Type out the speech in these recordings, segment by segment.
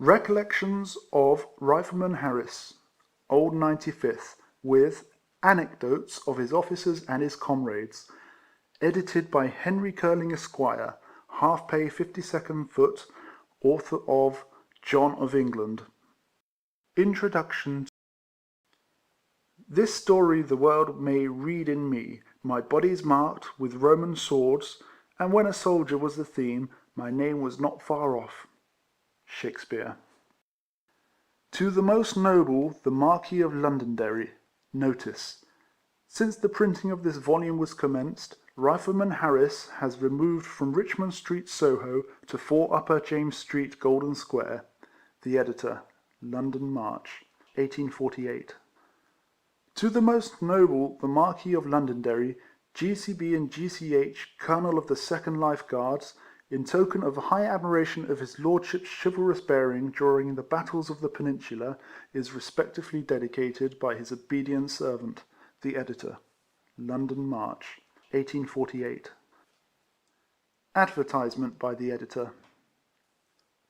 Recollections of Rifleman Harris, Old 95th, with Anecdotes of his officers and his comrades, edited by Henry Curling Esquire, half-pay 52nd foot, author of John of England. Introduction. This story the world may read in me. My body's marked with Roman swords, and when a soldier was the theme, my name was not far off. Shakespeare. To the most noble, the Marquis of Londonderry. Notice. Since the printing of this volume was commenced, Rifleman Harris has removed from Richmond Street, Soho, to 4 Upper James Street, Golden Square. The Editor. London, March, 1848. To the most noble, the Marquis of Londonderry, G.C.B. and G.C.H., Colonel of the 2nd Life Guards, in token of high admiration of his Lordship's chivalrous bearing during the battles of the Peninsula, is respectively dedicated by his obedient servant, the Editor. London, March, 1848. Advertisement by the Editor.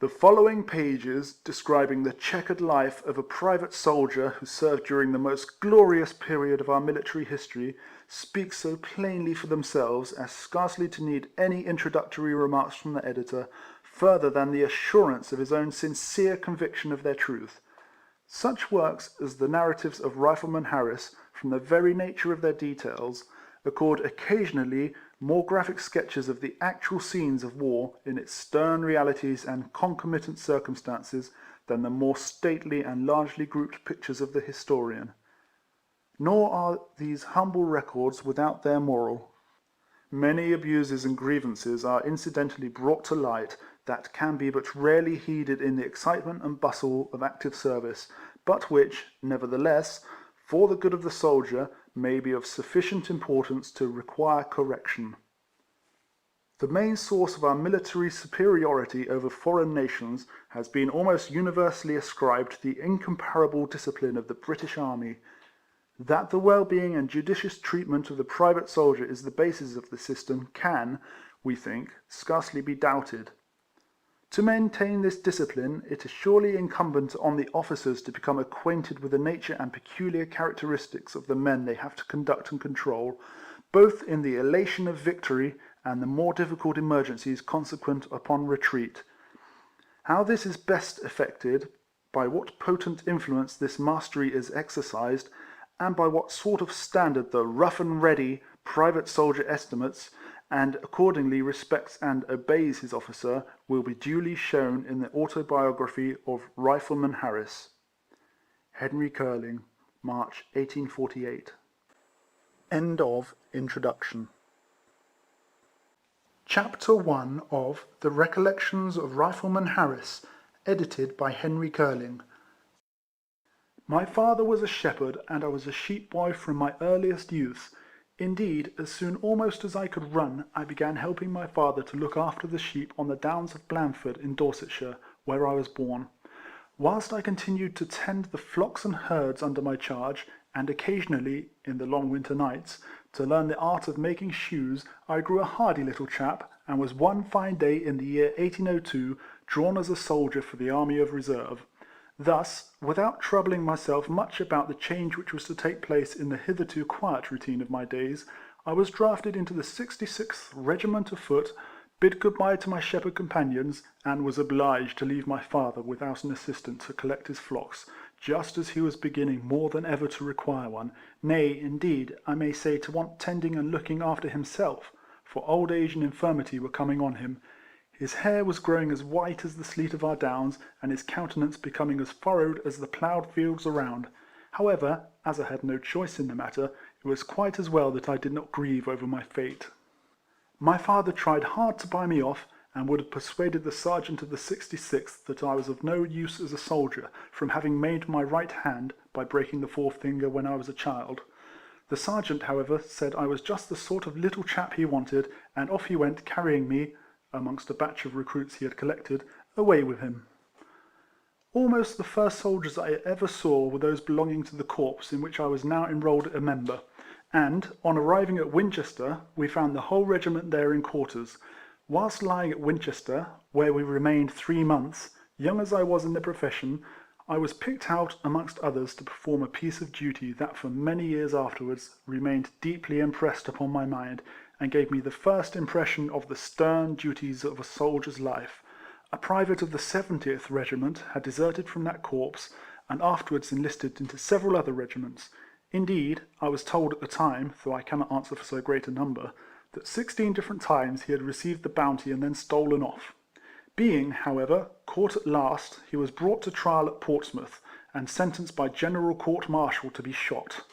The following pages, describing the checkered life of a private soldier who served during the most glorious period of our military history, speak so plainly for themselves as scarcely to need any introductory remarks from the Editor, further than the assurance of his own sincere conviction of their truth. Such works as the narratives of Rifleman Harris, from the very nature of their details, accord occasionally more graphic sketches of the actual scenes of war in its stern realities and concomitant circumstances than the more stately and largely grouped pictures of the historian. Nor are these humble records without their moral. Many abuses and grievances are incidentally brought to light that can be but rarely heeded in the excitement and bustle of active service, but which, nevertheless, for the good of the soldier, may be of sufficient importance to require correction. The main source of our military superiority over foreign nations has been almost universally ascribed to the incomparable discipline of the British Army. That the well-being and judicious treatment of the private soldier is the basis of the system can, we think, scarcely be doubted. To maintain this discipline, it is surely incumbent on the officers to become acquainted with the nature and peculiar characteristics of the men they have to conduct and control, both in the elation of victory and the more difficult emergencies consequent upon retreat. How this is best effected, by what potent influence this mastery is exercised, and by what sort of standard the rough and ready private soldier estimates, and accordingly respects and obeys his officer, will be duly shown in the autobiography of Rifleman Harris. Henry Curling, March 1848. End of Introduction. Chapter 1 of The Recollections of Rifleman Harris, edited by Henry Curling. My father was a shepherd, and I was a sheep boy from my earliest youth. Indeed, as soon almost as I could run, I began helping my father to look after the sheep on the downs of Blandford in Dorsetshire, where I was born. Whilst I continued to tend the flocks and herds under my charge, and occasionally, in the long winter nights, to learn the art of making shoes, I grew a hardy little chap, and was one fine day in the year 1802 drawn as a soldier for the Army of Reserve. Thus, without troubling myself much about the change which was to take place in the hitherto quiet routine of my days, I was drafted into the 66th Regiment of Foot, bid good-bye to my shepherd companions, and was obliged to leave my father without an assistant to collect his flocks, just as he was beginning more than ever to require one, nay, indeed, I may say to want tending and looking after himself, for old age and infirmity were coming on him. His hair was growing as white as the sleet of our downs, and his countenance becoming as furrowed as the ploughed fields around. However, as I had no choice in the matter, it was quite as well that I did not grieve over my fate. My father tried hard to buy me off, and would have persuaded the sergeant of the 66th that I was of no use as a soldier, from having maimed my right hand by breaking the forefinger when I was a child. The sergeant, however, said I was just the sort of little chap he wanted, and off he went, carrying me, amongst a batch of recruits he had collected, away with him. Almost the first soldiers I ever saw were those belonging to the corps in which I was now enrolled a member, and, on arriving at Winchester, we found the whole regiment there in quarters. Whilst lying at Winchester, where we remained 3 months, Young as I was in the profession, I was picked out amongst others to perform a piece of duty that for many years afterwards remained deeply impressed upon my mind, and gave me the first impression of the stern duties of a soldier's life. A private of the 70th Regiment had deserted from that corps, and afterwards enlisted into several other regiments. Indeed, I was told at the time, though I cannot answer for so great a number, that 16 different times he had received the bounty and then stolen off. Being, however, caught at last, he was brought to trial at Portsmouth, and sentenced by general court-martial to be shot.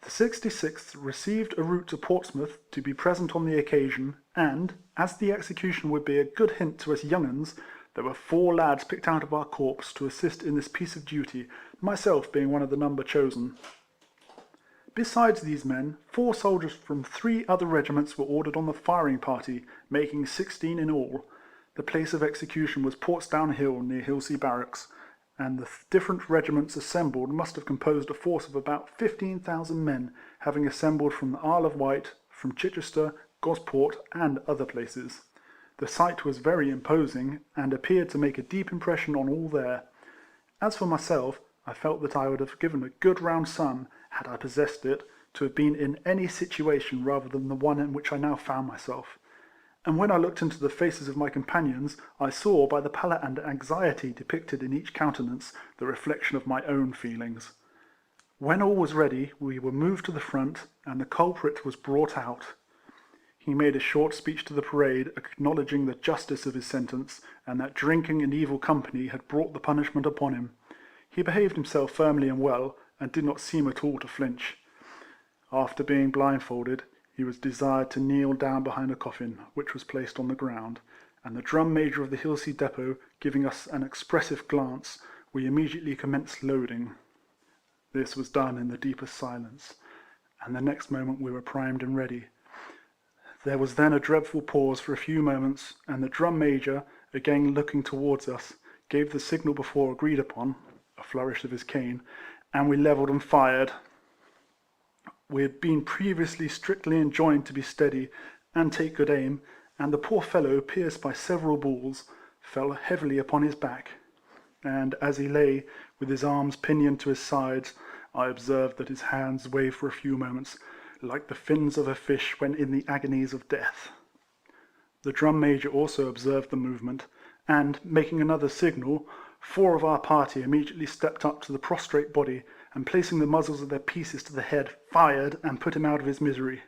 The 66th received a route to Portsmouth to be present on the occasion, and, as the execution would be a good hint to us young 'uns, there were 4 lads picked out of our corps to assist in this piece of duty, myself being one of the number chosen. Besides these men, 4 soldiers from 3 other regiments were ordered on the firing party, making 16 in all. The place of execution was Portsdown Hill, near Hilsea Barracks, and the different regiments assembled must have composed a force of about 15,000 men, having assembled from the Isle of Wight, from Chichester, Gosport, and other places. The sight was very imposing, and appeared to make a deep impression on all there. As for myself, I felt that I would have given a good round sum, had I possessed it, to have been in any situation rather than the one in which I now found myself. And when I looked into the faces of my companions, I saw, by the pallor and anxiety depicted in each countenance, the reflection of my own feelings. When all was ready, we were moved to the front, and the culprit was brought out. He made a short speech to the parade, acknowledging the justice of his sentence, and that drinking and evil company had brought the punishment upon him. He behaved himself firmly and well, and did not seem at all to flinch. After being blindfolded, he was desired to kneel down behind a coffin, which was placed on the ground, and the drum major of the Hilsea depot giving us an expressive glance, we immediately commenced loading. This was done in the deepest silence, and the next moment we were primed and ready. There was then a dreadful pause for a few moments, and the drum major, again looking towards us, gave the signal before agreed upon, a flourish of his cane, and we levelled and fired. We had been previously strictly enjoined to be steady and take good aim, and the poor fellow, pierced by several balls, fell heavily upon his back, and as he lay, with his arms pinioned to his sides, I observed that his hands waved for a few moments, like the fins of a fish when in the agonies of death. The drum major also observed the movement, and, making another signal, 4 of our party immediately stepped up to the prostrate body, and placing the muzzles of their pieces to the head, fired, and put him out of his misery.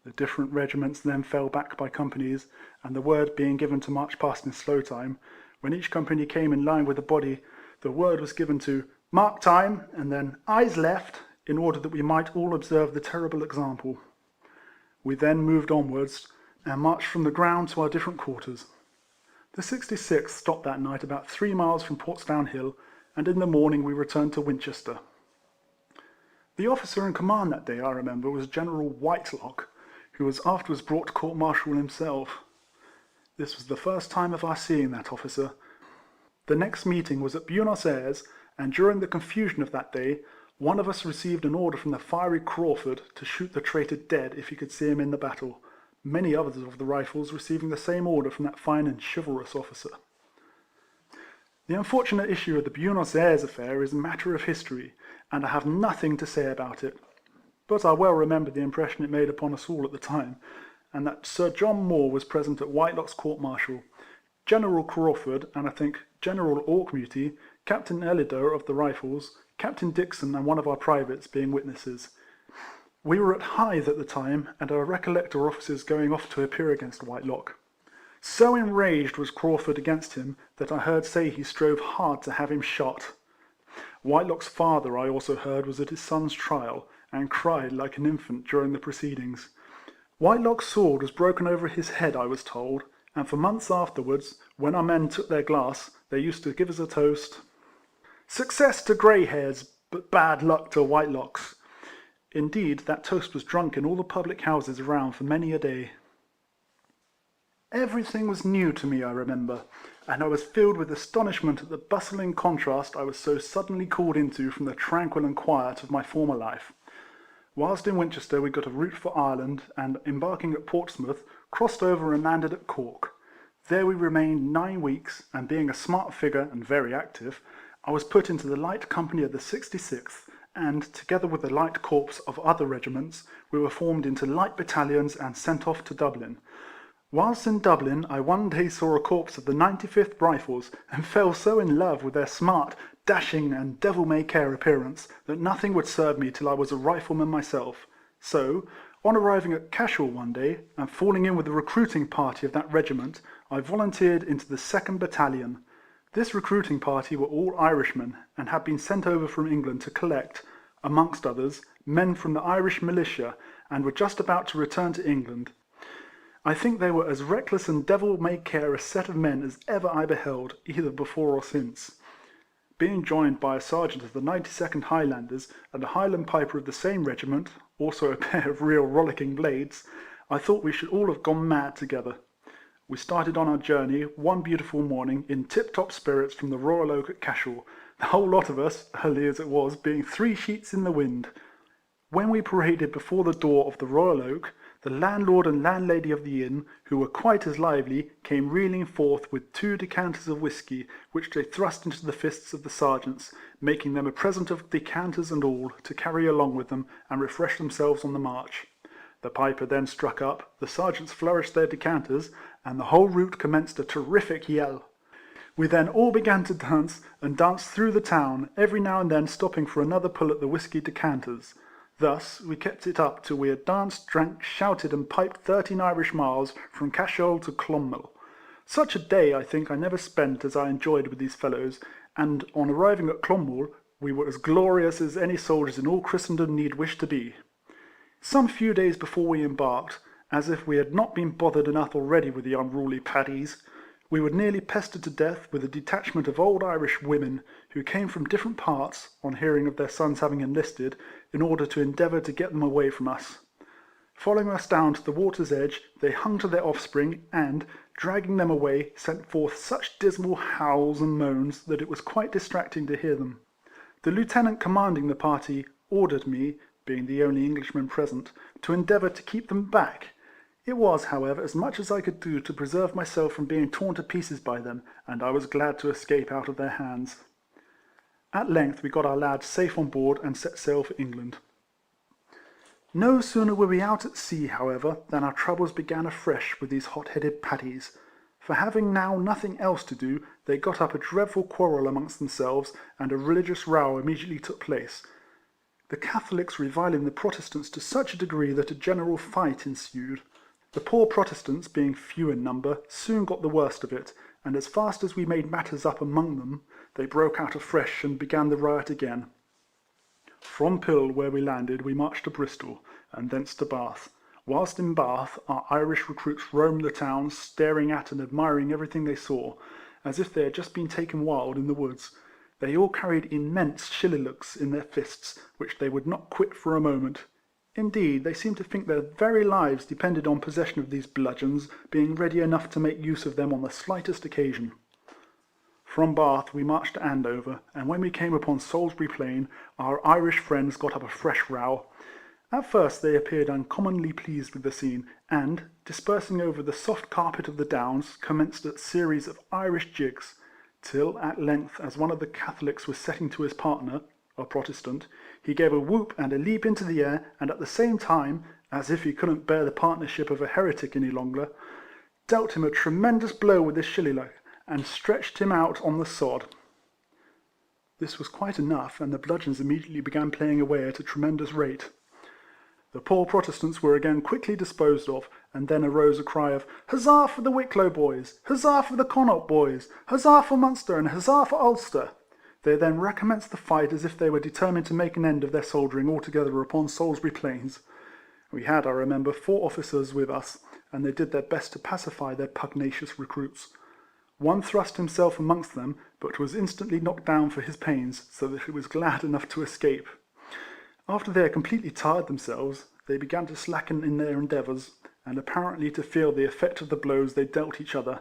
The different regiments then fell back by companies, and the word being given to march past in slow time, when each company came in line with the body, the word was given to "mark time," and then "eyes left," in order that we might all observe the terrible example. We then moved onwards, and marched from the ground to our different quarters. The 66th stopped that night about 3 miles from Portsdown Hill, and in the morning we returned to Winchester. The officer in command that day, I remember, was General Whitelock, who was afterwards brought to court-martial himself. This was the first time of our seeing that officer. The next meeting was at Buenos Aires, and during the confusion of that day, one of us received an order from the fiery Crawford to shoot the traitor dead if he could see him in the battle, many others of the Rifles receiving the same order from that fine and chivalrous officer. The unfortunate issue of the Buenos Aires affair is a matter of history, and I have nothing to say about it. But I well remember the impression it made upon us all at the time, and that Sir John Moore was present at Whitelock's court-martial, General Crawford, and I think General Auchmuty, Captain Elidor of the Rifles, Captain Dixon, and one of our privates being witnesses. We were at Hythe at the time, and I recollect our officers going off to appear against Whitelock. So enraged was Crawford against him, that I heard say he strove hard to have him shot. Whitelock's father, I also heard, was at his son's trial, and cried like an infant during the proceedings. Whitelock's sword was broken over his head, I was told, and for months afterwards, when our men took their glass, they used to give us a toast: "Success to grey-hairs, but bad luck to Whitelocks." Indeed, that toast was drunk in all the public houses around for many a day. Everything was new to me, I remember, and I was filled with astonishment at the bustling contrast I was so suddenly called into from the tranquil and quiet of my former life. Whilst in Winchester we got a route for Ireland, and embarking at Portsmouth, crossed over and landed at Cork. There we remained 9 weeks, and being a smart figure and very active, I was put into the light company of the 66th, and, together with the light corps of other regiments, we were formed into light battalions and sent off to Dublin. Whilst in Dublin, I one day saw a corps of the 95th Rifles, and fell so in love with their smart, dashing, and devil-may-care appearance, that nothing would serve me till I was a rifleman myself. So, on arriving at Cashel one day, and falling in with the recruiting party of that regiment, I volunteered into the 2nd Battalion. This recruiting party were all Irishmen, and had been sent over from England to collect, amongst others, men from the Irish militia, and were just about to return to England. I think they were as reckless and devil-may-care a set of men as ever I beheld, either before or since. Being joined by a sergeant of the 92nd Highlanders, and a Highland piper of the same regiment, also a pair of real rollicking blades, I thought we should all have gone mad together. We started on our journey one beautiful morning in tip-top spirits from the Royal Oak at Cashel, the whole lot of us, early as it was, being 3 sheets in the wind. When we paraded before the door of the Royal Oak, the landlord and landlady of the inn, who were quite as lively, came reeling forth with 2 decanters of whisky, which they thrust into the fists of the sergeants, making them a present of decanters and all, to carry along with them, and refresh themselves on the march. The piper then struck up, the sergeants flourished their decanters, and the whole route commenced a terrific yell. We then all began to dance, and danced through the town, every now and then stopping for another pull at the whisky decanters. Thus, we kept it up till we had danced, drank, shouted, and piped 13 Irish miles from Cashel to Clonmel. Such a day, I think, I never spent as I enjoyed with these fellows, and on arriving at Clonmel, we were as glorious as any soldiers in all Christendom need wish to be. Some few days before we embarked, as if we had not been bothered enough already with the unruly paddies, we were nearly pestered to death with a detachment of old Irish women, who came from different parts, on hearing of their sons having enlisted, in order to endeavour to get them away from us. Following us down to the water's edge, they hung to their offspring, and, dragging them away, sent forth such dismal howls and moans that it was quite distracting to hear them. The lieutenant commanding the party ordered me, being the only Englishman present, to endeavour to keep them back. It was, however, as much as I could do to preserve myself from being torn to pieces by them, and I was glad to escape out of their hands. At length we got our lads safe on board and set sail for England. No sooner were we out at sea, however, than our troubles began afresh with these hot-headed paddies. For having now nothing else to do, they got up a dreadful quarrel amongst themselves, and a religious row immediately took place, the Catholics reviling the Protestants to such a degree that a general fight ensued. The poor Protestants, being few in number, soon got the worst of it, and as fast as we made matters up among them, they broke out afresh and began the riot again. From Pill, where we landed, we marched to Bristol, and thence to Bath. Whilst in Bath, our Irish recruits roamed the town, staring at and admiring everything they saw, as if they had just been taken wild in the woods. They all carried immense shillelaghs in their fists, which they would not quit for a moment. Indeed, they seemed to think their very lives depended on possession of these bludgeons, being ready enough to make use of them on the slightest occasion. From Bath we marched to Andover, and when we came upon Salisbury Plain, our Irish friends got up a fresh row. At first they appeared uncommonly pleased with the scene, and, dispersing over the soft carpet of the Downs, commenced a series of Irish jigs, till at length, as one of the Catholics was setting to his partner, a Protestant, he gave a whoop and a leap into the air, and at the same time, as if he couldn't bear the partnership of a heretic any longer, dealt him a tremendous blow with his shillelagh, and stretched him out on the sod. This was quite enough, and the bludgeons immediately began playing away at a tremendous rate. The poor Protestants were again quickly disposed of, and then arose a cry of "Huzzah for the Wicklow boys! Huzzah for the Connaught boys! Huzzah for Munster, and huzzah for Ulster!" They then recommenced the fight as if they were determined to make an end of their soldiering altogether upon Salisbury Plains. We had, I remember, 4 officers with us, and they did their best to pacify their pugnacious recruits. One thrust himself amongst them, but was instantly knocked down for his pains, so that he was glad enough to escape. After they had completely tired themselves, they began to slacken in their endeavours, and apparently to feel the effect of the blows they dealt each other,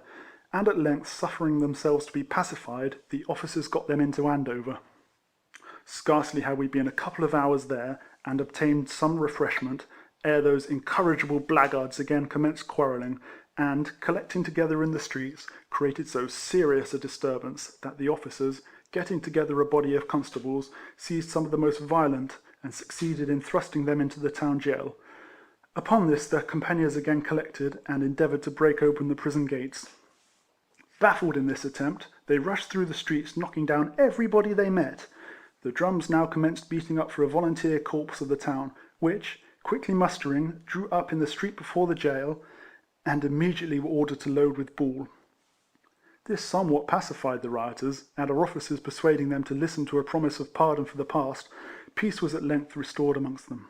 and at length, suffering themselves to be pacified, the officers got them into Andover. Scarcely had we been a couple of hours there, and obtained some refreshment, ere those incorrigible blackguards again commenced quarrelling, and, collecting together in the streets, created so serious a disturbance that the officers, getting together a body of constables, seized some of the most violent and succeeded in thrusting them into the town jail. Upon this their companions again collected and endeavoured to break open the prison gates. Baffled in this attempt, they rushed through the streets, knocking down everybody they met. The drums now commenced beating up for a volunteer corps of the town, which, quickly mustering, drew up in the street before the jail, and immediately were ordered to load with ball. This somewhat pacified the rioters, and our officers persuading them to listen to a promise of pardon for the past, peace was at length restored amongst them.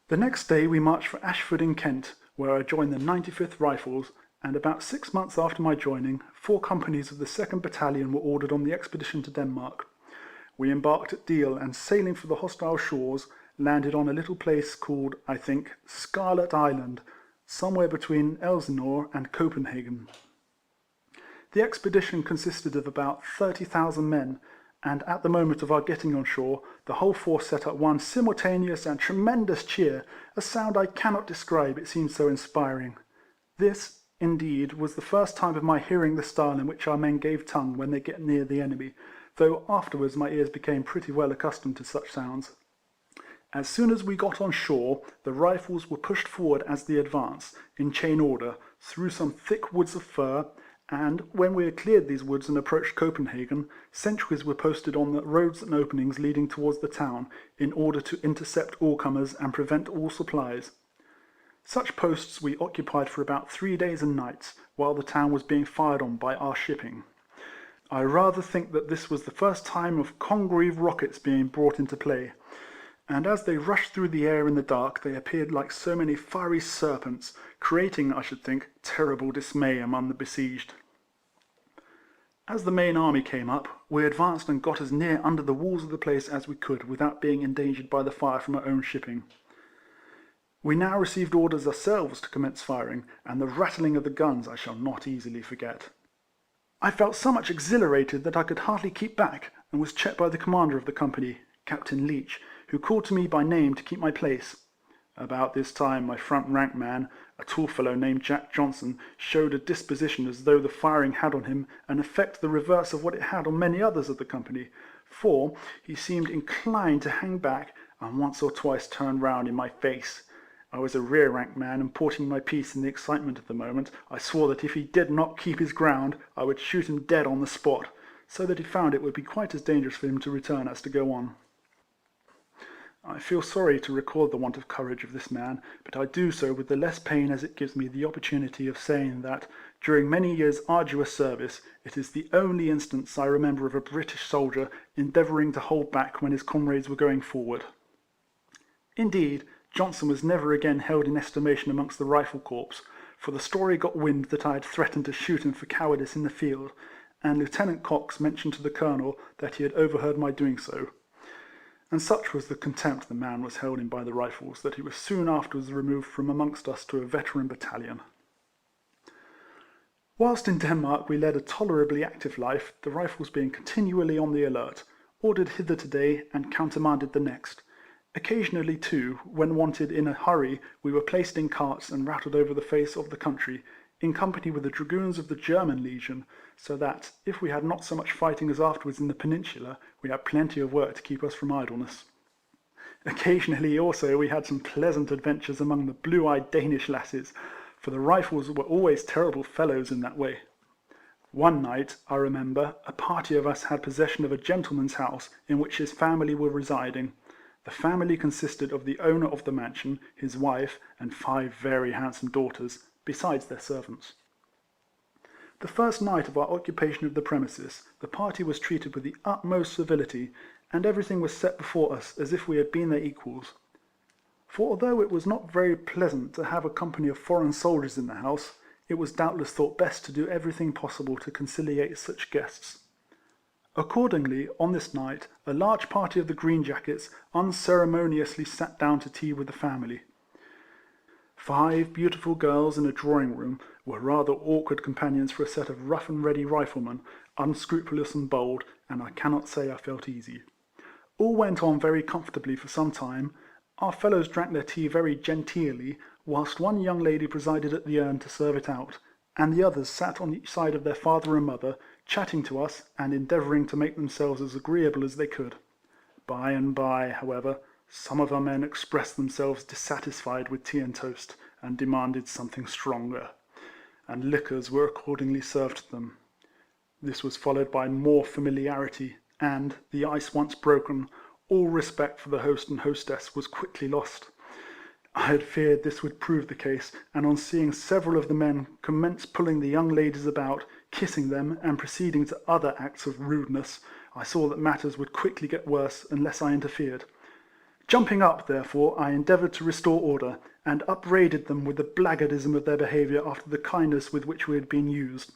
The next day we marched for Ashford in Kent, where I joined the 95th Rifles, and about 6 months after my joining, 4 companies of the 2nd Battalion were ordered on the expedition to Denmark. We embarked at Deal, and sailing for the hostile shores, landed on a little place called, I think, Scarlet Island, somewhere between Elsinore and Copenhagen. The expedition consisted of about 30,000 men, and at the moment of our getting on shore, the whole force set up one simultaneous and tremendous cheer, a sound I cannot describe, it seemed so inspiring. This, indeed, was the first time of my hearing the style in which our men gave tongue when they get near the enemy, though afterwards my ears became pretty well accustomed to such sounds. As soon as we got on shore, the rifles were pushed forward as the advance, in chain order, through some thick woods of fir, and, when we had cleared these woods and approached Copenhagen, sentries were posted on the roads and openings leading towards the town, in order to intercept all comers and prevent all supplies. Such posts we occupied for about 3 days and nights, while the town was being fired on by our shipping. I rather think that this was the first time of Congreve rockets being brought into play, and as they rushed through the air in the dark, they appeared like so many fiery serpents, creating, I should think, terrible dismay among the besieged. As the main army came up, we advanced and got as near under the walls of the place as we could without being endangered by the fire from our own shipping. We now received orders ourselves to commence firing, and the rattling of the guns I shall not easily forget. I felt so much exhilarated that I could hardly keep back, and was checked by the commander of the company, Captain Leach, who called to me by name to keep my place. About this time my front rank man, a tall fellow named Jack Johnson, showed a disposition as though the firing had on him an effect the reverse of what it had on many others of the company, for he seemed inclined to hang back, and once or twice turned round in my face. I was a rear rank man, and porting my piece in the excitement of the moment, I swore that if he did not keep his ground, I would shoot him dead on the spot, so that he found it would be quite as dangerous for him to return as to go on. I feel sorry to record the want of courage of this man, but I do so with the less pain as it gives me the opportunity of saying that, during many years' arduous service, it is the only instance I remember of a British soldier endeavouring to hold back when his comrades were going forward. Indeed, Johnson was never again held in estimation amongst the rifle corps, for the story got wind that I had threatened to shoot him for cowardice in the field, and Lieutenant Cox mentioned to the Colonel that he had overheard my doing so. And such was the contempt the man was held in by the Rifles, that he was soon afterwards removed from amongst us to a veteran battalion. Whilst in Denmark we led a tolerably active life, the Rifles being continually on the alert, ordered hither today and countermanded the next. Occasionally, too, when wanted in a hurry, we were placed in carts and rattled over the face of the country, in company with the dragoons of the German Legion, so that, if we had not so much fighting as afterwards in the Peninsula, we had plenty of work to keep us from idleness. Occasionally also we had some pleasant adventures among the blue-eyed Danish lasses, for the Rifles were always terrible fellows in that way. One night, I remember, a party of us had possession of a gentleman's house in which his family were residing. The family consisted of the owner of the mansion, his wife, and 5 very handsome daughters, besides their servants. The first night of our occupation of the premises, the party was treated with the utmost civility, and everything was set before us as if we had been their equals. For although it was not very pleasant to have a company of foreign soldiers in the house, it was doubtless thought best to do everything possible to conciliate such guests. Accordingly, on this night, a large party of the Green Jackets unceremoniously sat down to tea with the family. 5 beautiful girls in a drawing-room were rather awkward companions for a set of rough and ready riflemen, unscrupulous and bold, and I cannot say I felt easy. All went on very comfortably for some time. Our fellows drank their tea very genteelly, whilst one young lady presided at the urn to serve it out, and the others sat on each side of their father and mother, chatting to us, and endeavouring to make themselves as agreeable as they could. By and by, however, some of our men expressed themselves dissatisfied with tea and toast, and demanded something stronger, and liquors were accordingly served to them. This was followed by more familiarity, and, the ice once broken, all respect for the host and hostess was quickly lost. I had feared this would prove the case, and on seeing several of the men commence pulling the young ladies about, kissing them, and proceeding to other acts of rudeness, I saw that matters would quickly get worse unless I interfered. Jumping up, therefore, I endeavoured to restore order, and upbraided them with the blackguardism of their behaviour after the kindness with which we had been used.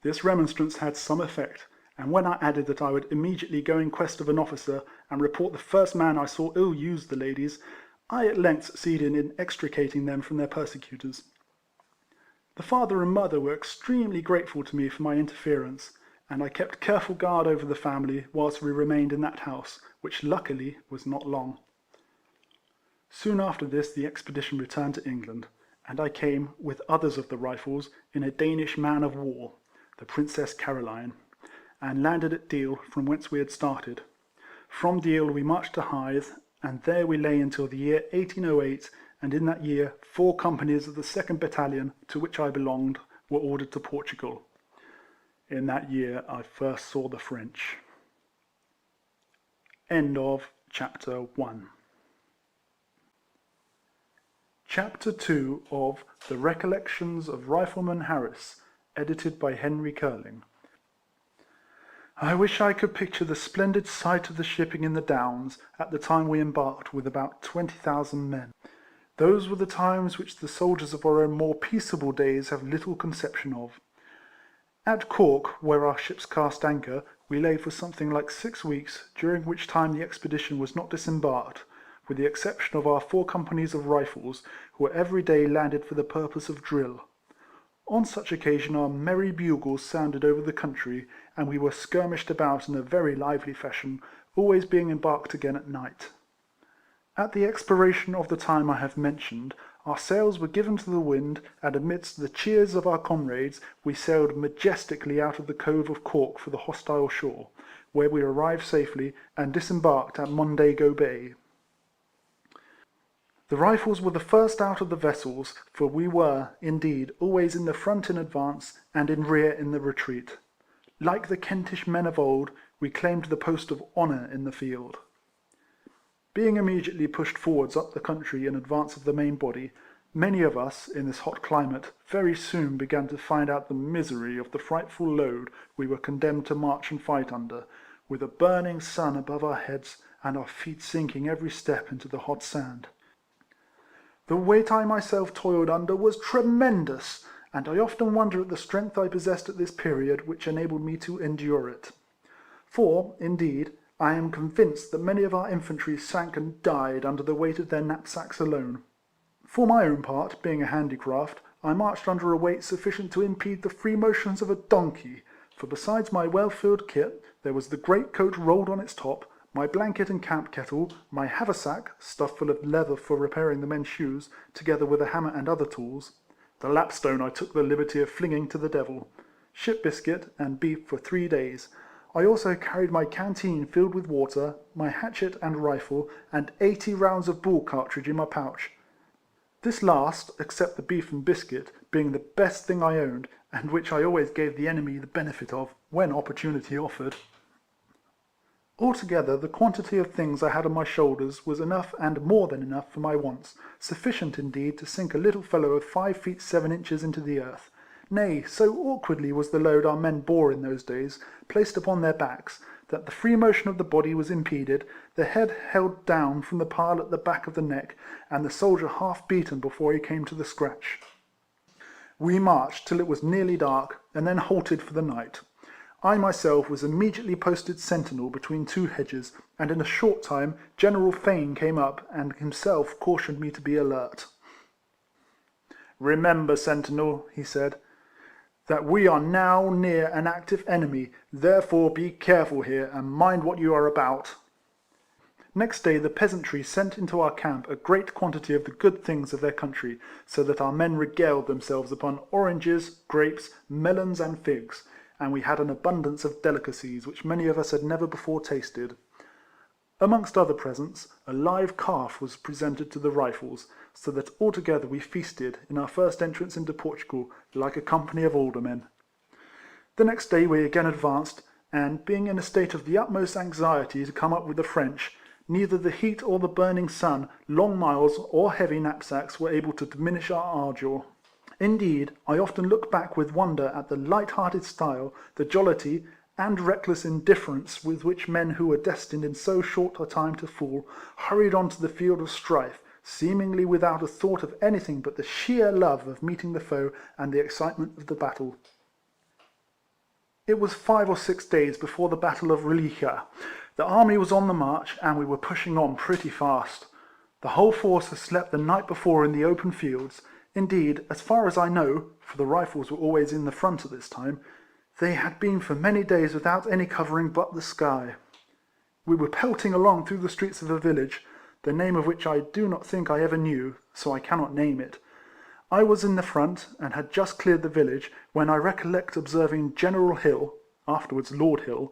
This remonstrance had some effect, and when I added that I would immediately go in quest of an officer, and report the first man I saw ill-use the ladies, I at length succeeded in extricating them from their persecutors. The father and mother were extremely grateful to me for my interference, and I kept careful guard over the family whilst we remained in that house, which luckily was not long. Soon after this the expedition returned to England, and I came, with others of the Rifles, in a Danish man-of-war, the Princess Caroline, and landed at Deal, from whence we had started. From Deal we marched to Hythe, and there we lay until the year 1808, and in that year 4 companies of the 2nd Battalion, to which I belonged, were ordered to Portugal. In that year I first saw the French. End of Chapter 1. Chapter 2 of The Recollections of Rifleman Harris, edited by Henry Keeling. I wish I could picture the splendid sight of the shipping in the Downs at the time we embarked with about 20,000 men. Those were the times which the soldiers of our own more peaceable days have little conception of. At Cork, where our ships cast anchor, we lay for something like 6 weeks, during which time the expedition was not disembarked, with the exception of our 4 companies of Rifles, who were every day landed for the purpose of drill. On such occasion our merry bugles sounded over the country, and we were skirmished about in a very lively fashion, always being embarked again at night. At the expiration of the time I have mentioned, our sails were given to the wind, and amidst the cheers of our comrades, we sailed majestically out of the cove of Cork for the hostile shore, where we arrived safely, and disembarked at Mondego Bay. The Rifles were the first out of the vessels, for we were, indeed, always in the front in advance, and in rear in the retreat. Like the Kentish men of old, we claimed the post of honour in the field. Being immediately pushed forwards up the country in advance of the main body, many of us, in this hot climate, very soon began to find out the misery of the frightful load we were condemned to march and fight under, with a burning sun above our heads, and our feet sinking every step into the hot sand. The weight I myself toiled under was tremendous, and I often wonder at the strength I possessed at this period which enabled me to endure it. For, indeed, I am convinced that many of our infantry sank and died under the weight of their knapsacks alone. For my own part, being a handicraft, I marched under a weight sufficient to impede the free motions of a donkey, for besides my well-filled kit, there was the great coat rolled on its top, my blanket and camp kettle, my haversack, stuffed full of leather for repairing the men's shoes, together with a hammer and other tools, the lapstone I took the liberty of flinging to the devil, ship biscuit, and beef for 3 days. I also carried my canteen filled with water, my hatchet and rifle, and 80 rounds of ball cartridge in my pouch. This last, except the beef and biscuit, being the best thing I owned, and which I always gave the enemy the benefit of, when opportunity offered. Altogether, the quantity of things I had on my shoulders was enough and more than enough for my wants, sufficient indeed to sink a little fellow of 5 feet 7 inches into the earth. Nay, so awkwardly was the load our men bore in those days, placed upon their backs, that the free motion of the body was impeded, the head held down from the pile at the back of the neck, and the soldier half beaten before he came to the scratch. We marched till it was nearly dark, and then halted for the night. I myself was immediately posted sentinel between 2 hedges, and in a short time General Fane came up, and himself cautioned me to be alert. "Remember, sentinel," he said, "that we are now near an active enemy, therefore be careful here, and mind what you are about." Next day the peasantry sent into our camp a great quantity of the good things of their country, so that our men regaled themselves upon oranges, grapes, melons, and figs, and we had an abundance of delicacies which many of us had never before tasted. Amongst other presents, a live calf was presented to the Rifles, so that altogether we feasted, in our first entrance into Portugal, like a company of aldermen. The next day we again advanced, and, being in a state of the utmost anxiety to come up with the French, neither the heat or the burning sun, long miles, or heavy knapsacks were able to diminish our ardour. Indeed, I often look back with wonder at the light-hearted style, the jollity, and reckless indifference with which men who were destined in so short a time to fall, hurried on to the field of strife, seemingly without a thought of anything but the sheer love of meeting the foe and the excitement of the battle. It was 5 or 6 days before the Battle of Recollections. The army was on the march, and we were pushing on pretty fast. The whole force had slept the night before in the open fields. Indeed, as far as I know, for the Rifles were always in the front at this time, they had been for many days without any covering but the sky. We were pelting along through the streets of a village, the name of which I do not think I ever knew, so I cannot name it. I was in the front, and had just cleared the village, when I recollect observing General Hill, afterwards Lord Hill,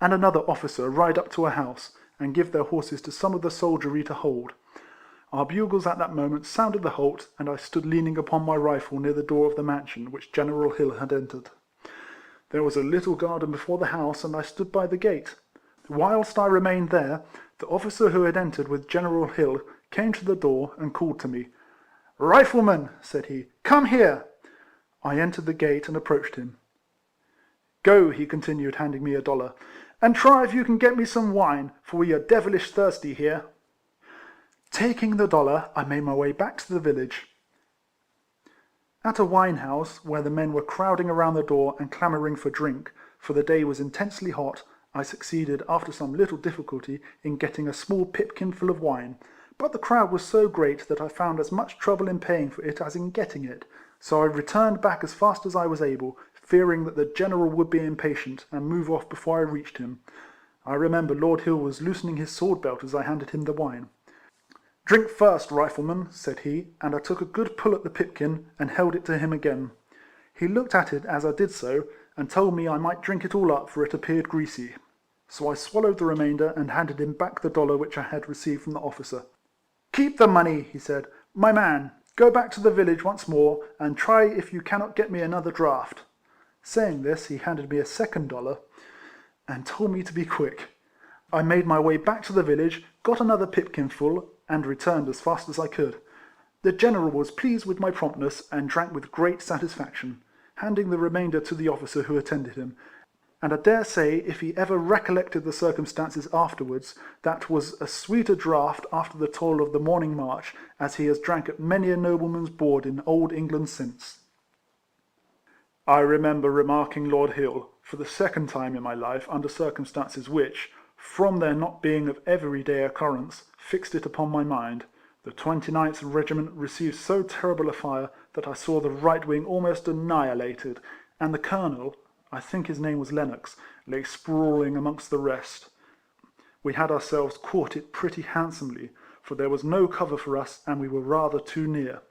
and another officer ride up to a house, and give their horses to some of the soldiery to hold. Our bugles at that moment sounded the halt, and I stood leaning upon my rifle near the door of the mansion which General Hill had entered. There was a little garden before the house, and I stood by the gate. Whilst I remained there, the officer who had entered with General Hill came to the door and called to me. "Rifleman," said he, "come here." I entered the gate and approached him. "Go," he continued, handing me $1, "and try if you can get me some wine, for we are devilish thirsty here." Taking the $1, I made my way back to the village. At a wine-house, where the men were crowding around the door and clamouring for drink, for the day was intensely hot, I succeeded, after some little difficulty, in getting a small pipkin full of wine, but the crowd was so great that I found as much trouble in paying for it as in getting it, so I returned back as fast as I was able, fearing that the General would be impatient, and move off before I reached him. I remember Lord Hill was loosening his sword belt as I handed him the wine. "Drink first, Rifleman," said he, and I took a good pull at the pipkin, and held it to him again. He looked at it as I did so, and told me I might drink it all up, for it appeared greasy. So I swallowed the remainder, and handed him back the $1 which I had received from the officer. "Keep the money," he said. "My man, go back to the village once more, and try if you cannot get me another draught." Saying this, he handed me a second $1, and told me to be quick. I made my way back to the village, got another pipkin full, and returned as fast as I could. The General was pleased with my promptness, and drank with great satisfaction, handing the remainder to the officer who attended him, and I dare say, if he ever recollected the circumstances afterwards, that was a sweeter draught after the toil of the morning march, as he has drank at many a nobleman's board in old England since. I remember remarking Lord Hill, for the second time in my life, under circumstances which, from their not being of everyday occurrence, fixed it upon my mind. The 29th Regiment received so terrible a fire that I saw the right wing almost annihilated, and the Colonel, I think his name was Lennox, lay sprawling amongst the rest. We had ourselves caught it pretty handsomely, for there was no cover for us, and we were rather too near.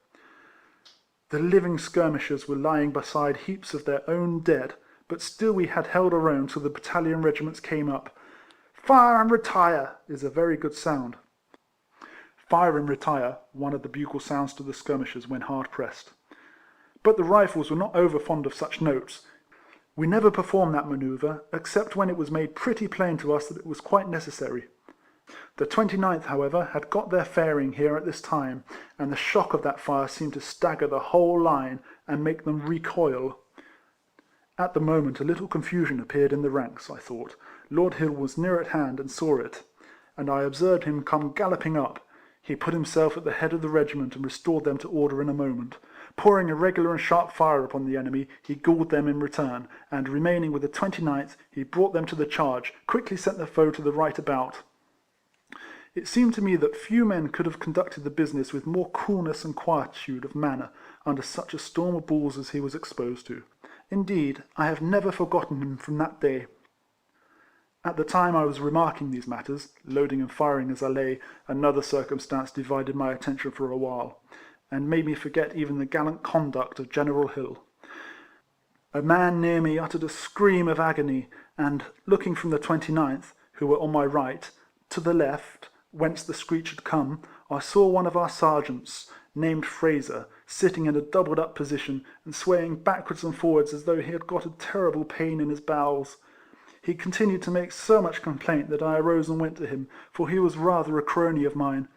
The living skirmishers were lying beside heaps of their own dead, but still we had held our own till the battalion regiments came up. "Fire and retire" is a very good sound. "Fire and retire," one of the bugle sounds to the skirmishers when hard pressed. But the Rifles were not over fond of such notes. We never performed that manoeuvre, except when it was made pretty plain to us that it was quite necessary. The 29th, however, had got their fairing here at this time, and the shock of that fire seemed to stagger the whole line, and make them recoil. At the moment a little confusion appeared in the ranks, I thought. Lord Hill was near at hand and saw it, and I observed him come galloping up. He put himself at the head of the regiment and restored them to order in a moment. Pouring a regular and sharp fire upon the enemy, he galled them in return, and remaining with the 29th, he brought them to the charge, quickly sent the foe to the right about. It seemed to me that few men could have conducted the business with more coolness and quietude of manner under such a storm of balls as he was exposed to. Indeed, I have never forgotten him from that day. At the time I was remarking these matters, loading and firing as I lay, another circumstance divided my attention for a while, and made me forget even the gallant conduct of General Hill. A man near me uttered a scream of agony, and, looking from the 29th, who were on my right, to the left, whence the screech had come, I saw one of our sergeants, named Fraser, sitting in a doubled-up position, and swaying backwards and forwards as though he had got a terrible pain in his bowels. He continued to make so much complaint that I arose and went to him, for he was rather a crony of mine.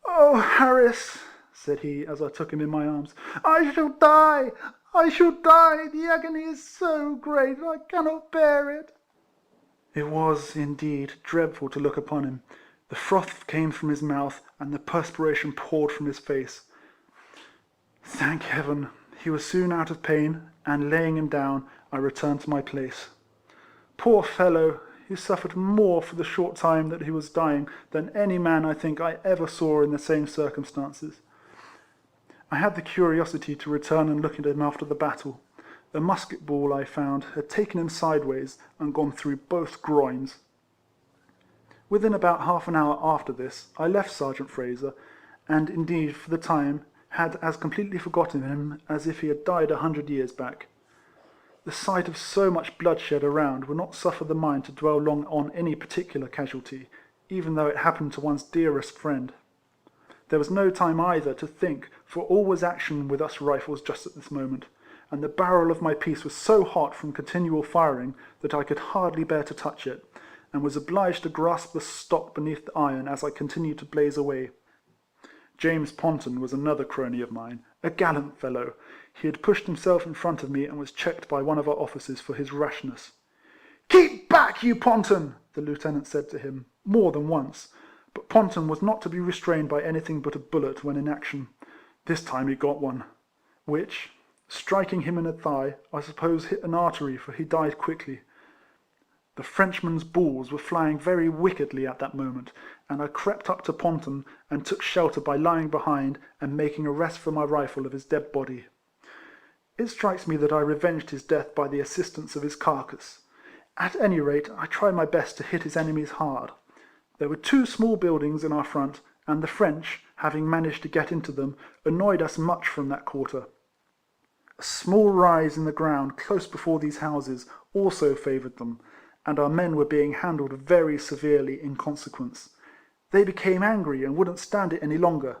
"Oh, Harris," said he, as I took him in my arms, "I shall die! I shall die! The agony is so great, I cannot bear it." It was, indeed, dreadful to look upon him. The froth came from his mouth, and the perspiration poured from his face. Thank Heaven, he was soon out of pain, and laying him down, I returned to my place. Poor fellow, he suffered more for the short time that he was dying than any man I think I ever saw in the same circumstances. I had the curiosity to return and look at him after the battle. A musket ball, I found, had taken him sideways and gone through both groins. Within about half an hour after this, I left Sergeant Fraser, and indeed, for the time, had as completely forgotten him as if he had died 100 years back. The sight of so much bloodshed around would not suffer the mind to dwell long on any particular casualty, even though it happened to one's dearest friend. There was no time either to think, for all was action with us rifles just at this moment, and the barrel of my piece was so hot from continual firing that I could hardly bear to touch it, and was obliged to grasp the stock beneath the iron as I continued to blaze away. James Ponton was another crony of mine, a gallant fellow. He had pushed himself in front of me and was checked by one of our officers for his rashness. "Keep back, you Ponton!" the lieutenant said to him, more than once, but Ponton was not to be restrained by anything but a bullet when in action. This time he got one, which, striking him in the thigh, I suppose hit an artery, for he died quickly. The Frenchman's balls were flying very wickedly at that moment, and I crept up to Ponton and took shelter by lying behind and making a rest for my rifle of his dead body. It strikes me that I revenged his death by the assistance of his carcass. At any rate, I tried my best to hit his enemies hard. There were 2 small buildings in our front, and the French, having managed to get into them, annoyed us much from that quarter. A small rise in the ground close before these houses also favoured them, and our men were being handled very severely in consequence. They became angry and wouldn't stand it any longer.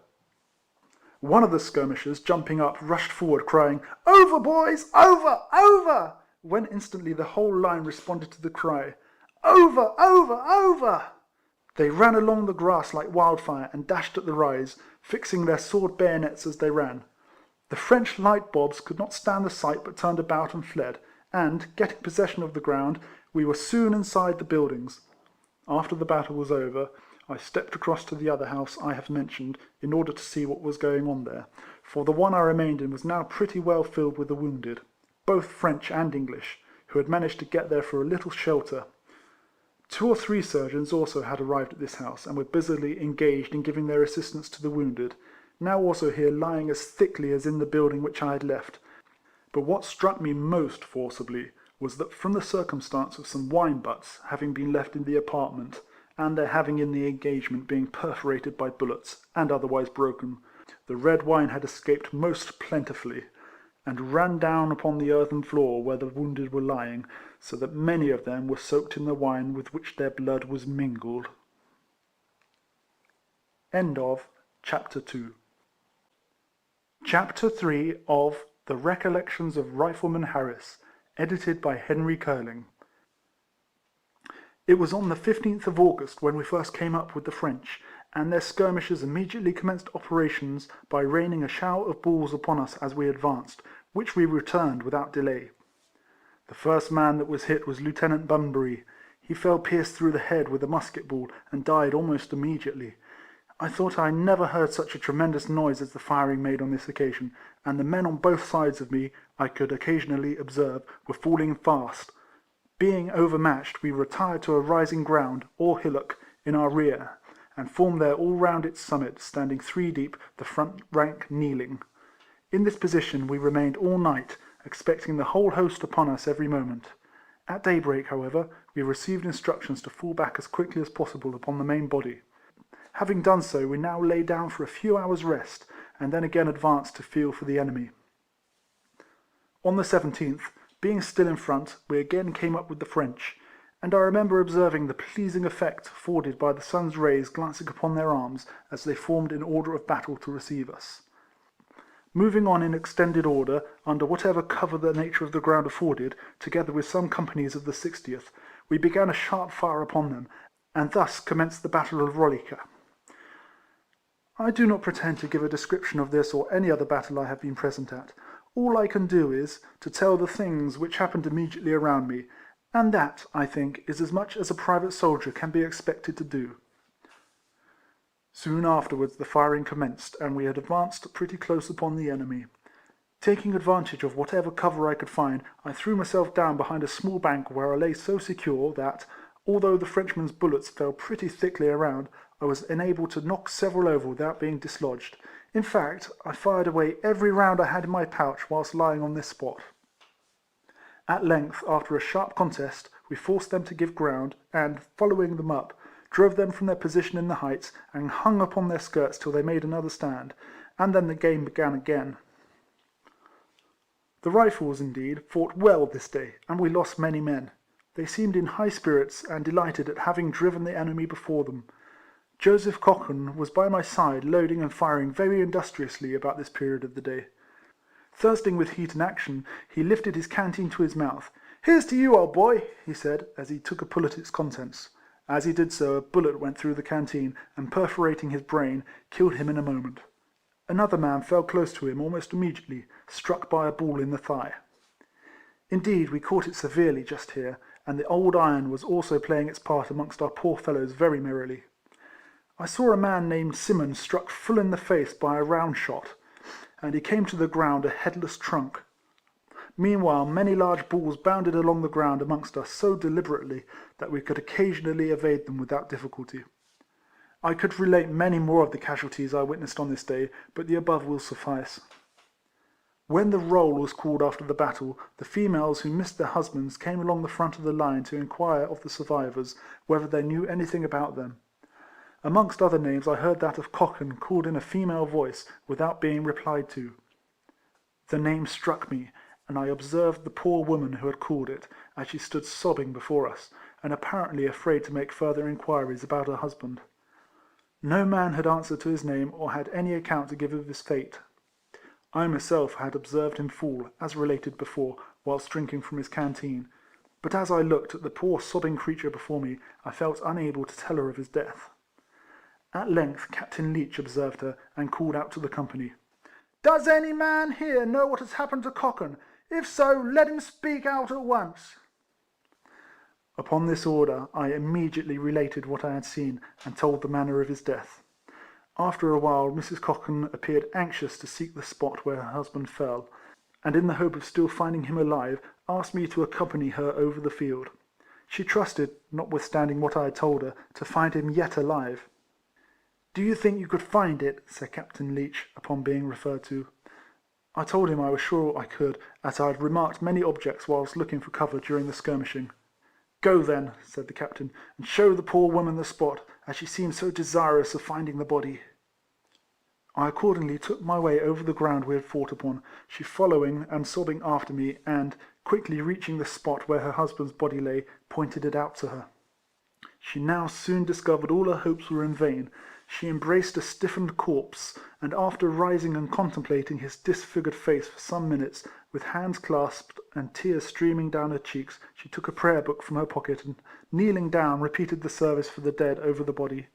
One of the skirmishers, jumping up, rushed forward, crying, "Over, boys! Over! Over!" when instantly the whole line responded to the cry, "Over! Over! Over!" They ran along the grass like wildfire, and dashed at the rise, fixing their sword bayonets as they ran. The French light bobs could not stand the sight, but turned about and fled, and, getting possession of the ground, we were soon inside the buildings. After the battle was over, I stepped across to the other house I have mentioned, in order to see what was going on there, for the one I remained in was now pretty well filled with the wounded, both French and English, who had managed to get there for a little shelter. 2 or 3 surgeons also had arrived at this house, and were busily engaged in giving their assistance to the wounded, now also here lying as thickly as in the building which I had left. But what struck me most forcibly was that from the circumstance of some wine butts having been left in the apartment, and their having in the engagement being perforated by bullets, and otherwise broken, the red wine had escaped most plentifully, and ran down upon the earthen floor where the wounded were lying, so that many of them were soaked in the wine with which their blood was mingled. End of Chapter 2. Chapter 3 of The Recollections of Rifleman Harris, edited by Henry Keeling. It was on the 15th of August when we first came up with the French, and their skirmishers immediately commenced operations by raining a shower of balls upon us as we advanced, which we returned without delay. The first man that was hit was Lieutenant Bunbury. He fell pierced through the head with a musket ball, and died almost immediately. I thought I never heard such a tremendous noise as the firing made on this occasion, and the men on both sides of me, I could occasionally observe, were falling fast. Being overmatched, we retired to a rising ground, or hillock, in our rear, and formed there all round its summit, standing 3 deep, the front rank kneeling. In this position we remained all night, expecting the whole host upon us every moment. At daybreak, however, we received instructions to fall back as quickly as possible upon the main body. Having done so, we now lay down for a few hours' rest, and then again advanced to feel for the enemy. On the 17th, being still in front, we again came up with the French, and I remember observing the pleasing effect afforded by the sun's rays glancing upon their arms as they formed in order of battle to receive us. Moving on in extended order, under whatever cover the nature of the ground afforded, together with some companies of the 60th, we began a sharp fire upon them, and thus commenced the Battle of Rolica. I do not pretend to give a description of this or any other battle I have been present at. All I can do is, to tell the things which happened immediately around me, and that, I think, is as much as a private soldier can be expected to do. Soon afterwards the firing commenced, and we had advanced pretty close upon the enemy. Taking advantage of whatever cover I could find, I threw myself down behind a small bank where I lay so secure that, although the Frenchmen's bullets fell pretty thickly around, I was enabled to knock several over without being dislodged. In fact, I fired away every round I had in my pouch whilst lying on this spot. At length, after a sharp contest, we forced them to give ground, and, following them up, drove them from their position in the heights, and hung upon their skirts till they made another stand, and then the game began again. The Rifles, indeed, fought well this day, and we lost many men. They seemed in high spirits, and delighted at having driven the enemy before them. Joseph Cochrane was by my side, loading and firing very industriously about this period of the day. Thirsting with heat and action, he lifted his canteen to his mouth. "Here's to you, old boy," he said, as he took a pull at its contents. As he did so, a bullet went through the canteen, and perforating his brain, killed him in a moment. Another man fell close to him almost immediately, struck by a ball in the thigh. Indeed, we caught it severely just here, and the old iron was also playing its part amongst our poor fellows very merrily. I saw a man named Simmons struck full in the face by a round shot, and he came to the ground a headless trunk. Meanwhile, many large balls bounded along the ground amongst us so deliberately that we could occasionally evade them without difficulty. I could relate many more of the casualties I witnessed on this day, but the above will suffice. When the roll was called after the battle, the females who missed their husbands came along the front of the line to inquire of the survivors whether they knew anything about them. Amongst other names I heard that of Cochrane called in a female voice, without being replied to. The name struck me, and I observed the poor woman who had called it, as she stood sobbing before us, and apparently afraid to make further inquiries about her husband. No man had answered to his name, or had any account to give of his fate. I myself had observed him fall, as related before, whilst drinking from his canteen, but as I looked at the poor sobbing creature before me, I felt unable to tell her of his death. At length Captain Leach observed her, and called out to the company, "Does any man here know what has happened to Cochrane? If so, let him speak out at once." Upon this order, I immediately related what I had seen, and told the manner of his death. After a while, Mrs. Cochrane appeared anxious to seek the spot where her husband fell, and in the hope of still finding him alive, asked me to accompany her over the field. She trusted, notwithstanding what I had told her, to find him yet alive. "Do you think you could find it?" said Captain Leach, upon being referred to. I told him I was sure I could, as I had remarked many objects whilst looking for cover during the skirmishing. "Go then," said the captain, "and show the poor woman the spot, as she seems so desirous of finding the body." I accordingly took my way over the ground we had fought upon, she following and sobbing after me, and, quickly reaching the spot where her husband's body lay, pointed it out to her. She now soon discovered all her hopes were in vain. She embraced a stiffened corpse, and after rising and contemplating his disfigured face for some minutes, with hands clasped and tears streaming down her cheeks, she took a prayer book from her pocket, and, kneeling down, repeated the service for the dead over the body.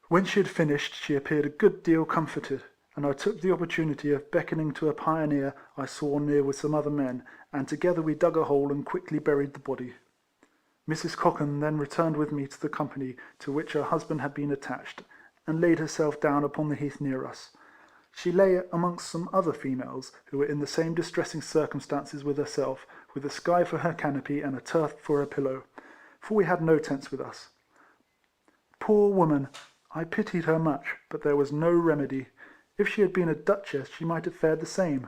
When she had finished, she appeared a good deal comforted, and I took the opportunity of beckoning to a pioneer I saw near with some other men, and together we dug a hole and quickly buried the body. Mrs. Cochrane then returned with me to the company to which her husband had been attached, and laid herself down upon the heath near us. She lay amongst some other females, who were in the same distressing circumstances with herself, with a sky for her canopy and a turf for her pillow, for we had no tents with us. Poor woman! I pitied her much, but there was no remedy. If she had been a duchess, she might have fared the same.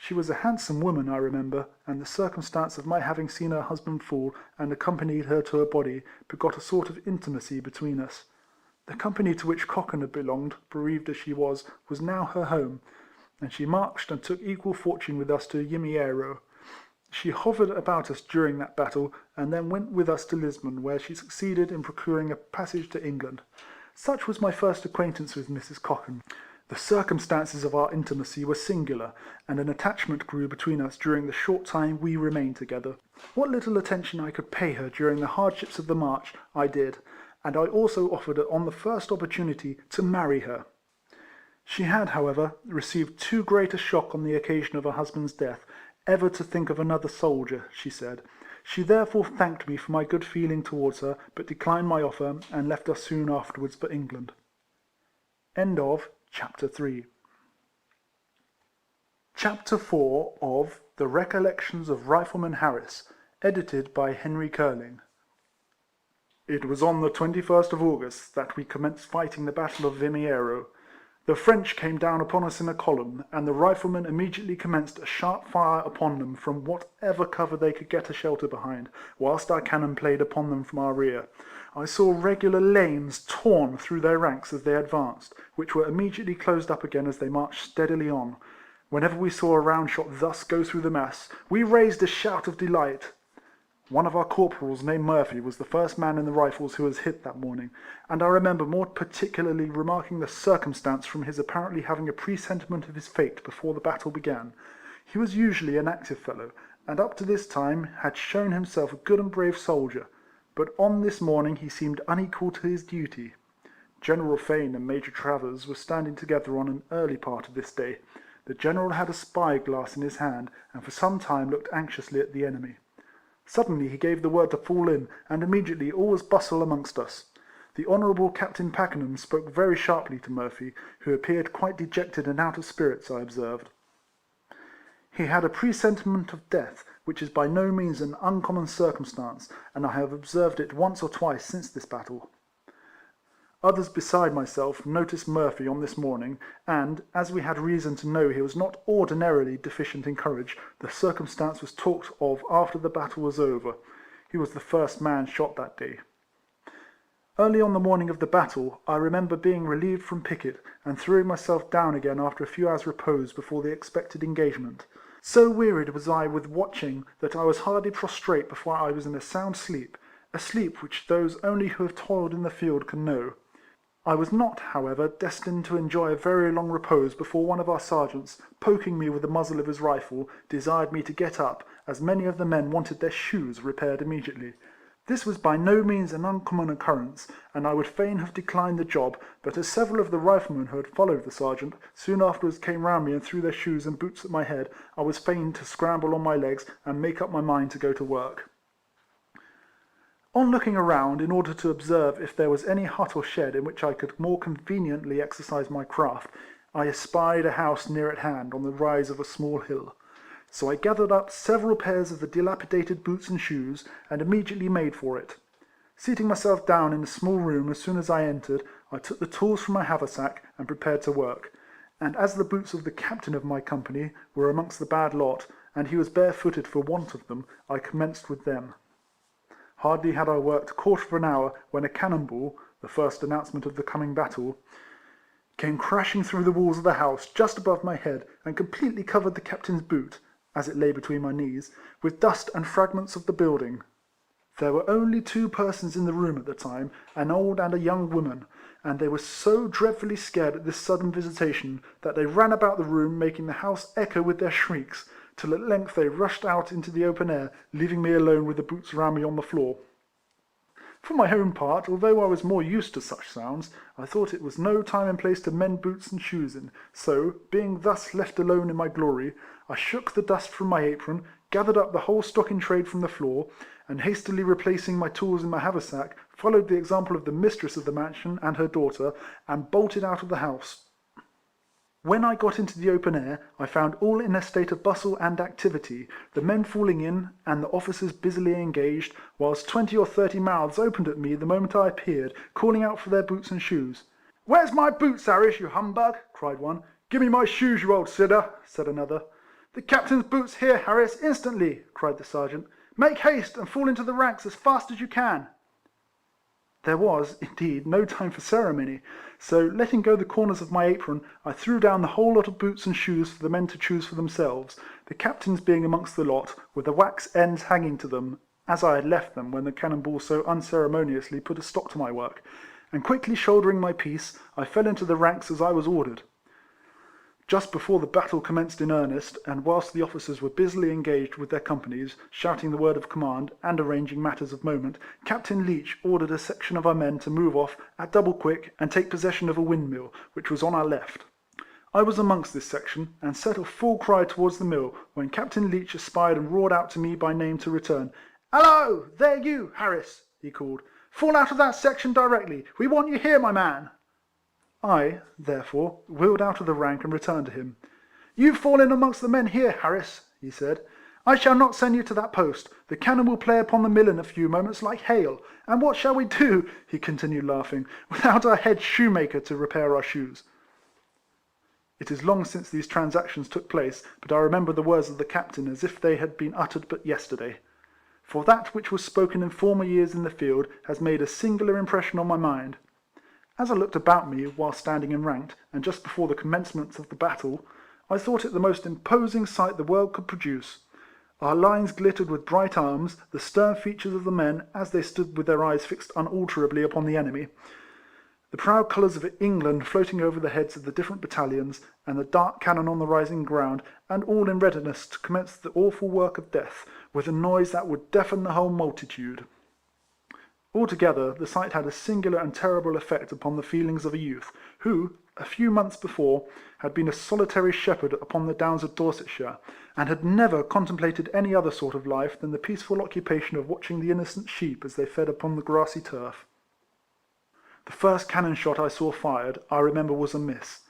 She was a handsome woman, I remember, and the circumstance of my having seen her husband fall, and accompanied her to her body, begot a sort of intimacy between us. The company to which Cochan had belonged, bereaved as she was now her home, and she marched and took equal fortune with us to Yimiero. She hovered about us during that battle, and then went with us to Lisbon, where she succeeded in procuring a passage to England. Such was my first acquaintance with Mrs. Cochan. The circumstances of our intimacy were singular, and an attachment grew between us during the short time we remained together. What little attention I could pay her during the hardships of the march, I did, and I also offered on the first opportunity to marry her. She had, however, received too great a shock on the occasion of her husband's death, ever to think of another soldier, she said. She therefore thanked me for my good feeling towards her, but declined my offer, and left us soon afterwards for England. End of Chapter 3. Chapter 4 of The Recollections of Rifleman Harris, edited by Henry Keeling. It was on the 21st of August that we commenced fighting the Battle of Yimiero. The French came down upon us in a column, and the riflemen immediately commenced a sharp fire upon them from whatever cover they could get a shelter behind, whilst our cannon played upon them from our rear. I saw regular lanes torn through their ranks as they advanced, which were immediately closed up again as they marched steadily on. Whenever we saw a round shot thus go through the mass, we raised a shout of delight. One of our corporals, named Murphy, was the first man in the Rifles who was hit that morning, and I remember more particularly remarking the circumstance from his apparently having a presentiment of his fate before the battle began. He was usually an active fellow, and up to this time had shown himself a good and brave soldier, but on this morning he seemed unequal to his duty. General Fane and Major Travers were standing together on an early part of this day. The General had a spy-glass in his hand, and for some time looked anxiously at the enemy. Suddenly he gave the word to fall in, and immediately all was bustle amongst us. The Honourable Captain Pakenham spoke very sharply to Murphy, who appeared quite dejected and out of spirits, I observed. He had a presentiment of death, which is by no means an uncommon circumstance, and I have observed it once or twice since this battle. Others beside myself noticed Murphy on this morning, and, as we had reason to know he was not ordinarily deficient in courage, the circumstance was talked of after the battle was over. He was the first man shot that day. Early on the morning of the battle, I remember being relieved from picket, and throwing myself down again after a few hours' repose before the expected engagement. So wearied was I with watching that I was hardly prostrate before I was in a sound sleep, a sleep which those only who have toiled in the field can know. I was not, however, destined to enjoy a very long repose before one of our sergeants, poking me with the muzzle of his rifle, desired me to get up, as many of the men wanted their shoes repaired immediately. This was by no means an uncommon occurrence, and I would fain have declined the job, but as several of the riflemen who had followed the sergeant soon afterwards came round me and threw their shoes and boots at my head, I was fain to scramble on my legs and make up my mind to go to work. On looking around, in order to observe if there was any hut or shed in which I could more conveniently exercise my craft, I espied a house near at hand on the rise of a small hill. So I gathered up several pairs of the dilapidated boots and shoes, and immediately made for it. Seating myself down in a small room as soon as I entered, I took the tools from my haversack and prepared to work, and as the boots of the captain of my company were amongst the bad lot, and he was barefooted for want of them, I commenced with them. Hardly had I worked a quarter of an hour when a cannonball, the first announcement of the coming battle, came crashing through the walls of the house just above my head, and completely covered the captain's boot, as it lay between my knees, with dust and fragments of the building. There were only 2 persons in the room at the time, an old and a young woman, and they were so dreadfully scared at this sudden visitation that they ran about the room, making the house echo with their shrieks, till at length they rushed out into the open air, leaving me alone with the boots round me on the floor. For my own part, although I was more used to such sounds, I thought it was no time and place to mend boots and shoes in, so, being thus left alone in my glory, I shook the dust from my apron, gathered up the whole stock in trade from the floor, and hastily replacing my tools in my haversack, followed the example of the mistress of the mansion and her daughter, and bolted out of the house. When I got into the open air, I found all in a state of bustle and activity, the men falling in, and the officers busily engaged, whilst 20 or 30 mouths opened at me the moment I appeared, calling out for their boots and shoes. " Where's my boots, Harris, you humbug? " cried one. " Give me my shoes, you old sidder," said another. "The captain's boots here, Harris, instantly!" cried the sergeant. "Make haste, and fall into the ranks as fast as you can." There was, indeed, no time for ceremony, so letting go the corners of my apron, I threw down the whole lot of boots and shoes for the men to choose for themselves, the captain's being amongst the lot, with the wax ends hanging to them, as I had left them when the cannon ball so unceremoniously put a stop to my work, and quickly shouldering my piece, I fell into the ranks as I was ordered. Just before the battle commenced in earnest, and whilst the officers were busily engaged with their companies, shouting the word of command, and arranging matters of moment, Captain Leach ordered a section of our men to move off at double quick and take possession of a windmill, which was on our left. I was amongst this section, and set off full cry towards the mill, when Captain Leach espied and roared out to me by name to return. "Hallo! There you, Harris!" he called. "Fall out of that section directly. We want you here, my man." I, therefore, wheeled out of the rank and returned to him. "You fall in amongst the men here, Harris," he said. "I shall not send you to that post. The cannon will play upon the mill in a few moments like hail. And what shall we do," he continued laughing, "without our head shoemaker to repair our shoes?" It is long since these transactions took place, but I remember the words of the captain as if they had been uttered but yesterday. For that which was spoken in former years in the field has made a singular impression on my mind. As I looked about me while standing enranked, and just before the commencement of the battle, I thought it the most imposing sight the world could produce. Our lines glittered with bright arms, the stern features of the men as they stood with their eyes fixed unalterably upon the enemy, the proud colours of England floating over the heads of the different battalions, and the dark cannon on the rising ground, and all in readiness to commence the awful work of death, with a noise that would deafen the whole multitude. Altogether, the sight had a singular and terrible effect upon the feelings of a youth, who, a few months before, had been a solitary shepherd upon the downs of Dorsetshire, and had never contemplated any other sort of life than the peaceful occupation of watching the innocent sheep as they fed upon the grassy turf. The first cannon shot I saw fired, I remember, was a miss.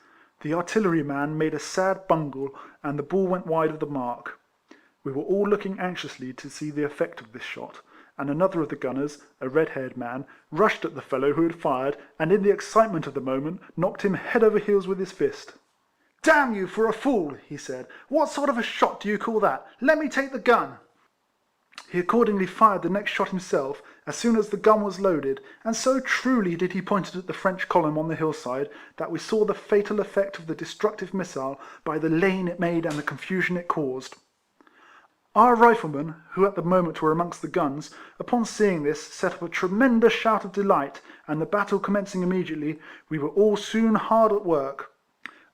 The artilleryman made a sad bungle, and the ball went wide of the mark. We were all looking anxiously to see the effect of this shot, and another of the gunners, a red-haired man, rushed at the fellow who had fired, and in the excitement of the moment knocked him head over heels with his fist. "Damn you for a fool!" he said. "What sort of a shot do you call that? Let me take the gun." He accordingly fired the next shot himself, as soon as the gun was loaded, and so truly did he point it at the French column on the hillside, that we saw the fatal effect of the destructive missile by the lane it made and the confusion it caused. Our riflemen, who at the moment were amongst the guns, upon seeing this, set up a tremendous shout of delight, and the battle commencing immediately, we were all soon hard at work.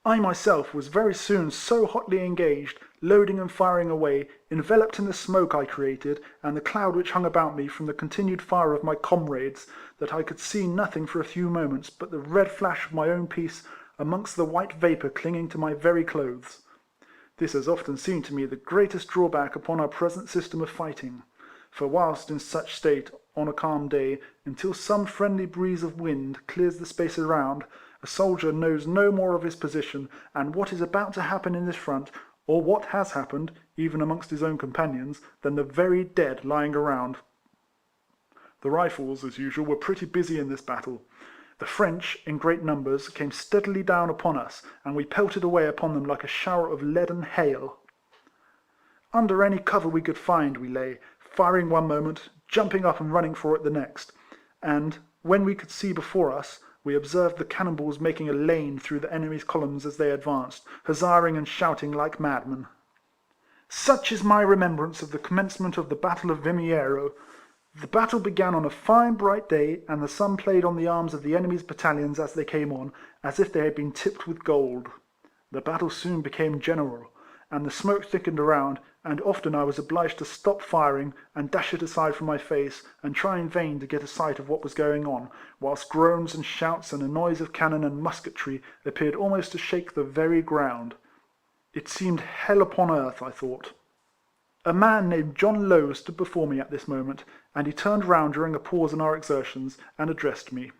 I myself was very soon so hotly engaged, loading and firing away, enveloped in the smoke I created, and the cloud which hung about me from the continued fire of my comrades, that I could see nothing for a few moments but the red flash of my own piece amongst the white vapour clinging to my very clothes. This has often seemed to me the greatest drawback upon our present system of fighting; for whilst in such state, on a calm day, until some friendly breeze of wind clears the space around, a soldier knows no more of his position, and what is about to happen in his front, or what has happened, even amongst his own companions, than the very dead lying around. The Rifles, as usual, were pretty busy in this battle. The French, in great numbers, came steadily down upon us, and we pelted away upon them like a shower of leaden hail. Under any cover we could find we lay, firing one moment, jumping up and running for it the next; and, when we could see before us, we observed the cannon balls making a lane through the enemy's columns as they advanced, huzzaing and shouting like madmen. Such is my remembrance of the commencement of the Battle of Vimiero. The battle began on a fine bright day, and the sun played on the arms of the enemy's battalions as they came on, as if they had been tipped with gold. The battle soon became general, and the smoke thickened around, and often I was obliged to stop firing, and dash it aside from my face, and try in vain to get a sight of what was going on, whilst groans and shouts and a noise of cannon and musketry appeared almost to shake the very ground. It seemed hell upon earth, I thought. A man named John Lowe stood before me at this moment, and he turned round during a pause in our exertions, and addressed me.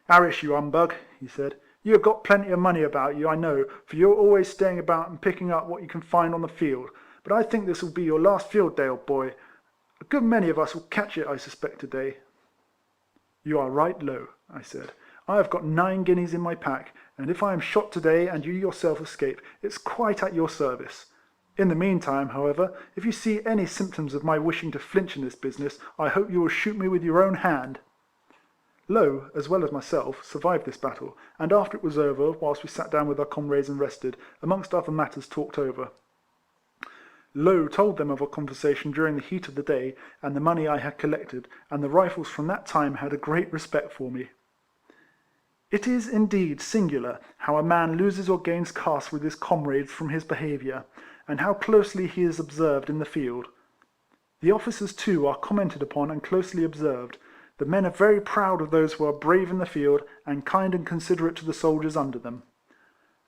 "Harris, you humbug," he said, "you have got plenty of money about you, I know, for you are always staying about and picking up what you can find on the field, but I think this will be your last field day, old boy. A good many of us will catch it, I suspect, to-day." "You are right, Lowe," I said. "I have got 9 guineas in my pack, and if I am shot to-day and you yourself escape, it's quite at your service. In the meantime, however, if you see any symptoms of my wishing to flinch in this business, I hope you will shoot me with your own hand." Lowe, as well as myself, survived this battle, and after it was over, whilst we sat down with our comrades and rested, amongst other matters talked over, Lowe told them of our conversation during the heat of the day, and the money I had collected, and the Rifles from that time had a great respect for me. It is, indeed, singular how a man loses or gains caste with his comrades from his behaviour, and how closely he is observed in the field. The officers, too, are commented upon and closely observed. The men are very proud of those who are brave in the field, and kind and considerate to the soldiers under them.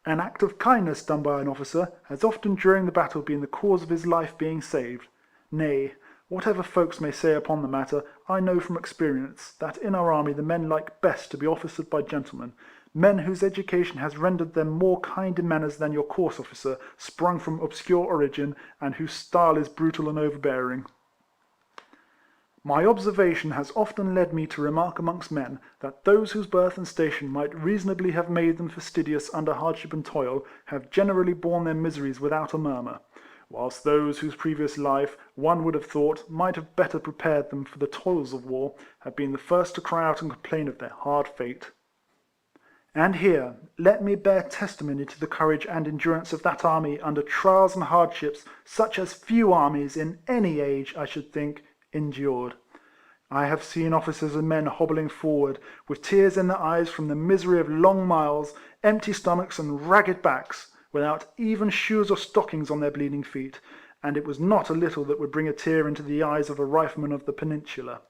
An act of kindness done by an officer has often during the battle been the cause of his life being saved. Nay, whatever folks may say upon the matter, I know from experience that in our army the men like best to be officered by gentlemen, men whose education has rendered them more kind in manners than your coarse officer, sprung from obscure origin, and whose style is brutal and overbearing. My observation has often led me to remark amongst men, that those whose birth and station might reasonably have made them fastidious under hardship and toil, have generally borne their miseries without a murmur, whilst those whose previous life, one would have thought, might have better prepared them for the toils of war, have been the first to cry out and complain of their hard fate. And here, let me bear testimony to the courage and endurance of that army under trials and hardships such as few armies in any age, I should think, endured. I have seen officers and men hobbling forward, with tears in their eyes from the misery of long miles, empty stomachs and ragged backs, without even shoes or stockings on their bleeding feet, and it was not a little that would bring a tear into the eyes of a rifleman of the Peninsula.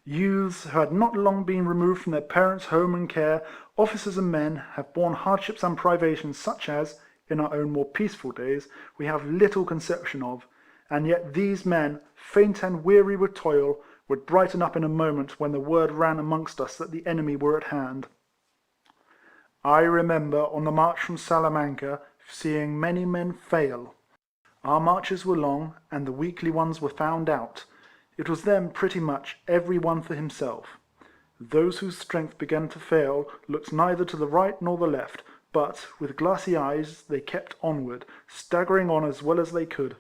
Youths who had not long been removed from their parents' home and care, officers and men, have borne hardships and privations such as, in our own more peaceful days, we have little conception of, and yet these men, faint and weary with toil, would brighten up in a moment when the word ran amongst us that the enemy were at hand. I remember on the march from Salamanca seeing many men fail. Our marches were long, and the weakly ones were found out. It was then pretty much every one for himself. Those whose strength began to fail looked neither to the right nor the left, but, with glassy eyes, they kept onward, staggering on as well as they could.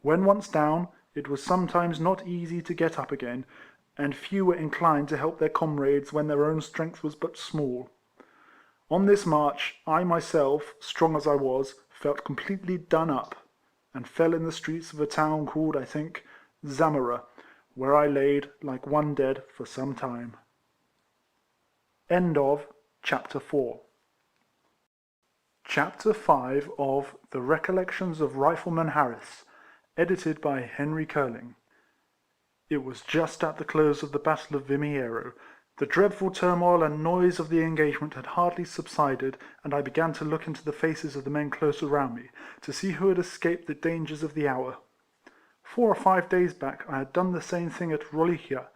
When once down, it was sometimes not easy to get up again, and few were inclined to help their comrades when their own strength was but small. On this march, I myself, strong as I was, felt completely done up, and fell in the streets of a town called, I think, Zamora, where I laid, like one dead, for some time. End of Chapter 4. Chapter 5 of The Recollections of Rifleman Harris, edited by Henry Keeling. It was just at the close of the Battle of Vimiero. The dreadful turmoil and noise of the engagement had hardly subsided, and I began to look into the faces of the men close around me, to see who had escaped the dangers of the hour. 4 or 5 days back I had done the same thing at Rolicia.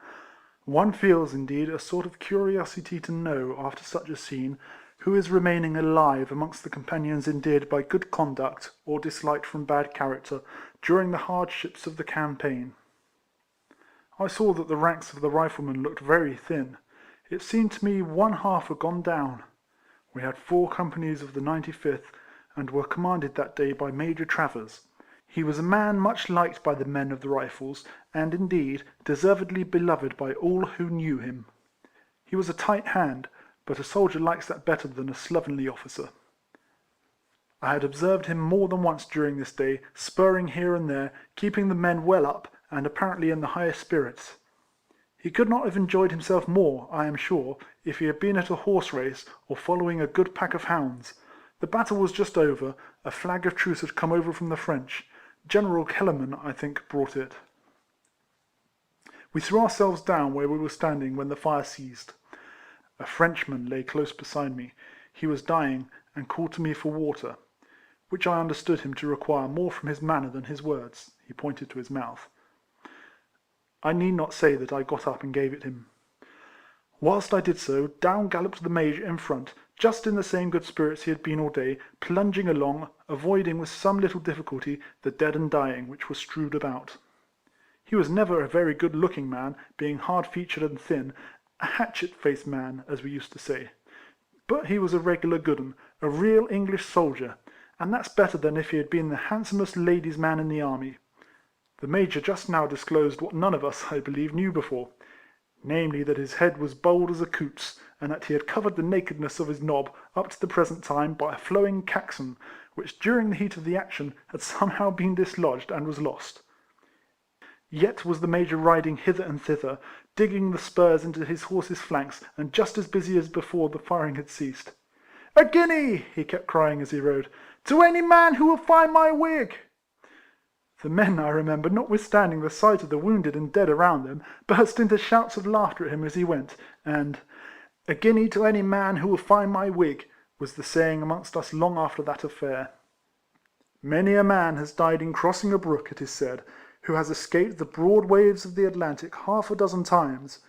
One feels, indeed, a sort of curiosity to know, after such a scene, who is remaining alive amongst the companions endeared by good conduct, or disliked from bad character, during the hardships of the campaign. I saw that the ranks of the riflemen looked very thin. It seemed to me one half were gone down. We had 4 companies of the 95th, and were commanded that day by Major Travers. He was a man much liked by the men of the Rifles, and indeed deservedly beloved by all who knew him. He was a tight hand, but a soldier likes that better than a slovenly officer. I had observed him more than once during this day, spurring here and there, keeping the men well up, and apparently in the highest spirits. He could not have enjoyed himself more, I am sure, if he had been at a horse race, or following a good pack of hounds. The battle was just over, a flag of truce had come over from the French. General Kellerman, I think, brought it. We threw ourselves down where we were standing when the fire ceased. A Frenchman lay close beside me. He was dying, and called to me for water, which I understood him to require more from his manner than his words. He pointed to his mouth. I need not say that I got up and gave it him. Whilst I did so, down galloped the Major in front, just in the same good spirits he had been all day, plunging along, avoiding with some little difficulty the dead and dying which were strewed about. He was never a very good-looking man, being hard-featured and thin, a hatchet-faced man, as we used to say. But he was a regular good 'un, a real English soldier, and that's better than if he had been the handsomest ladies' man in the army. The Major just now disclosed what none of us, I believe, knew before, namely that his head was bald as a coot's, and that he had covered the nakedness of his knob up to the present time by a flowing caxon, which during the heat of the action had somehow been dislodged and was lost. Yet was the Major riding hither and thither, digging the spurs into his horse's flanks, and just as busy as before the firing had ceased. "A guinea!" he kept crying as he rode, "to any man who will find my wig!" The men, I remember, notwithstanding the sight of the wounded and dead around them, burst into shouts of laughter at him as he went, and "A guinea to any man who will find my wig," was the saying amongst us long after that affair. Many a man has died in crossing a brook, it is said, who has escaped the broad waves of the Atlantic half a dozen times.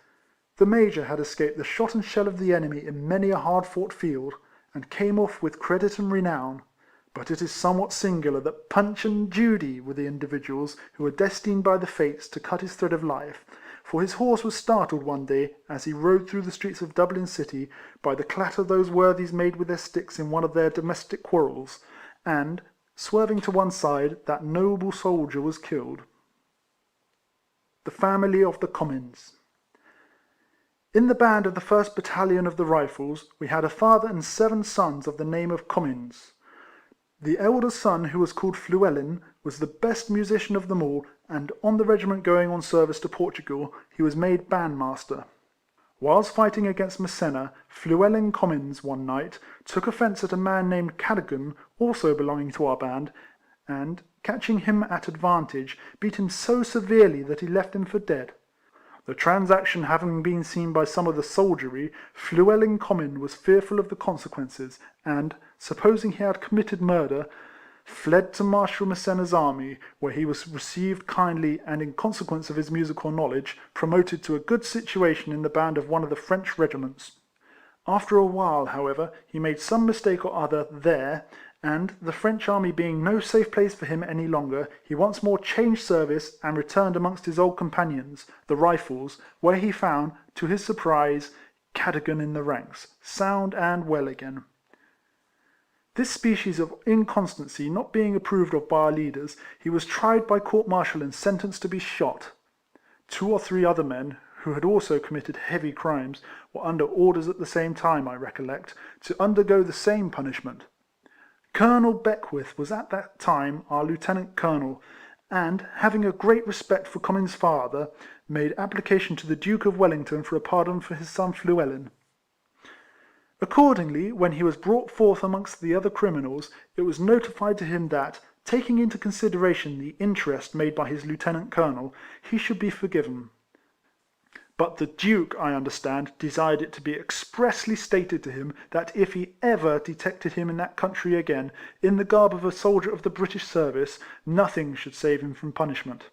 The Major had escaped the shot and shell of the enemy in many a hard-fought field, and came off with credit and renown. But it is somewhat singular that Punch and Judy were the individuals who were destined by the fates to cut his thread of life, for his horse was startled one day, as he rode through the streets of Dublin City, by the clatter those worthies made with their sticks in one of their domestic quarrels, and, swerving to one side, that noble soldier was killed. The family of the Comyns. In the band of the 1st Battalion of the Rifles, we had a father and 7 sons of the name of Comyns. The elder son, who was called Fluellen, was the best musician of them all, and on the regiment going on service to Portugal, he was made bandmaster. Whilst fighting against Massena, Fluellen Comyns, one night, took offence at a man named Cadogan, also belonging to our band, and, catching him at advantage, beat him so severely that he left him for dead. The transaction having been seen by some of the soldiery, Fluellen Comyn was fearful of the consequences, and, supposing he had committed murder, fled to Marshal Massena's army, where he was received kindly, and in consequence of his musical knowledge, promoted to a good situation in the band of one of the French regiments. After a while, however, he made some mistake or other there, and, the French army being no safe place for him any longer, he once more changed service and returned amongst his old companions, the Rifles, where he found, to his surprise, Cadogan in the ranks, sound and well again. This species of inconstancy not being approved of by our leaders, he was tried by court-martial and sentenced to be shot. 2 or 3 other men, who had also committed heavy crimes, were under orders at the same time, I recollect, to undergo the same punishment. Colonel Beckwith was at that time our lieutenant colonel, and, having a great respect for Comyn's father, made application to the Duke of Wellington for a pardon for his son Fluellen. Accordingly, when he was brought forth amongst the other criminals, it was notified to him that, taking into consideration the interest made by his lieutenant colonel, he should be forgiven. But the Duke, I understand, desired it to be expressly stated to him that if he ever detected him in that country again, in the garb of a soldier of the British service, nothing should save him from punishment.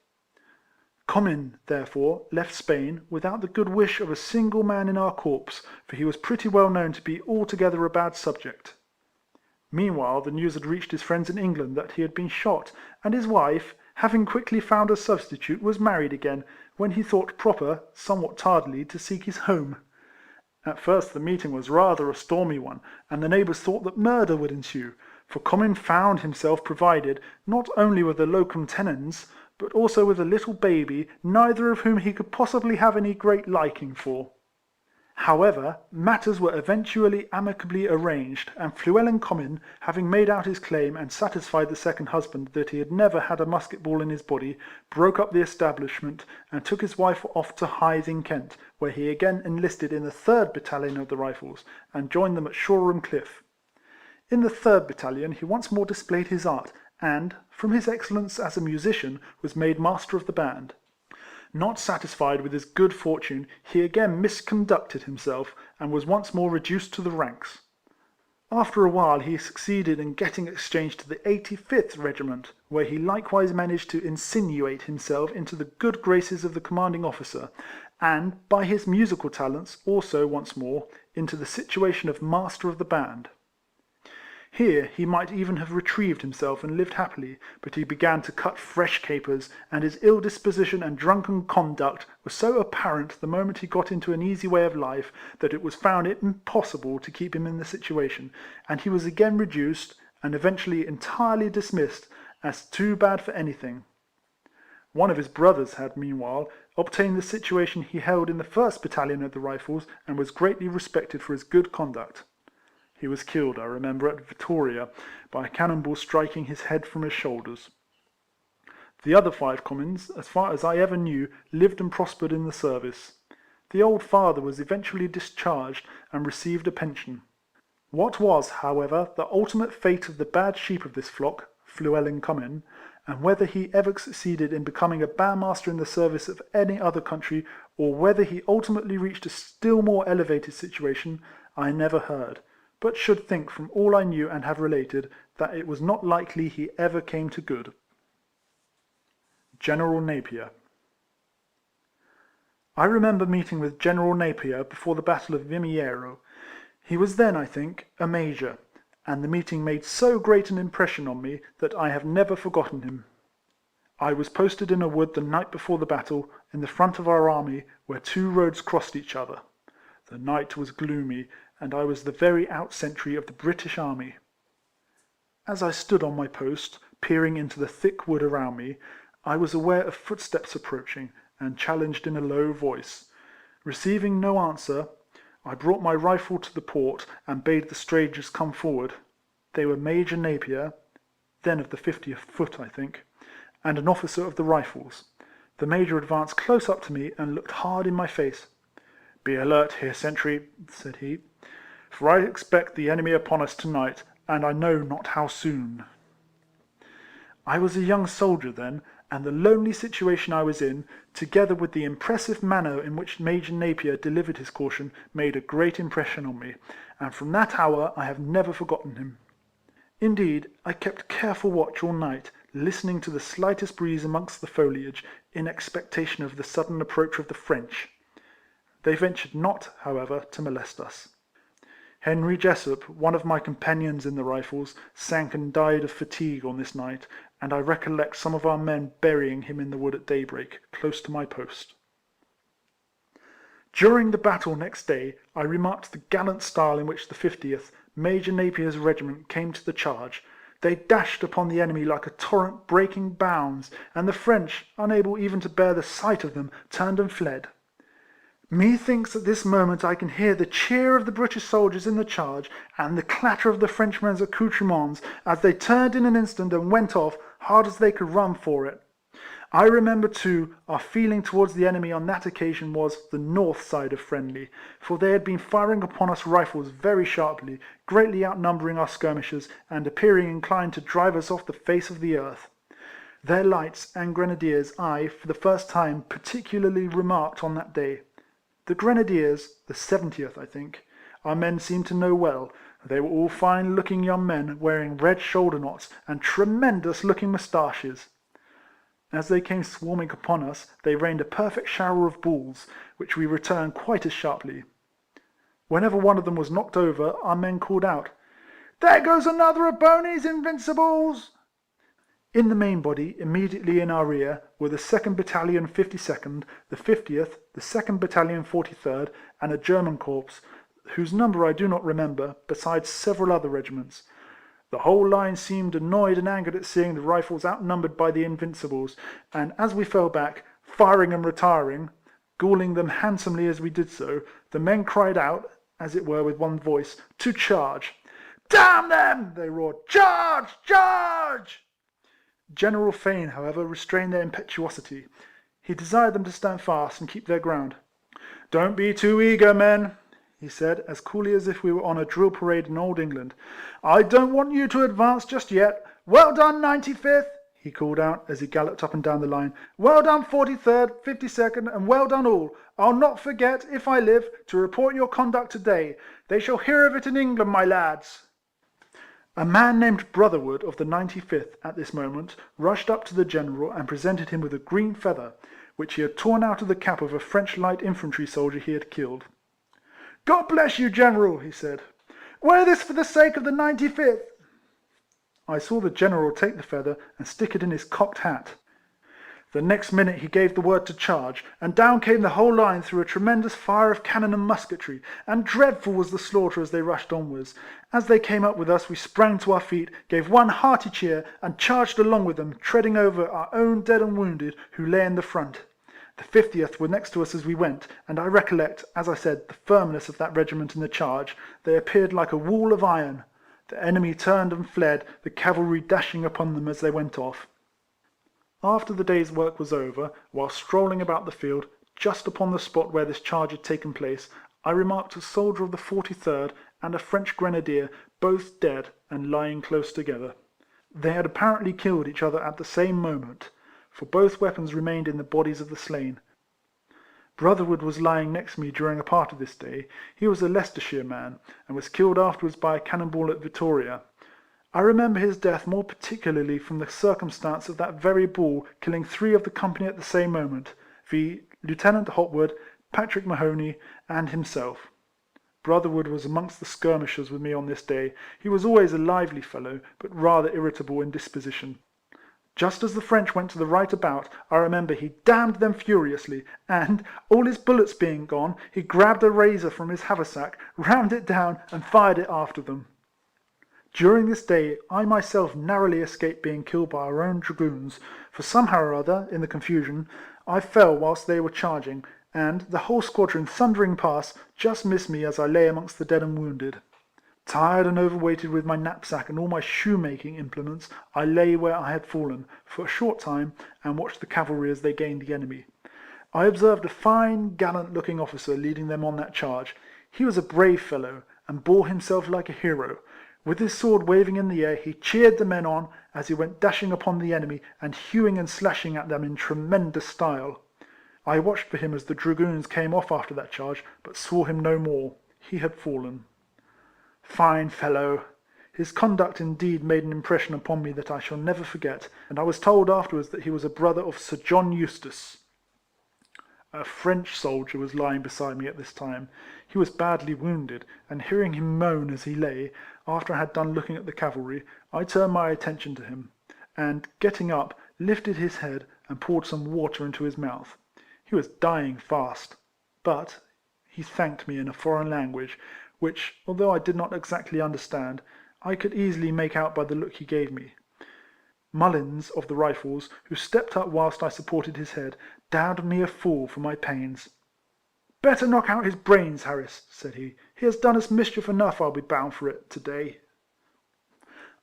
Comyn, therefore, left Spain without the good wish of a single man in our corps, for he was pretty well known to be altogether a bad subject. Meanwhile the news had reached his friends in England that he had been shot, and his wife, having quickly found a substitute, was married again, when he thought proper, somewhat tardily, to seek his home. At first the meeting was rather a stormy one, and the neighbours thought that murder would ensue, for Comyn found himself provided, not only with a locum tenens, but also with a little baby, neither of whom he could possibly have any great liking for. However, matters were eventually amicably arranged, and Fluellen Comyn, having made out his claim and satisfied the second husband that he had never had a musket ball in his body, broke up the establishment and took his wife off to Hythe in Kent, where he again enlisted in the 3rd Battalion of the Rifles, and joined them at Shoreham Cliff. In the 3rd Battalion he once more displayed his art, and, from his excellence as a musician, was made master of the band. Not satisfied with his good fortune, he again misconducted himself, and was once more reduced to the ranks. After a while he succeeded in getting exchanged to the 85th Regiment, where he likewise managed to insinuate himself into the good graces of the commanding officer, and, by his musical talents, also once more, into the situation of master of the band. Here he might even have retrieved himself and lived happily, but he began to cut fresh capers, and his ill disposition and drunken conduct were so apparent the moment he got into an easy way of life, that it was found impossible to keep him in the situation, and he was again reduced, and eventually entirely dismissed as too bad for anything. One of his brothers had, meanwhile, obtained the situation he held in the 1st Battalion of the Rifles, and was greatly respected for his good conduct. He was killed, I remember, at Vittoria, by a cannonball striking his head from his shoulders. The other 5 commons, as far as I ever knew, lived and prospered in the service. The old father was eventually discharged, and received a pension. What was, however, the ultimate fate of the bad sheep of this flock, Fluellen Comyn, and whether he ever succeeded in becoming a bandmaster in the service of any other country, or whether he ultimately reached a still more elevated situation, I never heard, but should think from all I knew and have related, that it was not likely he ever came to good. General Napier. I remember meeting with General Napier before the Battle of Vimiero. He was then, I think, a major, and the meeting made so great an impression on me that I have never forgotten him. I was posted in a wood the night before the battle, in the front of our army, where 2 roads crossed each other. The night was gloomy, and I was the very out-sentry of the British army. As I stood on my post, peering into the thick wood around me, I was aware of footsteps approaching, and challenged in a low voice. Receiving no answer, I brought my rifle to the port, and bade the strangers come forward. They were Major Napier, then of the 50th Foot, I think, and an officer of the Rifles. The Major advanced close up to me, and looked hard in my face. "Be alert here, sentry," said he, "for I expect the enemy upon us to-night, and I know not how soon." I was a young soldier then, and the lonely situation I was in, together with the impressive manner in which Major Napier delivered his caution, made a great impression on me, and from that hour I have never forgotten him. Indeed, I kept careful watch all night, listening to the slightest breeze amongst the foliage, in expectation of the sudden approach of the French. They ventured not, however, to molest us. Henry Jessup, one of my companions in the Rifles, sank and died of fatigue on this night, and I recollect some of our men burying him in the wood at daybreak, close to my post. During the battle next day, I remarked the gallant style in which the 50th, Major Napier's regiment, came to the charge. They dashed upon the enemy like a torrent breaking bounds, and the French, unable even to bear the sight of them, turned and fled. Methinks at this moment I can hear the cheer of the British soldiers in the charge, and the clatter of the Frenchmen's accoutrements, as they turned in an instant and went off, hard as they could run for it. I remember, too, our feeling towards the enemy on that occasion was the north side of friendly, for they had been firing upon us Rifles very sharply, greatly outnumbering our skirmishers, and appearing inclined to drive us off the face of the earth. Their lights and grenadiers I, for the first time, particularly remarked on that day. The grenadiers, the 70th, I think, our men seemed to know well. They were all fine-looking young men, wearing red shoulder-knots, and tremendous-looking moustaches. As they came swarming upon us, they rained a perfect shower of balls, which we returned quite as sharply. Whenever one of them was knocked over, our men called out, "There goes another of Boney's Invincibles!" In the main body, immediately in our rear, were the 2nd Battalion 52nd, the 50th, the 2nd Battalion 43rd, and a German corps, whose number I do not remember, besides several other regiments. The whole line seemed annoyed and angered at seeing the Rifles outnumbered by the Invincibles, and as we fell back, firing and retiring, galling them handsomely as we did so, the men cried out, as it were with one voice, to charge. "Damn them!" they roared. "Charge! Charge!" General Fane, however, restrained their impetuosity. He desired them to stand fast and keep their ground. "Don't be too eager, men," he said, as coolly as if we were on a drill parade in Old England. "I don't want you to advance just yet. Well done, 95th!" he called out, as he galloped up and down the line. "Well done, 43rd, 52nd, and well done all. I'll not forget, if I live, to report your conduct today. They shall hear of it in England, my lads." A man named Brotherwood, of the 95th, at this moment, rushed up to the General and presented him with a green feather, which he had torn out of the cap of a French light infantry soldier he had killed. "God bless you, General," he said. "Wear this for the sake of the 95th." I saw the General take the feather and stick it in his cocked hat. The next minute he gave the word to charge, and down came the whole line through a tremendous fire of cannon and musketry, and dreadful was the slaughter as they rushed onwards. As they came up with us, we sprang to our feet, gave one hearty cheer, and charged along with them, treading over our own dead and wounded, who lay in the front. The 50th were next to us as we went, and I recollect, as I said, the firmness of that regiment in the charge. They appeared like a wall of iron. The enemy turned and fled, the cavalry dashing upon them as they went off. After the day's work was over, while strolling about the field, just upon the spot where this charge had taken place, I remarked a soldier of the 43rd and a French grenadier, both dead and lying close together. They had apparently killed each other at the same moment, for both weapons remained in the bodies of the slain. Brotherwood was lying next me during a part of this day. He was a Leicestershire man, and was killed afterwards by a cannonball at Vittoria. I remember his death more particularly from the circumstance of that very ball killing 3 of the company at the same moment, viz. Lieutenant Hotwood, Patrick Mahoney, and himself. Brotherwood was amongst the skirmishers with me on this day. He was always a lively fellow, but rather irritable in disposition. Just as the French went to the right about, I remember he damned them furiously, and, all his bullets being gone, he grabbed a razor from his haversack, rammed it down, and fired it after them. During this day, I myself narrowly escaped being killed by our own dragoons, for somehow or other, in the confusion, I fell whilst they were charging, and, the whole squadron thundering past, just missed me as I lay amongst the dead and wounded. Tired and overweighted with my knapsack and all my shoemaking implements, I lay where I had fallen, for a short time, and watched the cavalry as they gained the enemy. I observed a fine, gallant-looking officer leading them on that charge. He was a brave fellow, and bore himself like a hero. With his sword waving in the air, he cheered the men on, as he went dashing upon the enemy, and hewing and slashing at them in tremendous style. I watched for him as the dragoons came off after that charge, but saw him no more. He had fallen. Fine fellow! His conduct indeed made an impression upon me that I shall never forget, and I was told afterwards that he was a brother of Sir John Eustace. A French soldier was lying beside me at this time. He was badly wounded, and hearing him moan as he lay, after I had done looking at the cavalry, I turned my attention to him, and, getting up, lifted his head and poured some water into his mouth. He was dying fast, but he thanked me in a foreign language, which, although I did not exactly understand, I could easily make out by the look he gave me. Mullins, of the Rifles, who stepped up whilst I supported his head, damned me a fool for my pains. "Better knock out his brains, Harris," said he. "He has done us mischief enough, I'll be bound for it, to-day."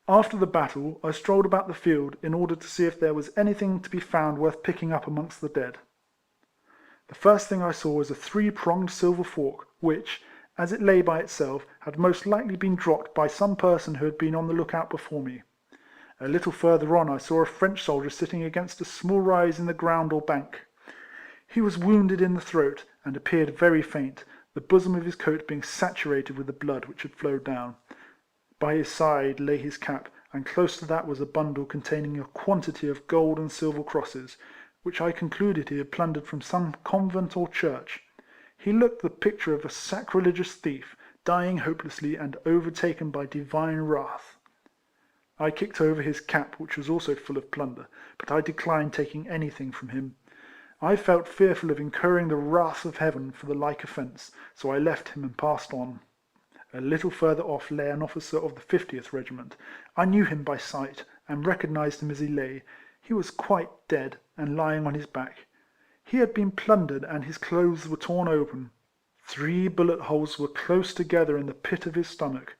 After the battle, I strolled about the field, in order to see if there was anything to be found worth picking up amongst the dead. The first thing I saw was a 3-pronged silver fork, which, as it lay by itself, had most likely been dropped by some person who had been on the look-out before me. A little further on I saw a French soldier sitting against a small rise in the ground or bank. He was wounded in the throat, and appeared very faint, the bosom of his coat being saturated with the blood which had flowed down. By his side lay his cap, and close to that was a bundle containing a quantity of gold and silver crosses, which I concluded he had plundered from some convent or church. He looked the picture of a sacrilegious thief, dying hopelessly and overtaken by divine wrath. I kicked over his cap, which was also full of plunder, but I declined taking anything from him. I felt fearful of incurring the wrath of heaven for the like offence, so I left him and passed on. A little further off lay an officer of the 50th Regiment. I knew him by sight, and recognised him as he lay. He was quite dead, and lying on his back. He had been plundered, and his clothes were torn open. 3 bullet holes were close together in the pit of his stomach.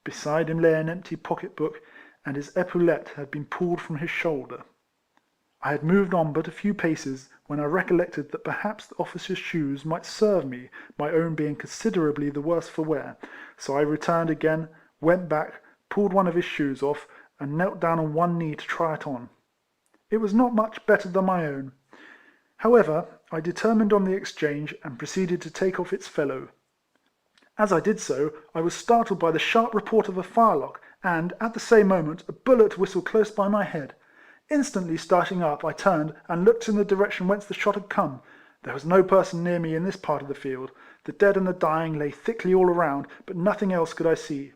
Beside him lay an empty pocket-book, and his epaulette had been pulled from his shoulder. I had moved on but a few paces, when I recollected that perhaps the officer's shoes might serve me, my own being considerably the worse for wear, so I returned again, went back, pulled one of his shoes off, and knelt down on one knee to try it on. It was not much better than my own. However, I determined on the exchange, and proceeded to take off its fellow. As I did so, I was startled by the sharp report of a firelock, and, at the same moment, a bullet whistled close by my head. Instantly starting up, I turned, and looked in the direction whence the shot had come. There was no person near me in this part of the field. The dead and the dying lay thickly all around, but nothing else could I see.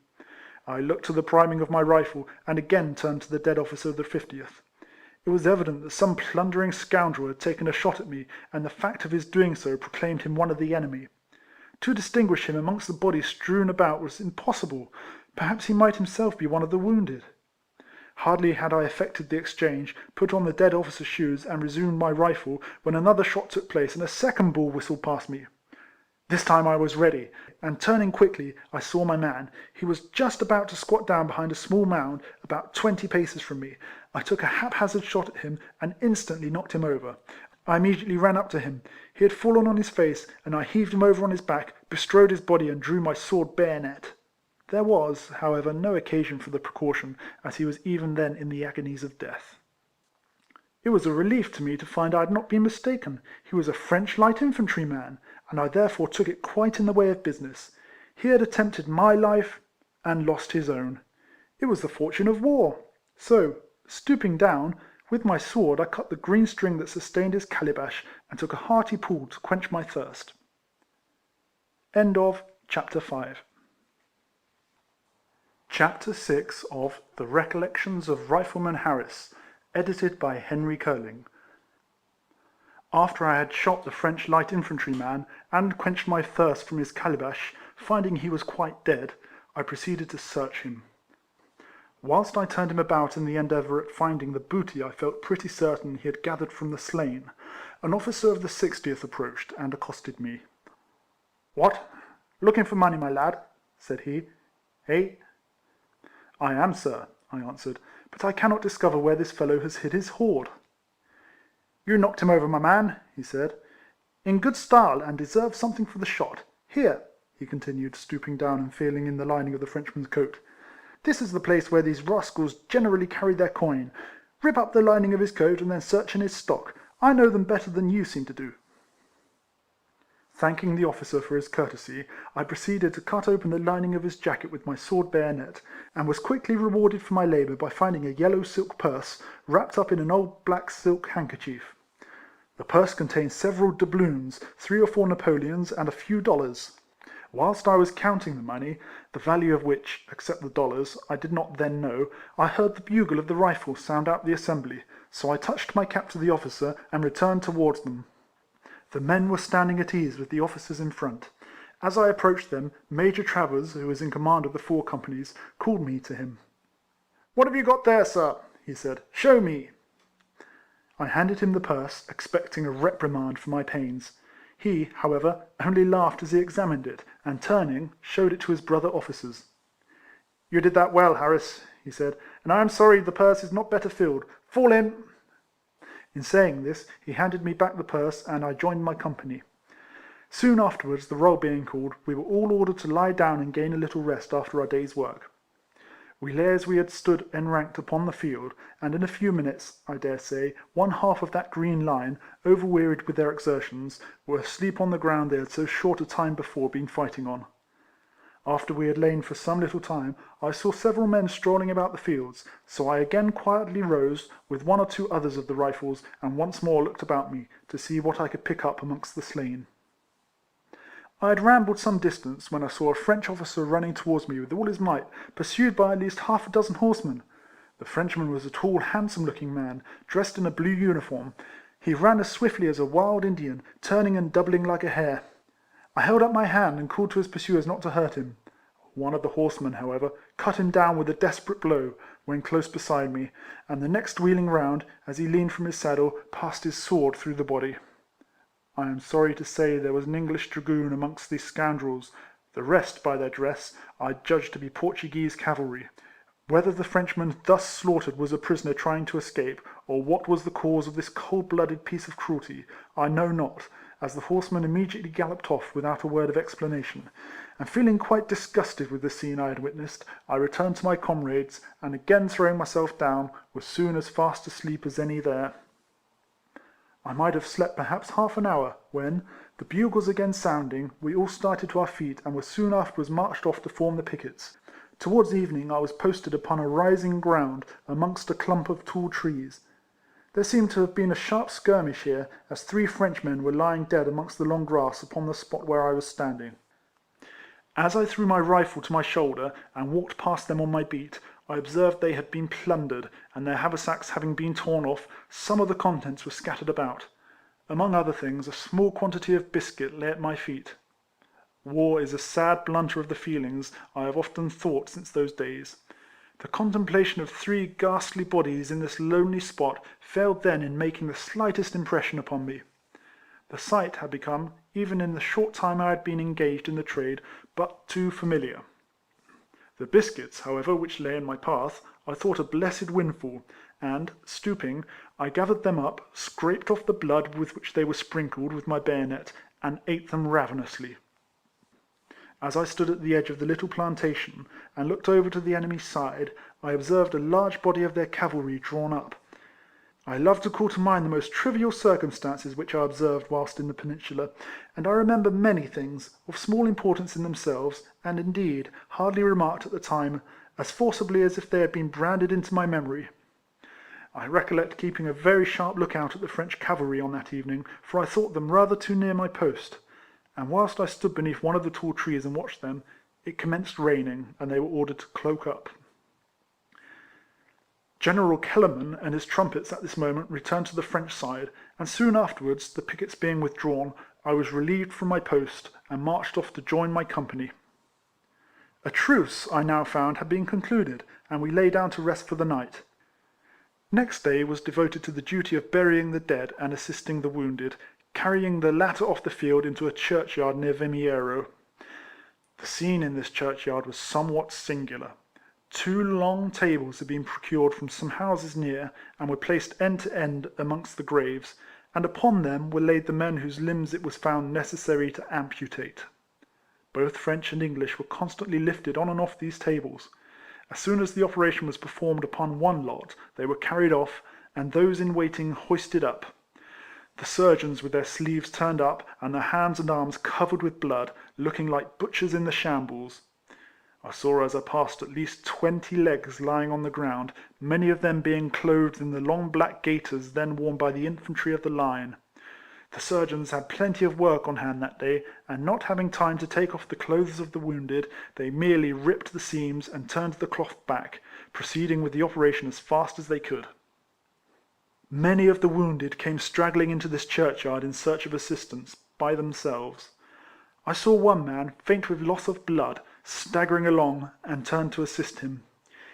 I looked to the priming of my rifle, and again turned to the dead officer of the 50th. It was evident that some plundering scoundrel had taken a shot at me, and the fact of his doing so proclaimed him one of the enemy. To distinguish him amongst the bodies strewn about was impossible. Perhaps he might himself be one of the wounded. Hardly had I effected the exchange, put on the dead officer's shoes, and resumed my rifle, when another shot took place, and a second ball whistled past me. This time I was ready, and turning quickly, I saw my man. He was just about to squat down behind a small mound, about 20 paces from me. I took a haphazard shot at him, and instantly knocked him over. I immediately ran up to him. He had fallen on his face, and I heaved him over on his back, bestrode his body, and drew my sword bayonet. There was, however, no occasion for the precaution, as he was even then in the agonies of death. It was a relief to me to find I had not been mistaken. He was a French light infantry man, and I therefore took it quite in the way of business. He had attempted my life, and lost his own. It was the fortune of war. So, stooping down, with my sword I cut the green string that sustained his calabash, and took a hearty pull to quench my thirst. End of Chapter 5. Chapter 6 of The Recollections of Rifleman Harris, edited by Henry Keeling. After I had shot the French light infantry man, and quenched my thirst from his calabash, finding he was quite dead, I proceeded to search him. Whilst I turned him about in the endeavour at finding the booty I felt pretty certain he had gathered from the slain, an officer of the 60th approached and accosted me. "What? Looking for money, my lad?" said he. "Eh?" "I am, sir," I answered, "but I cannot discover where this fellow has hid his hoard." "You knocked him over, my man," he said, "in good style, and deserve something for the shot. Here," he continued, stooping down and feeling in the lining of the Frenchman's coat, "this is the place where these rascals generally carry their coin. Rip up the lining of his coat, and then search in his stock. I know them better than you seem to do." Thanking the officer for his courtesy, I proceeded to cut open the lining of his jacket with my sword bayonet, and was quickly rewarded for my labour by finding a yellow silk purse wrapped up in an old black silk handkerchief. The purse contained several doubloons, 3 or 4 Napoleons, and a few dollars. Whilst I was counting the money, the value of which, except the dollars, I did not then know, I heard the bugle of the rifle sound out the assembly, so I touched my cap to the officer, and returned towards them. The men were standing at ease with the officers in front. As I approached them, Major Travers, who was in command of the 4 companies, called me to him. "What have you got there, sir?" he said. "Show me." I handed him the purse, expecting a reprimand for my pains. He, however, only laughed as he examined it, and turning, showed it to his brother officers. "You did that well, Harris," he said, "and I am sorry the purse is not better filled. Fall in." In saying this, he handed me back the purse, and I joined my company. Soon afterwards, the roll being called, we were all ordered to lie down and gain a little rest after our day's work. We lay as we had stood enranked upon the field, and in a few minutes, I dare say, one half of that green line, overwearied with their exertions, were asleep on the ground they had so short a time before been fighting on. After we had lain for some little time, I saw several men strolling about the fields, so I again quietly rose, with 1 or 2 others of the Rifles, and once more looked about me, to see what I could pick up amongst the slain. I had rambled some distance, when I saw a French officer running towards me with all his might, pursued by at least half a dozen horsemen. The Frenchman was a tall, handsome-looking man, dressed in a blue uniform. He ran as swiftly as a wild Indian, turning and doubling like a hare. I held up my hand and called to his pursuers not to hurt him. One of the horsemen, however, cut him down with a desperate blow, when close beside me, and the next wheeling round, as he leaned from his saddle, passed his sword through the body. I am sorry to say there was an English dragoon amongst these scoundrels. The rest, by their dress, I judged to be Portuguese cavalry. Whether the Frenchman thus slaughtered was a prisoner trying to escape, or what was the cause of this cold-blooded piece of cruelty, I know not, as the horseman immediately galloped off without a word of explanation, and feeling quite disgusted with the scene I had witnessed, I returned to my comrades, and again throwing myself down, was soon as fast asleep as any there. I might have slept perhaps half an hour, when, the bugles again sounding, we all started to our feet, and were soon afterwards marched off to form the pickets. Towards evening I was posted upon a rising ground, amongst a clump of tall trees. There seemed to have been a sharp skirmish here, as 3 Frenchmen were lying dead amongst the long grass upon the spot where I was standing. As I threw my rifle to my shoulder, and walked past them on my beat, I observed they had been plundered, and their haversacks having been torn off, some of the contents were scattered about. Among other things, a small quantity of biscuit lay at my feet. War is a sad blunter of the feelings, I have often thought since those days. The contemplation of 3 ghastly bodies in this lonely spot failed then in making the slightest impression upon me. The sight had become, even in the short time I had been engaged in the trade, but too familiar. The biscuits, however, which lay in my path, I thought a blessed windfall, and, stooping, I gathered them up, scraped off the blood with which they were sprinkled with my bayonet, and ate them ravenously. As I stood at the edge of the little plantation, and looked over to the enemy's side, I observed a large body of their cavalry drawn up. I love to call to mind the most trivial circumstances which I observed whilst in the Peninsula, and I remember many things, of small importance in themselves, and indeed hardly remarked at the time, as forcibly as if they had been branded into my memory. I recollect keeping a very sharp look out at the French cavalry on that evening, for I thought them rather too near my post, and whilst I stood beneath one of the tall trees and watched them, it commenced raining, and they were ordered to cloak up. General Kellerman and his trumpets at this moment returned to the French side, and soon afterwards, the pickets being withdrawn, I was relieved from my post, and marched off to join my company. A truce, I now found, had been concluded, and we lay down to rest for the night. Next day was devoted to the duty of burying the dead and assisting the wounded, carrying the latter off the field into a churchyard near Vimiero. The scene in this churchyard was somewhat singular. 2 long tables had been procured from some houses near, and were placed end to end amongst the graves, and upon them were laid the men whose limbs it was found necessary to amputate. Both French and English were constantly lifted on and off these tables. As soon as the operation was performed upon one lot, they were carried off, and those in waiting hoisted up. The surgeons with their sleeves turned up, and their hands and arms covered with blood, looking like butchers in the shambles. I saw as I passed at least 20 legs lying on the ground, many of them being clothed in the long black gaiters then worn by the infantry of the line. The surgeons had plenty of work on hand that day, and not having time to take off the clothes of the wounded, they merely ripped the seams and turned the cloth back, proceeding with the operation as fast as they could. Many of the wounded came straggling into this churchyard in search of assistance, by themselves. I saw one man, faint with loss of blood, staggering along, and turned to assist him.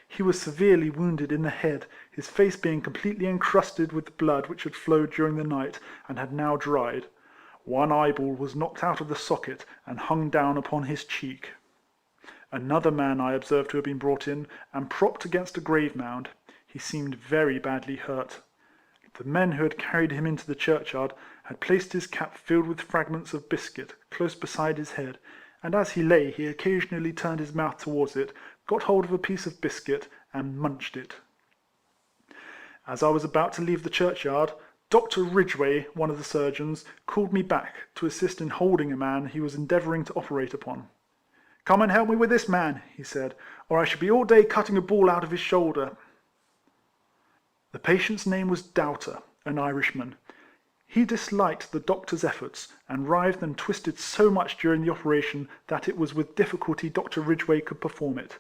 He was severely wounded in the head, his face being completely encrusted with the blood which had flowed during the night, and had now dried. One eyeball was knocked out of the socket, and hung down upon his cheek. Another man I observed to have been brought in, and propped against a grave mound. He seemed very badly hurt. The men who had carried him into the churchyard had placed his cap filled with fragments of biscuit close beside his head, and as he lay he occasionally turned his mouth towards it, got hold of a piece of biscuit, and munched it. As I was about to leave the churchyard, Dr. Ridgway, one of the surgeons, called me back to assist in holding a man he was endeavouring to operate upon. "Come and help me with this man," he said, "or I shall be all day cutting a ball out of his shoulder." The patient's name was Doubter, an Irishman. He disliked the doctor's efforts, and writhed and twisted so much during the operation that it was with difficulty Dr. Ridgway could perform it.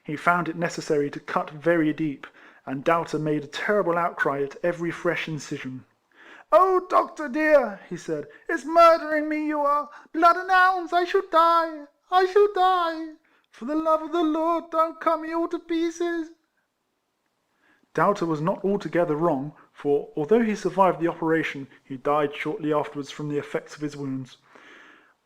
He found it necessary to cut very deep, and Doubter made a terrible outcry at every fresh incision. "Oh, doctor dear," he said, "it's murdering me you are! Blood and hounds, I shall die! I shall die! For the love of the Lord, don't cut me all to pieces!" Doubter was not altogether wrong, for, although he survived the operation, he died shortly afterwards from the effects of his wounds.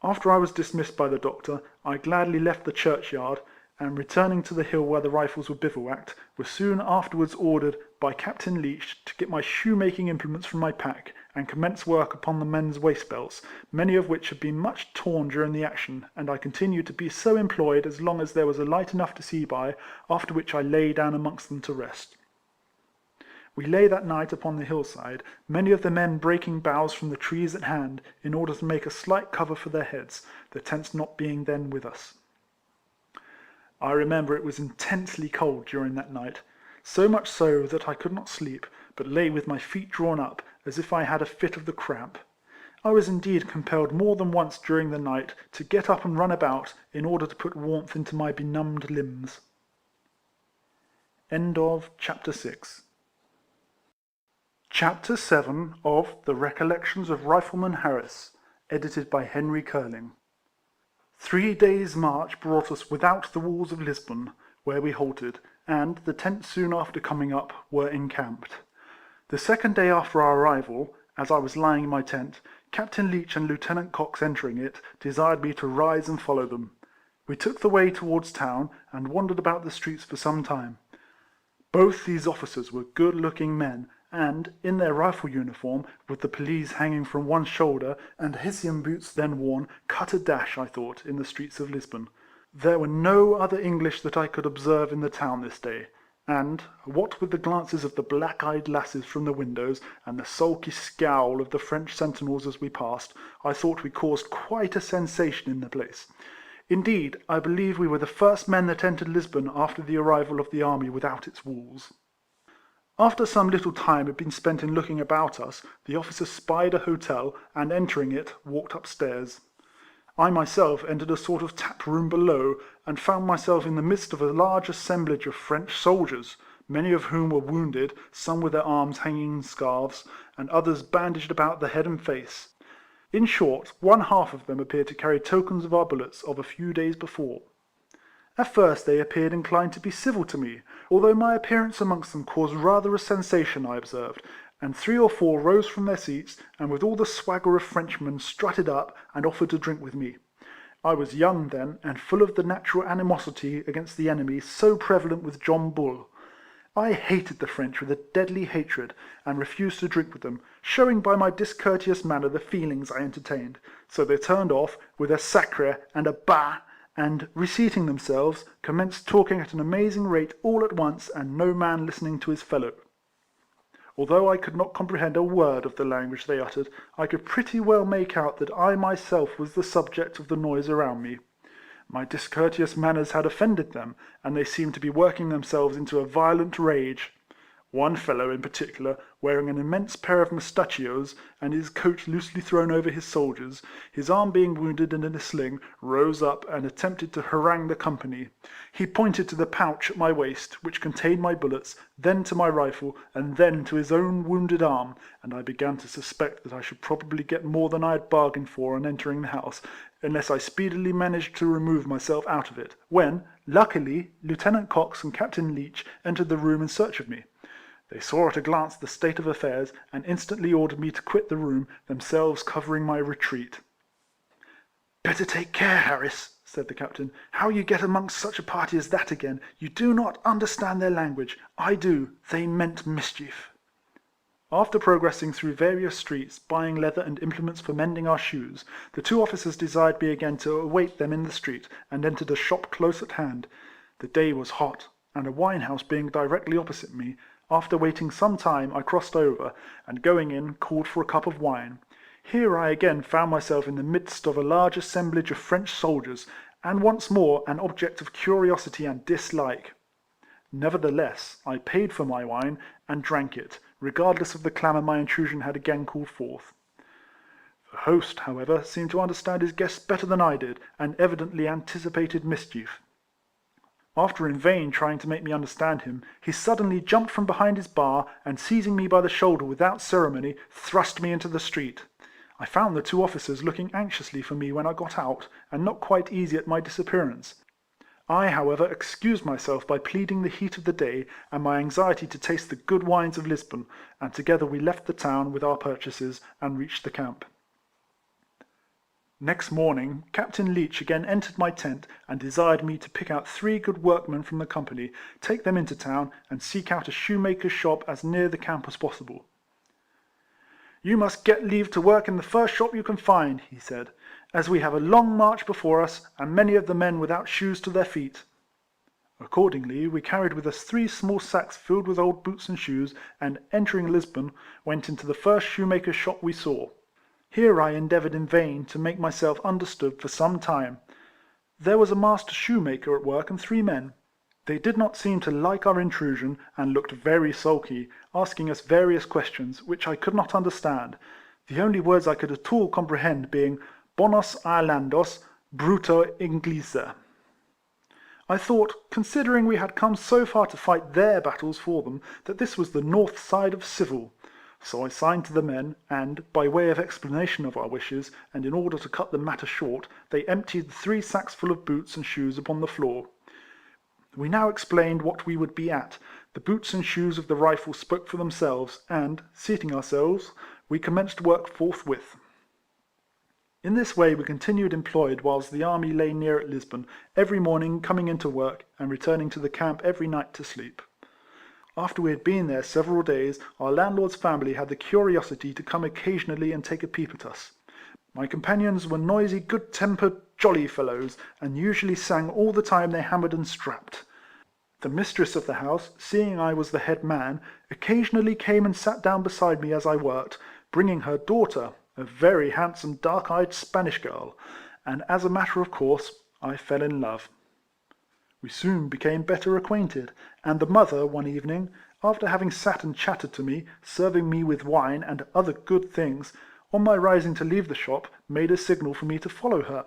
After I was dismissed by the doctor, I gladly left the churchyard, and returning to the hill where the rifles were bivouacked, was soon afterwards ordered by Captain Leach to get my shoemaking implements from my pack, and commence work upon the men's waist belts, many of which had been much torn during the action, and I continued to be so employed as long as there was a light enough to see by, after which I lay down amongst them to rest. We lay that night upon the hillside, many of the men breaking boughs from the trees at hand, in order to make a slight cover for their heads, the tents not being then with us. I remember it was intensely cold during that night, so much so that I could not sleep, but lay with my feet drawn up, as if I had a fit of the cramp. I was indeed compelled more than once during the night to get up and run about, in order to put warmth into my benumbed limbs. End of Chapter 6. Chapter 7 of The Recollections of Rifleman Harris, edited by Henry Keeling. 3 days' march brought us without the walls of Lisbon, where we halted, and, the tents soon after coming up, were encamped. The second day after our arrival, as I was lying in my tent, Captain Leach and Lieutenant Cox entering it, desired me to rise and follow them. We took the way towards town, and wandered about the streets for some time. Both these officers were good-looking men, and, in their rifle uniform, with the pelisse hanging from one shoulder, and Hessian boots then worn, cut a dash, I thought, in the streets of Lisbon. There were no other English that I could observe in the town this day, and, what with the glances of the black-eyed lasses from the windows, and the sulky scowl of the French sentinels as we passed, I thought we caused quite a sensation in the place. Indeed, I believe we were the first men that entered Lisbon after the arrival of the army without its walls. After some little time had been spent in looking about us, the officer spied a hotel, and entering it, walked upstairs. I myself entered a sort of tap room below, and found myself in the midst of a large assemblage of French soldiers, many of whom were wounded, some with their arms hanging in scarves, and others bandaged about the head and face. In short, one half of them appeared to carry tokens of our bullets of a few days before. At first they appeared inclined to be civil to me, although my appearance amongst them caused rather a sensation, I observed, and 3 or 4 rose from their seats, and with all the swagger of Frenchmen strutted up, and offered to drink with me. I was young then, and full of the natural animosity against the enemy so prevalent with John Bull. I hated the French with a deadly hatred, and refused to drink with them, showing by my discourteous manner the feelings I entertained. So they turned off, with a sacre and a bah, and, reseating themselves, commenced talking at an amazing rate all at once, and no man listening to his fellow. Although I could not comprehend a word of the language they uttered, I could pretty well make out that I myself was the subject of the noise around me. My discourteous manners had offended them, and they seemed to be working themselves into a violent rage. One fellow, in particular, wearing an immense pair of mustachios, and his coat loosely thrown over his shoulders, his arm being wounded and in a sling, rose up and attempted to harangue the company. He pointed to the pouch at my waist, which contained my bullets, then to my rifle, and then to his own wounded arm, and I began to suspect that I should probably get more than I had bargained for on entering the house, unless I speedily managed to remove myself out of it, when, luckily, Lieutenant Cox and Captain Leach entered the room in search of me. They saw at a glance the state of affairs, and instantly ordered me to quit the room, themselves covering my retreat. " Better take care, Harris," said the captain, " how you get amongst such a party as that again. You do not understand their language. I do. They meant mischief." After progressing through various streets, buying leather and implements for mending our shoes, the 2 officers desired me again to await them in the street, and entered a shop close at hand. The day was hot, and a wine-house being directly opposite me, after waiting some time, I crossed over, and going in, called for a cup of wine. Here I again found myself in the midst of a large assemblage of French soldiers, and once more an object of curiosity and dislike. Nevertheless, I paid for my wine, and drank it, regardless of the clamour my intrusion had again called forth. The host, however, seemed to understand his guests better than I did, and evidently anticipated mischief. After in vain trying to make me understand him, he suddenly jumped from behind his bar, and seizing me by the shoulder without ceremony, thrust me into the street. I found the 2 officers looking anxiously for me when I got out, and not quite easy at my disappearance. I, however, excused myself by pleading the heat of the day, and my anxiety to taste the good wines of Lisbon, and together we left the town with our purchases, and reached the camp. Next morning, Captain Leach again entered my tent, and desired me to pick out 3 good workmen from the company, take them into town, and seek out a shoemaker's shop as near the camp as possible. " You must get leave to work in the first shop you can find," he said, " as we have a long march before us, and many of the men without shoes to their feet." Accordingly, we carried with us 3 small sacks filled with old boots and shoes, and, entering Lisbon, went into the first shoemaker's shop we saw. Here I endeavoured in vain to make myself understood for some time. There was a master shoemaker at work and 3 men. They did not seem to like our intrusion, and looked very sulky, asking us various questions, which I could not understand, the only words I could at all comprehend being "Bonos Irlandos, Bruto Inglese." I thought, considering we had come so far to fight their battles for them, that this was the north side of civil. So I signed to the men, and, by way of explanation of our wishes, and in order to cut the matter short, they emptied the 3 sacks full of boots and shoes upon the floor. We now explained what we would be at. The boots and shoes of the Rifle spoke for themselves, and, seating ourselves, we commenced work forthwith. In this way we continued employed whilst the army lay near at Lisbon, every morning coming into work, and returning to the camp every night to sleep. After we had been there several days, our landlord's family had the curiosity to come occasionally and take a peep at us. My companions were noisy, good-tempered, jolly fellows, and usually sang all the time they hammered and strapped. The mistress of the house, seeing I was the head man, occasionally came and sat down beside me as I worked, bringing her daughter, a very handsome dark-eyed Spanish girl, and as a matter of course, I fell in love. We soon became better acquainted, and the mother, one evening, after having sat and chatted to me, serving me with wine and other good things, on my rising to leave the shop, made a signal for me to follow her.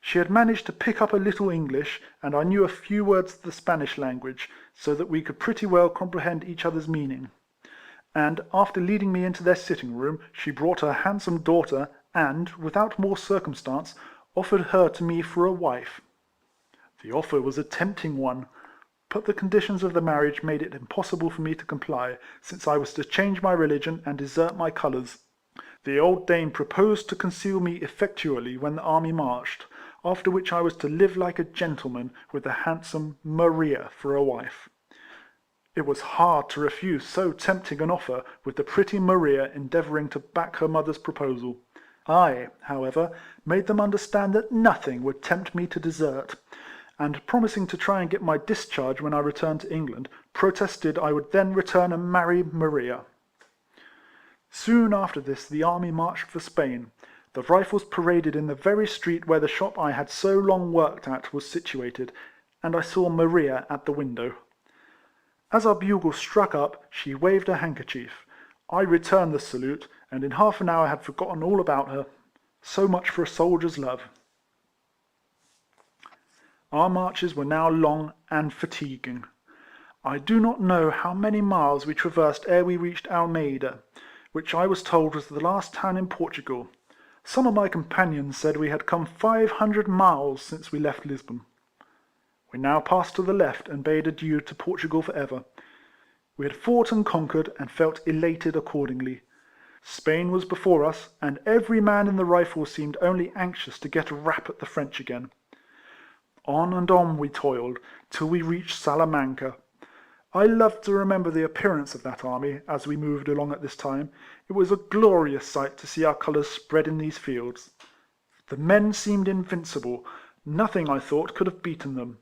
She had managed to pick up a little English, and I knew a few words of the Spanish language, so that we could pretty well comprehend each other's meaning. And, after leading me into their sitting room, she brought her handsome daughter, and, without more circumstance, offered her to me for a wife. The offer was a tempting one, but the conditions of the marriage made it impossible for me to comply, since I was to change my religion and desert my colours. The old dame proposed to conceal me effectually when the army marched, after which I was to live like a gentleman, with the handsome Maria for a wife. It was hard to refuse so tempting an offer, with the pretty Maria endeavouring to back her mother's proposal. I, however, made them understand that nothing would tempt me to desert, and promising to try and get my discharge when I returned to England, protested I would then return and marry Maria. Soon after this the army marched for Spain. The Rifles paraded in the very street where the shop I had so long worked at was situated, and I saw Maria at the window. As our bugle struck up, she waved her handkerchief. I returned the salute, and in half an hour had forgotten all about her. So much for a soldier's love. Our marches were now long and fatiguing. I do not know how many miles we traversed ere we reached Almeida, which I was told was the last town in Portugal. Some of my companions said we had come 500 miles since we left Lisbon. We now passed to the left and bade adieu to Portugal for ever. We had fought and conquered, and felt elated accordingly. Spain was before us, and every man in the Rifles seemed only anxious to get a rap at the French again. On and on we toiled, till we reached Salamanca. I love to remember the appearance of that army, as we moved along at this time. It was a glorious sight to see our colours spread in these fields. The men seemed invincible. Nothing, I thought, could have beaten them.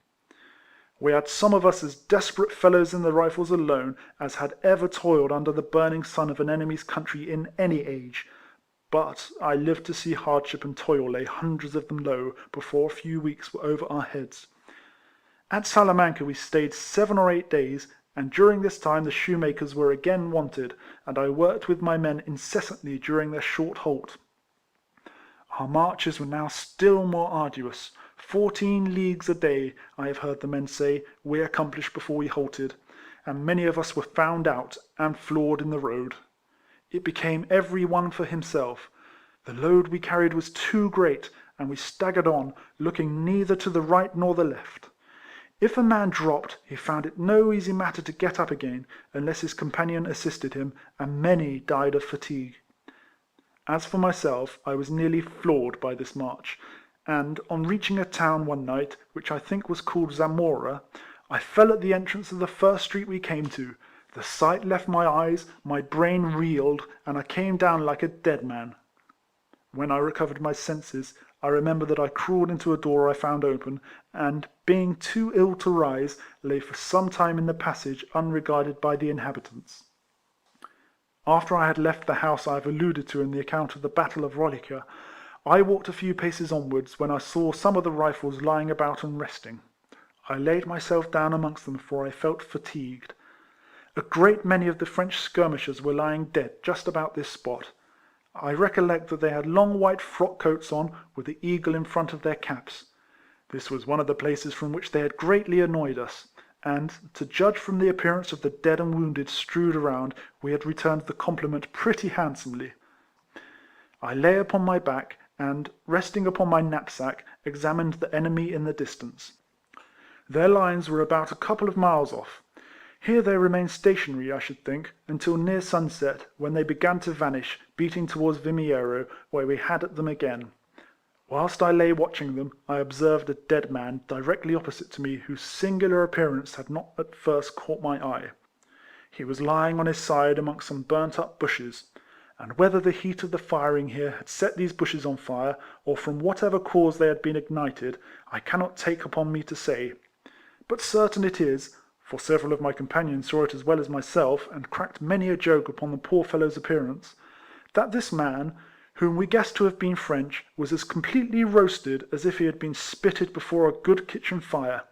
We had some of us as desperate fellows in the Rifles alone as had ever toiled under the burning sun of an enemy's country in any age. But I lived to see hardship and toil lay hundreds of them low before a few weeks were over our heads. At Salamanca we stayed 7 or 8 days, and during this time the shoemakers were again wanted, and I worked with my men incessantly during their short halt. Our marches were now still more arduous. 14 leagues a day, I have heard the men say, we accomplished before we halted, and many of us were found out and floored in the road. It became every one for himself. The load we carried was too great, and we staggered on, looking neither to the right nor the left. If a man dropped, he found it no easy matter to get up again, unless his companion assisted him, and many died of fatigue. As for myself, I was nearly floored by this march, and on reaching a town one night, which I think was called Zamora, I fell at the entrance of the first street we came to. The sight left my eyes, my brain reeled, and I came down like a dead man. When I recovered my senses, I remember that I crawled into a door I found open, and, being too ill to rise, lay for some time in the passage unregarded by the inhabitants. After I had left the house I have alluded to in the account of the Battle of Rolica, I walked a few paces onwards when I saw some of the Rifles lying about and resting. I laid myself down amongst them, for I felt fatigued. A great many of the French skirmishers were lying dead just about this spot. I recollect that they had long white frock coats on, with the eagle in front of their caps. This was one of the places from which they had greatly annoyed us, and, to judge from the appearance of the dead and wounded strewed around, we had returned the compliment pretty handsomely. I lay upon my back, and, resting upon my knapsack, examined the enemy in the distance. Their lines were about a couple of miles off. Here they remained stationary, I should think, until near sunset, when they began to vanish, beating towards Vimiero, where we had them again. Whilst I lay watching them, I observed a dead man directly opposite to me, whose singular appearance had not at first caught my eye. He was lying on his side amongst some burnt-up bushes, and whether the heat of the firing here had set these bushes on fire, or from whatever cause they had been ignited, I cannot take upon me to say. But certain it is, for several of my companions saw it as well as myself, and cracked many a joke upon the poor fellow's appearance, that this man, whom we guessed to have been French, was as completely roasted as if he had been spitted before a good kitchen fire.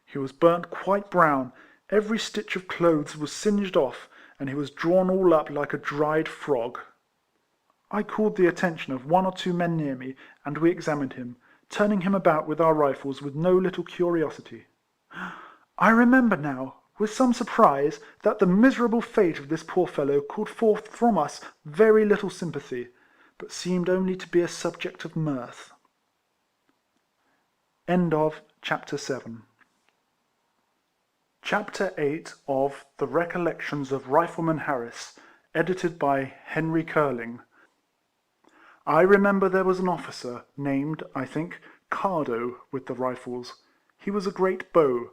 He was burnt quite brown, every stitch of clothes was singed off, and he was drawn all up like a dried frog. I called the attention of one or two men near me, and we examined him, turning him about with our rifles with no little curiosity. I remember now, with some surprise, that the miserable fate of this poor fellow called forth from us very little sympathy, but seemed only to be a subject of mirth. End of Chapter 7. Chapter 8 of The Recollections of Rifleman Harris, edited by Henry Keeling. I remember there was an officer, named, I think, Cardo, with the rifles. He was a great beau,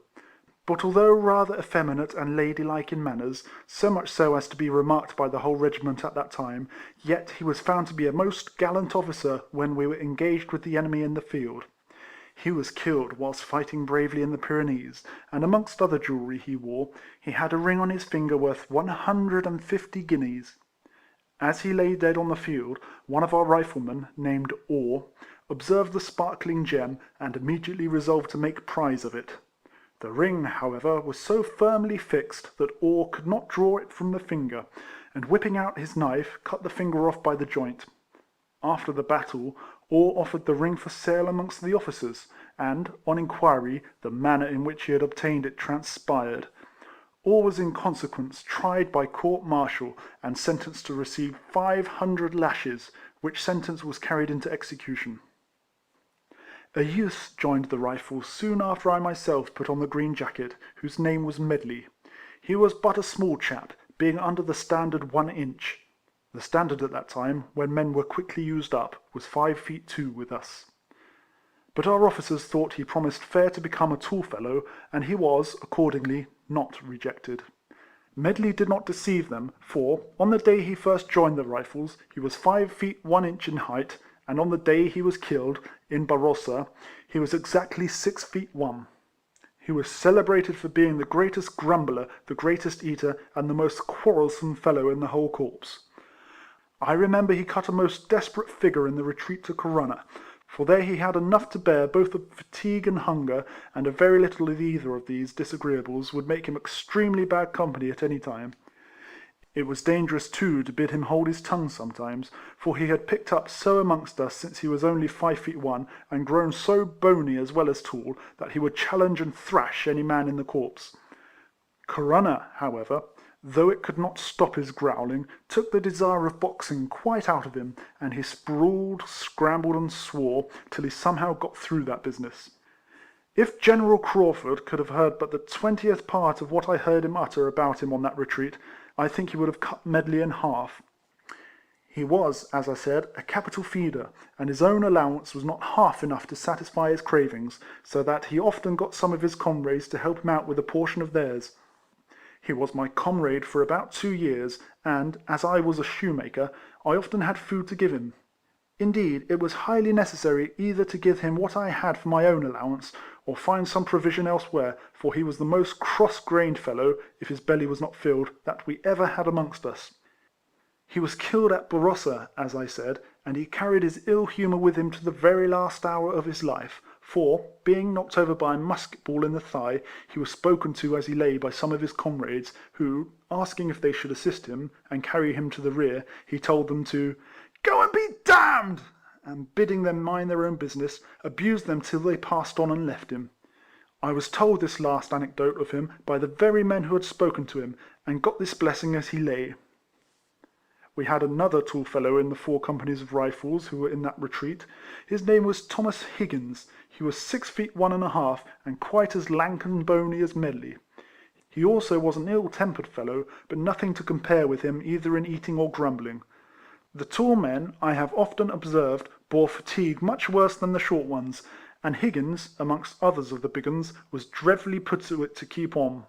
but although rather effeminate and ladylike in manners, so much so as to be remarked by the whole regiment at that time, yet he was found to be a most gallant officer when we were engaged with the enemy in the field. He was killed whilst fighting bravely in the Pyrenees, and amongst other jewellery he wore, he had a ring on his finger worth 150 guineas. As he lay dead on the field, one of our riflemen, named Orr, observed the sparkling gem, and immediately resolved to make prize of it. The ring, however, was so firmly fixed that Orr could not draw it from the finger, and whipping out his knife, cut the finger off by the joint. After the battle, Orr offered the ring for sale amongst the officers, and, on inquiry, the manner in which he had obtained it transpired. Orr was in consequence tried by court-martial, and sentenced to receive 500 lashes, which sentence was carried into execution. A youth joined the Rifles soon after I myself put on the green jacket, whose name was Medley. He was but a small chap, being under the standard 1 inch. The standard at that time, when men were quickly used up, was 5 feet 2 with us. But our officers thought he promised fair to become a tall fellow, and he was, accordingly, not rejected. Medley did not deceive them, for, on the day he first joined the Rifles, he was 5 feet 1 inch in height, and on the day he was killed, in Barossa, he was exactly 6 feet 1. He was celebrated for being the greatest grumbler, the greatest eater, and the most quarrelsome fellow in the whole corps. I remember he cut a most desperate figure in the retreat to Corunna, for there he had enough to bear both of fatigue and hunger, and a very little of either of these disagreeables would make him extremely bad company at any time. It was dangerous too to bid him hold his tongue sometimes, for he had picked up so amongst us since he was only 5 feet 1, and grown so bony as well as tall, that he would challenge and thrash any man in the corps. Corunna, however, though it could not stop his growling, took the desire of boxing quite out of him, and he sprawled, scrambled, and swore, till he somehow got through that business. If General Craufurd could have heard but the 20th part of what I heard him utter about him on that retreat, I think he would have cut Medley in half. He was, as I said, a capital feeder, and his own allowance was not half enough to satisfy his cravings, so that he often got some of his comrades to help him out with a portion of theirs. He was my comrade for about 2 years, and, as I was a shoemaker, I often had food to give him. Indeed, it was highly necessary either to give him what I had for my own allowance, or find some provision elsewhere, for he was the most cross-grained fellow, if his belly was not filled, that we ever had amongst us. He was killed at Barossa, as I said, and he carried his ill humour with him to the very last hour of his life, for, being knocked over by a musket ball in the thigh, he was spoken to as he lay by some of his comrades, who, asking if they should assist him, and carry him to the rear, he told them to "go and be damned!" and bidding them mind their own business, abused them till they passed on and left him. I was told this last anecdote of him by the very men who had spoken to him, and got this blessing as he lay. We had another tall fellow in the 4 companies of Rifles who were in that retreat. His name was Thomas Higgins. He was 6 feet 1½ and quite as lank and bony as Medley. He also was an ill-tempered fellow, but nothing to compare with him either in eating or grumbling. The tall men, I have often observed, bore fatigue much worse than the short ones, and Higgins, amongst others of the big uns, was dreadfully put to it to keep on.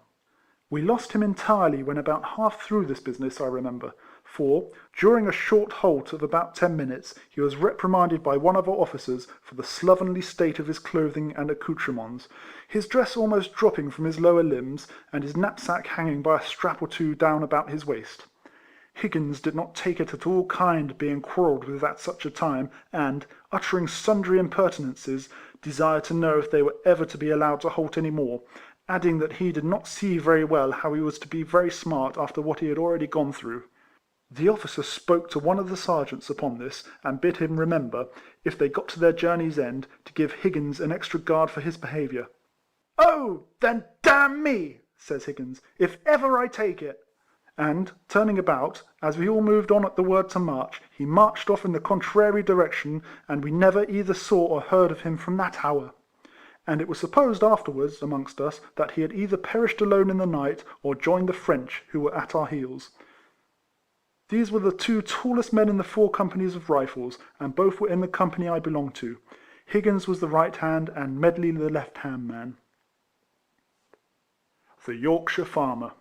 We lost him entirely when about half through this business, I remember, for, during a short halt of about 10 minutes, he was reprimanded by one of our officers for the slovenly state of his clothing and accoutrements, his dress almost dropping from his lower limbs, and his knapsack hanging by a strap or 2 down about his waist. Higgins did not take it at all kind being quarrelled with at such a time, and, uttering sundry impertinences, desired to know if they were ever to be allowed to halt any more, adding that he did not see very well how he was to be very smart after what he had already gone through. The officer spoke to one of the sergeants upon this, and bid him remember, if they got to their journey's end, to give Higgins an extra guard for his behaviour. "Oh, then damn me," says Higgins, "if ever I take it." And, turning about, as we all moved on at the word to march, he marched off in the contrary direction, and we never either saw or heard of him from that hour. And it was supposed afterwards, amongst us, that he had either perished alone in the night, or joined the French, who were at our heels. These were the 2 tallest men in the 4 companies of Rifles, and both were in the company I belonged to. Higgins was the right hand, and Medley the left hand man. The Yorkshire Farmer.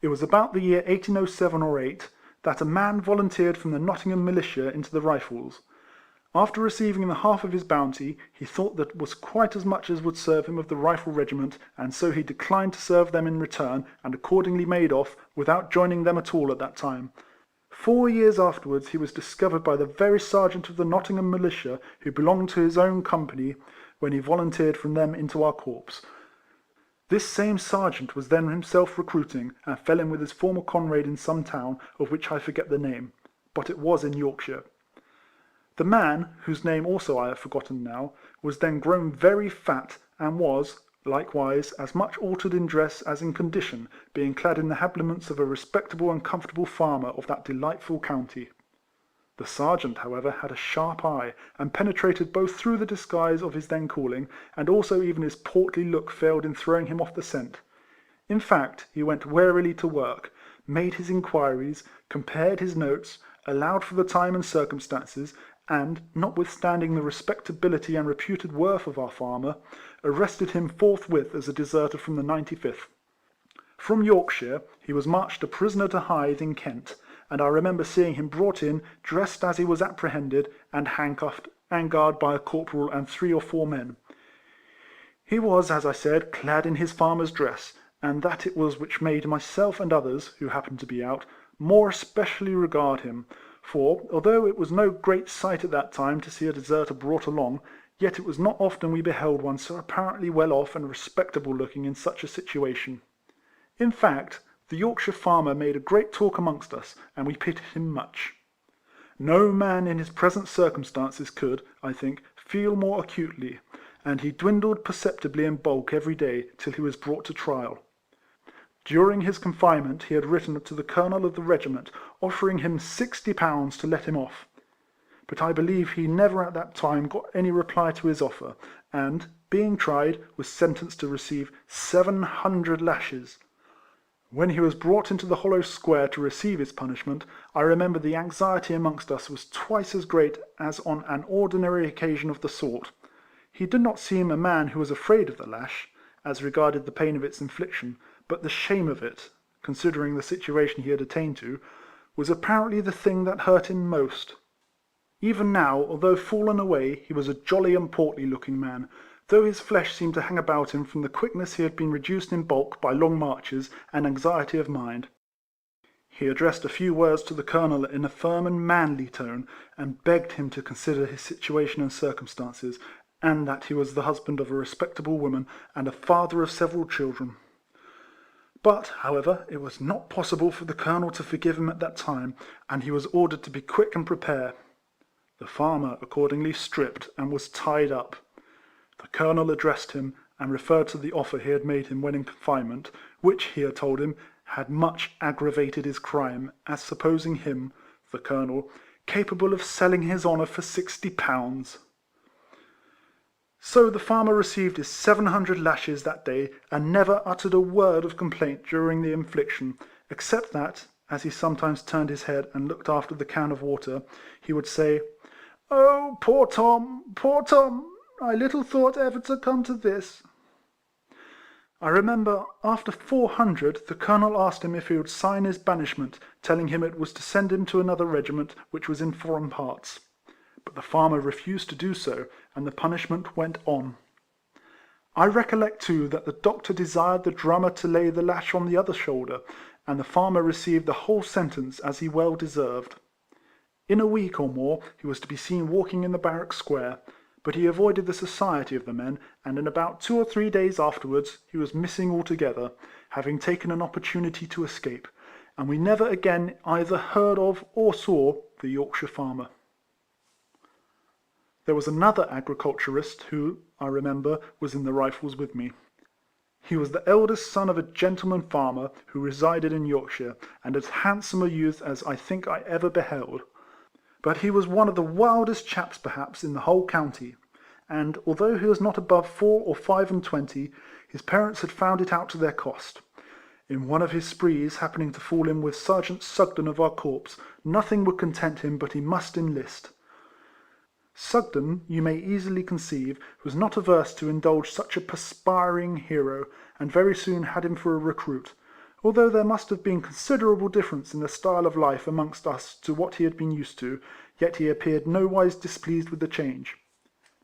It was about the year 1807 or 8 that a man volunteered from the Nottingham militia into the Rifles. After receiving the half of his bounty, he thought that was quite as much as would serve him of the Rifle regiment, and so he declined to serve them in return, and accordingly made off, without joining them at all at that time. 4 years afterwards he was discovered by the very sergeant of the Nottingham militia, who belonged to his own company, when he volunteered from them into our corps. This same sergeant was then himself recruiting, and fell in with his former comrade in some town, of which I forget the name, but it was in Yorkshire. The man, whose name also I have forgotten now, was then grown very fat, and was, likewise, as much altered in dress as in condition, being clad in the habiliments of a respectable and comfortable farmer of that delightful county. The sergeant, however, had a sharp eye, and penetrated both through the disguise of his then calling, and also even his portly look failed in throwing him off the scent. In fact, he went warily to work, made his inquiries, compared his notes, allowed for the time and circumstances, and, notwithstanding the respectability and reputed worth of our farmer, arrested him forthwith as a deserter from the 95th. From Yorkshire he was marched a prisoner to Hythe in Kent, and I remember seeing him brought in, dressed as he was apprehended, and handcuffed, and guarded by a corporal and 3 or 4 men. He was, as I said, clad in his farmer's dress, and that it was which made myself and others, who happened to be out, more especially regard him, for, although it was no great sight at that time to see a deserter brought along, yet it was not often we beheld one so apparently well off and respectable looking in such a situation. In fact, the Yorkshire farmer made a great talk amongst us, and we pitied him much. No man in his present circumstances could, I think, feel more acutely, and he dwindled perceptibly in bulk every day, till he was brought to trial. During his confinement he had written to the colonel of the regiment, offering him £60 to let him off. But I believe he never at that time got any reply to his offer, and, being tried, was sentenced to receive 700 lashes. When he was brought into the hollow square to receive his punishment, I remember the anxiety amongst us was twice as great as on an ordinary occasion of the sort. He did not seem a man who was afraid of the lash, as regarded the pain of its infliction, but the shame of it, considering the situation he had attained to, was apparently the thing that hurt him most. Even now, although fallen away, he was a jolly and portly looking man, though his flesh seemed to hang about him from the quickness he had been reduced in bulk by long marches and anxiety of mind. He addressed a few words to the colonel in a firm and manly tone, and begged him to consider his situation and circumstances, and that he was the husband of a respectable woman, and a father of several children. But, however, it was not possible for the colonel to forgive him at that time, and he was ordered to be quick and prepare. The farmer accordingly stripped and was tied up. The colonel addressed him, and referred to the offer he had made him when in confinement, which, he had told him, had much aggravated his crime, as supposing him, the colonel, capable of selling his honour for £60. So the farmer received his 700 lashes that day, and never uttered a word of complaint during the infliction, except that, as he sometimes turned his head and looked after the can of water, he would say, "Oh, poor Tom, poor Tom! I little thought ever to come to this." I remember, after 400, the colonel asked him if he would sign his banishment, telling him it was to send him to another regiment, which was in foreign parts. But the farmer refused to do so, and the punishment went on. I recollect too that the doctor desired the drummer to lay the lash on the other shoulder, and the farmer received the whole sentence, as he well deserved. In a week or more he was to be seen walking in the barrack square, but he avoided the society of the men, and in about 2 or 3 days afterwards he was missing altogether, having taken an opportunity to escape, and we never again either heard of or saw the Yorkshire farmer. There was another agriculturist who, I remember, was in the Rifles with me. He was the eldest son of a gentleman farmer who resided in Yorkshire, and as handsome a youth as I think I ever beheld. But he was one of the wildest chaps perhaps in the whole county, and although he was not above 4 or 25, his parents had found it out to their cost. In one of his sprees happening to fall in with Sergeant Sugden of our corps, nothing would content him but he must enlist. Sugden, you may easily conceive, was not averse to indulge such a perspiring hero, and very soon had him for a recruit, although there must have been considerable difference in the style of life amongst us to what he had been used to, yet he appeared nowise displeased with the change.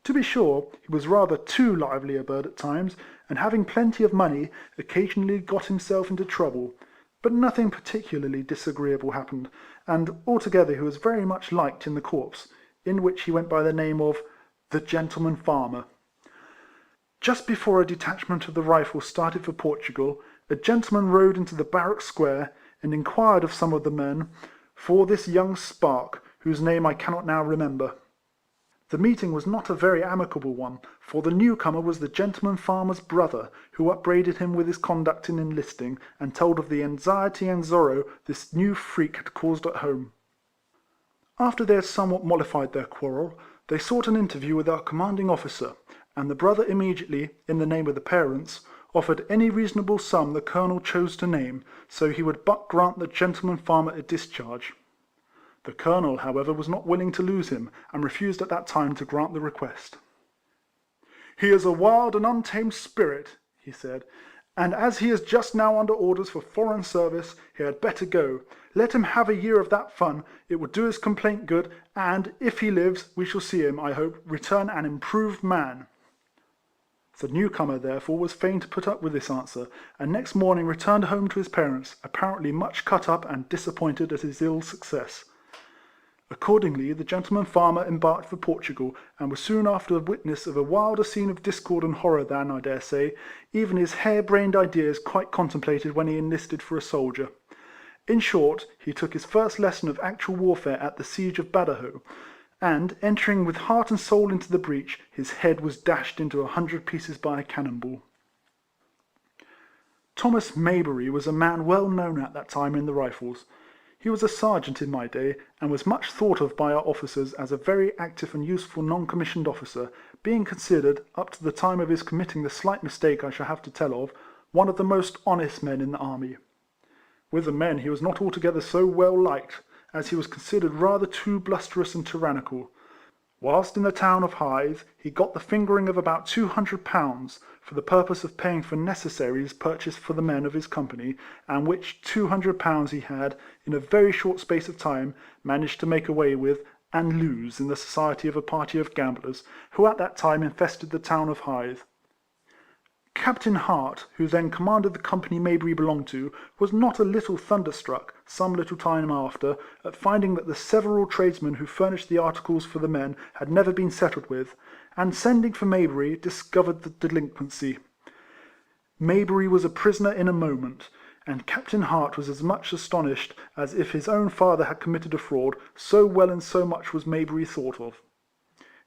To be sure, he was rather too lively a bird at times, and having plenty of money, occasionally got himself into trouble, but nothing particularly disagreeable happened, and altogether he was very much liked in the corps, in which he went by the name of the Gentleman Farmer. Just before a detachment of the Rifles started for Portugal, a gentleman rode into the barrack square, and inquired of some of the men for this young spark, whose name I cannot now remember. The meeting was not a very amicable one, for the newcomer was the Gentleman Farmer's brother, who upbraided him with his conduct in enlisting, and told of the anxiety and sorrow this new freak had caused at home. After they had somewhat mollified their quarrel, they sought an interview with our commanding officer, and the brother immediately, in the name of the parents, offered any reasonable sum the colonel chose to name, so he would but grant the Gentleman Farmer a discharge. The colonel, however, was not willing to lose him, and refused at that time to grant the request. "He is a wild and untamed spirit," he said, "and as he is just now under orders for foreign service, he had better go. Let him have a year of that fun, it will do his complaint good, and, if he lives, we shall see him, I hope, return an improved man." The newcomer, therefore, was fain to put up with this answer, and next morning returned home to his parents, apparently much cut up and disappointed at his ill success. Accordingly, the Gentleman Farmer embarked for Portugal, and was soon after a witness of a wilder scene of discord and horror than, I dare say, even his hare-brained ideas quite contemplated when he enlisted for a soldier. In short, he took his first lesson of actual warfare at the siege of Badajoz, and, entering with heart and soul into the breach, his head was dashed into 100 pieces by a cannonball. Thomas Maybury was a man well known at that time in the Rifles. He was a sergeant in my day, and was much thought of by our officers as a very active and useful non-commissioned officer, being considered, up to the time of his committing the slight mistake I shall have to tell of, one of the most honest men in the army. With the men he was not altogether so well liked, as he was considered rather too blusterous and tyrannical. Whilst in the town of Hythe, he got the fingering of about £200, for the purpose of paying for necessaries purchased for the men of his company, and which £200 he had, in a very short space of time, managed to make away with, and lose in the society of a party of gamblers, who at that time infested the town of Hythe. Captain Hart, who then commanded the company Maybury belonged to, was not a little thunderstruck, some little time after, at finding that the several tradesmen who furnished the articles for the men had never been settled with, and sending for Maybury, discovered the delinquency. Maybury was a prisoner in a moment, and Captain Hart was as much astonished as if his own father had committed a fraud, so well and so much was Mayberry thought of.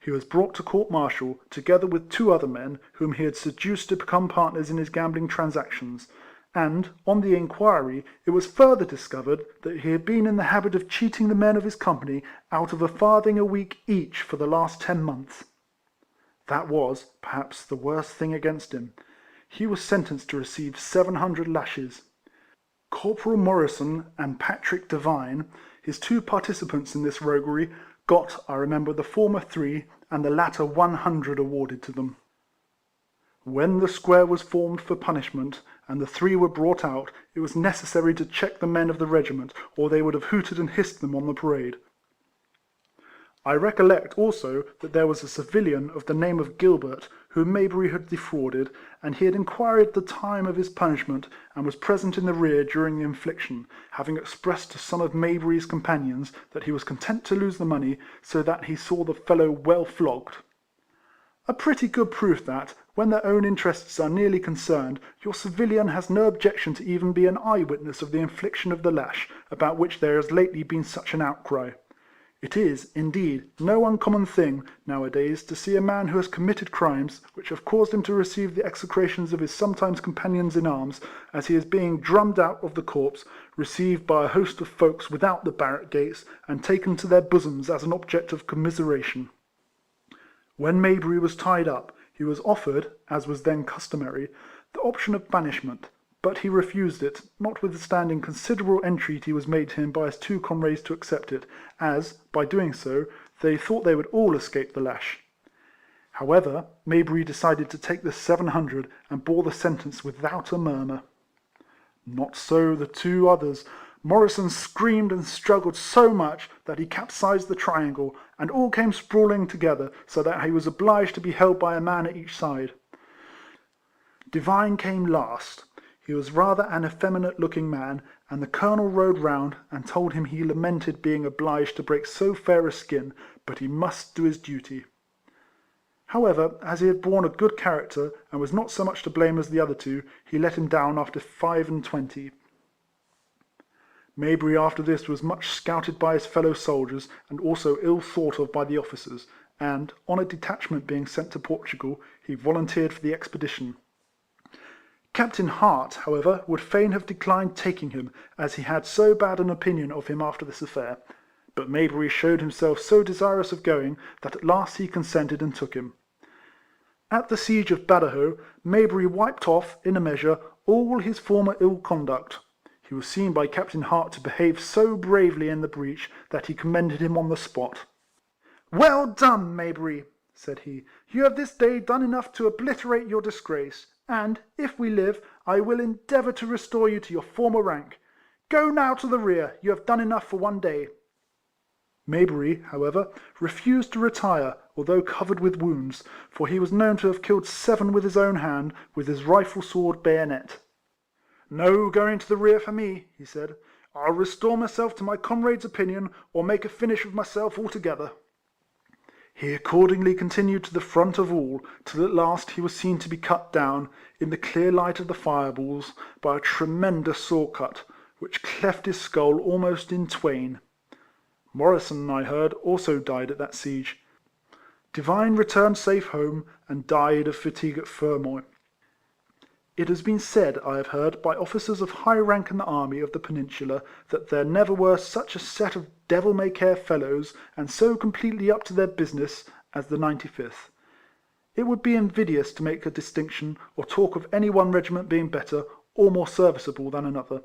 He was brought to court-martial, together with 2 other men, whom he had seduced to become partners in his gambling transactions, and, on the inquiry, it was further discovered that he had been in the habit of cheating the men of his company out of a farthing a week each for the last 10 months. That was, perhaps, the worst thing against him. He was sentenced to receive 700 lashes. Corporal Morrison and Patrick Devine, his 2 participants in this roguery, got, I remember, the former 3, and the latter 100 awarded to them. When the square was formed for punishment, and the 3 were brought out, it was necessary to check the men of the regiment, or they would have hooted and hissed them on the parade. I recollect also that there was a civilian of the name of Gilbert, whom Mayberry had defrauded, and he had inquired the time of his punishment, and was present in the rear during the infliction, having expressed to some of Mayberry's companions that he was content to lose the money, so that he saw the fellow well flogged. A pretty good proof that, when their own interests are nearly concerned, your civilian has no objection to even be an eyewitness of the infliction of the lash, about which there has lately been such an outcry. It is, indeed, no uncommon thing, nowadays, to see a man who has committed crimes, which have caused him to receive the execrations of his sometimes companions in arms, as he is being drummed out of the corps, received by a host of folks without the barrack gates, and taken to their bosoms as an object of commiseration. When Mayberry was tied up, he was offered, as was then customary, the option of banishment, but he refused it, notwithstanding considerable entreaty was made to him by his 2 comrades to accept it, as, by doing so, they thought they would all escape the lash. However, Mayberry decided to take the 700, and bore the sentence without a murmur. Not so the 2 others. Morrison screamed and struggled so much that he capsized the triangle, and all came sprawling together, so that he was obliged to be held by a man at each side. Devine came last. He was rather an effeminate-looking man, and the colonel rode round and told him he lamented being obliged to break so fair a skin, but he must do his duty. However, as he had borne a good character, and was not so much to blame as the other 2, he let him down after 25. Mayberry after this was much scouted by his fellow soldiers, and also ill thought of by the officers, and, on a detachment being sent to Portugal, he volunteered for the expedition. Captain Hart, however, would fain have declined taking him, as he had so bad an opinion of him after this affair; but Mayberry showed himself so desirous of going, that at last he consented and took him. At the siege of Badajoz, Mayberry wiped off, in a measure, all his former ill conduct. He was seen by Captain Hart to behave so bravely in the breach, that he commended him on the spot. "Well done, Mayberry," said he. "You have this day done enough to obliterate your disgrace, and, if we live, I will endeavour to restore you to your former rank. Go now to the rear, you have done enough for one day." Mayberry, however, refused to retire, although covered with wounds, for he was known to have killed 7 with his own hand, with his rifle sword bayonet. "No going to the rear for me," he said. "I'll restore myself to my comrade's opinion, or make a finish of myself altogether." He accordingly continued to the front of all, till at last he was seen to be cut down, in the clear light of the fireballs, by a tremendous sword cut, which cleft his skull almost in twain. Morrison, I heard, also died at that siege. Devine returned safe home, and died of fatigue at Fermoy. It has been said, I have heard, by officers of high rank in the army of the Peninsula, that there never were such a set of devil-may-care fellows, and so completely up to their business, as the 95th. It would be invidious to make a distinction, or talk of any one regiment being better, or more serviceable than another.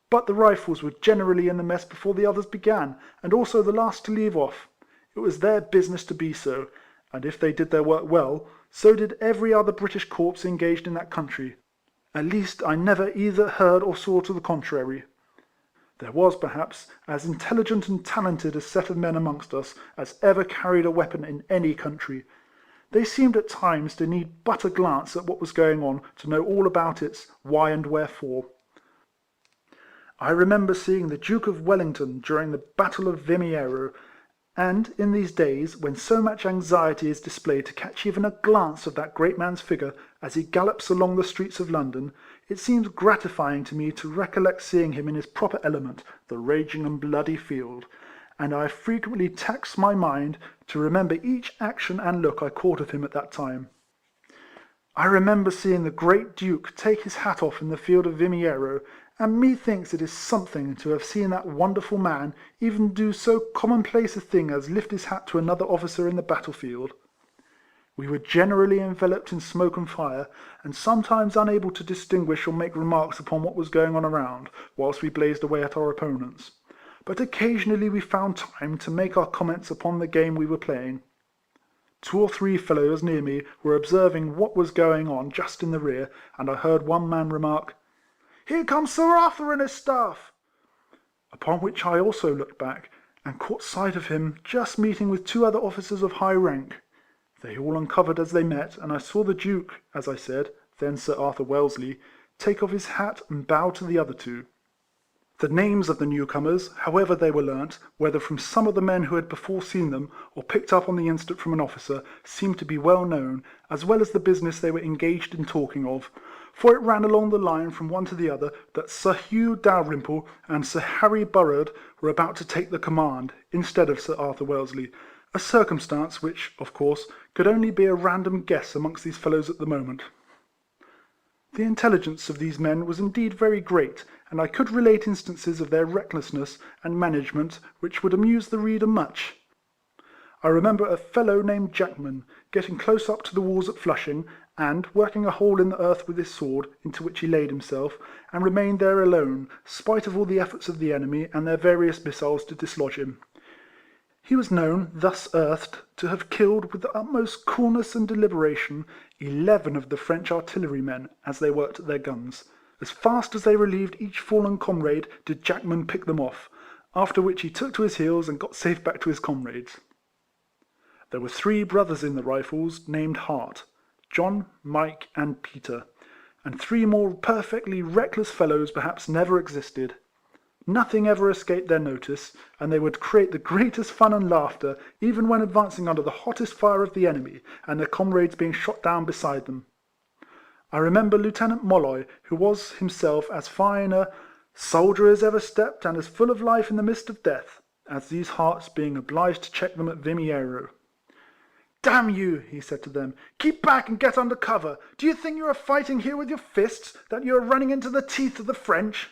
But the Rifles were generally in the mess before the others began, and also the last to leave off. It was their business to be so, and if they did their work well, so did every other British corps engaged in that country. At least I never either heard or saw to the contrary. There was, perhaps, as intelligent and talented a set of men amongst us as ever carried a weapon in any country. They seemed at times to need but a glance at what was going on to know all about its why and wherefore. I remember seeing the Duke of Wellington during the Battle of Vimiero, And in these days, when so much anxiety is displayed to catch even a glance of that great man's figure as he gallops along the streets of London, it seems gratifying to me to recollect seeing him in his proper element, the raging and bloody field, and I frequently tax my mind to remember each action and look I caught of him at that time. I remember seeing the great Duke take his hat off in the field of Vimiero, and methinks it is something to have seen that wonderful man even do so commonplace a thing as lift his hat to another officer in the battlefield. We were generally enveloped in smoke and fire, and sometimes unable to distinguish or make remarks upon what was going on around, whilst we blazed away at our opponents. But occasionally we found time to make our comments upon the game we were playing. 2 or 3 fellows near me were observing what was going on just in the rear, and I heard one man remark, "Here comes Sir Arthur and his staff!" Upon which I also looked back, and caught sight of him just meeting with 2 other officers of high rank. They all uncovered as they met, and I saw the Duke, as I said, then Sir Arthur Wellesley, take off his hat and bow to the other 2. The names of the newcomers, however they were learnt, whether from some of the men who had before seen them, or picked up on the instant from an officer, seemed to be well known, as well as the business they were engaged in talking of, for it ran along the line from one to the other that Sir Hugh Dalrymple and Sir Harry Burrard were about to take the command, instead of Sir Arthur Wellesley, a circumstance which, of course, could only be a random guess amongst these fellows at the moment. The intelligence of these men was indeed very great, and I could relate instances of their recklessness and management which would amuse the reader much. I remember a fellow named Jackman getting close up to the walls at Flushing, and working a hole in the earth with his sword, into which he laid himself, and remained there alone, spite of all the efforts of the enemy and their various missiles to dislodge him. He was known, thus earthed, to have killed, with the utmost coolness and deliberation, 11 of the French artillerymen as they worked at their guns. As fast as they relieved each fallen comrade did Jackman pick them off, after which he took to his heels and got safe back to his comrades. There were 3 brothers in the Rifles, named Hart, John, Mike, and Peter, and 3 more perfectly reckless fellows perhaps never existed. Nothing ever escaped their notice, and they would create the greatest fun and laughter, even when advancing under the hottest fire of the enemy, and their comrades being shot down beside them. I remember Lieutenant Molloy, who was himself as fine a soldier as ever stepped, and as full of life in the midst of death, as these Harts, being obliged to check them at Vimiero. "Damn you," he said to them, "keep back and get under cover. Do you think you are fighting here with your fists, that you are running into the teeth of the French?"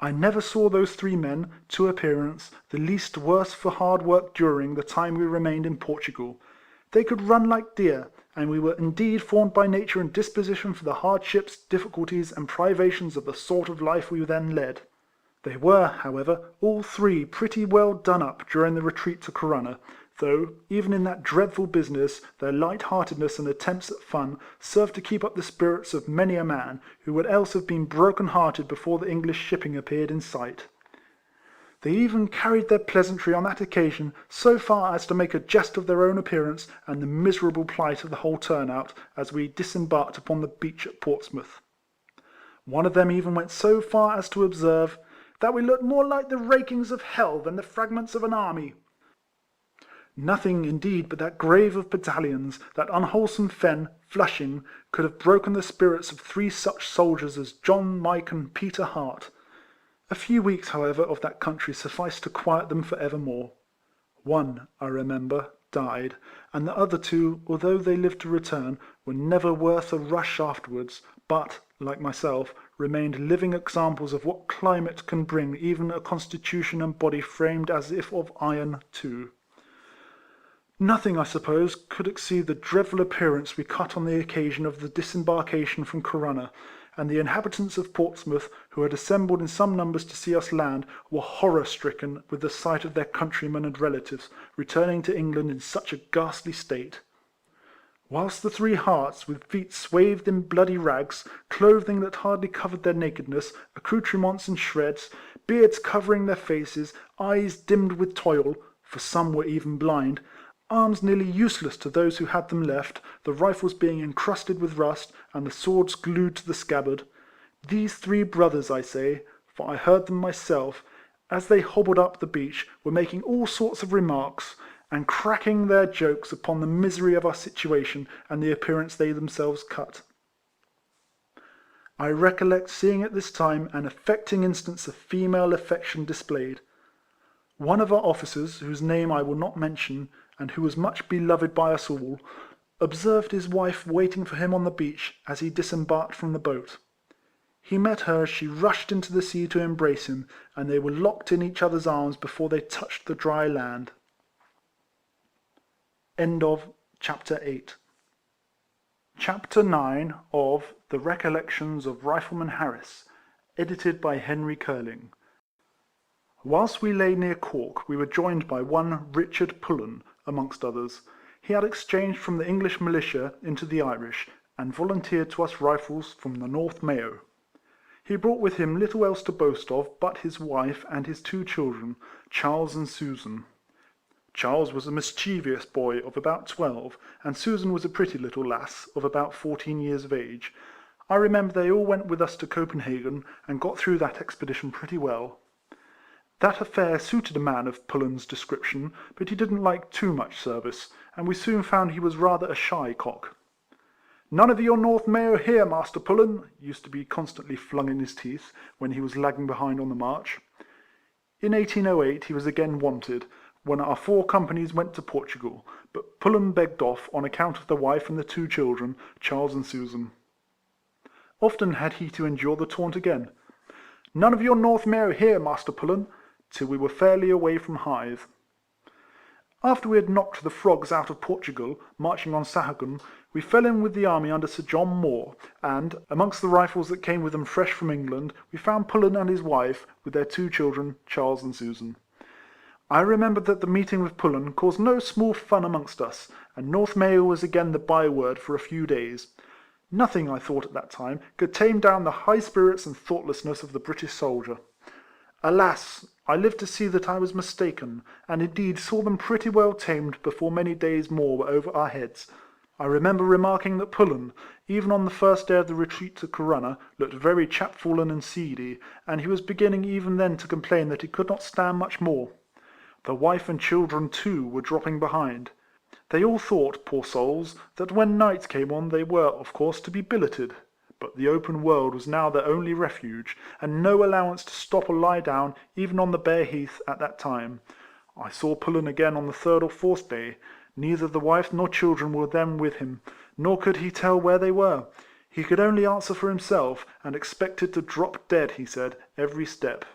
I never saw those 3 men, to appearance, the least worse for hard work during the time we remained in Portugal. They could run like deer, and we were indeed formed by nature and disposition for the hardships, difficulties, and privations of the sort of life we then led. They were, however, all 3 pretty well done up during the retreat to Corunna, though, even in that dreadful business, their light-heartedness and attempts at fun served to keep up the spirits of many a man, who would else have been broken-hearted before the English shipping appeared in sight. They even carried their pleasantry on that occasion so far as to make a jest of their own appearance and the miserable plight of the whole turnout, as we disembarked upon the beach at Portsmouth. One of them even went so far as to observe, that we looked more like the rakings of hell than the fragments of an army. Nothing, indeed, but that grave of battalions, that unwholesome fen, Flushing, could have broken the spirits of 3 such soldiers as John, Mike, and Peter Hart. A few weeks, however, of that country sufficed to quiet them for evermore. One, I remember, died, and the other 2, although they lived to return, were never worth a rush afterwards, but, like myself, remained living examples of what climate can bring even a constitution and body framed as if of iron too. Nothing, I suppose, could exceed the dreadful appearance we cut on the occasion of the disembarkation from Corunna, and the inhabitants of Portsmouth, who had assembled in some numbers to see us land, were horror-stricken with the sight of their countrymen and relatives returning to England in such a ghastly state. Whilst the 3 Harts, with feet swathed in bloody rags, clothing that hardly covered their nakedness, accoutrements in shreds, beards covering their faces, eyes dimmed with toil, for some were even blind, arms nearly useless to those who had them left, the rifles being encrusted with rust, and the swords glued to the scabbard. These 3 brothers, I say, for I heard them myself, as they hobbled up the beach, were making all sorts of remarks, and cracking their jokes upon the misery of our situation and the appearance they themselves cut. I recollect seeing at this time an affecting instance of female affection displayed. One of our officers, whose name I will not mention, and who was much beloved by us all, observed his wife waiting for him on the beach as he disembarked from the boat. He met her as she rushed into the sea to embrace him, and they were locked in each other's arms before they touched the dry land. End of Chapter 8. Chapter 9 of The Recollections of Rifleman Harris, edited by Henry Keeling. Whilst we lay near Cork, we were joined by one Richard Pullen, amongst others. He had exchanged from the English militia into the Irish, and volunteered to us rifles from the North Mayo. He brought with him little else to boast of but his wife and his 2 children, Charles and Susan. Charles was a mischievous boy of about 12, and Susan was a pretty little lass of about 14 years of age. I remember they all went with us to Copenhagen, and got through that expedition pretty well. That affair suited a man of Pullen's description, but he didn't like too much service, and we soon found he was rather a shy cock. "None of your North Mayo here, Master Pullen," used to be constantly flung in his teeth, when he was lagging behind on the march. In 1808 he was again wanted, when our 4 companies went to Portugal, but Pullen begged off on account of the wife and the 2 children, Charles and Susan. Often had he to endure the taunt again. "None of your North Mayo here, Master Pullen," till we were fairly away from Hythe. After we had knocked the frogs out of Portugal, marching on Sahagun, we fell in with the army under Sir John Moore, and, amongst the rifles that came with them fresh from England, we found Pullen and his wife, with their 2 children, Charles and Susan. I remember that the meeting with Pullen caused no small fun amongst us, and North Mayo was again the byword for a few days. Nothing, I thought at that time, could tame down the high spirits and thoughtlessness of the British soldier. Alas! I lived to see that I was mistaken, and indeed saw them pretty well tamed before many days more were over our heads. I remember remarking that Pullen, even on the first day of the retreat to Corunna, looked very chapfallen and seedy, and he was beginning even then to complain that he could not stand much more. The wife and children, too, were dropping behind. They all thought, poor souls, that when night came on they were, of course, to be billeted. But the open world was now their only refuge, and no allowance to stop or lie down, even on the bare heath, at that time. I saw Pullen again on the 3rd or 4th day. Neither the wife nor children were then with him, nor could he tell where they were. He could only answer for himself, and expected to drop dead, he said, every step.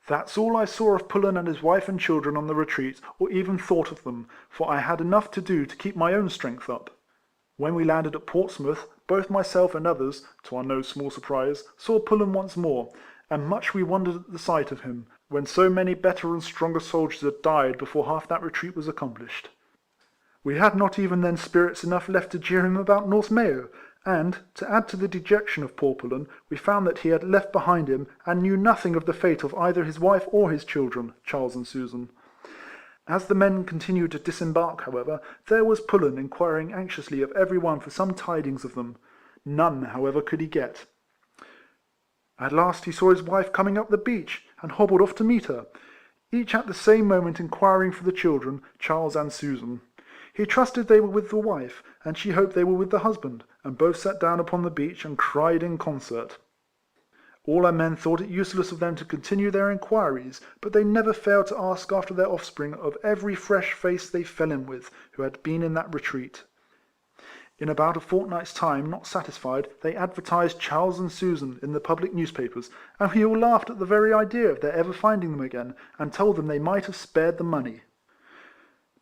That's all I saw of Pullen and his wife and children on the retreat, or even thought of them, for I had enough to do to keep my own strength up. When we landed at Portsmouth, both myself and others, to our no small surprise, saw Pullen once more, and much we wondered at the sight of him, when so many better and stronger soldiers had died before half that retreat was accomplished. We had not even then spirits enough left to jeer him about North Mayo, and, to add to the dejection of poor Pullen, we found that he had left behind him, and knew nothing of the fate of either his wife or his children, Charles and Susan. As the men continued to disembark, however, there was Pullen inquiring anxiously of every one for some tidings of them. None, however, could he get. At last he saw his wife coming up the beach, and hobbled off to meet her, each at the same moment inquiring for the children, Charles and Susan. He trusted they were with the wife, and she hoped they were with the husband, and both sat down upon the beach and cried in concert. All our men thought it useless of them to continue their inquiries, but they never failed to ask after their offspring of every fresh face they fell in with, who had been in that retreat. In about a fortnight's time, not satisfied, they advertised Charles and Susan in the public newspapers, and we all laughed at the very idea of their ever finding them again, and told them they might have spared the money.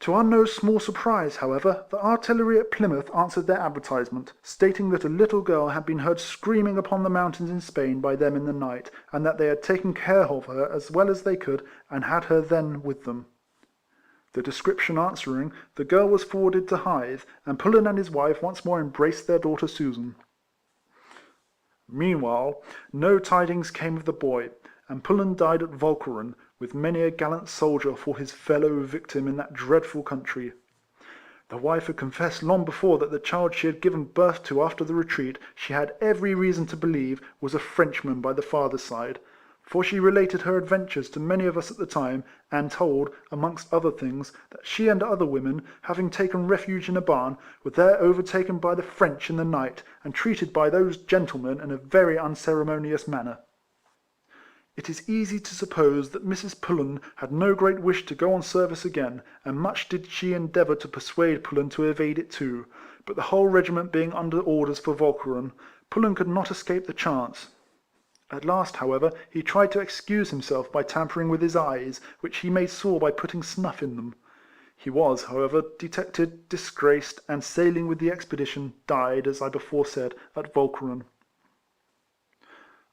To our no small surprise, however, the artillery at Plymouth answered their advertisement, stating that a little girl had been heard screaming upon the mountains in Spain by them in the night, and that they had taken care of her as well as they could, and had her then with them. The description answering, the girl was forwarded to Hythe, and Pullen and his wife once more embraced their daughter Susan. Meanwhile, no tidings came of the boy, and Pullen died at Walcheren, with many a gallant soldier for his fellow victim in that dreadful country. The wife had confessed long before that the child she had given birth to after the retreat she had every reason to believe was a Frenchman by the father's side, for she related her adventures to many of us at the time, and told, amongst other things, that she and other women, having taken refuge in a barn, were there overtaken by the French in the night, and treated by those gentlemen in a very unceremonious manner. It is easy to suppose that Mrs. Pullen had no great wish to go on service again, and much did she endeavour to persuade Pullen to evade it too, but the whole regiment being under orders for Walcheren, Pullen could not escape the chance. At last, however, he tried to excuse himself by tampering with his eyes, which he made sore by putting snuff in them. He was, however, detected, disgraced, and sailing with the expedition, died, as I before said, at Walcheren.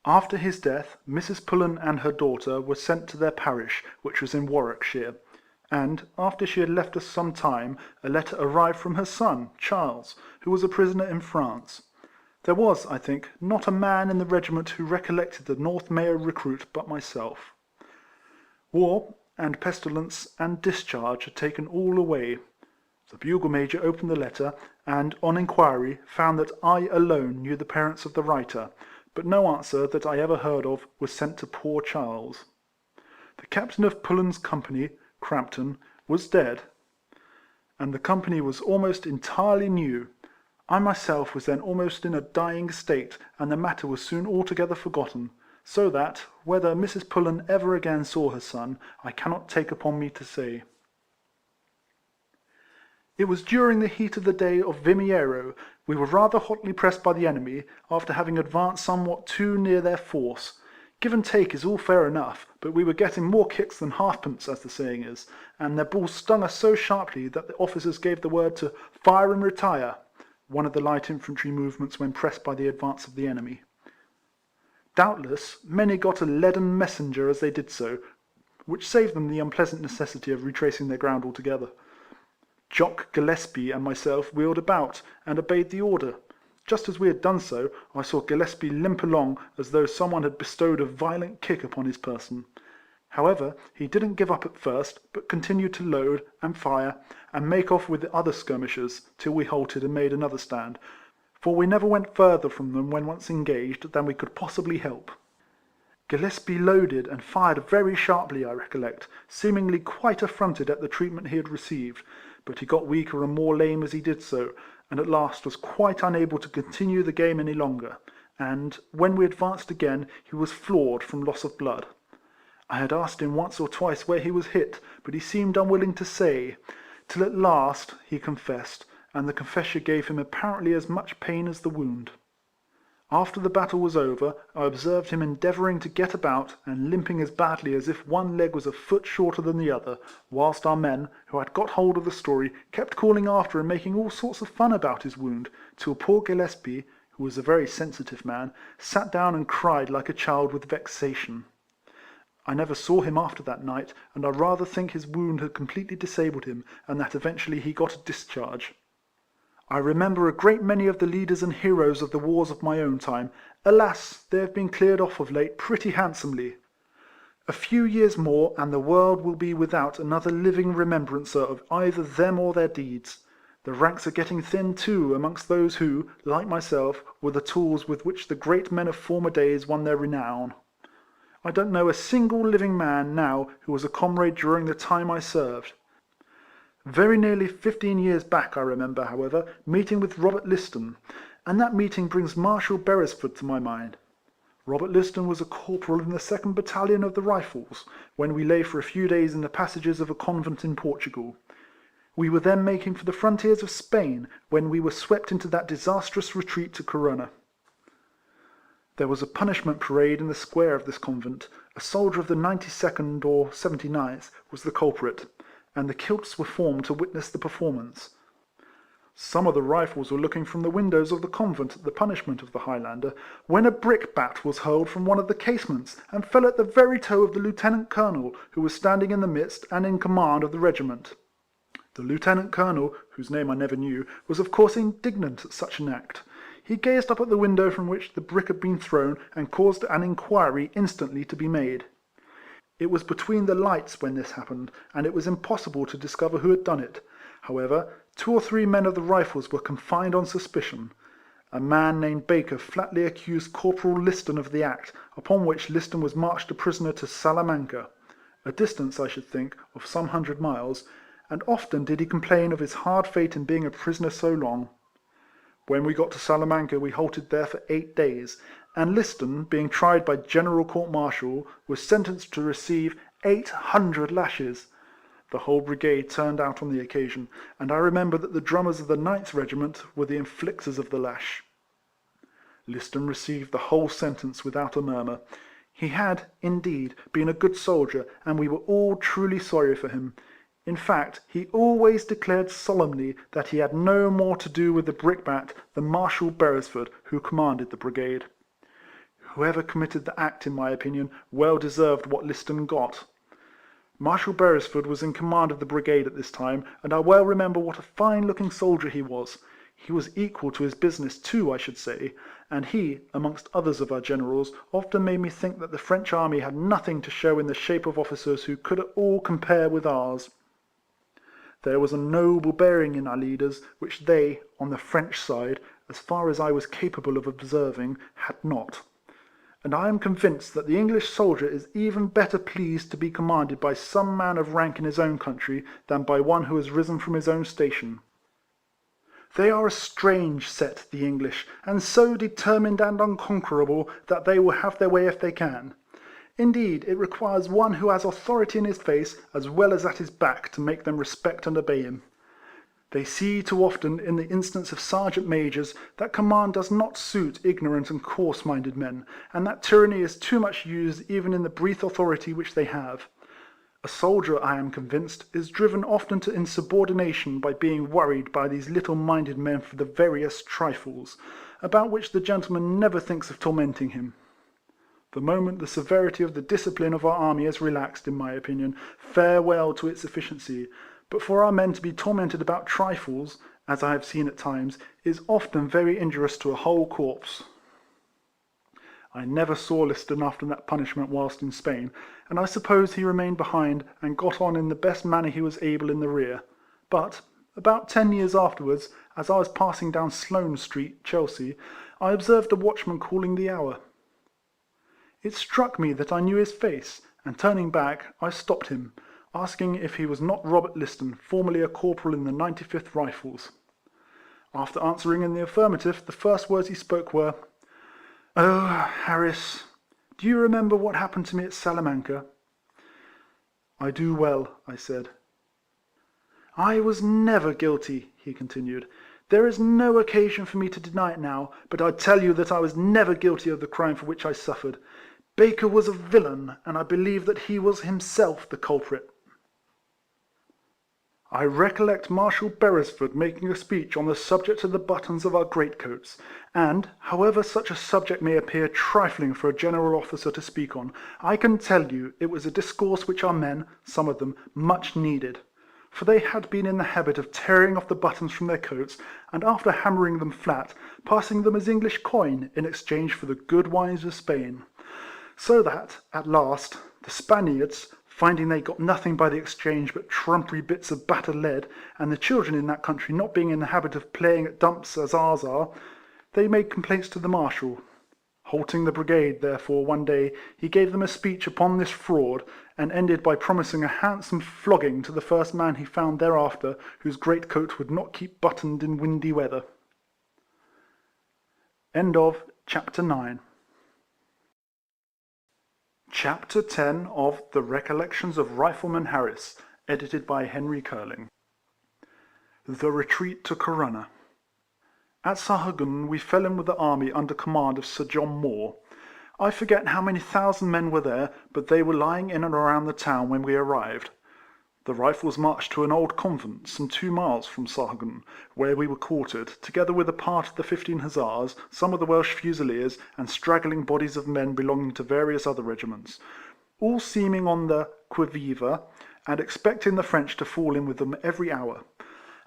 After his death, Mrs. Pullen and her daughter were sent to their parish, which was in Warwickshire; and, after she had left us some time, a letter arrived from her son, Charles, who was a prisoner in France. There was, I think, not a man in the regiment who recollected the North Mayo recruit but myself. War, and pestilence, and discharge had taken all away. The bugle major opened the letter, and, on inquiry, found that I alone knew the parents of the writer, but no answer that I ever heard of was sent to poor Charles. The captain of Pullen's company, Crampton, was dead, and the company was almost entirely new. I myself was then almost in a dying state, and the matter was soon altogether forgotten, so that, whether Mrs. Pullen ever again saw her son, I cannot take upon me to say. It was during the heat of the day of Vimiero. We were rather hotly pressed by the enemy, after having advanced somewhat too near their force. Give and take is all fair enough, but we were getting more kicks than halfpence, as the saying is, and their balls stung us so sharply that the officers gave the word to "fire and retire," one of the light infantry movements when pressed by the advance of the enemy. Doubtless, many got a leaden messenger as they did so, which saved them the unpleasant necessity of retracing their ground altogether. Jock Gillespie and myself wheeled about, and obeyed the order. Just as we had done so, I saw Gillespie limp along as though someone had bestowed a violent kick upon his person. However, he didn't give up at first, but continued to load, and fire, and make off with the other skirmishers, till we halted and made another stand, for we never went further from them when once engaged than we could possibly help. Gillespie loaded and fired very sharply, I recollect, seemingly quite affronted at the treatment he had received, but he got weaker and more lame as he did so, and at last was quite unable to continue the game any longer, and, when we advanced again, he was floored from loss of blood. I had asked him once or twice where he was hit, but he seemed unwilling to say, till at last he confessed, and the confession gave him apparently as much pain as the wound. After the battle was over, I observed him endeavouring to get about, and limping as badly as if one leg was a foot shorter than the other, whilst our men, who had got hold of the story, kept calling after and making all sorts of fun about his wound, till poor Gillespie, who was a very sensitive man, sat down and cried like a child with vexation. I never saw him after that night, and I rather think his wound had completely disabled him, and that eventually he got a discharge. I remember a great many of the leaders and heroes of the wars of my own time. Alas, they have been cleared off of late pretty handsomely. A few years more, and the world will be without another living remembrancer of either them or their deeds. The ranks are getting thin too amongst those who, like myself, were the tools with which the great men of former days won their renown. I don't know a single living man now who was a comrade during the time I served. Very nearly 15 years back I remember, however, meeting with Robert Liston, and that meeting brings Marshal Beresford to my mind. Robert Liston was a corporal in the 2nd Battalion of the Rifles, when we lay for a few days in the passages of a convent in Portugal. We were then making for the frontiers of Spain, when we were swept into that disastrous retreat to Corunna. There was a punishment parade in the square of this convent. A soldier of the 92nd or 79th was the culprit, and the kilts were formed to witness the performance. Some of the Rifles were looking from the windows of the convent at the punishment of the Highlander, when a brickbat was hurled from one of the casements, and fell at the very toe of the Lieutenant Colonel, who was standing in the midst and in command of the regiment. The Lieutenant Colonel, whose name I never knew, was of course indignant at such an act. He gazed up at the window from which the brick had been thrown, and caused an inquiry instantly to be made. It was between the lights when this happened, and it was impossible to discover who had done it. However, 2 or 3 men of the Rifles were confined on suspicion. A man named Baker flatly accused Corporal Liston of the act, upon which Liston was marched a prisoner to Salamanca, a distance, I should think, of some 100 miles, and often did he complain of his hard fate in being a prisoner so long. When we got to Salamanca we halted there for 8 days, and Liston, being tried by General Court-Martial, was sentenced to receive 800 lashes. The whole brigade turned out on the occasion, and I remember that the drummers of the 9th Regiment were the inflictors of the lash. Liston received the whole sentence without a murmur. He had, indeed, been a good soldier, and we were all truly sorry for him. In fact, he always declared solemnly that he had no more to do with the brickbat than Marshal Beresford, who commanded the brigade. Whoever committed the act, in my opinion, well deserved what Liston got. Marshal Beresford was in command of the brigade at this time, and I well remember what a fine-looking soldier he was. He was equal to his business too, I should say, and he, amongst others of our generals, often made me think that the French army had nothing to show in the shape of officers who could at all compare with ours. There was a noble bearing in our leaders, which they, on the French side, as far as I was capable of observing, had not. And I am convinced that the English soldier is even better pleased to be commanded by some man of rank in his own country than by one who has risen from his own station. They are a strange set, the English, and so determined and unconquerable that they will have their way if they can. Indeed, it requires one who has authority in his face as well as at his back to make them respect and obey him. They see too often, in the instance of sergeant majors, that command does not suit ignorant and coarse-minded men, and that tyranny is too much used even in the brief authority which they have. A soldier, I am convinced, is driven often to insubordination by being worried by these little-minded men for the veriest trifles, about which the gentleman never thinks of tormenting him. The moment the severity of the discipline of our army is relaxed, in my opinion, farewell to its efficiency. But for our men to be tormented about trifles, as I have seen at times, is often very injurious to a whole corps. I never saw Liston after that punishment whilst in Spain, and I suppose he remained behind and got on in the best manner he was able in the rear. But, about 10 years afterwards, as I was passing down Sloane Street, Chelsea, I observed a watchman calling the hour. It struck me that I knew his face, and turning back, I stopped him, asking if he was not Robert Liston, formerly a corporal in the 95th Rifles. After answering in the affirmative, the first words he spoke were, "Oh, Harris, do you remember what happened to me at Salamanca?" "I do well," I said. "I was never guilty," he continued. "There is no occasion for me to deny it now, but I tell you that I was never guilty of the crime for which I suffered. Baker was a villain, and I believe that he was himself the culprit." I recollect Marshal Beresford making a speech on the subject of the buttons of our greatcoats, and, however such a subject may appear trifling for a general officer to speak on, I can tell you it was a discourse which our men, some of them, much needed; for they had been in the habit of tearing off the buttons from their coats, and after hammering them flat, passing them as English coin in exchange for the good wines of Spain. So that, at last, the Spaniards, finding they got nothing by the exchange but trumpery bits of battered lead, and the children in that country not being in the habit of playing at dumps as ours are, they made complaints to the Marshal. Halting the brigade, therefore, one day, he gave them a speech upon this fraud, and ended by promising a handsome flogging to the first man he found thereafter whose greatcoat would not keep buttoned in windy weather. End of Chapter 9. Chapter 10 of The Recollections of Rifleman Harris, edited by Henry Keeling. The retreat to Corunna. At Sahagun we fell in with the army under command of Sir John Moore. I forget how many thousand men were there, but they were lying in and around the town when we arrived. The Rifles marched to an old convent, some 2 miles from Sahagun, where we were quartered, together with a part of the 15 Hussars, some of the Welsh Fusiliers, and straggling bodies of men belonging to various other regiments, all seeming on the qui vive, and expecting the French to fall in with them every hour.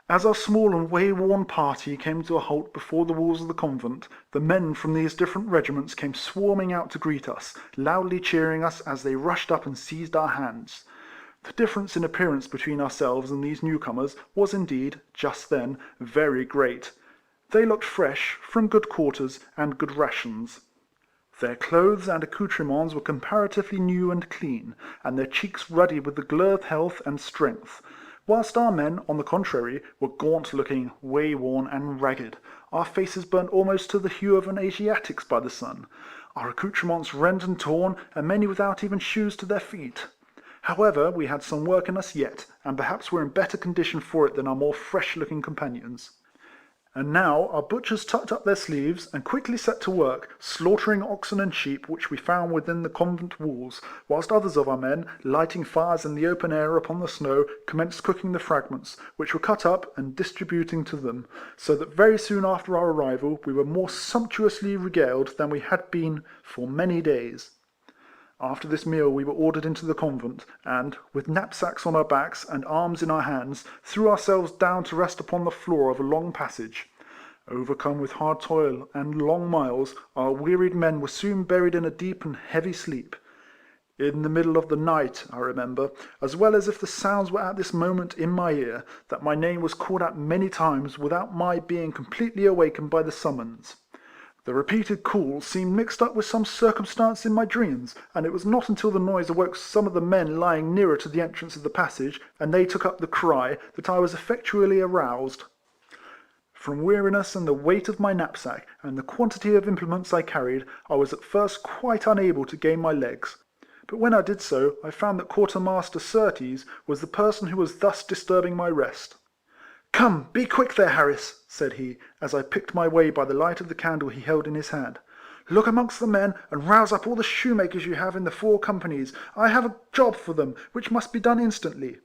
As our small and way-worn party came to a halt before the walls of the convent, the men from these different regiments came swarming out to greet us, loudly cheering us as they rushed up and seized our hands. The difference in appearance between ourselves and these newcomers was indeed, just then, very great. They looked fresh, from good quarters and good rations. Their clothes and accoutrements were comparatively new and clean, and their cheeks ruddy with the glow of health and strength; whilst our men, on the contrary, were gaunt looking, way-worn, and ragged, our faces burnt almost to the hue of an Asiatic's by the sun, our accoutrements rent and torn, and many without even shoes to their feet. However, we had some work in us yet, and perhaps were in better condition for it than our more fresh-looking companions. And now our butchers tucked up their sleeves, and quickly set to work, slaughtering oxen and sheep which we found within the convent walls, whilst others of our men, lighting fires in the open air upon the snow, commenced cooking the fragments, which were cut up, and distributing to them, so that very soon after our arrival we were more sumptuously regaled than we had been for many days. After this meal we were ordered into the convent, and, with knapsacks on our backs and arms in our hands, threw ourselves down to rest upon the floor of a long passage. Overcome with hard toil and long miles, our wearied men were soon buried in a deep and heavy sleep. In the middle of the night, I remember, as well as if the sounds were at this moment in my ear, that my name was called out many times without my being completely awakened by the summons. The repeated call seemed mixed up with some circumstance in my dreams, and it was not until the noise awoke some of the men lying nearer to the entrance of the passage, and they took up the cry, that I was effectually aroused. From weariness and the weight of my knapsack, and the quantity of implements I carried, I was at first quite unable to gain my legs. But when I did so, I found that Quartermaster Surtees was the person who was thus disturbing my rest. "Come, be quick there, Harris," said he, as I picked my way by the light of the candle he held in his hand. "Look amongst the men, and rouse up all the shoemakers you have in the 4 companies. I have a job for them, which must be done instantly."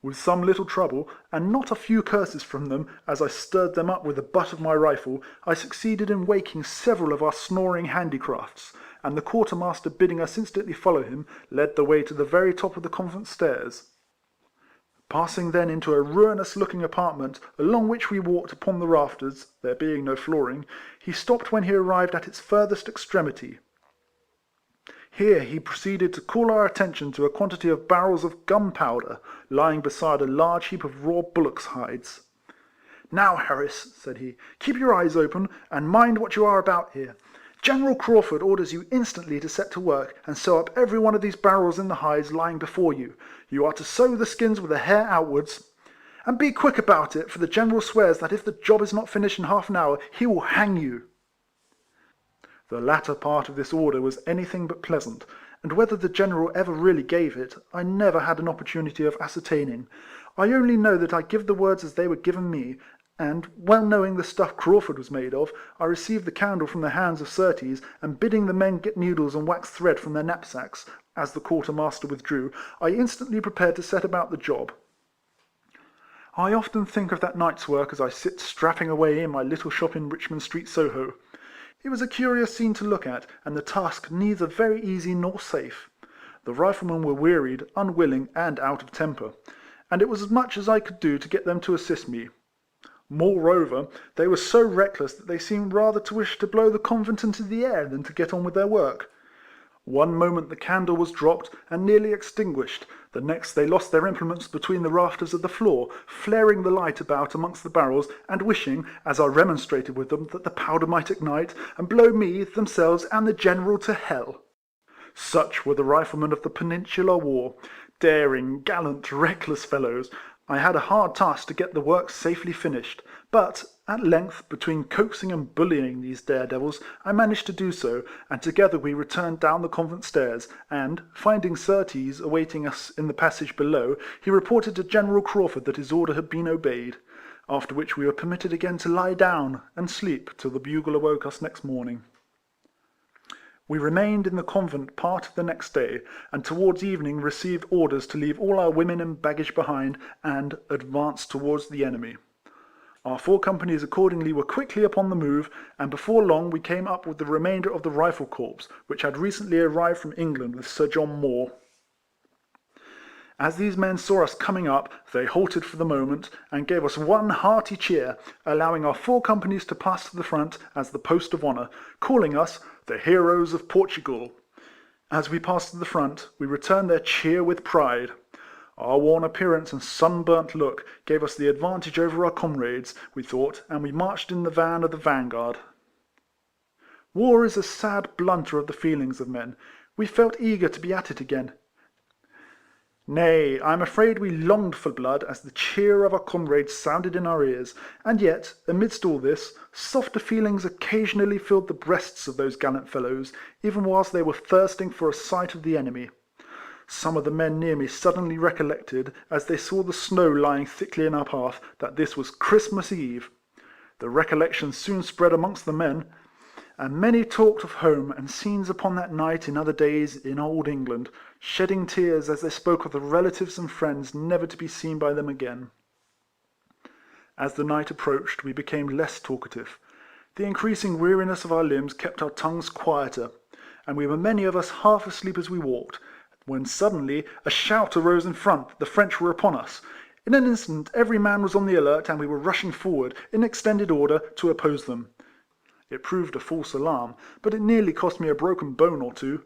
With some little trouble, and not a few curses from them, as I stirred them up with the butt of my rifle, I succeeded in waking several of our snoring handicrafts, and the quartermaster bidding us instantly follow him, led the way to the very top of the convent stairs. Passing then into a ruinous looking apartment, along which we walked upon the rafters, there being no flooring, he stopped when he arrived at its furthest extremity. Here he proceeded to call our attention to a quantity of barrels of gunpowder, lying beside a large heap of raw bullocks' hides. "Now, Harris," said he, "keep your eyes open, and mind what you are about here. General Craufurd orders you instantly to set to work, and sew up every one of these barrels in the hides lying before you. You are to sew the skins with the hair outwards. And be quick about it, for the General swears that if the job is not finished in half an hour, he will hang you." The latter part of this order was anything but pleasant, and whether the General ever really gave it, I never had an opportunity of ascertaining. I only know that I give the words as they were given me, and, well knowing the stuff Craufurd was made of, I received the candle from the hands of Surtees, and bidding the men get needles and wax thread from their knapsacks, as the quartermaster withdrew, I instantly prepared to set about the job. I often think of that night's work as I sit strapping away in my little shop in Richmond Street, Soho. It was a curious scene to look at, and the task neither very easy nor safe. The riflemen were wearied, unwilling, and out of temper, and it was as much as I could do to get them to assist me. Moreover, they were so reckless that they seemed rather to wish to blow the convent into the air than to get on with their work. One moment the candle was dropped and nearly extinguished, the next they lost their implements between the rafters of the floor, flaring the light about amongst the barrels, and wishing, as I remonstrated with them, that the powder might ignite, and blow me, themselves, and the General to hell. Such were the riflemen of the Peninsular War, daring, gallant, reckless fellows. I had a hard task to get the work safely finished, but, at length, between coaxing and bullying these daredevils, I managed to do so, and together we returned down the convent stairs, and, finding Surtees awaiting us in the passage below, he reported to General Craufurd that his order had been obeyed, after which we were permitted again to lie down and sleep till the bugle awoke us next morning. We remained in the convent part of the next day, and towards evening received orders to leave all our women and baggage behind, and advance towards the enemy. Our 4 companies accordingly were quickly upon the move, and before long we came up with the remainder of the Rifle Corps, which had recently arrived from England with Sir John Moore. As these men saw us coming up, they halted for the moment, and gave us one hearty cheer, allowing our 4 companies to pass to the front as the post of honour, calling us the heroes of Portugal. As we passed to the front, we returned their cheer with pride. Our worn appearance and sunburnt look gave us the advantage over our comrades, we thought, and we marched in the van of the vanguard. War is a sad blunter of the feelings of men. We felt eager to be at it again. Nay, I am afraid we longed for blood as the cheer of our comrades sounded in our ears, and yet, amidst all this, softer feelings occasionally filled the breasts of those gallant fellows, even whilst they were thirsting for a sight of the enemy. Some of the men near me suddenly recollected, as they saw the snow lying thickly in our path, that this was Christmas Eve. The recollection soon spread amongst the men, and many talked of home and scenes upon that night in other days in old England, shedding tears as they spoke of the relatives and friends never to be seen by them again. As the night approached, we became less talkative. The increasing weariness of our limbs kept our tongues quieter, and we were many of us half asleep as we walked, when suddenly a shout arose in front that the French were upon us. In an instant every man was on the alert, and we were rushing forward, in extended order, to oppose them. It proved a false alarm, but it nearly cost me a broken bone or two.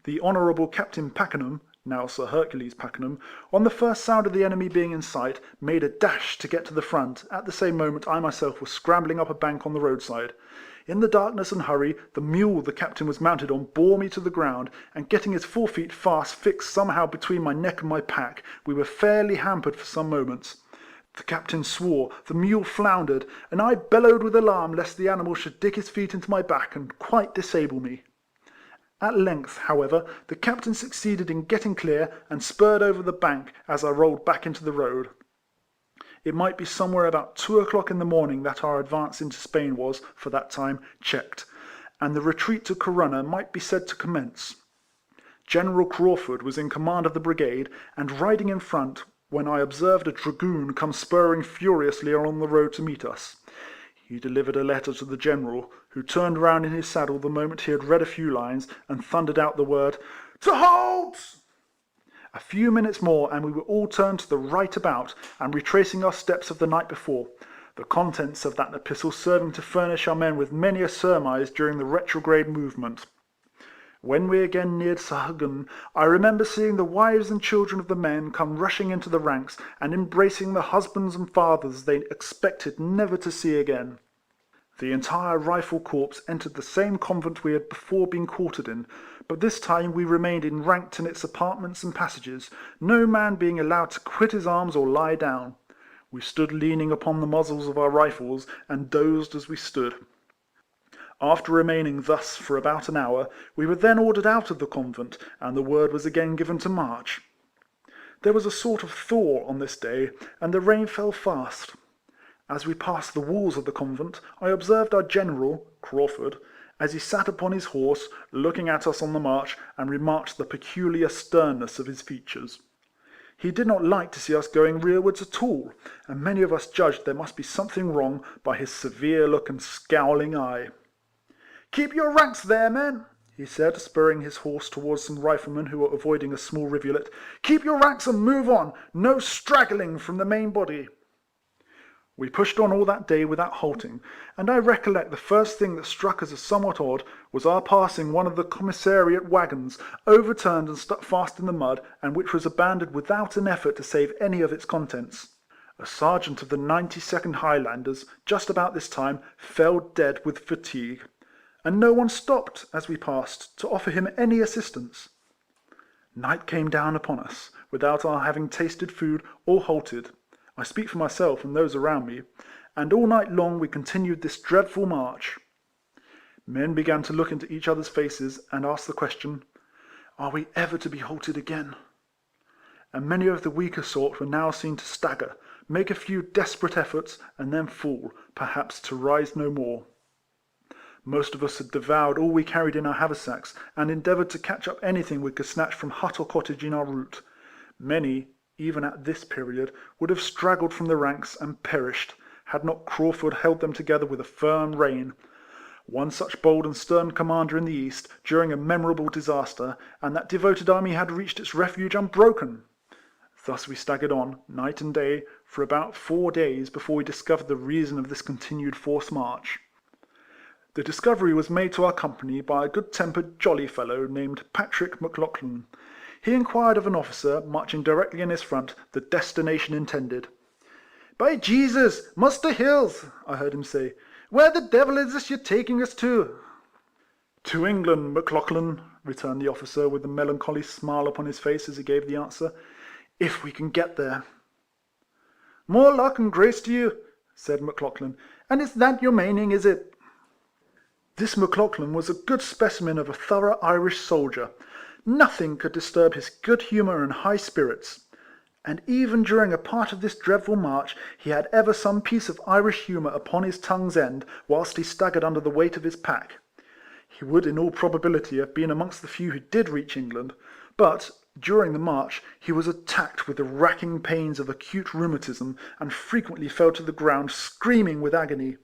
The Honourable Captain Pakenham, now Sir Hercules Pakenham, on the first sound of the enemy being in sight, made a dash to get to the front. At the same moment I myself was scrambling up a bank on the roadside. In the darkness and hurry, the mule the captain was mounted on bore me to the ground, and getting his 4 feet fast fixed somehow between my neck and my pack, we were fairly hampered for some moments. The captain swore, the mule floundered, and I bellowed with alarm lest the animal should dig his feet into my back and quite disable me. At length, however, the captain succeeded in getting clear, and spurred over the bank as I rolled back into the road. It might be somewhere about 2 o'clock in the morning that our advance into Spain was, for that time, checked, and the retreat to Corunna might be said to commence. General Craufurd was in command of the brigade, and riding in front, when I observed a dragoon come spurring furiously along the road to meet us. He delivered a letter to the General, who turned round in his saddle the moment he had read a few lines, and thundered out the word, "To halt!" A few minutes more, and we were all turned to the right about, and retracing our steps of the night before, the contents of that epistle serving to furnish our men with many a surmise during the retrograde movement. When we again neared Sahagun, I remember seeing the wives and children of the men come rushing into the ranks, and embracing the husbands and fathers they expected never to see again. The entire Rifle Corps entered the same convent we had before been quartered in, but this time we remained enranked in its apartments and passages, no man being allowed to quit his arms or lie down. We stood leaning upon the muzzles of our rifles, and dozed as we stood. After remaining thus for about an hour, we were then ordered out of the convent, and the word was again given to march. There was a sort of thaw on this day, and the rain fell fast. As we passed the walls of the convent, I observed our general, Craufurd, as he sat upon his horse, looking at us on the march, and remarked the peculiar sternness of his features. He did not like to see us going rearwards at all, and many of us judged there must be something wrong by his severe look and scowling eye. "Keep your ranks there, men," he said, spurring his horse towards some riflemen who were avoiding a small rivulet. "Keep your ranks and move on. No straggling from the main body." We pushed on all that day without halting, and I recollect the first thing that struck us as somewhat odd was our passing one of the commissariat waggons, overturned and stuck fast in the mud, and which was abandoned without an effort to save any of its contents. A sergeant of the 92nd Highlanders, just about this time, fell dead with fatigue, and no one stopped, as we passed, to offer him any assistance. Night came down upon us, without our having tasted food or halted. I speak for myself and those around me, and all night long we continued this dreadful march. Men began to look into each other's faces, and ask the question, "Are we ever to be halted again?" And many of the weaker sort were now seen to stagger, make a few desperate efforts, and then fall, perhaps to rise no more. Most of us had devoured all we carried in our haversacks, and endeavoured to catch up anything we could snatch from hut or cottage in our route. Many, even at this period, would have straggled from the ranks and perished, had not Craufurd held them together with a firm rein. One such bold and stern commander in the East, during a memorable disaster, and that devoted army had reached its refuge unbroken. Thus we staggered on, night and day, for about 4 days before we discovered the reason of this continued forced march. The discovery was made to our company by a good-tempered, jolly fellow named Patrick M'Laughlan. he inquired of an officer, marching directly in his front, the destination intended. " By Jesus, Muster Hills," I heard him say. " Where the devil is this you're taking us to? "" To England, McLauchlan," returned the officer, with a melancholy smile upon his face as he gave the answer, " if we can get there." " More luck and grace to you," said McLauchlan. " And it's that you're maning, is it? " This McLauchlan was a good specimen of a thorough Irish soldier. Nothing could disturb his good humour and high spirits. And even during a part of this dreadful march, he had ever some piece of Irish humour upon his tongue's end, whilst he staggered under the weight of his pack. He would in all probability have been amongst the few who did reach England, but, during the march, he was attacked with the racking pains of acute rheumatism, and frequently fell to the ground screaming with agony.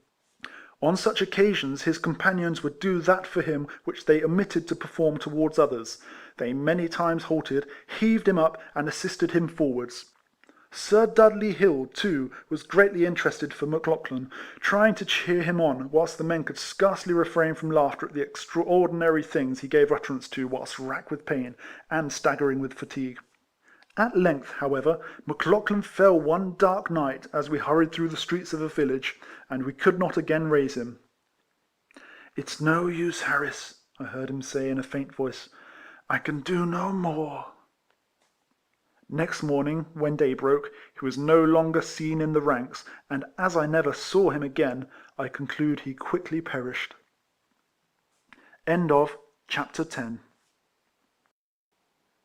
On such occasions his companions would do that for him which they omitted to perform towards others. They many times halted, heaved him up, and assisted him forwards. Sir Dudley Hill, too, was greatly interested for McLauchlan, trying to cheer him on, whilst the men could scarcely refrain from laughter at the extraordinary things he gave utterance to whilst racked with pain, and staggering with fatigue. At length, however, McLauchlan fell one dark night as we hurried through the streets of a village, and we could not again raise him. " It's no use, Harris," I heard him say in a faint voice. " I can do no more." Next morning, when day broke, he was no longer seen in the ranks, and as I never saw him again, I conclude he quickly perished.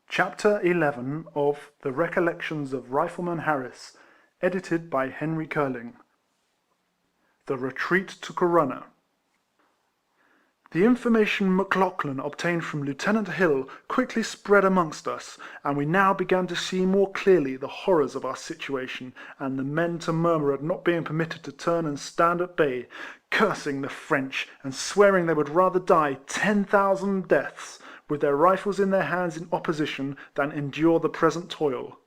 Chapter 11 of The Recollections of Rifleman Harris, edited by Henry Keeling. The Retreat to Corunna. The information McLauchlan obtained from Lieutenant Hill quickly spread amongst us, and we now began to see more clearly the horrors of our situation, and the men to murmur at not being permitted to turn and stand at bay, cursing the French, and swearing they would rather die 10,000 deaths, with their rifles in their hands in opposition, than endure the present toil.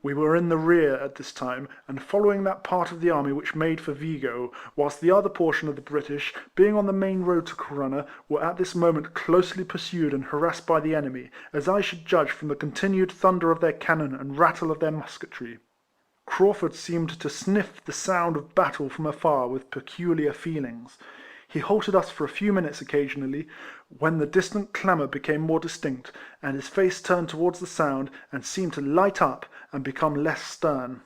We were in the rear at this time, and following that part of the army which made for Vigo, whilst the other portion of the British, being on the main road to Corunna, were at this moment closely pursued and harassed by the enemy, as I should judge from the continued thunder of their cannon and rattle of their musketry. Craufurd seemed to sniff the sound of battle from afar with peculiar feelings. He halted us for a few minutes occasionally, when the distant clamour became more distinct, and his face turned towards the sound, and seemed to light up, and become less stern.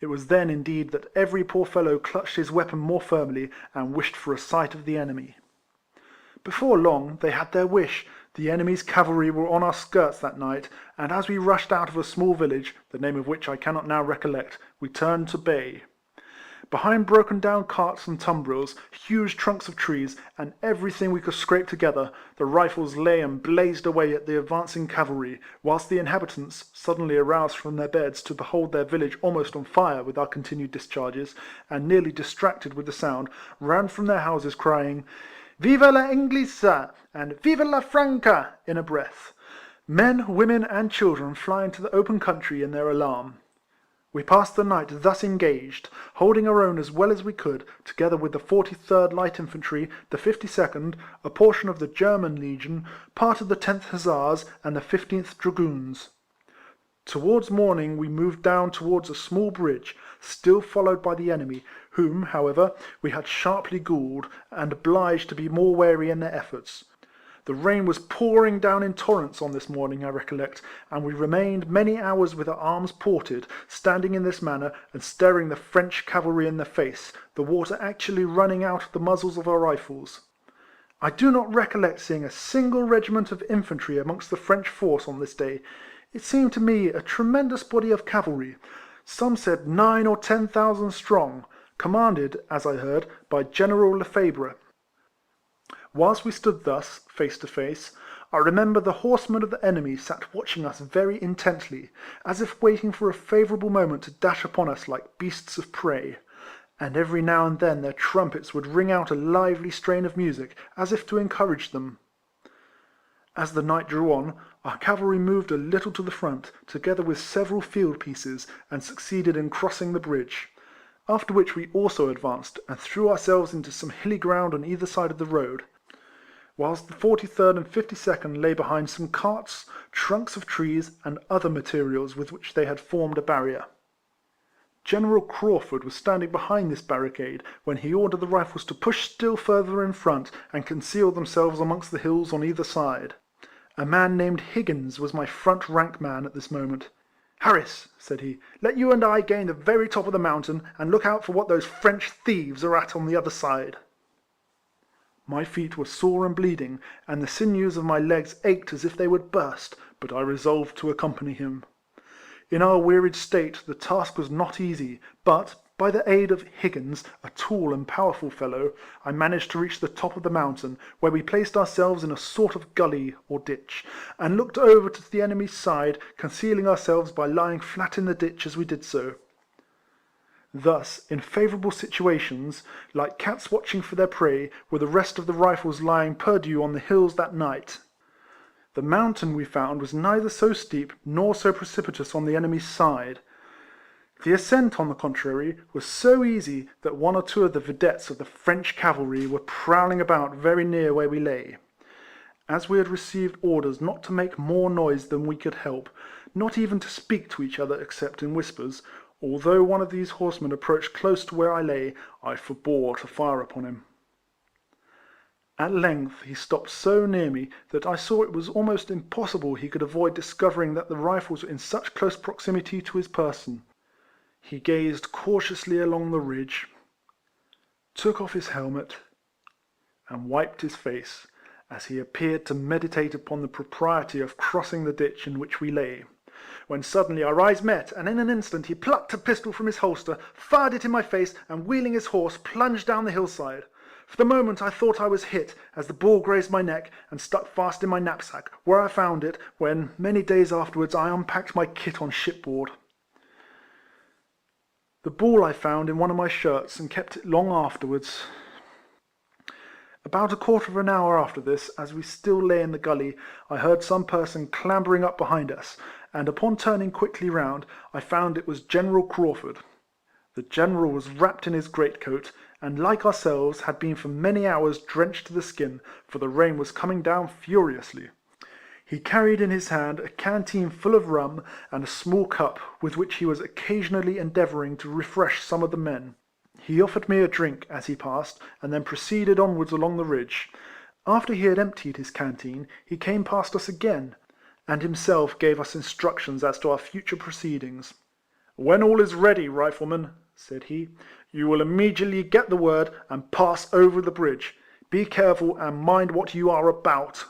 It was then indeed that every poor fellow clutched his weapon more firmly, and wished for a sight of the enemy. Before long they had their wish. The enemy's cavalry were on our skirts that night, and as we rushed out of a small village, the name of which I cannot now recollect, we turned to bay. Behind broken down carts and tumbrils, huge trunks of trees, and everything we could scrape together, the rifles lay and blazed away at the advancing cavalry, whilst the inhabitants, suddenly aroused from their beds to behold their village almost on fire with our continued discharges, and nearly distracted with the sound, ran from their houses crying, "Viva la Inglesa!" and "Viva la Franca!" in a breath; men, women, and children flying to the open country in their alarm. We passed the night thus engaged, holding our own as well as we could, together with the 43rd Light Infantry, the 52nd, a portion of the German Legion, part of the 10th Hussars, and the 15th Dragoons. Towards morning we moved down towards a small bridge, still followed by the enemy, whom, however, we had sharply galled, and obliged to be more wary in their efforts. The rain was pouring down in torrents on this morning, I recollect, and we remained many hours with our arms ported, standing in this manner, and staring the French cavalry in the face, the water actually running out of the muzzles of our rifles. I do not recollect seeing a single regiment of infantry amongst the French force on this day. It seemed to me a tremendous body of cavalry. Some said 9,000 or 10,000 strong, commanded, as I heard, by General Lefebvre. Whilst we stood thus, face to face, I remember the horsemen of the enemy sat watching us very intently, as if waiting for a favourable moment to dash upon us like beasts of prey; and every now and then their trumpets would ring out a lively strain of music, as if to encourage them. As the night drew on, our cavalry moved a little to the front, together with several field pieces, and succeeded in crossing the bridge; after which we also advanced, and threw ourselves into some hilly ground on either side of the road. whilst the 43rd and 52nd lay behind some carts, trunks of trees, and other materials with which they had formed a barrier. General Craufurd was standing behind this barricade when he ordered the Rifles to push still further in front and conceal themselves amongst the hills on either side. A man named Higgins was my front rank man at this moment. "Harris," said he, "let you and I gain the very top of the mountain, and look out for what those French thieves are at on the other side." My feet were sore and bleeding, and the sinews of my legs ached as if they would burst, but I resolved to accompany him. In our wearied state the task was not easy, but, by the aid of Higgins, a tall and powerful fellow, I managed to reach the top of the mountain, where we placed ourselves in a sort of gully or ditch, and looked over to the enemy's side, concealing ourselves by lying flat in the ditch as we did so. Thus, in favourable situations, like cats watching for their prey, were the rest of the Rifles lying perdu on the hills that night. The mountain, we found, was neither so steep nor so precipitous on the enemy's side. The ascent, on the contrary, was so easy that one or two of the vedettes of the French cavalry were prowling about very near where we lay. As we had received orders not to make more noise than we could help, not even to speak to each other except in whispers, although one of these horsemen approached close to where I lay, I forbore to fire upon him. At length he stopped so near me that I saw it was almost impossible he could avoid discovering that the Rifles were in such close proximity to his person. He gazed cautiously along the ridge, took off his helmet, and wiped his face, as he appeared to meditate upon the propriety of crossing the ditch in which we lay, when suddenly our eyes met, and in an instant he plucked a pistol from his holster, fired it in my face, and wheeling his horse, plunged down the hillside. For the moment I thought I was hit, as the ball grazed my neck, and stuck fast in my knapsack, where I found it, when, many days afterwards, I unpacked my kit on shipboard. The ball I found in one of my shirts, and kept it long afterwards. About a quarter of an hour after this, as we still lay in the gully, I heard some person clambering up behind us, and upon turning quickly round, I found it was General Craufurd. The General was wrapped in his greatcoat, and like ourselves had been for many hours drenched to the skin, for the rain was coming down furiously. He carried in his hand a canteen full of rum, and a small cup, with which he was occasionally endeavouring to refresh some of the men. He offered me a drink as he passed, and then proceeded onwards along the ridge. After he had emptied his canteen, he came past us again, and himself gave us instructions as to our future proceedings. "When all is ready, Rifleman," said he, "you will immediately get the word, and pass over the bridge. Be careful, and mind what you are about."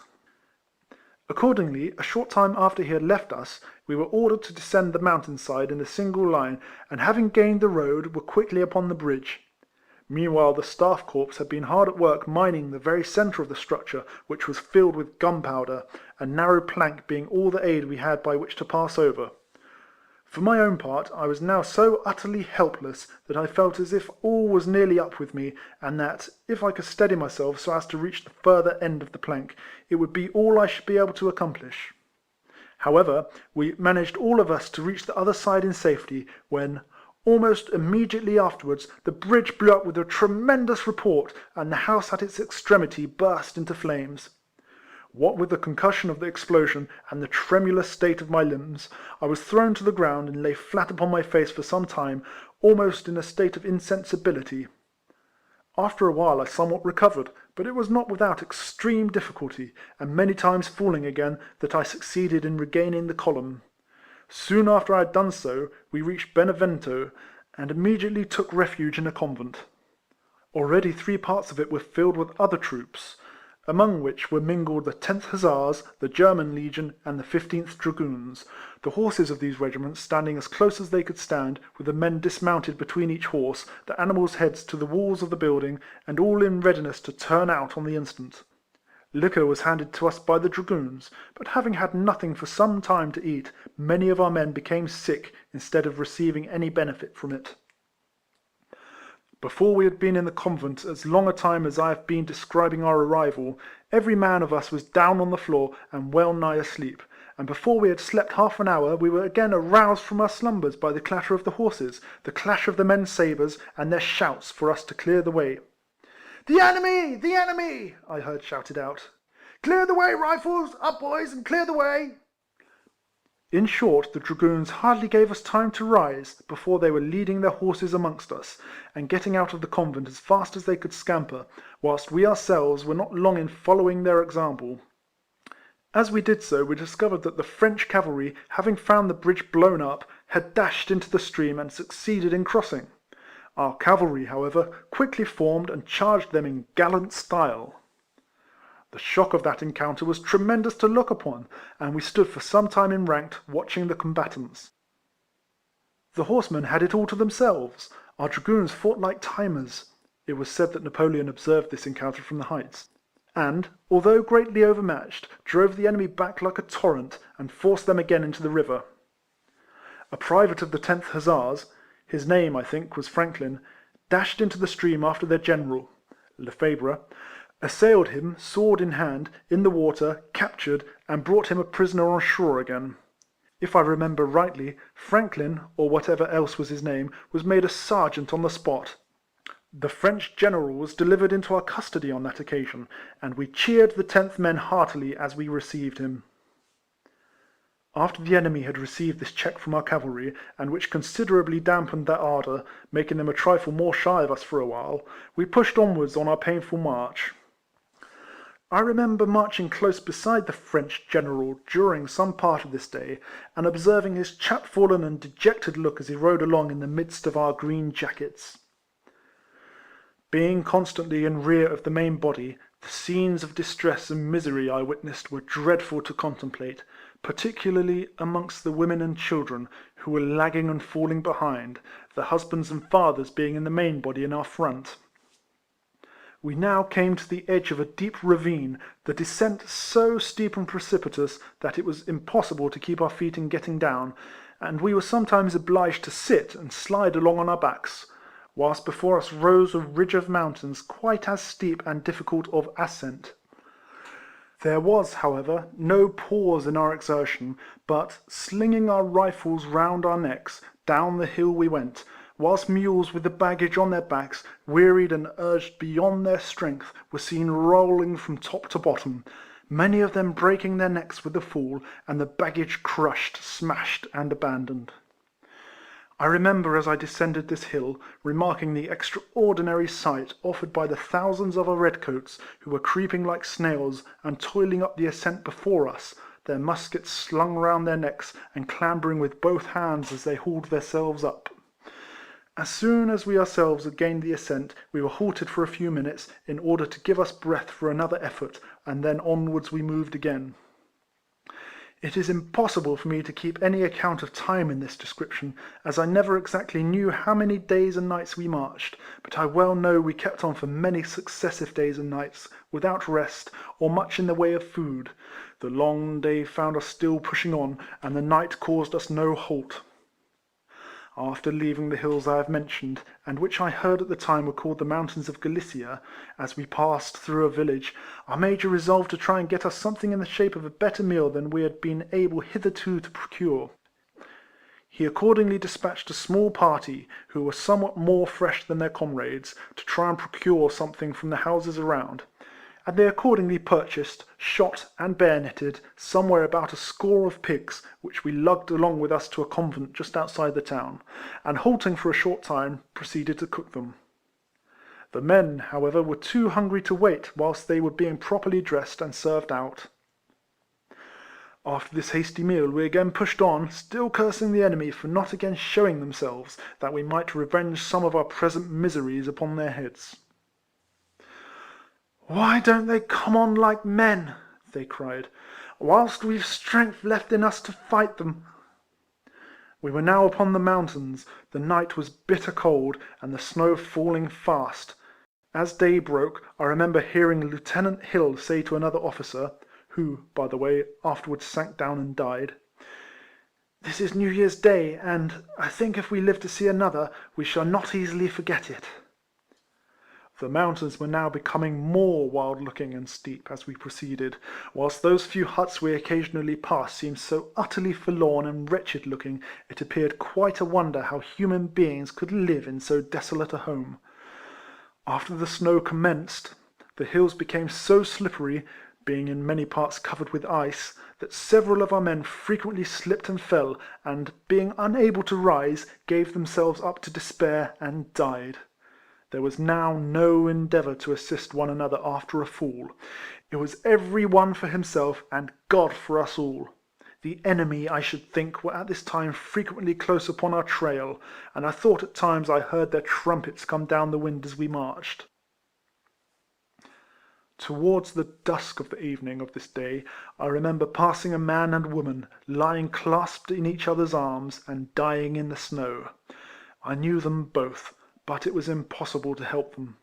Accordingly, a short time after he had left us, we were ordered to descend the mountain side in a single line, and having gained the road, were quickly upon the bridge. Meanwhile the staff corps had been hard at work mining the very centre of the structure, which was filled with gunpowder, a narrow plank being all the aid we had by which to pass over. For my own part, I was now so utterly helpless that I felt as if all was nearly up with me, and that, if I could steady myself so as to reach the further end of the plank, it would be all I should be able to accomplish. However, we managed all of us to reach the other side in safety, when, almost immediately afterwards, the bridge blew up with a tremendous report, and the house at its extremity burst into flames. What with the concussion of the explosion, and the tremulous state of my limbs, I was thrown to the ground, and lay flat upon my face for some time, almost in a state of insensibility. After a while I somewhat recovered, but it was not without extreme difficulty, and many times falling again, that I succeeded in regaining the column. Soon after I had done so, we reached Benevento, and immediately took refuge in a convent. Already 3 parts of it were filled with other troops, among which were mingled the 10th Hussars, the German Legion, and the 15th Dragoons, the horses of these regiments standing as close as they could stand, with the men dismounted between each horse, the animals' heads to the walls of the building, and all in readiness to turn out on the instant. Liquor was handed to us by the Dragoons, but having had nothing for some time to eat, many of our men became sick instead of receiving any benefit from it. Before we had been in the convent as long a time as I have been describing our arrival, every man of us was down on the floor and well nigh asleep, and before we had slept half an hour we were again aroused from our slumbers by the clatter of the horses, the clash of the men's sabres, and their shouts for us to clear the way. "The enemy! The enemy!" I heard shouted out. "Clear the way, rifles! Up, boys, and clear the way!" In short, the dragoons hardly gave us time to rise, before they were leading their horses amongst us, and getting out of the convent as fast as they could scamper, whilst we ourselves were not long in following their example. As we did so, we discovered that the French cavalry, having found the bridge blown up, had dashed into the stream and succeeded in crossing. Our cavalry, however, quickly formed and charged them in gallant style. The shock of that encounter was tremendous to look upon, and we stood for some time enranked, watching the combatants. The horsemen had it all to themselves. Our dragoons fought like timers. It was said that Napoleon observed this encounter from the heights, and, although greatly overmatched, drove the enemy back like a torrent, and forced them again into the river. A private of the 10th Hussars, his name, I think, was Franklin, dashed into the stream after their general, Lefebvre, assailed him, sword in hand, in the water, captured, and brought him a prisoner on shore again. If I remember rightly, Franklin, or whatever else was his name, was made a sergeant on the spot. The French general was delivered into our custody on that occasion, and we cheered the 10th men heartily as we received him. After the enemy had received this check from our cavalry, and which considerably dampened their ardour, making them a trifle more shy of us for a while, we pushed onwards on our painful march. I remember marching close beside the French general during some part of this day, and observing his chapfallen and dejected look as he rode along in the midst of our green jackets. Being constantly in rear of the main body, the scenes of distress and misery I witnessed were dreadful to contemplate, particularly amongst the women and children, who were lagging and falling behind, the husbands and fathers being in the main body in our front. We now came to the edge of a deep ravine, the descent so steep and precipitous that it was impossible to keep our feet in getting down, and we were sometimes obliged to sit and slide along on our backs, whilst before us rose a ridge of mountains quite as steep and difficult of ascent. There was, however, no pause in our exertion, but, slinging our rifles round our necks, down the hill we went, whilst mules with the baggage on their backs, wearied and urged beyond their strength, were seen rolling from top to bottom, many of them breaking their necks with the fall, and the baggage crushed, smashed, and abandoned. I remember as I descended this hill, remarking the extraordinary sight offered by the thousands of our redcoats, who were creeping like snails, and toiling up the ascent before us, their muskets slung round their necks, and clambering with both hands as they hauled themselves up. As soon as we ourselves had gained the ascent, we were halted for a few minutes, in order to give us breath for another effort, and then onwards we moved again. It is impossible for me to keep any account of time in this description, as I never exactly knew how many days and nights we marched, but I well know we kept on for many successive days and nights, without rest, or much in the way of food. The long day found us still pushing on, and the night caused us no halt. After leaving the hills I have mentioned, and which I heard at the time were called the Mountains of Galicia, as we passed through a village, our Major resolved to try and get us something in the shape of a better meal than we had been able hitherto to procure. He accordingly dispatched a small party, who were somewhat more fresh than their comrades, to try and procure something from the houses around, and they accordingly purchased, shot, and bayoneted somewhere about 100 of pigs, which we lugged along with us to a convent just outside the town, and halting for a short time, proceeded to cook them. The men, however, were too hungry to wait whilst they were being properly dressed and served out. After this hasty meal we again pushed on, still cursing the enemy for not again showing themselves, that we might revenge some of our present miseries upon their heads. "Why don't they come on like men?" they cried, "whilst we've strength left in us to fight them?" We were now upon the mountains, the night was bitter cold, and the snow falling fast. As day broke, I remember hearing Lieutenant Hill say to another officer, who, by the way, afterwards sank down and died, "This is New Year's Day, and I think if we live to see another, we shall not easily forget it." The mountains were now becoming more wild-looking and steep as we proceeded, whilst those few huts we occasionally passed seemed so utterly forlorn and wretched-looking, it appeared quite a wonder how human beings could live in so desolate a home. After the snow commenced, the hills became so slippery being in many parts covered with ice, that several of our men frequently slipped and fell, and, being unable to rise, gave themselves up to despair and died. There was now no endeavour to assist one another after a fall. It was every one for himself, and God for us all. The enemy, I should think, were at this time frequently close upon our trail, and I thought at times I heard their trumpets come down the wind as we marched. Towards the dusk of the evening of this day, I remember passing a man and woman, lying clasped in each other's arms, and dying in the snow. I knew them both, but it was impossible to help them.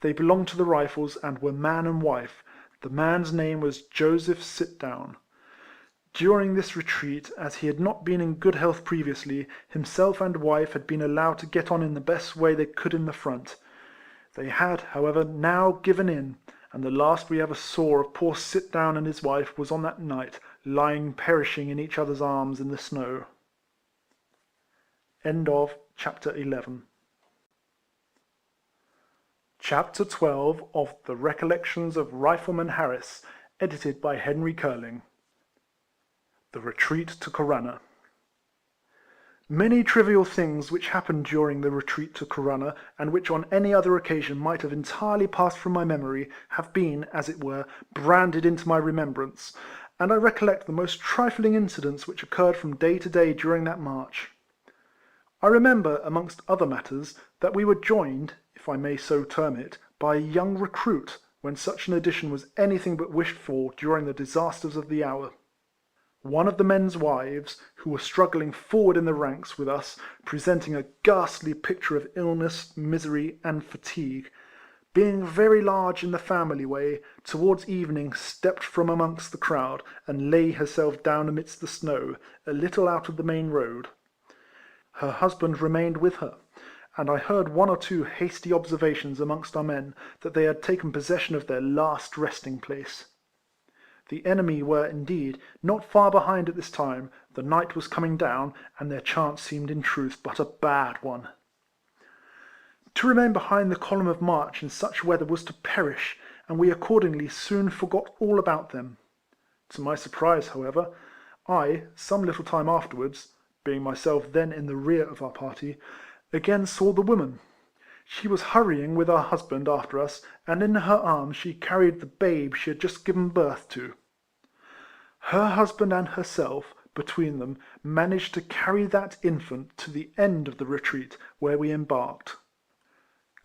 They belonged to the Rifles, and were man and wife. The man's name was Joseph Sitdown. During this retreat, as he had not been in good health previously, himself and wife had been allowed to get on in the best way they could in the front. They had, however, now given in, and the last we ever saw of poor Sitdown and his wife was on that night, lying perishing in each other's arms in the snow. End of Chapter 11. Chapter 12 of The Recollections of Rifleman Harris, edited by Henry Keeling. The Retreat to Corunna. Many trivial things which happened during the retreat to Corunna, and which on any other occasion might have entirely passed from my memory, have been, as it were, branded into my remembrance, and I recollect the most trifling incidents which occurred from day to day during that march. I remember, amongst other matters, that we were joined, if I may so term it, by a young recruit, when such an addition was anything but wished for during the disasters of the hour. One of the men's wives, who were struggling forward in the ranks with us, presenting a ghastly picture of illness, misery, and fatigue, being very large in the family way, towards evening stepped from amongst the crowd, and lay herself down amidst the snow, a little out of the main road. Her husband remained with her, and I heard one or two hasty observations amongst our men that they had taken possession of their last resting place. The enemy were, indeed, not far behind at this time, the night was coming down, and their chance seemed in truth but a bad one. To remain behind the column of march in such weather was to perish, and we accordingly soon forgot all about them. To my surprise, however, I, some little time afterwards, being myself then in the rear of our party, again saw the woman. She was hurrying with her husband after us, and in her arms she carried the babe she had just given birth to. Her husband and herself, between them, managed to carry that infant to the end of the retreat, where we embarked.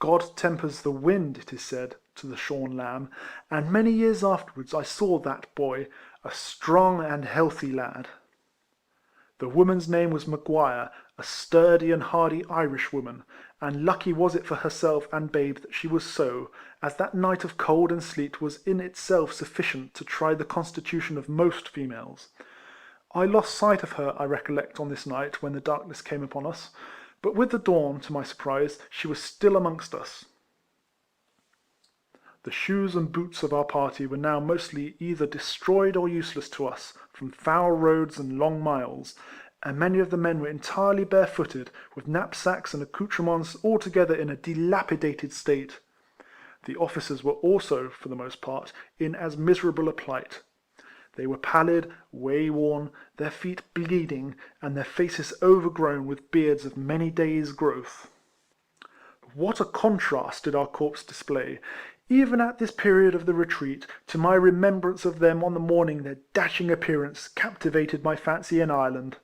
God tempers the wind, it is said, to the shorn lamb, and many years afterwards I saw that boy, a strong and healthy lad. The woman's name was Maguire, a sturdy and hardy Irish woman, and lucky was it for herself and babe that she was so, as that night of cold and sleet was in itself sufficient to try the constitution of most females. I lost sight of her, I recollect, on this night when the darkness came upon us, but with the dawn, to my surprise, she was still amongst us. The shoes and boots of our party were now mostly either destroyed or useless to us, from foul roads and long miles, and many of the men were entirely barefooted, with knapsacks and accoutrements altogether in a dilapidated state. The officers were also, for the most part, in as miserable a plight. They were pallid, way-worn, their feet bleeding, and their faces overgrown with beards of many days' growth. What a contrast did our corps display, even at this period of the retreat, to my remembrance of them on the morning their dashing appearance captivated my fancy in Ireland.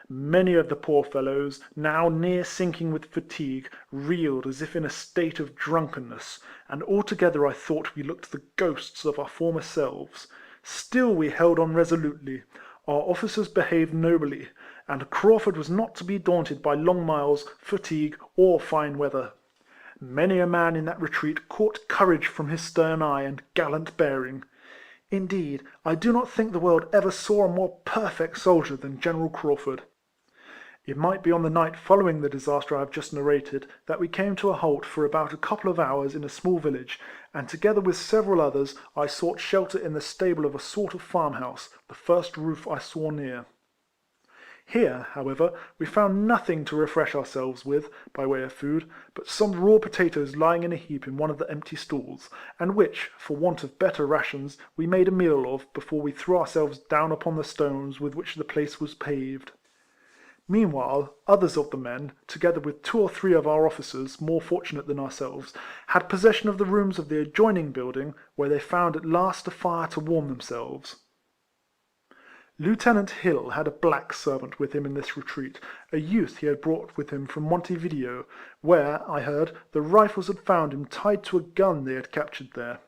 Many of the poor fellows, now near sinking with fatigue, reeled as if in a state of drunkenness, and altogether I thought we looked the ghosts of our former selves. Still we held on resolutely. Our officers behaved nobly, and Craufurd was not to be daunted by long miles, fatigue, or fine weather. Many a man in that retreat caught courage from his stern eye and gallant bearing. Indeed, I do not think the world ever saw a more perfect soldier than General Craufurd. It might be on the night following the disaster I have just narrated that we came to a halt for about a couple of hours in a small village, and together with several others I sought shelter in the stable of a sort of farmhouse, the first roof I saw near. Here, however, we found nothing to refresh ourselves with by way of food, but some raw potatoes lying in a heap in one of the empty stalls, and which, for want of better rations, we made a meal of before we threw ourselves down upon the stones with which the place was paved. Meanwhile, others of the men, together with 2 or 3 of our officers, more fortunate than ourselves, had possession of the rooms of the adjoining building, where they found at last a fire to warm themselves. Lieutenant Hill had a black servant with him in this retreat, a youth he had brought with him from Montevideo, where, I heard, the Rifles had found him tied to a gun they had captured there.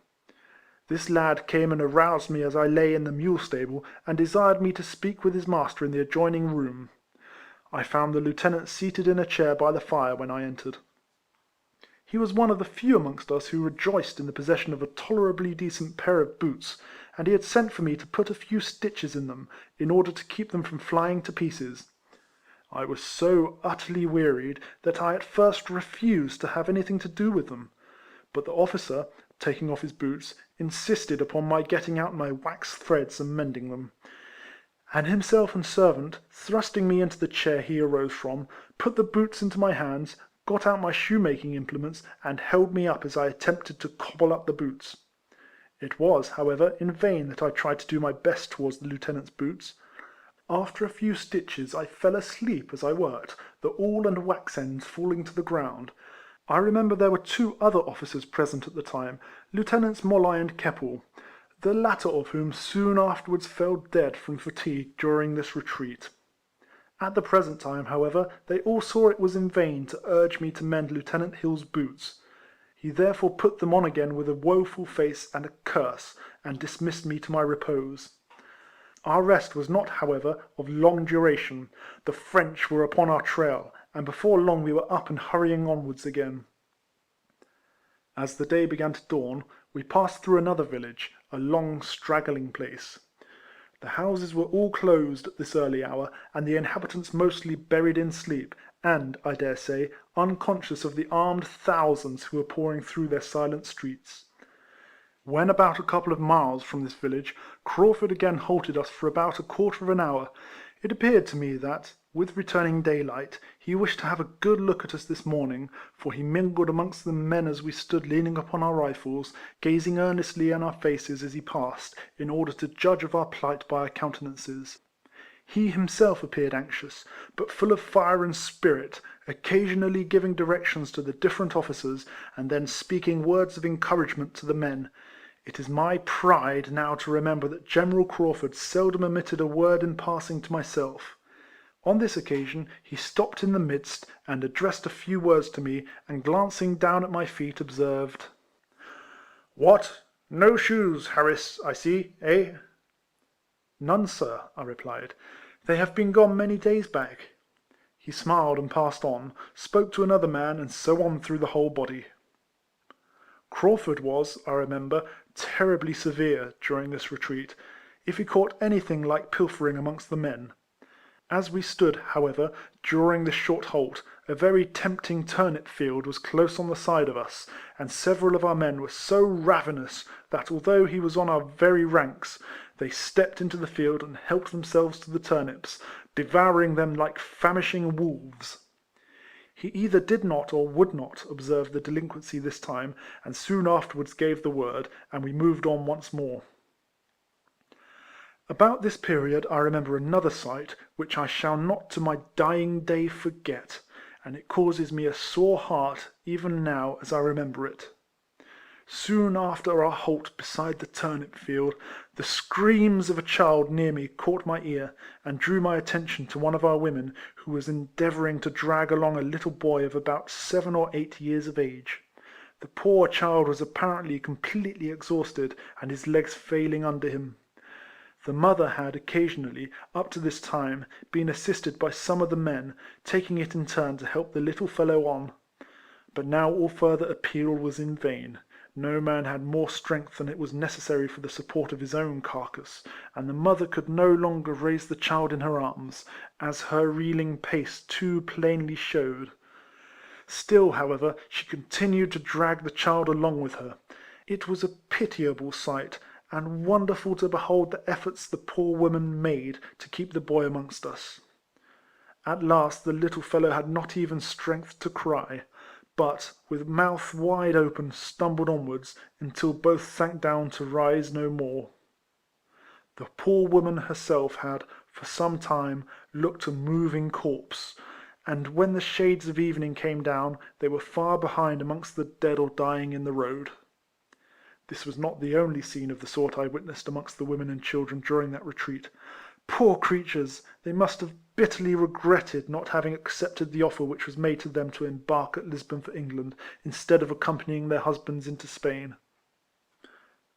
This lad came and aroused me as I lay in the mule stable, and desired me to speak with his master in the adjoining room. I found the lieutenant seated in a chair by the fire when I entered. He was one of the few amongst us who rejoiced in the possession of a tolerably decent pair of boots, and he had sent for me to put a few stitches in them, in order to keep them from flying to pieces. I was so utterly wearied that I at first refused to have anything to do with them, but the officer, taking off his boots, insisted upon my getting out my wax threads and mending them; and himself and servant, thrusting me into the chair he arose from, put the boots into my hands, got out my shoemaking implements, and held me up as I attempted to cobble up the boots. It was, however, in vain that I tried to do my best towards the lieutenant's boots. After a few stitches I fell asleep as I worked, the awl and wax ends falling to the ground. I remember there were 2 other officers present at the time, Lieutenants Molloy and Keppel, the latter of whom soon afterwards fell dead from fatigue during this retreat. At the present time, however, they all saw it was in vain to urge me to mend Lieutenant Hill's boots. He therefore put them on again with a woeful face and a curse, and dismissed me to my repose. Our rest was not, however, of long duration. The French were upon our trail, and before long we were up and hurrying onwards again. As the day began to dawn, we passed through another village, a long straggling place. The houses were all closed at this early hour, and the inhabitants mostly buried in sleep, and, I dare say, unconscious of the armed thousands who were pouring through their silent streets. When about a couple of miles from this village, Craufurd again halted us for about a quarter of an hour. It appeared to me that, with returning daylight, he wished to have a good look at us this morning, for he mingled amongst the men as we stood leaning upon our rifles, gazing earnestly in our faces as he passed, in order to judge of our plight by our countenances. He himself appeared anxious, but full of fire and spirit, occasionally giving directions to the different officers, and then speaking words of encouragement to the men. It is my pride now to remember that General Craufurd seldom omitted a word in passing to myself. On this occasion he stopped in the midst, and addressed a few words to me, and glancing down at my feet, observed, "What, no shoes, Harris, I see, eh?" "None, sir," I replied. "They have been gone many days back." He smiled and passed on, spoke to another man, and so on through the whole body. Craufurd was, I remember, terribly severe during this retreat, if he caught anything like pilfering amongst the men. As we stood, however, during this short halt, a very tempting turnip field was close on the side of us, and several of our men were so ravenous that, although he was on our very ranks, they stepped into the field and helped themselves to the turnips, devouring them like famishing wolves. He either did not or would not observe the delinquency this time, and soon afterwards gave the word, and we moved on once more. About this period I remember another sight, which I shall not to my dying day forget, and it causes me a sore heart even now as I remember it. Soon after our halt beside the turnip field, the screams of a child near me caught my ear, and drew my attention to one of our women, who was endeavouring to drag along a little boy of about 7 or 8 years of age. The poor child was apparently completely exhausted, and his legs failing under him. The mother had occasionally, up to this time, been assisted by some of the men, taking it in turn to help the little fellow on. But now all further appeal was in vain. No man had more strength than it was necessary for the support of his own carcass, and the mother could no longer raise the child in her arms, as her reeling pace too plainly showed. Still, however, she continued to drag the child along with her. It was a pitiable sight, and wonderful to behold the efforts the poor woman made to keep the boy amongst us. At last the little fellow had not even strength to cry, but, with mouth wide open, stumbled onwards, until both sank down to rise no more. The poor woman herself had, for some time, looked a moving corpse, and when the shades of evening came down, they were far behind amongst the dead or dying in the road. This was not the only scene of the sort I witnessed amongst the women and children during that retreat. Poor creatures! They must have bitterly regretted not having accepted the offer which was made to them to embark at Lisbon for England, instead of accompanying their husbands into Spain.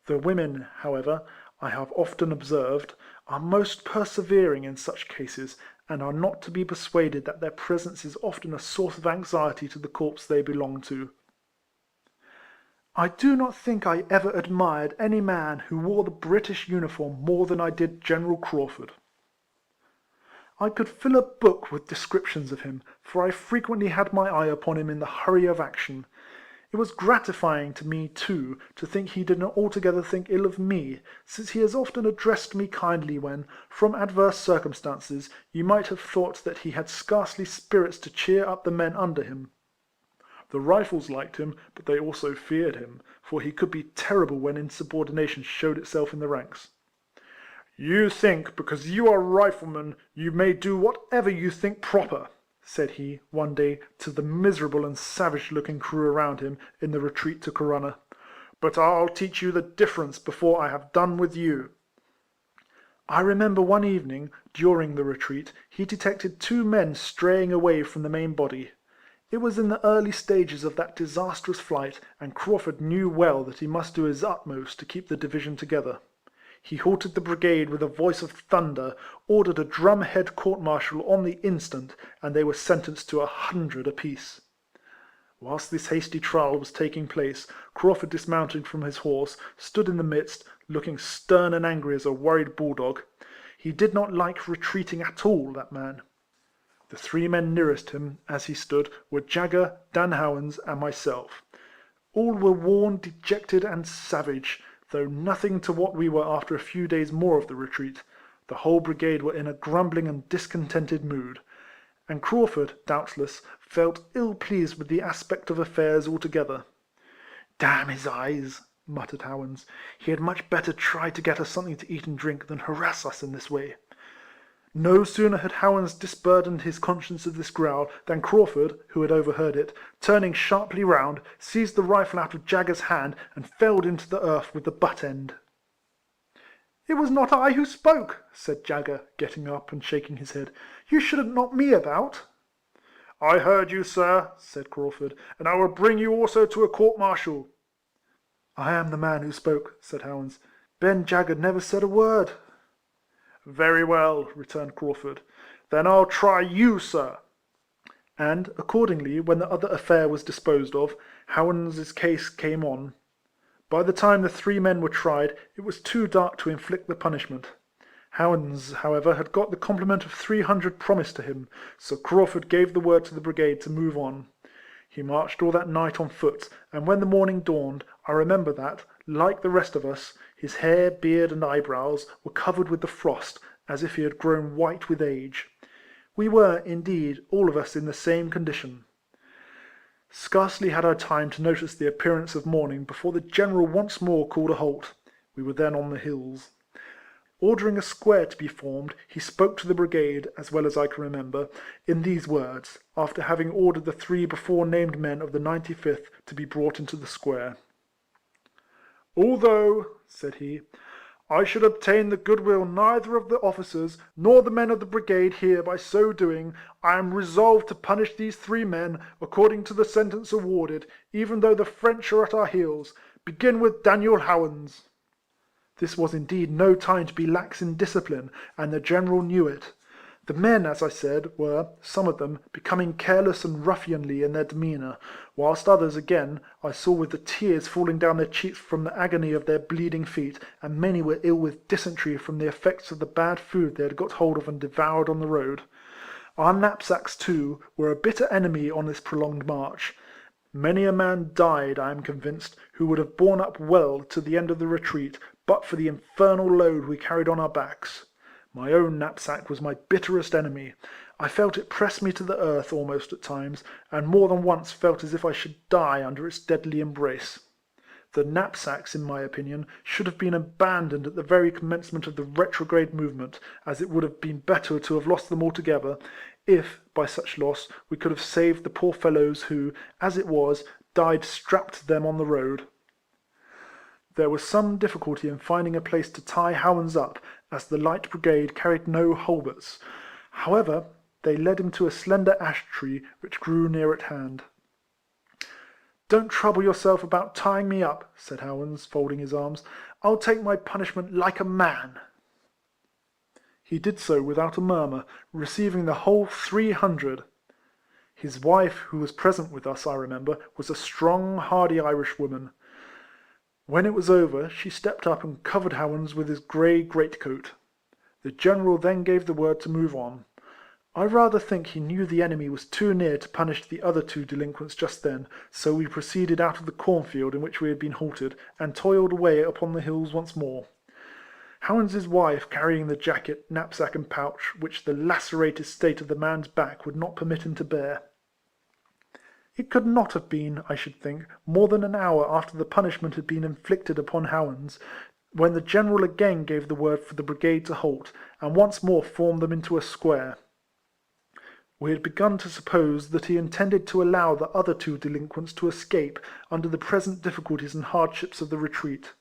The women, however, I have often observed, are most persevering in such cases, and are not to be persuaded that their presence is often a source of anxiety to the corpse they belong to. I do not think I ever admired any man who wore the British uniform more than I did General Craufurd. I could fill a book with descriptions of him, for I frequently had my eye upon him in the hurry of action. It was gratifying to me, too, to think he did not altogether think ill of me, since he has often addressed me kindly when, from adverse circumstances, you might have thought that he had scarcely spirits to cheer up the men under him. The Rifles liked him, but they also feared him, for he could be terrible when insubordination showed itself in the ranks. "You think, because you are Riflemen, you may do whatever you think proper," said he, one day, to the miserable and savage-looking crew around him, in the retreat to Corunna. "But I'll teach you the difference before I have done with you." I remember one evening, during the retreat, he detected 2 men straying away from the main body. It was in the early stages of that disastrous flight, and Craufurd knew well that he must do his utmost to keep the division together. He halted the brigade with a voice of thunder, ordered a drum-head court-martial on the instant, and they were sentenced to 100 apiece. Whilst this hasty trial was taking place, Craufurd dismounted from his horse, stood in the midst, looking stern and angry as a worried bulldog. He did not like retreating at all, that man. The 3 men nearest him, as he stood, were Jagger, Dan Howans, and myself. All were worn, dejected, and savage, though nothing to what we were after a few days more of the retreat. The whole brigade were in a grumbling and discontented mood, and Craufurd, doubtless, felt ill-pleased with the aspect of affairs altogether. "Damn his eyes," muttered Howans. "He had much better try to get us something to eat and drink than harass us in this way." No sooner had Howans disburdened his conscience of this growl, than Craufurd, who had overheard it, turning sharply round, seized the rifle out of Jagger's hand, and felled into the earth with the butt end. "It was not I who spoke," said Jagger, getting up and shaking his head. "You shouldn't knock me about." "I heard you, sir," said Craufurd, "and I will bring you also to a court-martial." "I am the man who spoke," said Howans. "Ben Jagger never said a word." "Very well," returned Craufurd. "Then I'll try you, sir." And, accordingly, when the other affair was disposed of, Howans' case came on. By the time the 3 men were tried, it was too dark to inflict the punishment. Howans, however, had got the complement of 300 promised to him, so Craufurd gave the word to the brigade to move on. He marched all that night on foot, and when the morning dawned, I remember that, like the rest of us, his hair, beard, and eyebrows were covered with the frost, as if he had grown white with age. We were, indeed, all of us in the same condition. Scarcely had I time to notice the appearance of morning before the General once more called a halt. We were then on the hills. Ordering a square to be formed, he spoke to the brigade, as well as I can remember, in these words, after having ordered the 3 before named men of the 95th to be brought into the square. "Although," said he, "I should obtain the goodwill neither of the officers nor the men of the brigade here by so doing, I am resolved to punish these 3 men according to the sentence awarded, even though the French are at our heels. Begin with Daniel Howans." This was indeed no time to be lax in discipline, and the General knew it. The men, as I said, were, some of them, becoming careless and ruffianly in their demeanour, whilst others, again, I saw with the tears falling down their cheeks from the agony of their bleeding feet, and many were ill with dysentery from the effects of the bad food they had got hold of and devoured on the road. Our knapsacks, too, were a bitter enemy on this prolonged march. Many a man died, I am convinced, who would have borne up well to the end of the retreat, but for the infernal load we carried on our backs. My own knapsack was my bitterest enemy. I felt it press me to the earth almost at times, and more than once felt as if I should die under its deadly embrace. The knapsacks, in my opinion, should have been abandoned at the very commencement of the retrograde movement, as it would have been better to have lost them altogether, if, by such loss, we could have saved the poor fellows who, as it was, died strapped to them on the road. There was some difficulty in finding a place to tie Howans up, as the light brigade carried no halberts. However, they led him to a slender ash tree which grew near at hand. "Don't trouble yourself about tying me up," said Howans, folding his arms. "I'll take my punishment like a man." He did so without a murmur, receiving the whole 300. His wife, who was present with us, I remember, was a strong, hardy Irish woman. When it was over, she stepped up and covered Howans with his grey greatcoat. The General then gave the word to move on. I rather think he knew the enemy was too near to punish the other two delinquents just then, so we proceeded out of the cornfield in which we had been halted, and toiled away upon the hills once more. Howans' wife carrying the jacket, knapsack, and pouch, which the lacerated state of the man's back would not permit him to bear. It could not have been, I should think, more than an hour after the punishment had been inflicted upon Howans, when the General again gave the word for the brigade to halt, and once more formed them into a square. We had begun to suppose that he intended to allow the other two delinquents to escape under the present difficulties and hardships of the retreat.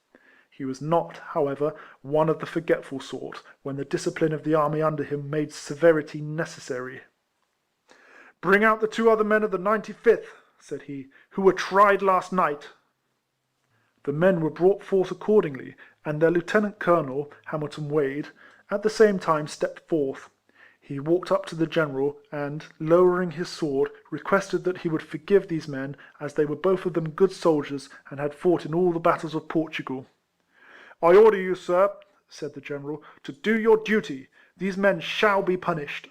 He was not, however, one of the forgetful sort, when the discipline of the army under him made severity necessary. "Bring out the two other men of the 95th," said he, "who were tried last night." The men were brought forth accordingly, and their lieutenant colonel, Hamilton Wade, at the same time stepped forth. He walked up to the General, and, lowering his sword, requested that he would forgive these men, as they were both of them good soldiers, and had fought in all the battles of Portugal. "I order you, sir," said the General, "to do your duty. These men shall be punished."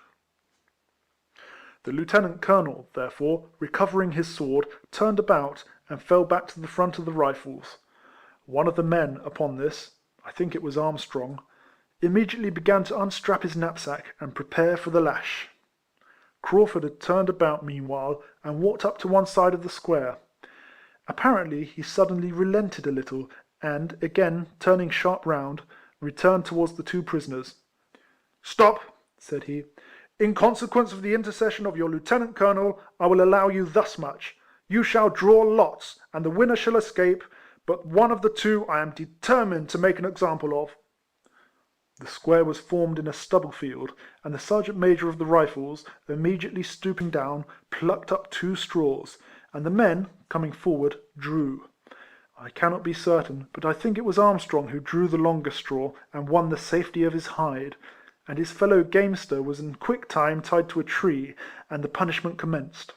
The lieutenant colonel, therefore, recovering his sword, turned about, and fell back to the front of the Rifles. One of the men, upon this, I think it was Armstrong, immediately began to unstrap his knapsack and prepare for the lash. Craufurd had turned about meanwhile, and walked up to one side of the square. Apparently he suddenly relented a little, and, again turning sharp round, returned towards the two prisoners. "Stop," said he. "In consequence of the intercession of your lieutenant colonel, I will allow you thus much. You shall draw lots, and the winner shall escape, but one of the two I am determined to make an example of." The square was formed in a stubble field, and the sergeant major of the Rifles, immediately stooping down, plucked up 2 straws, and the men, coming forward, drew. I cannot be certain, but I think it was Armstrong who drew the longer straw, and won the safety of his hide, and his fellow gamester was in quick time tied to a tree, and the punishment commenced.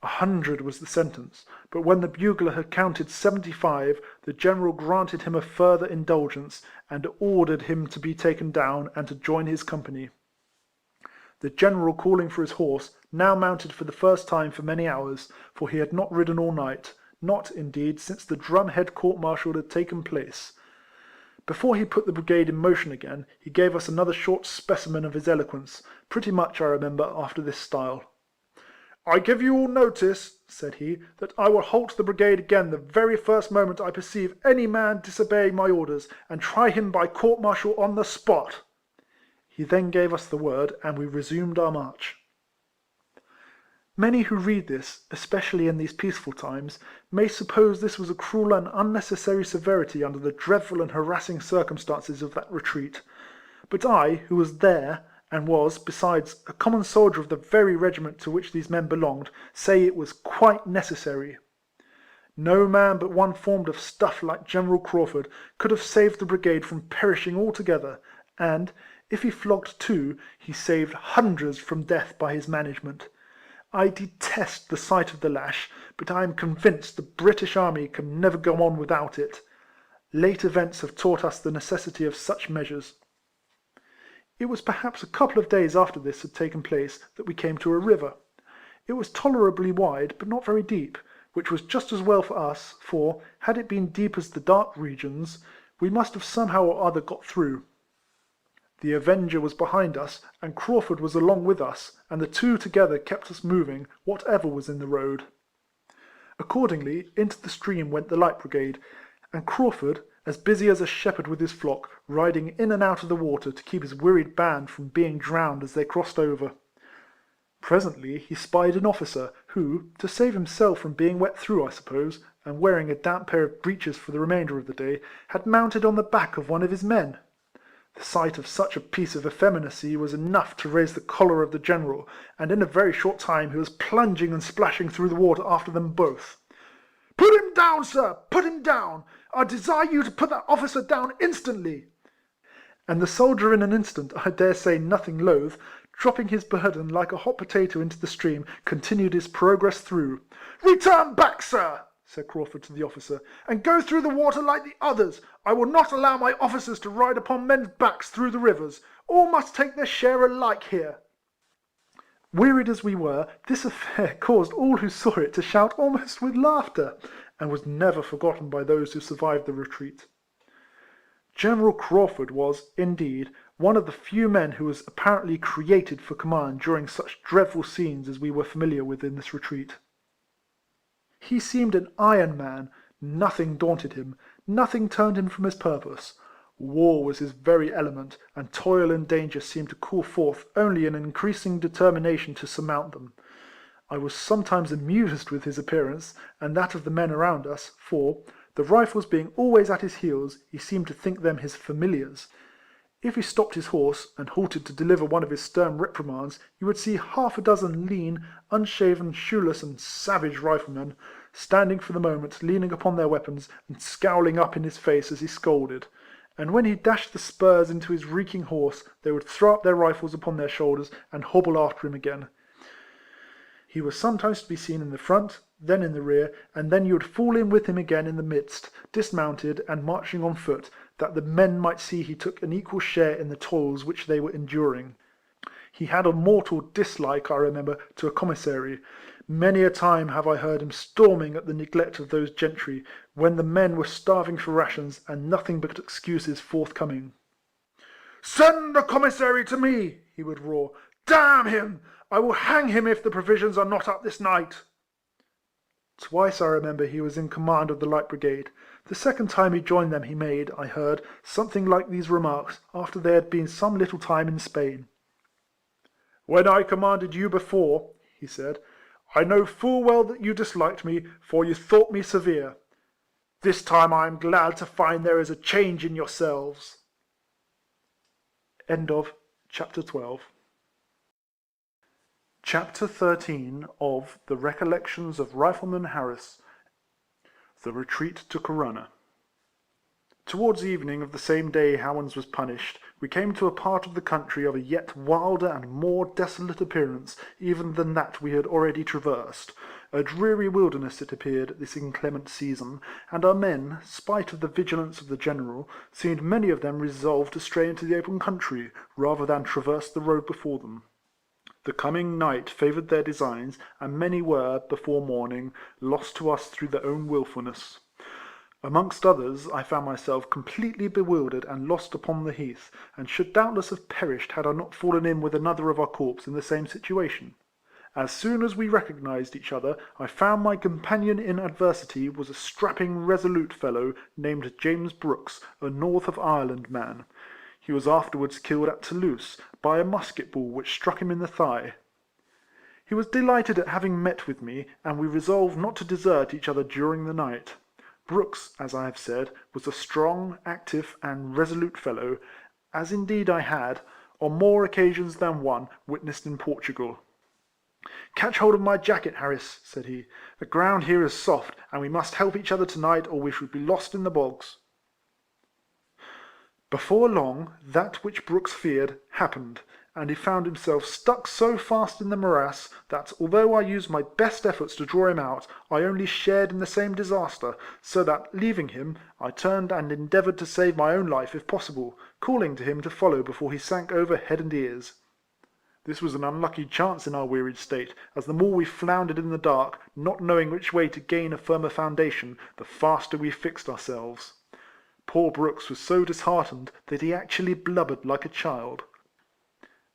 100 was the sentence, but when the bugler had counted 75, the General granted him a further indulgence, and ordered him to be taken down, and to join his company. The General, calling for his horse, now mounted for the first time for many hours, for he had not ridden all night, not, indeed, since the drumhead court-martial had taken place. Before he put the brigade in motion again, he gave us another short specimen of his eloquence, pretty much, I remember, after this style. "I give you all notice," said he, "that I will halt the brigade again the very first moment I perceive any man disobey my orders, and try him by court-martial on the spot." He then gave us the word, and we resumed our march. Many who read this, especially in these peaceful times, may suppose this was a cruel and unnecessary severity under the dreadful and harassing circumstances of that retreat. But I, who was there, and was, besides, a common soldier of the very regiment to which these men belonged, say it was quite necessary. No man but one formed of stuff like General Craufurd could have saved the brigade from perishing altogether, and, if he flogged 2, he saved hundreds from death by his management. I detest the sight of the lash, but I am convinced the British army can never go on without it. Late events have taught us the necessity of such measures. It was perhaps a couple of days after this had taken place that we came to a river. It was tolerably wide, but not very deep, which was just as well for us, for, had it been deep as the dark regions, we must have somehow or other got through. The Avenger was behind us, and Craufurd was along with us, and the two together kept us moving, whatever was in the road. Accordingly, into the stream went the Light Brigade, and Craufurd, as busy as a shepherd with his flock, riding in and out of the water to keep his wearied band from being drowned as they crossed over. Presently he spied an officer, who, to save himself from being wet through, I suppose, and wearing a damp pair of breeches for the remainder of the day, had mounted on the back of one of his men. The sight of such a piece of effeminacy was enough to raise the choler of the General, and in a very short time he was plunging and splashing through the water after them both. "Put him down, sir! Put him down! I desire you to put that officer down instantly!" And the soldier in an instant, I dare say nothing loath, dropping his burden like a hot potato into the stream, continued his progress through. "Return back, sir," said Craufurd to the officer, "and go through the water like the others. I will not allow my officers to ride upon men's backs through the rivers. All must take their share alike here." Wearied as we were, this affair caused all who saw it to shout almost with laughter, and was never forgotten by those who survived the retreat. General Craufurd was, indeed, one of the few men who was apparently created for command during such dreadful scenes as we were familiar with in this retreat. He seemed an iron man; nothing daunted him, nothing turned him from his purpose. War was his very element, and toil and danger seemed to call forth only an increasing determination to surmount them. I was sometimes amused with his appearance, and that of the men around us, for, the rifles being always at his heels, he seemed to think them his familiars. If he stopped his horse, and halted to deliver one of his stern reprimands, you would see half a dozen lean, unshaven, shoeless, and savage riflemen, standing for the moment leaning upon their weapons, and scowling up in his face as he scolded; and when he dashed the spurs into his reeking horse, they would throw up their rifles upon their shoulders, and hobble after him again. He was sometimes to be seen in the front, then in the rear, and then you would fall in with him again in the midst, dismounted, and marching on foot, that the men might see he took an equal share in the toils which they were enduring. He had a mortal dislike, I remember, to a commissary. Many a time have I heard him storming at the neglect of those gentry, when the men were starving for rations, and nothing but excuses forthcoming. "Send the commissary to me," he would roar. "Damn him! I will hang him if the provisions are not up this night." Twice I remember he was in command of the Light Brigade. The second time he joined them he made, I heard, something like these remarks, after they had been some little time in Spain. "When I commanded you before," he said, "I know full well that you disliked me, for you thought me severe. This time I am glad to find there is a change in yourselves." End of chapter 12. Chapter 13 of the Recollections of Rifleman Harris. The Retreat to Corunna. Towards evening of the same day Howans was punished, we came to a part of the country of a yet wilder and more desolate appearance even than that we had already traversed. A dreary wilderness it appeared at this inclement season, and our men, spite of the vigilance of the General, seemed many of them resolved to stray into the open country, rather than traverse the road before them. The coming night favoured their designs, and many were, before morning, lost to us through their own wilfulness. Amongst others, I found myself completely bewildered and lost upon the heath, and should doubtless have perished had I not fallen in with another of our corps in the same situation. As soon as we recognised each other, I found my companion in adversity was a strapping, resolute fellow, named James Brooks, a North of Ireland man. He was afterwards killed at Toulouse, by a musket ball which struck him in the thigh. He was delighted at having met with me, and we resolved not to desert each other during the night. Brooks, as I have said, was a strong, active, and resolute fellow, as indeed I had, on more occasions than one, witnessed in Portugal. "Catch hold of my jacket, Harris," said he. "The ground here is soft, and we must help each other to-night, or we should be lost in the bogs." Before long, that which Brooks feared happened, and he found himself stuck so fast in the morass, that although I used my best efforts to draw him out, I only shared in the same disaster, so that, leaving him, I turned and endeavoured to save my own life if possible, calling to him to follow before he sank over head and ears. This was an unlucky chance in our wearied state, as the more we floundered in the dark, not knowing which way to gain a firmer foundation, the faster we fixed ourselves. Poor Brooks was so disheartened that he actually blubbered like a child.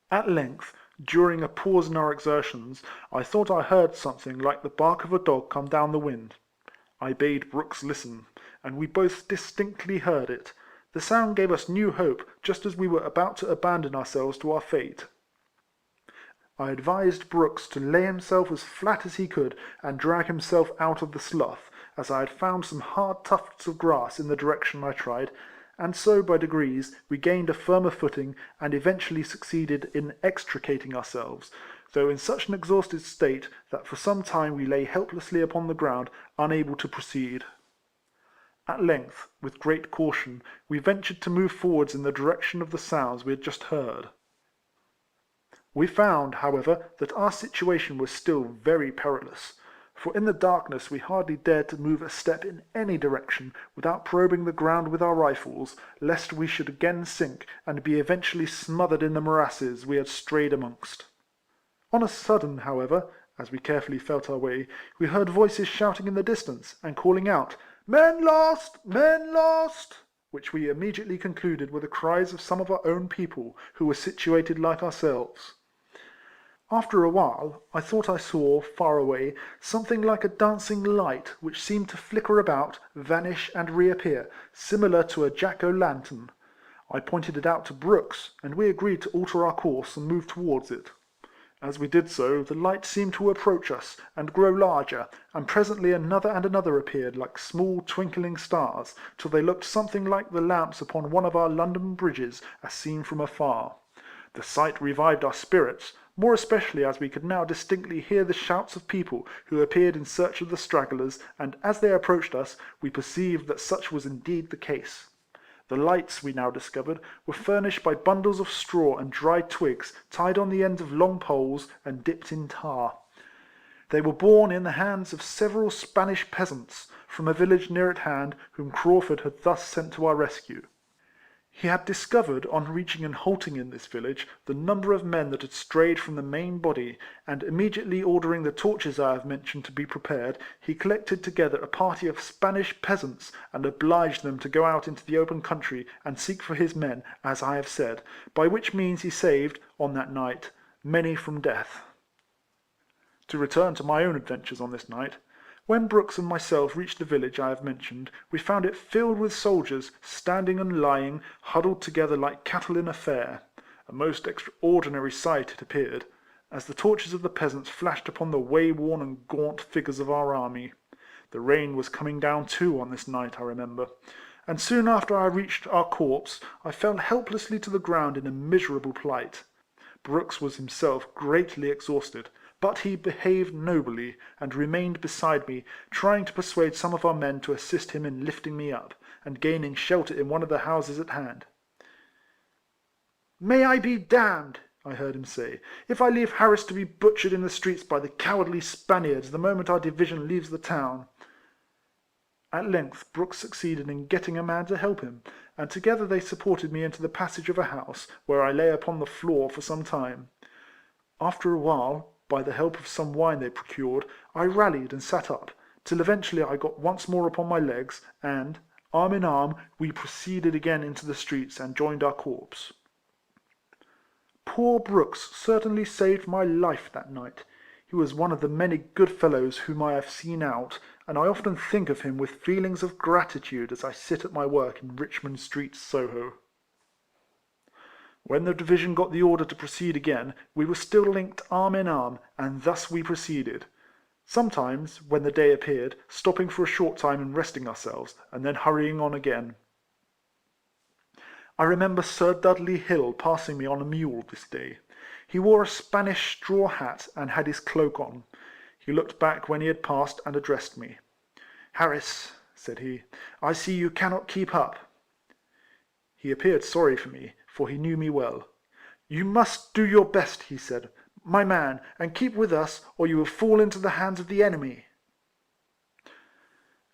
At length, during a pause in our exertions, I thought I heard something like the bark of a dog come down the wind. I bade Brooks listen, and we both distinctly heard it. The sound gave us new hope, just as we were about to abandon ourselves to our fate. I advised Brooks to lay himself as flat as he could, and drag himself out of the slough, as I had found some hard tufts of grass in the direction I tried, and so by degrees we gained a firmer footing, and eventually succeeded in extricating ourselves, though in such an exhausted state that for some time we lay helplessly upon the ground, unable to proceed. At length, with great caution, we ventured to move forwards in the direction of the sounds we had just heard. We found, however, that our situation was still very perilous, for in the darkness we hardly dared to move a step in any direction without probing the ground with our rifles, lest we should again sink and be eventually smothered in the morasses we had strayed amongst. On a sudden, however, as we carefully felt our way, we heard voices shouting in the distance, and calling out, "Men lost! Men lost!" which we immediately concluded were the cries of some of our own people, who were situated like ourselves. After a while, I thought I saw, far away, something like a dancing light, which seemed to flicker about, vanish, and reappear, similar to a jack-o'-lantern. I pointed it out to Brooks, and we agreed to alter our course and move towards it. As we did so, the light seemed to approach us, and grow larger, and presently another and another appeared like small twinkling stars, till they looked something like the lamps upon one of our London bridges, as seen from afar. The sight revived our spirits, more especially as we could now distinctly hear the shouts of people who appeared in search of the stragglers, and as they approached us, we perceived that such was indeed the case. The lights, we now discovered, were furnished by bundles of straw and dried twigs, tied on the ends of long poles, and dipped in tar. They were borne in the hands of several Spanish peasants, from a village near at hand, whom Craufurd had thus sent to our rescue. He had discovered, on reaching and halting in this village, the number of men that had strayed from the main body, and immediately ordering the torches I have mentioned to be prepared, he collected together a party of Spanish peasants, and obliged them to go out into the open country and seek for his men, as I have said, by which means he saved, on that night, many from death. To return to my own adventures on this night. When Brooks and myself reached the village I have mentioned, we found it filled with soldiers, standing and lying, huddled together like cattle in a fair. A most extraordinary sight it appeared, as the torches of the peasants flashed upon the way-worn and gaunt figures of our army. The rain was coming down too on this night, I remember, and soon after I reached our corpse, I fell helplessly to the ground in a miserable plight. Brooks was himself greatly exhausted, but he behaved nobly, and remained beside me, trying to persuade some of our men to assist him in lifting me up, and gaining shelter in one of the houses at hand. "May I be damned," I heard him say, "if I leave Harris to be butchered in the streets by the cowardly Spaniards the moment our division leaves the town." At length Brooks succeeded in getting a man to help him, and together they supported me into the passage of a house, where I lay upon the floor for some time. After a while, by the help of some wine they procured, I rallied and sat up, till eventually I got once more upon my legs, and, arm in arm, we proceeded again into the streets and joined our corps. Poor Brooks certainly saved my life that night. He was one of the many good fellows whom I have seen out, and I often think of him with feelings of gratitude as I sit at my work in Richmond Street, Soho. When the division got the order to proceed again, we were still linked arm in arm, and thus we proceeded. Sometimes, when the day appeared, stopping for a short time and resting ourselves, and then hurrying on again. I remember Sir Dudley Hill passing me on a mule this day. He wore a Spanish straw hat, and had his cloak on. He looked back when he had passed, and addressed me. "Harris," said he, "I see you cannot keep up." He appeared sorry for me, for he knew me well. "You must do your best," he said, "my man, and keep with us, or you will fall into the hands of the enemy."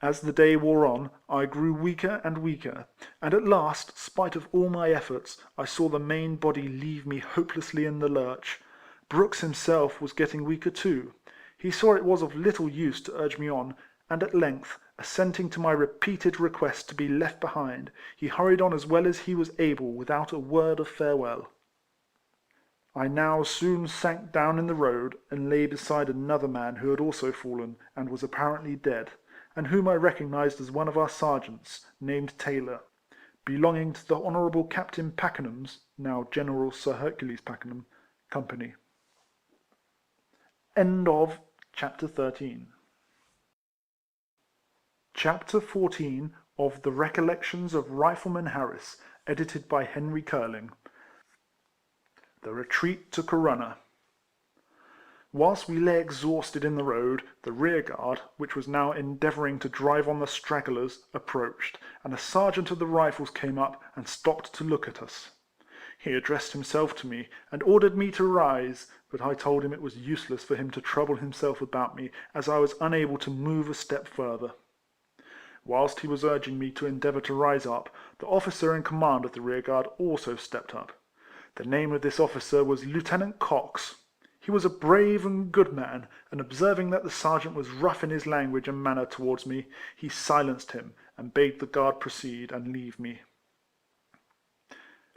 As the day wore on, I grew weaker and weaker, and at last, spite of all my efforts, I saw the main body leave me hopelessly in the lurch. Brooks himself was getting weaker too. He saw it was of little use to urge me on, and at length, Assenting to my repeated request to be left behind, he hurried on as well as he was able without a word of farewell. I now soon sank down in the road, and lay beside another man who had also fallen, and was apparently dead, and whom I recognised as one of our sergeants, named Taylor, belonging to the Honourable Captain Pakenham's (now General Sir Hercules Pakenham) company. End of Chapter 13. Chapter 14 of the Recollections of Rifleman Harris, edited by Henry Keeling. The retreat to Corunna. Whilst we lay exhausted in the road, the rear guard, which was now endeavouring to drive on the stragglers, approached, and a sergeant of the Rifles came up and stopped to look at us. He addressed himself to me, and ordered me to rise, but I told him it was useless for him to trouble himself about me, as I was unable to move a step further. Whilst he was urging me to endeavour to rise up, the officer in command of the rearguard also stepped up. The name of this officer was Lieutenant Cox. He was a brave and good man, and observing that the sergeant was rough in his language and manner towards me, he silenced him, and bade the guard proceed and leave me.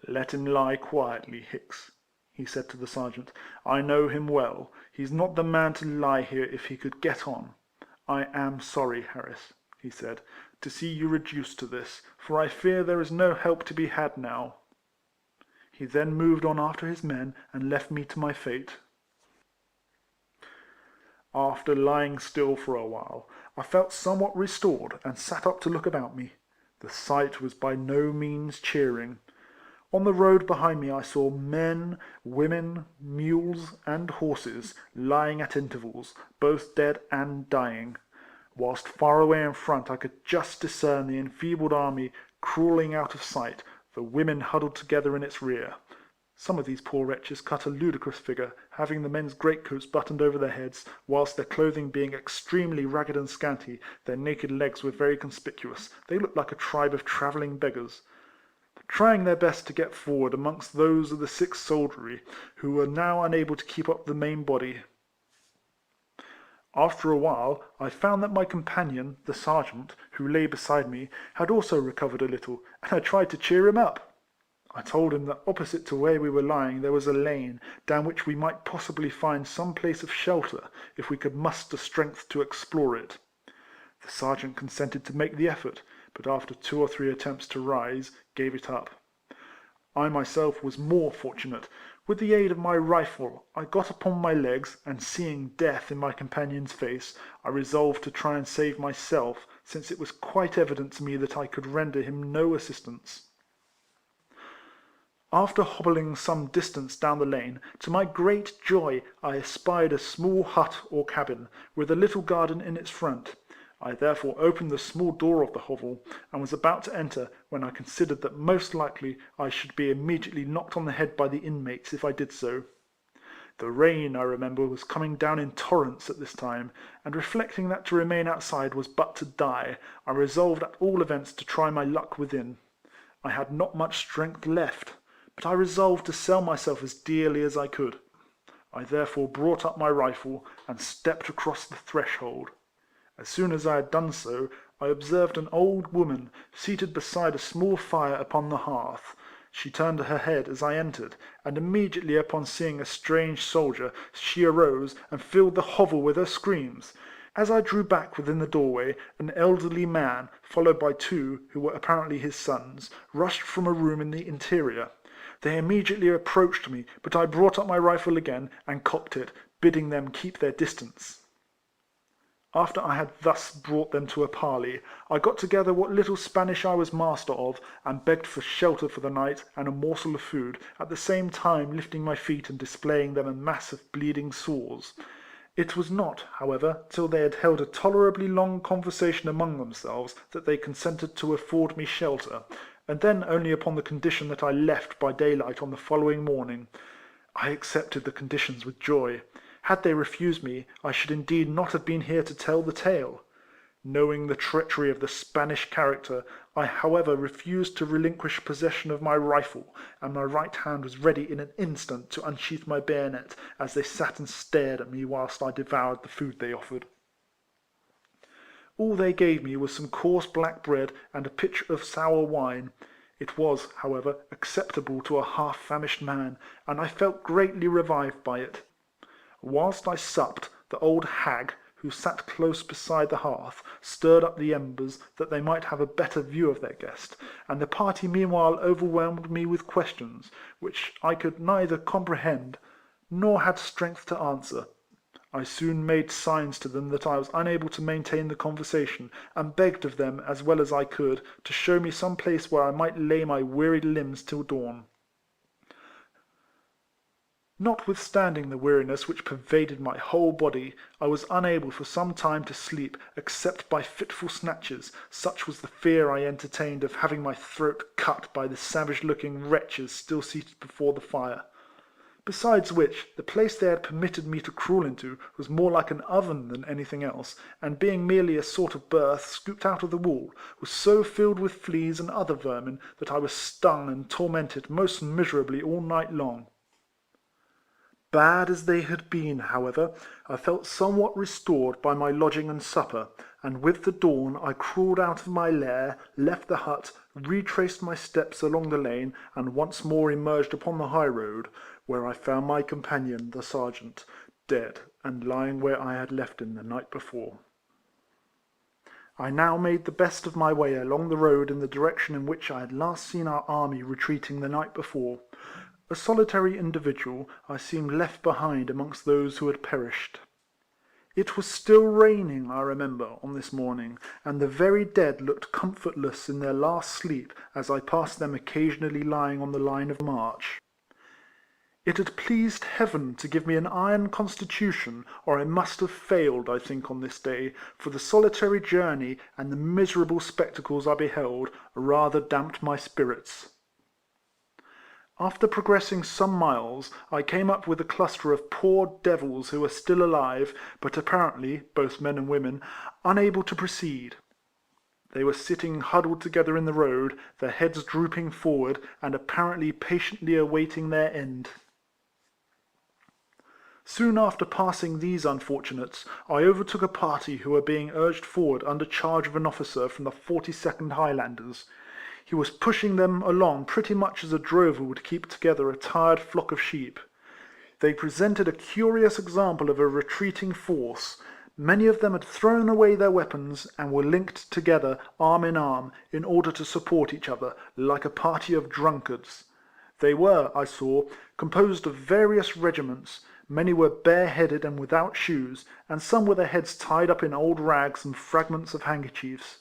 "Let him lie quietly, Hicks," he said to the sergeant. "I know him well. He's not the man to lie here if he could get on. I am sorry, Harris," he said, "to see you reduced to this, for I fear there is no help to be had now." He then moved on after his men, and left me to my fate. After lying still for a while, I felt somewhat restored, and sat up to look about me. The sight was by no means cheering. On the road behind me I saw men, women, mules, and horses, lying at intervals, both dead and dying, whilst far away in front I could just discern the enfeebled army crawling out of sight, the women huddled together in its rear. Some of these poor wretches cut a ludicrous figure, having the men's greatcoats buttoned over their heads, whilst their clothing being extremely ragged and scanty, their naked legs were very conspicuous. They looked like a tribe of travelling beggars, trying their best to get forward amongst those of the sixth soldiery, who were now unable to keep up the main body. After a while, I found that my companion, the sergeant, who lay beside me, had also recovered a little, and I tried to cheer him up. I told him that opposite to where we were lying there was a lane, down which we might possibly find some place of shelter, if we could muster strength to explore it. The sergeant consented to make the effort, but after 2 or 3 attempts to rise, gave it up. I myself was more fortunate. With the aid of my rifle, I got upon my legs, and seeing death in my companion's face, I resolved to try and save myself, since it was quite evident to me that I could render him no assistance. After hobbling some distance down the lane, to my great joy I espied a small hut or cabin, with a little garden in its front. I therefore opened the small door of the hovel, and was about to enter, when I considered that most likely I should be immediately knocked on the head by the inmates if I did so. The rain, I remember, was coming down in torrents at this time, and reflecting that to remain outside was but to die, I resolved at all events to try my luck within. I had not much strength left, but I resolved to sell myself as dearly as I could. I therefore brought up my rifle, and stepped across the threshold. As soon as I had done so, I observed an old woman seated beside a small fire upon the hearth. She turned her head as I entered, and immediately upon seeing a strange soldier, she arose and filled the hovel with her screams. As I drew back within the doorway, an elderly man, followed by 2, who were apparently his sons, rushed from a room in the interior. They immediately approached me, but I brought up my rifle again, and cocked it, bidding them keep their distance. After I had thus brought them to a parley, I got together what little Spanish I was master of, and begged for shelter for the night and a morsel of food, at the same time lifting my feet and displaying them a mass of bleeding sores. It was not, however, till they had held a tolerably long conversation among themselves that they consented to afford me shelter, and then only upon the condition that I left by daylight on the following morning. I accepted the conditions with joy. Had they refused me, I should indeed not have been here to tell the tale. Knowing the treachery of the Spanish character, I however refused to relinquish possession of my rifle, and my right hand was ready in an instant to unsheath my bayonet, as they sat and stared at me whilst I devoured the food they offered. All they gave me was some coarse black bread and a pitcher of sour wine. It was, however, acceptable to a half-famished man, and I felt greatly revived by it. Whilst I supped, the old hag, who sat close beside the hearth, stirred up the embers, that they might have a better view of their guest, and the party meanwhile overwhelmed me with questions, which I could neither comprehend, nor had strength to answer. I soon made signs to them that I was unable to maintain the conversation, and begged of them, as well as I could, to show me some place where I might lay my wearied limbs till dawn. Notwithstanding the weariness which pervaded my whole body, I was unable for some time to sleep, except by fitful snatches, such was the fear I entertained of having my throat cut by the savage-looking wretches still seated before the fire. Besides which, the place they had permitted me to crawl into was more like an oven than anything else, and being merely a sort of berth scooped out of the wall, was so filled with fleas and other vermin that I was stung and tormented most miserably all night long. Bad as they had been, however, I felt somewhat restored by my lodging and supper, and with the dawn I crawled out of my lair, left the hut, retraced my steps along the lane, and once more emerged upon the high road, where I found my companion, the sergeant, dead, and lying where I had left him the night before. I now made the best of my way along the road in the direction in which I had last seen our army retreating the night before. A solitary individual, I seemed left behind amongst those who had perished. It was still raining, I remember, on this morning, and the very dead looked comfortless in their last sleep as I passed them occasionally lying on the line of march. It had pleased Heaven to give me an iron constitution, or I must have failed, I think, on this day, for the solitary journey and the miserable spectacles I beheld rather damped my spirits. After progressing some miles, I came up with a cluster of poor devils who were still alive, but apparently, both men and women, unable to proceed. They were sitting huddled together in the road, their heads drooping forward, and apparently patiently awaiting their end. Soon after passing these unfortunates, I overtook a party who were being urged forward under charge of an officer from the 42nd Highlanders. He was pushing them along pretty much as a drover would keep together a tired flock of sheep. They presented a curious example of a retreating force. Many of them had thrown away their weapons, and were linked together, arm in arm, in order to support each other, like a party of drunkards. They were, I saw, composed of various regiments. Many were bareheaded and without shoes, and some with their heads tied up in old rags and fragments of handkerchiefs.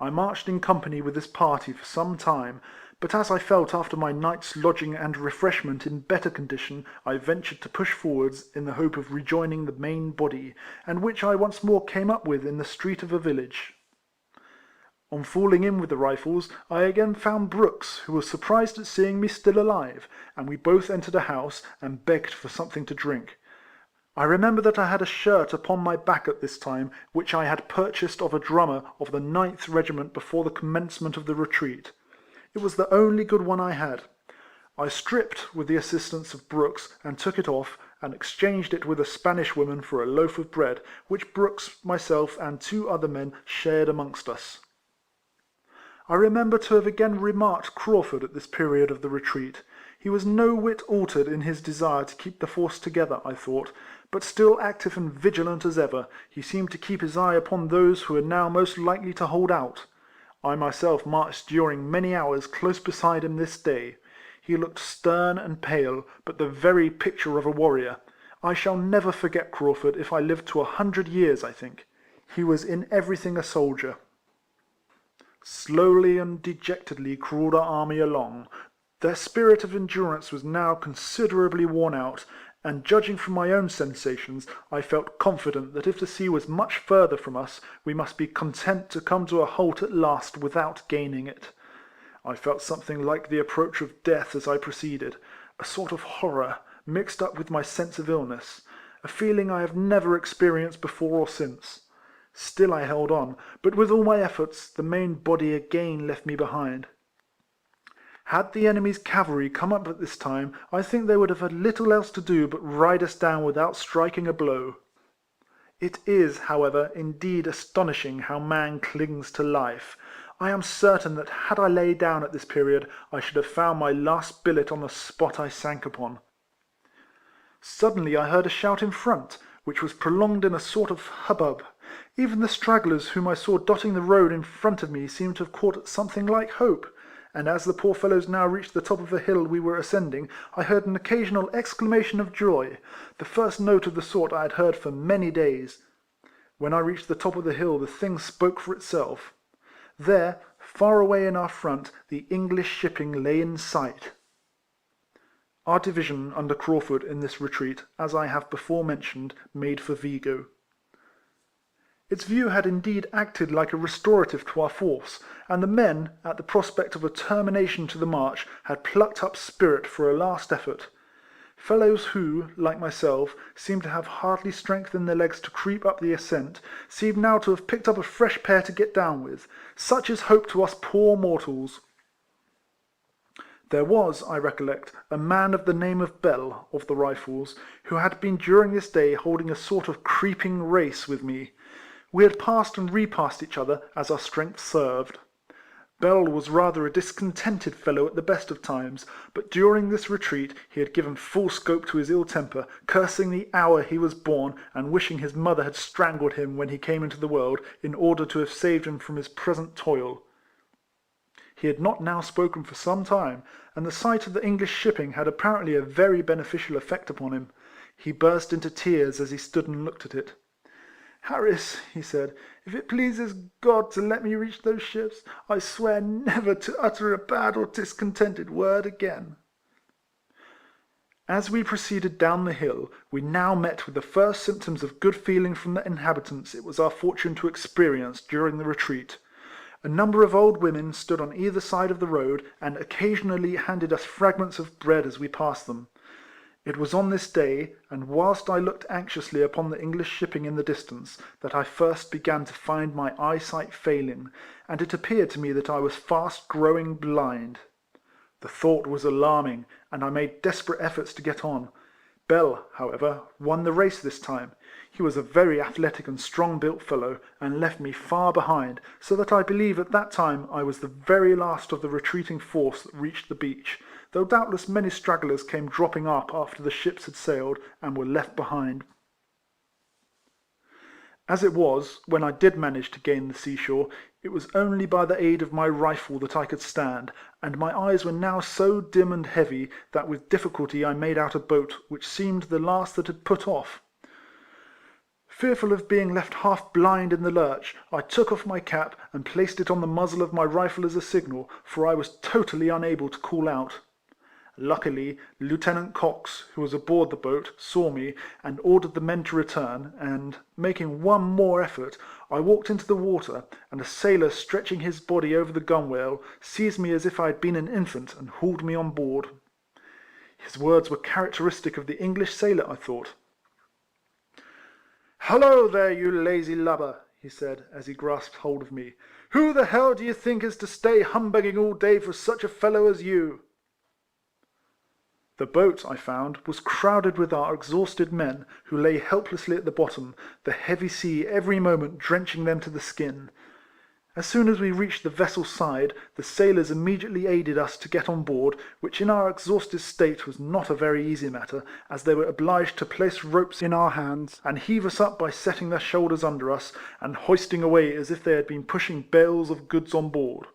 I marched in company with this party for some time, but as I felt after my night's lodging and refreshment in better condition, I ventured to push forwards in the hope of rejoining the main body, and which I once more came up with in the street of a village. On falling in with the Rifles, I again found Brooks, who was surprised at seeing me still alive, and we both entered a house, and begged for something to drink. I remember that I had a shirt upon my back at this time, which I had purchased of a drummer of the 9th Regiment before the commencement of the retreat. It was the only good one I had. I stripped, with the assistance of Brooks, and took it off, and exchanged it with a Spanish woman for a loaf of bread, which Brooks, myself, and 2 other men shared amongst us. I remember to have again remarked Craufurd at this period of the retreat. He was no whit altered in his desire to keep the force together, I thought, but still active and vigilant as ever. He seemed to keep his eye upon those who were now most likely to hold out. I myself marched during many hours close beside him this day. He looked stern and pale, but the very picture of a warrior. I shall never forget Craufurd if I live to 100 years, I think. He was in everything a soldier. Slowly and dejectedly crawled our army along. Their spirit of endurance was now considerably worn out, and judging from my own sensations, I felt confident that if the sea was much further from us, we must be content to come to a halt at last without gaining it. I felt something like the approach of death as I proceeded, a sort of horror, mixed up with my sense of illness, a feeling I have never experienced before or since. Still I held on, but with all my efforts, the main body again left me behind. Had the enemy's cavalry come up at this time, I think they would have had little else to do but ride us down without striking a blow. It is, however, indeed astonishing how man clings to life. I am certain that had I lain down at this period, I should have found my last billet on the spot I sank upon. Suddenly I heard a shout in front, which was prolonged in a sort of hubbub. Even the stragglers whom I saw dotting the road in front of me seemed to have caught at something like hope, and as the poor fellows now reached the top of the hill we were ascending, I heard an occasional exclamation of joy, the first note of the sort I had heard for many days. When I reached the top of the hill the thing spoke for itself. There, far away in our front, the English shipping lay in sight. Our division under Craufurd in this retreat, as I have before mentioned, made for Vigo. Its view had indeed acted like a restorative to our force, and the men, at the prospect of a termination to the march, had plucked up spirit for a last effort. Fellows who, like myself, seemed to have hardly strength in their legs to creep up the ascent, seemed now to have picked up a fresh pair to get down with. Such is hope to us poor mortals. There was, I recollect, a man of the name of Bell, of the Rifles, who had been during this day holding a sort of creeping race with me. We had passed and repassed each other as our strength served. Bell was rather a discontented fellow at the best of times, but during this retreat he had given full scope to his ill temper, cursing the hour he was born, and wishing his mother had strangled him when he came into the world, in order to have saved him from his present toil. He had not now spoken for some time, and the sight of the English shipping had apparently a very beneficial effect upon him. He burst into tears as he stood and looked at it. "Harris," he said, "if it pleases God to let me reach those ships, I swear never to utter a bad or discontented word again." As we proceeded down the hill, we now met with the first symptoms of good feeling from the inhabitants it was our fortune to experience during the retreat. A number of old women stood on either side of the road, and occasionally handed us fragments of bread as we passed them. It was on this day, and whilst I looked anxiously upon the English shipping in the distance, that I first began to find my eyesight failing, and it appeared to me that I was fast growing blind. The thought was alarming, and I made desperate efforts to get on. Bell, however, won the race this time. He was a very athletic and strong-built fellow, and left me far behind, so that I believe at that time I was the very last of the retreating force that reached the beach, though doubtless many stragglers came dropping up after the ships had sailed, and were left behind. As it was, when I did manage to gain the seashore, it was only by the aid of my rifle that I could stand, and my eyes were now so dim and heavy that with difficulty I made out a boat which seemed the last that had put off. Fearful of being left half blind in the lurch, I took off my cap and placed it on the muzzle of my rifle as a signal, for I was totally unable to call out. Luckily, Lieutenant Cox, who was aboard the boat, saw me, and ordered the men to return, and, making one more effort, I walked into the water, and a sailor stretching his body over the gunwale, seized me as if I had been an infant, and hauled me on board. His words were characteristic of the English sailor, I thought. "Hullo there, you lazy lubber," he said, as he grasped hold of me. "Who the hell do you think is to stay humbugging all day for such a fellow as you?" The boat, I found, was crowded with our exhausted men, who lay helplessly at the bottom, the heavy sea every moment drenching them to the skin. As soon as we reached the vessel's side, the sailors immediately aided us to get on board, which in our exhausted state was not a very easy matter, as they were obliged to place ropes in our hands, and heave us up by setting their shoulders under us, and hoisting away as if they had been pushing bales of goods on board.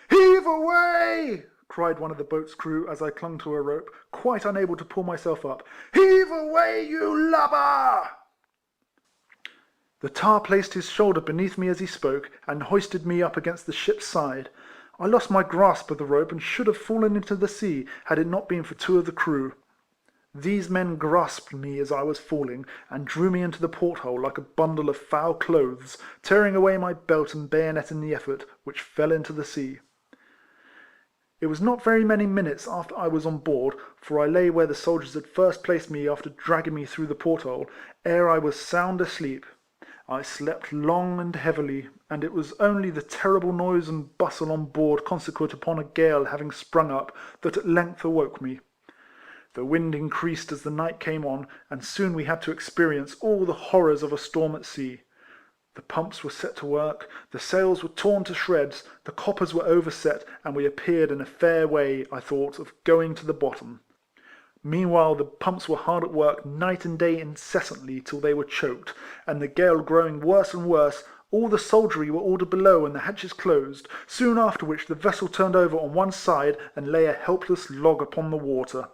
"Heave away!" cried one of the boat's crew as I clung to a rope, quite unable to pull myself up. "Heave away, you lubber!" The tar placed his shoulder beneath me as he spoke, and hoisted me up against the ship's side. I lost my grasp of the rope, and should have fallen into the sea, had it not been for two of the crew. These men grasped me as I was falling, and drew me into the porthole like a bundle of foul clothes, tearing away my belt and bayonet in the effort, which fell into the sea. It was not very many minutes after I was on board, for I lay where the soldiers had first placed me after dragging me through the porthole, ere I was sound asleep. I slept long and heavily, and it was only the terrible noise and bustle on board consequent upon a gale having sprung up, that at length awoke me. The wind increased as the night came on, and soon we had to experience all the horrors of a storm at sea. The pumps were set to work, the sails were torn to shreds, the coppers were overset, and we appeared in a fair way, I thought, of going to the bottom. Meanwhile the pumps were hard at work night and day incessantly till they were choked, and the gale growing worse and worse, all the soldiery were ordered below and the hatches closed, soon after which the vessel turned over on one side and lay a helpless log upon the water.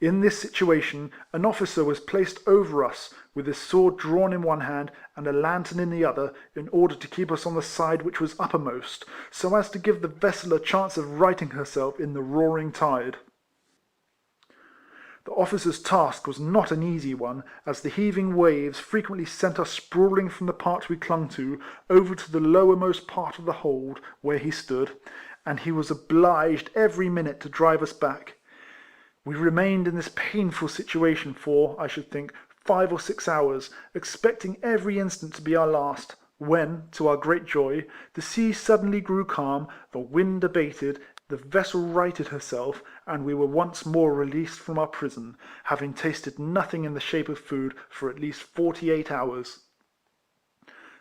In this situation, an officer was placed over us, with his sword drawn in one hand and a lantern in the other, in order to keep us on the side which was uppermost, so as to give the vessel a chance of righting herself in the roaring tide. The officer's task was not an easy one, as the heaving waves frequently sent us sprawling from the part we clung to, over to the lowermost part of the hold, where he stood, and he was obliged every minute to drive us back. We remained in this painful situation for, I should think, 5 or 6 hours, expecting every instant to be our last, when, to our great joy, the sea suddenly grew calm, the wind abated, the vessel righted herself, and we were once more released from our prison, having tasted nothing in the shape of food for at least 48 hours.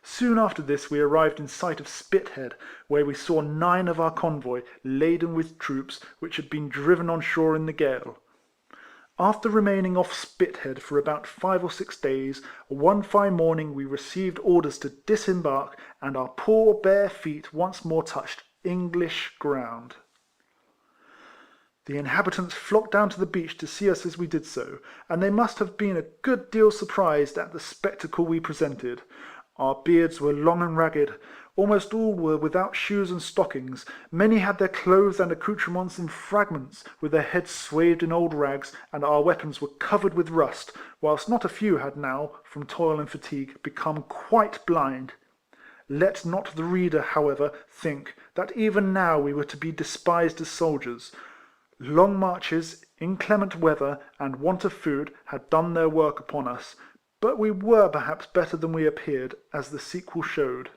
Soon after this we arrived in sight of Spithead, where we saw 9 of our convoy, laden with troops, which had been driven on shore in the gale. After remaining off Spithead for about 5 or 6 days, one fine morning we received orders to disembark, and our poor bare feet once more touched English ground. The inhabitants flocked down to the beach to see us as we did so, and they must have been a good deal surprised at the spectacle we presented. Our beards were long and ragged. Almost all were without shoes and stockings. Many had their clothes and accoutrements in fragments, with their heads swathed in old rags, and our weapons were covered with rust, whilst not a few had now, from toil and fatigue, become quite blind. Let not the reader, however, think that even now we were to be despised as soldiers. Long marches, inclement weather, and want of food had done their work upon us, but we were perhaps better than we appeared, as the sequel showed.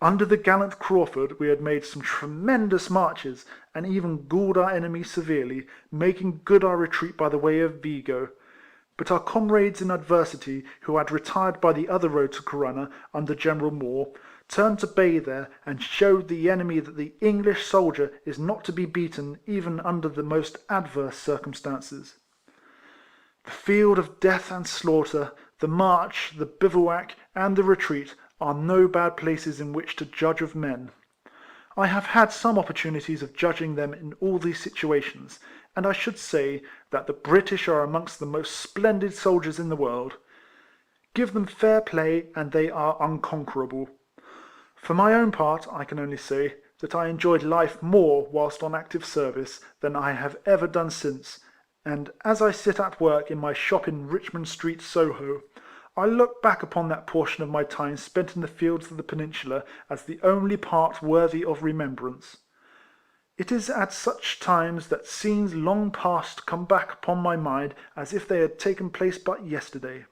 Under the gallant Craufurd we had made some tremendous marches, and even galled our enemy severely, making good our retreat by the way of Vigo. But our comrades in adversity, who had retired by the other road to Corunna, under General Moore, turned to bay there, and showed the enemy that the English soldier is not to be beaten even under the most adverse circumstances. The field of death and slaughter, the march, the bivouac, and the retreat are no bad places in which to judge of men. I have had some opportunities of judging them in all these situations, and I should say that the British are amongst the most splendid soldiers in the world. Give them fair play, and they are unconquerable. For my own part, I can only say that I enjoyed life more whilst on active service than I have ever done since, and as I sit at work in my shop in Richmond Street, Soho, I look back upon that portion of my time spent in the fields of the Peninsula as the only part worthy of remembrance. It is at such times that scenes long past come back upon my mind as if they had taken place but yesterday.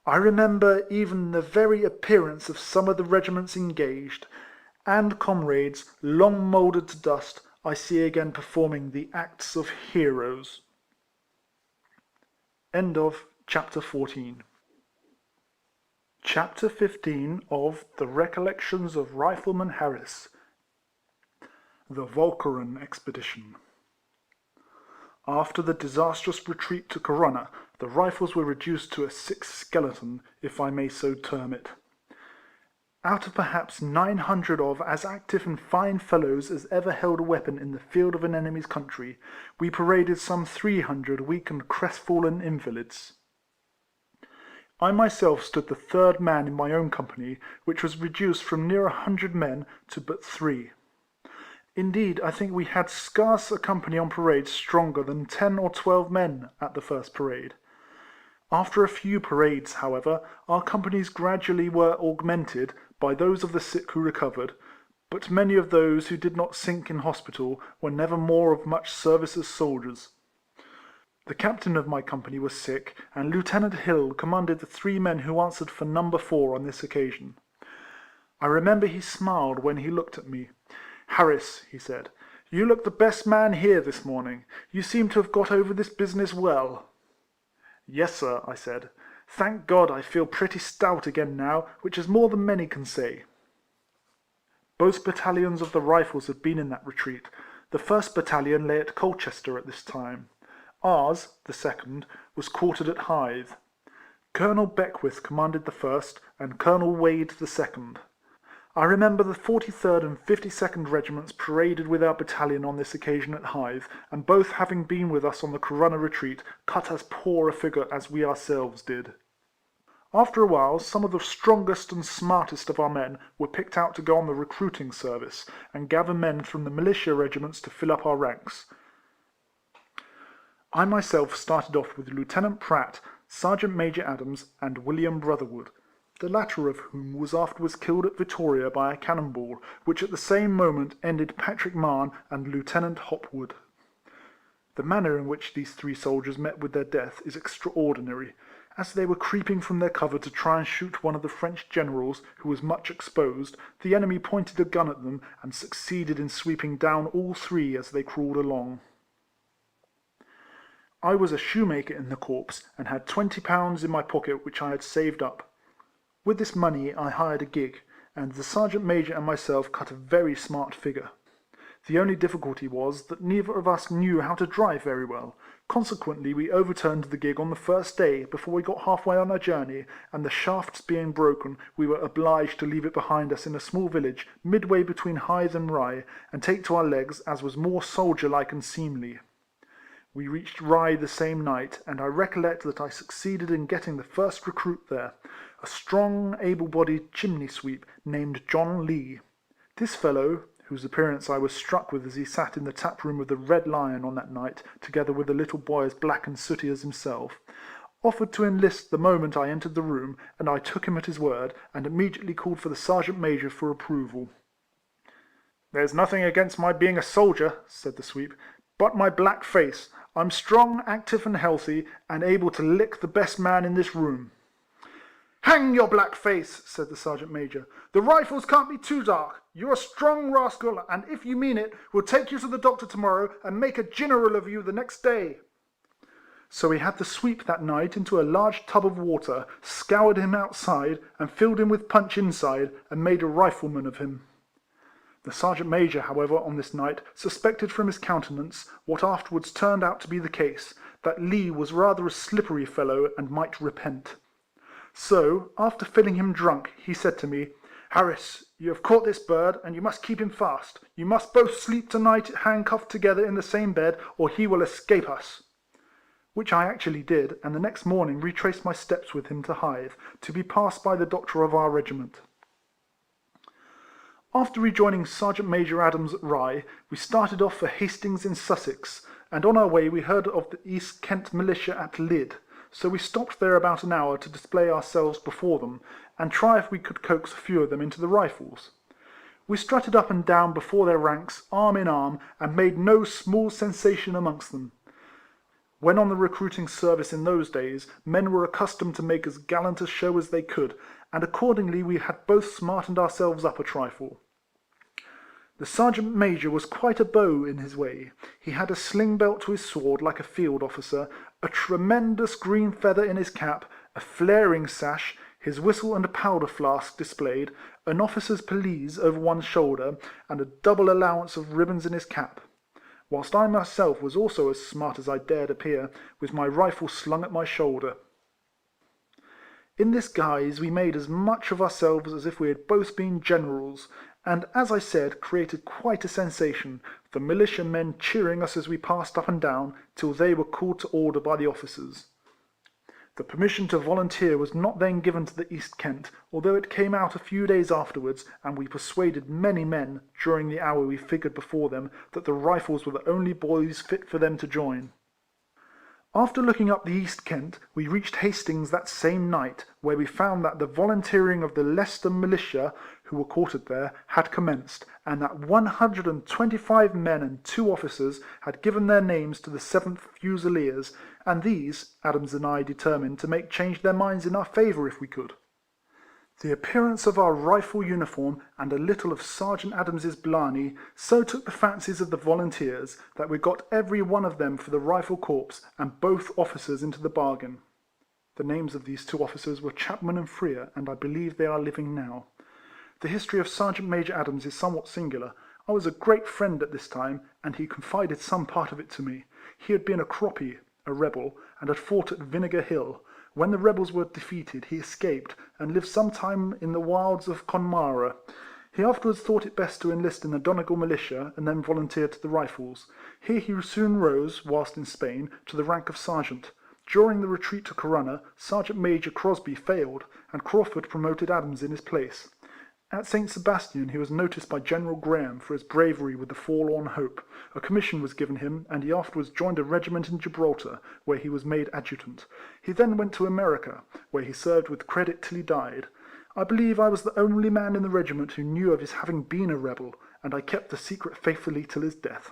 I remember even the very appearance of some of the regiments engaged, and comrades, long mouldered to dust, I see again performing the acts of heroes. End of chapter 14. Chapter 15 of The Recollections of Rifleman Harris. The Walcheren Expedition. After the disastrous retreat to Corunna, the Rifles were reduced to a sick skeleton, if I may so term it. Out of perhaps 900 of as active and fine fellows as ever held a weapon in the field of an enemy's country, we paraded some 300 weak and crestfallen invalids. I myself stood the third man in my own company, which was reduced from near 100 men to but 3. Indeed, I think we had scarce a company on parade stronger than 10 or 12 men at the first parade. After a few parades, however, our companies gradually were augmented by those of the sick who recovered, but many of those who did not sink in hospital were never more of much service as soldiers. The captain of my company was sick, and Lieutenant Hill commanded the 3 men who answered for number 4 on this occasion. I remember he smiled when he looked at me. "Harris," he said, "You look the best man here this morning. You seem to have got over this business well." "Yes, sir," I said. "Thank God I feel pretty stout again now, which is more than many can say." Both battalions of the Rifles had been in that retreat. The 1st battalion lay at Colchester at this time. Ours, the 2nd, was quartered at Hythe. Colonel Beckwith commanded the 1st, and Colonel Wade the 2nd. I remember the 43rd and 52nd regiments paraded with our battalion on this occasion at Hythe, and both having been with us on the Corunna retreat, cut as poor a figure as we ourselves did. After a while, some of the strongest and smartest of our men were picked out to go on the recruiting service, and gather men from the militia regiments to fill up our ranks. I myself started off with Lieutenant Pratt, Sergeant Major Adams, and William Brotherwood, the latter of whom was afterwards killed at Vittoria by a cannonball, which at the same moment ended Patrick Mahon and Lieutenant Hopwood. The manner in which these 3 soldiers met with their death is extraordinary. As they were creeping from their cover to try and shoot one of the French generals, who was much exposed, the enemy pointed a gun at them, and succeeded in sweeping down all 3 as they crawled along. I was a shoemaker in the corps, and had £20 in my pocket which I had saved up. With this money I hired a gig, and the Sergeant Major and myself cut a very smart figure. The only difficulty was that neither of us knew how to drive very well. Consequently, we overturned the gig on the first day, before we got halfway on our journey, and the shafts being broken, we were obliged to leave it behind us in a small village, midway between Hythe and Rye, and take to our legs, as was more soldier-like and seemly. We reached Rye the same night, and I recollect that I succeeded in getting the first recruit there, a strong, able-bodied chimney sweep named John Lee. This fellow, whose appearance I was struck with as he sat in the tap-room of the Red Lion on that night, together with a little boy as black and sooty as himself, offered to enlist the moment I entered the room, and I took him at his word, and immediately called for the Sergeant Major for approval. "There's nothing against my being a soldier," said the sweep, "but my black face. I'm strong, active, and healthy, and able to lick the best man in this room." "Hang your black face," said the Sergeant Major. "The Rifles can't be too dark. You're a strong rascal, and if you mean it, we'll take you to the doctor tomorrow, and make a general of you the next day." So we had the sweep that night into a large tub of water, scoured him outside, and filled him with punch inside, and made a rifleman of him. The Sergeant Major, however, on this night, suspected from his countenance, what afterwards turned out to be the case, that Lee was rather a slippery fellow, and might repent. So, after filling him drunk, he said to me, "Harris, you have caught this bird, and you must keep him fast. You must both sleep to-night handcuffed together in the same bed, or he will escape us." Which I actually did, and the next morning retraced my steps with him to Hythe, to be passed by the doctor of our regiment. After rejoining Sergeant Major Adams at Rye, we started off for Hastings in Sussex, and on our way we heard of the East Kent militia at Lydd, so we stopped there about an hour to display ourselves before them, and try if we could coax a few of them into the Rifles. We strutted up and down before their ranks, arm in arm, and made no small sensation amongst them. When on the recruiting service in those days, men were accustomed to make as gallant a show as they could, and accordingly we had both smartened ourselves up a trifle. The Sergeant Major was quite a beau in his way. He had a sling belt to his sword like a field officer, a tremendous green feather in his cap, a flaring sash, his whistle and a powder flask displayed, an officer's pelisse over one shoulder, and a double allowance of ribbons in his cap. Whilst I myself was also as smart as I dared appear, with my rifle slung at my shoulder. In this guise we made as much of ourselves as if we had both been generals, and, as I said, created quite a sensation, the militia men cheering us as we passed up and down, till they were called to order by the officers. The permission to volunteer was not then given to the East Kent, although it came out a few days afterwards, and we persuaded many men, during the hour we figured before them, that the Rifles were the only boys fit for them to join. After looking up the East Kent, we reached Hastings that same night, where we found that the volunteering of the Leicester militia, who were quartered there, had commenced, and that 125 men and 2 officers had given their names to the 7th Fusiliers, and these, Adams and I determined to make change their minds in our favour if we could. The appearance of our rifle uniform and a little of Sergeant Adams's blarney so took the fancies of the volunteers that we got every one of them for the rifle corps, and both officers into the bargain. The names of these two officers were Chapman and Freer, and I believe they are living now. The history of Sergeant Major Adams is somewhat singular. I was a great friend at this time, and he confided some part of it to me. He had been a croppy, a rebel, and had fought at Vinegar Hill. When the rebels were defeated, he escaped, and lived some time in the wilds of Connemara. He afterwards thought it best to enlist in the Donegal militia, and then volunteered to the Rifles. Here he soon rose, whilst in Spain, to the rank of sergeant. During the retreat to Corunna, Sergeant Major Crosby failed, and Crawford promoted Adams in his place. At St. Sebastian he was noticed by General Graham for his bravery with the Forlorn Hope. A commission was given him, and he afterwards joined a regiment in Gibraltar, where he was made adjutant. He then went to America, where he served with credit till he died. I believe I was the only man in the regiment who knew of his having been a rebel, and I kept the secret faithfully till his death.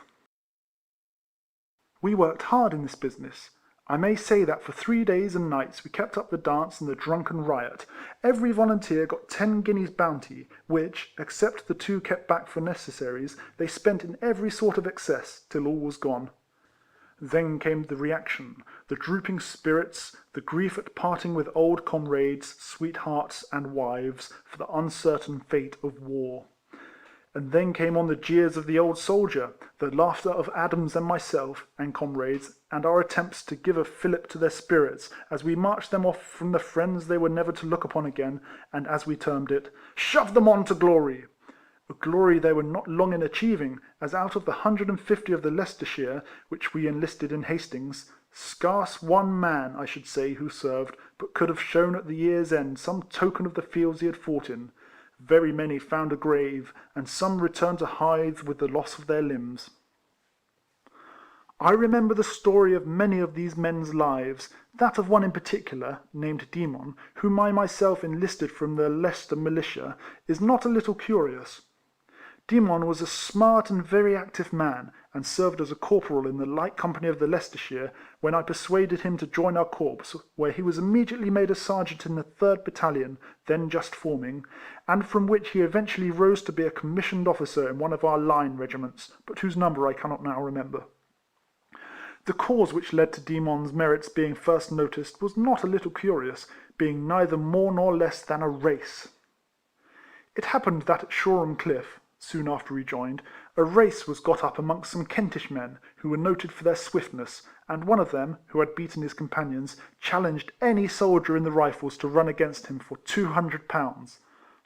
We worked hard in this business. I may say that for 3 days and nights we kept up the dance and the drunken riot. Every volunteer got 10 guineas bounty, which, except the 2 kept back for necessaries, they spent in every sort of excess, till all was gone. Then came the reaction, the drooping spirits, the grief at parting with old comrades, sweethearts, and wives, for the uncertain fate of war. And then came on the jeers of the old soldier, the laughter of Adams and myself, and comrades, and our attempts to give a fillip to their spirits, as we marched them off from the friends they were never to look upon again, and, as we termed it, shove them on to glory. A glory they were not long in achieving, as out of the 150 of the Leicestershire, which we enlisted in Hastings, scarce one man, I should say, who served, but could have shown at the year's end some token of the fields he had fought in. Very many found a grave, and some returned to Hythe with the loss of their limbs. I remember the story of many of these men's lives. That of one in particular, named Demon, whom I myself enlisted from the Leicester militia, is not a little curious. Demon was a smart and very active man, and served as a corporal in the light company of the Leicestershire, when I persuaded him to join our corps, where he was immediately made a sergeant in the 3rd Battalion, then just forming, and from which he eventually rose to be a commissioned officer in one of our line regiments, but whose number I cannot now remember. The cause which led to Demon's merits being first noticed was not a little curious, being neither more nor less than a race. It happened that at Shoreham Cliff, soon after he joined, a race was got up amongst some Kentish men, who were noted for their swiftness, and one of them, who had beaten his companions, challenged any soldier in the Rifles to run against him for £200.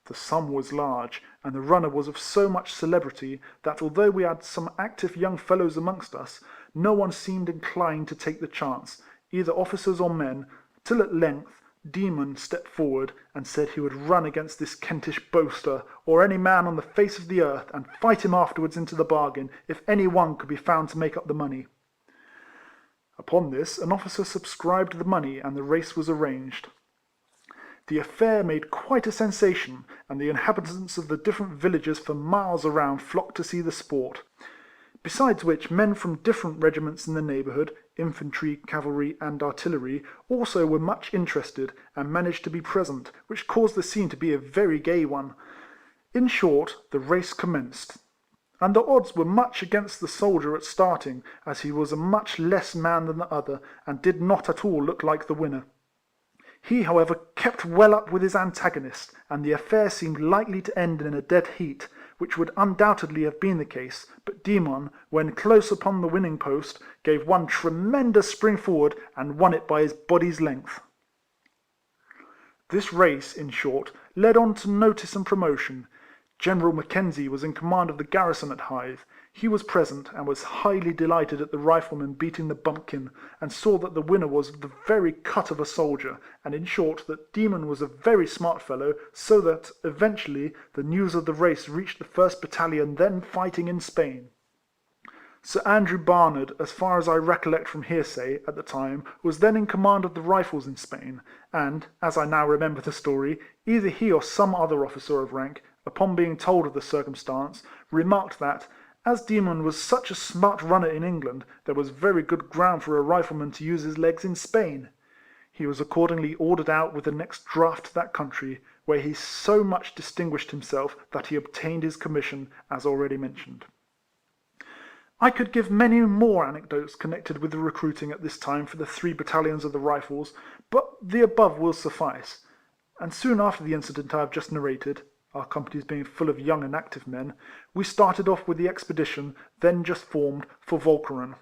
The sum was large, and the runner was of so much celebrity, that although we had some active young fellows amongst us, no one seemed inclined to take the chance, either officers or men, till at length Demon stepped forward and said he would run against this Kentish boaster, or any man on the face of the earth, and fight him afterwards into the bargain, if any one could be found to make up the money. Upon this, an officer subscribed the money, and the race was arranged. The affair made quite a sensation, and the inhabitants of the different villages for miles around flocked to see the sport. Besides which, men from different regiments in the neighbourhood, infantry, cavalry, and artillery, also were much interested, and managed to be present, which caused the scene to be a very gay one. In short, the race commenced, and the odds were much against the soldier at starting, as he was a much less man than the other, and did not at all look like the winner. He, however, kept well up with his antagonist, and the affair seemed likely to end in a dead heat, which would undoubtedly have been the case, but Demon, when close upon the winning post, gave one tremendous spring forward, and won it by his body's length. This race, in short, led on to notice and promotion. General Mackenzie was in command of the garrison at Hythe. He was present, and was highly delighted at the rifleman beating the bumpkin, and saw that the winner was the very cut of a soldier, and in short, that Demon was a very smart fellow, so that, eventually, the news of the race reached the 1st Battalion then fighting in Spain. Sir Andrew Barnard, as far as I recollect from hearsay, at the time, was then in command of the Rifles in Spain, and, as I now remember the story, either he or some other officer of rank, upon being told of the circumstance, remarked that, as Demon was such a smart runner in England, there was very good ground for a rifleman to use his legs in Spain. He was accordingly ordered out with the next draft to that country, where he so much distinguished himself that he obtained his commission, as already mentioned. I could give many more anecdotes connected with the recruiting at this time for the 3 battalions of the Rifles, but the above will suffice; and soon after the incident I have just narrated, our companies being full of young and active men, we started off with the expedition, then just formed, for Walcheren.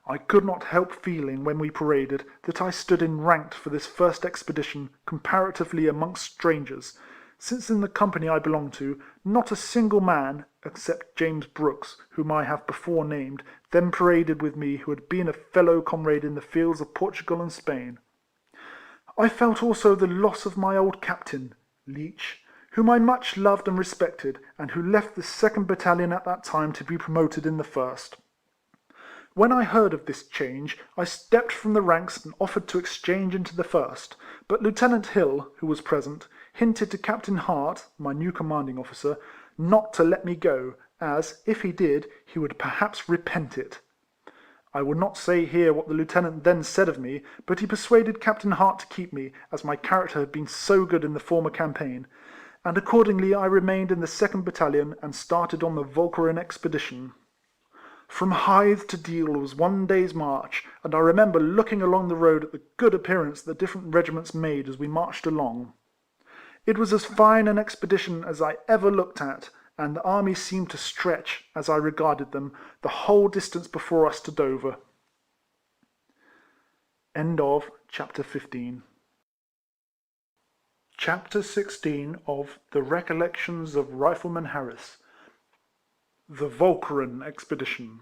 I could not help feeling, when we paraded, that I stood enranked for this first expedition comparatively amongst strangers, since in the company I belonged to, not a single man, except James Brooks, whom I have before named, then paraded with me who had been a fellow comrade in the fields of Portugal and Spain. I felt also the loss of my old captain, Leach, whom I much loved and respected, and who left the 2nd battalion at that time to be promoted in the 1st. When I heard of this change, I stepped from the ranks and offered to exchange into the 1st, but Lieutenant Hill, who was present, hinted to Captain Hart, my new commanding officer, not to let me go, as, if he did, he would perhaps repent it. I will not say here what the lieutenant then said of me, but he persuaded Captain Hart to keep me, as my character had been so good in the former campaign, and accordingly I remained in the 2nd battalion and started on the Walcheren expedition. From Hythe to Deal was 1 day's march, and I remember looking along the road at the good appearance the different regiments made as we marched along. It was as fine an expedition as I ever looked at, and the army seemed to stretch, as I regarded them, the whole distance before us to Dover. End of Chapter 15. Chapter 16 of The Recollections of Rifleman Harris. The Walcheren Expedition.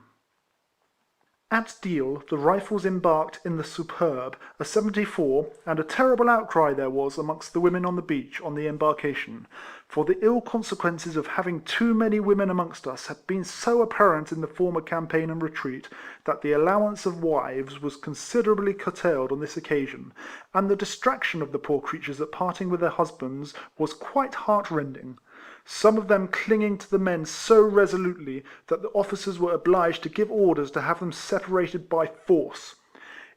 At Deal, the Rifles embarked in the Superb, a 74, and a terrible outcry there was amongst the women on the beach on the embarkation, for the ill consequences of having too many women amongst us had been so apparent in the former campaign and retreat, that the allowance of wives was considerably curtailed on this occasion, and the distraction of the poor creatures at parting with their husbands was quite heart-rending. Some of them clinging to the men so resolutely that the officers were obliged to give orders to have them separated by force.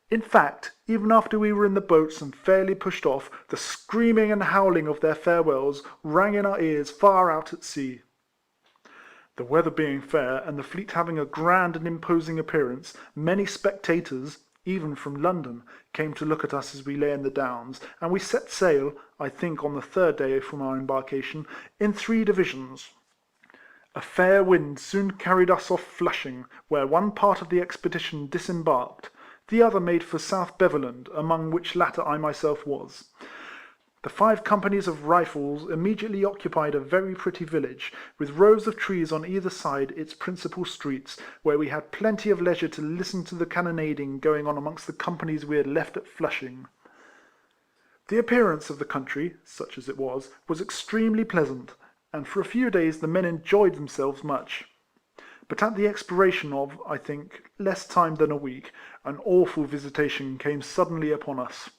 In fact, even after we were in the boats and fairly pushed off, the screaming and howling of their farewells rang in our ears far out at sea. The weather being fair, and the fleet having a grand and imposing appearance, many spectators, even from London, came to look at us as we lay in the Downs, and we set sail, I think on the 3rd day from our embarkation, in 3 divisions. A fair wind soon carried us off Flushing, where one part of the expedition disembarked; the other made for South Beverland, among which latter I myself was. The 5 companies of Rifles immediately occupied a very pretty village, with rows of trees on either side its principal streets, where we had plenty of leisure to listen to the cannonading going on amongst the companies we had left at Flushing. The appearance of the country, such as it was extremely pleasant, and for a few days the men enjoyed themselves much. But at the expiration of, I think, less time than a week, an awful visitation came suddenly upon us.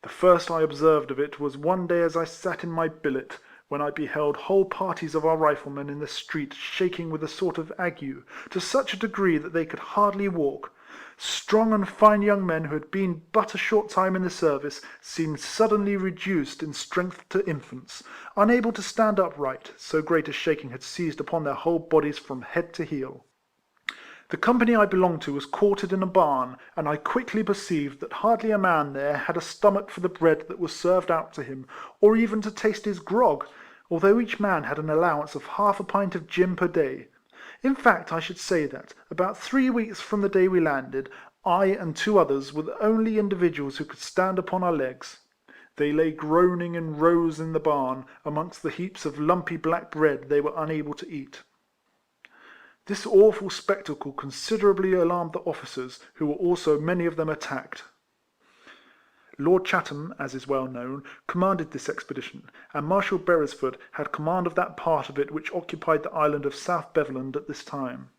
The first I observed of it was one day as I sat in my billet, when I beheld whole parties of our riflemen in the street shaking with a sort of ague, to such a degree that they could hardly walk. Strong and fine young men who had been but a short time in the service seemed suddenly reduced in strength to infants, unable to stand upright, so great a shaking had seized upon their whole bodies from head to heel. The company I belonged to was quartered in a barn, and I quickly perceived that hardly a man there had a stomach for the bread that was served out to him, or even to taste his grog, although each man had an allowance of half a pint of gin per day. In fact, I should say that, about 3 weeks from the day we landed, I and 2 others were the only individuals who could stand upon our legs. They lay groaning in rows in the barn, amongst the heaps of lumpy black bread they were unable to eat. This awful spectacle considerably alarmed the officers, who were also many of them attacked. Lord Chatham, as is well known, commanded this expedition, and Marshal Beresford had command of that part of it which occupied the island of South Beverland at this time.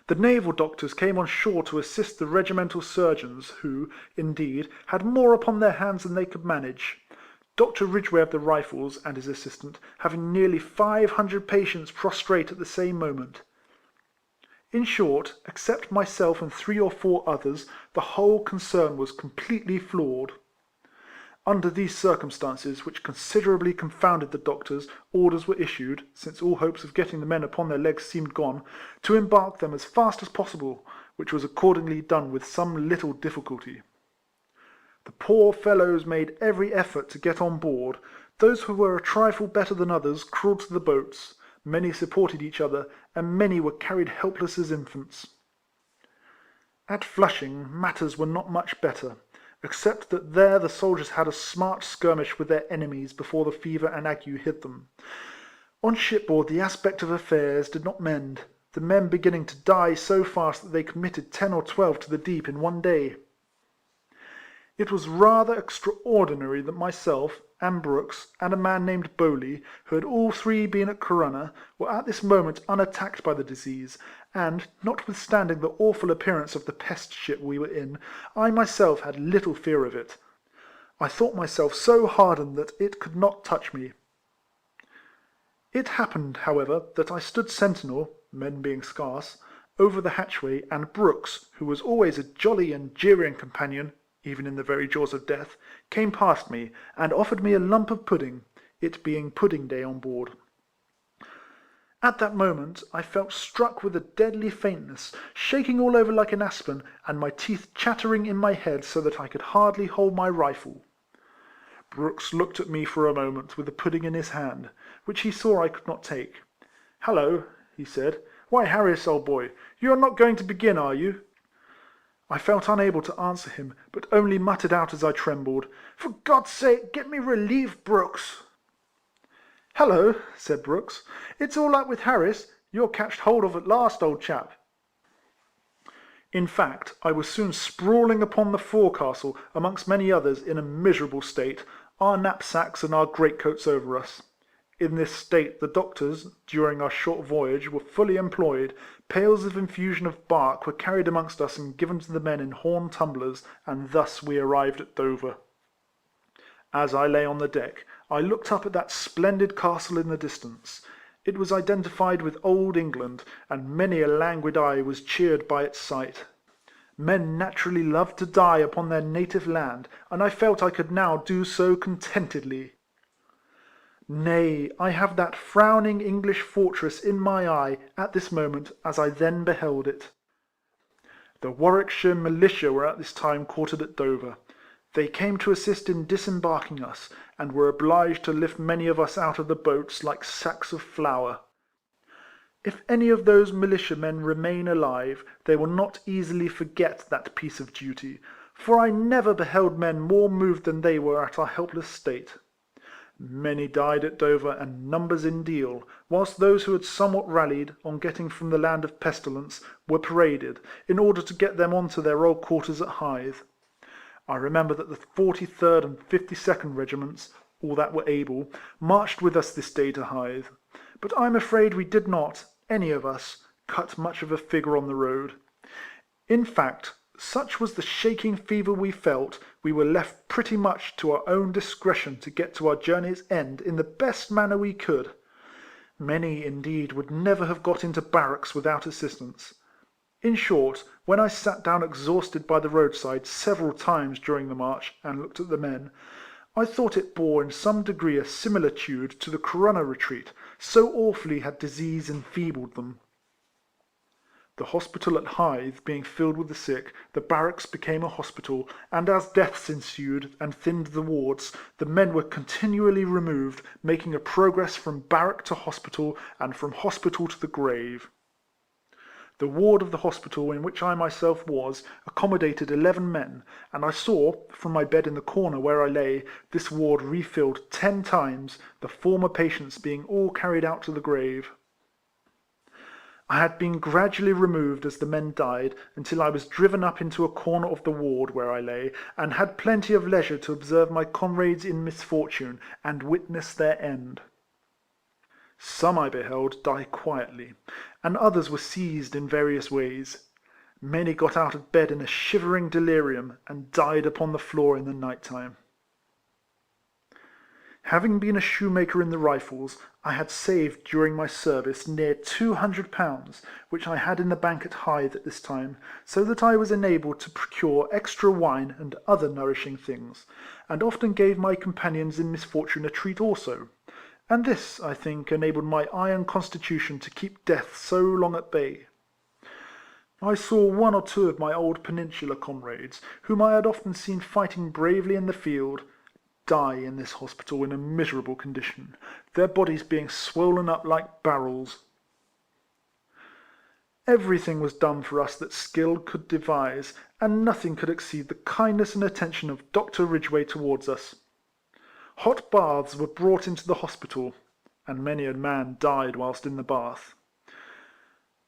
The naval doctors came on shore to assist the regimental surgeons, who, indeed, had more upon their hands than they could manage. Dr. Ridgway of the Rifles, and his assistant, having nearly 500 patients prostrate at the same moment. In short, except myself and 3 or 4 others, the whole concern was completely floored. Under these circumstances, which considerably confounded the doctors, orders were issued, since all hopes of getting the men upon their legs seemed gone, to embark them as fast as possible, which was accordingly done with some little difficulty. The poor fellows made every effort to get on board. Those who were a trifle better than others crawled to the boats, many supported each other, and many were carried helpless as infants. At Flushing matters were not much better, except that there the soldiers had a smart skirmish with their enemies before the fever and ague hit them. On shipboard the aspect of affairs did not mend, the men beginning to die so fast that they committed 10 or 12 to the deep in one day. It was rather extraordinary that myself, and Brooks, and a man named Bowley, who had all three been at Corunna, were at this moment unattacked by the disease, and, notwithstanding the awful appearance of the pest ship we were in, I myself had little fear of it. I thought myself so hardened that it could not touch me. It happened, however, that I stood sentinel, men being scarce, over the hatchway, and Brooks, who was always a jolly and jeering companion, even in the very jaws of death, came past me, and offered me a lump of pudding, it being pudding day on board. At that moment I felt struck with a deadly faintness, shaking all over like an aspen, and my teeth chattering in my head so that I could hardly hold my rifle. Brooks looked at me for a moment with the pudding in his hand, which he saw I could not take. "Hallo," he said. "Why, Harris, old boy, you are not going to begin, are you?" I felt unable to answer him, but only muttered out as I trembled, "For God's sake, get me relieved, Brooks." "Hallo," said Brooks, "it's all up with Harris. You're catched hold of at last, old chap." In fact, I was soon sprawling upon the forecastle, amongst many others, in a miserable state, our knapsacks and our greatcoats over us. In this state the doctors, during our short voyage, were fully employed. Pails of infusion of bark were carried amongst us and given to the men in horn tumblers, and thus we arrived at Dover. As I lay on the deck, I looked up at that splendid castle in the distance. It was identified with Old England, and many a languid eye was cheered by its sight. Men naturally love to die upon their native land, and I felt I could now do so contentedly. Nay, I have that frowning English fortress in my eye at this moment as I then beheld it. The Warwickshire militia were at this time quartered at Dover. They came to assist in disembarking us, and were obliged to lift many of us out of the boats like sacks of flour. If any of those militiamen remain alive, they will not easily forget that piece of duty, for I never beheld men more moved than they were at our helpless state. Many died at Dover, and numbers in Deal, whilst those who had somewhat rallied, on getting from the land of pestilence, were paraded, in order to get them on to their old quarters at Hythe. I remember that the 43rd and 52nd regiments, all that were able, marched with us this day to Hythe, but I'm afraid we did not, any of us, cut much of a figure on the road. In fact, such was the shaking fever we felt, we were left pretty much to our own discretion to get to our journey's end in the best manner we could. Many, indeed, would never have got into barracks without assistance. In short, when I sat down exhausted by the roadside several times during the march, and looked at the men, I thought it bore in some degree a similitude to the Corunna retreat, so awfully had disease enfeebled them. The hospital at Hythe being filled with the sick, the barracks became a hospital, and as deaths ensued and thinned the wards, the men were continually removed, making a progress from barrack to hospital, and from hospital to the grave. The ward of the hospital in which I myself was, accommodated 11 men, and I saw, from my bed in the corner where I lay, this ward refilled 10 times, the former patients being all carried out to the grave. I had been gradually removed as the men died, until I was driven up into a corner of the ward where I lay, and had plenty of leisure to observe my comrades in misfortune, and witness their end. Some I beheld die quietly, and others were seized in various ways. Many got out of bed in a shivering delirium, and died upon the floor in the night time. Having been a shoemaker in the Rifles, I had saved during my service near £200, which I had in the bank at Hythe at this time, so that I was enabled to procure extra wine and other nourishing things, and often gave my companions in misfortune a treat also; and this, I think, enabled my iron constitution to keep death so long at bay. I saw one or two of my old Peninsular comrades, whom I had often seen fighting bravely in the field, die in this hospital in a miserable condition, their bodies being swollen up like barrels. Everything was done for us that skill could devise, and nothing could exceed the kindness and attention of Dr. Ridgway towards us. Hot baths were brought into the hospital, and many a man died whilst in the bath.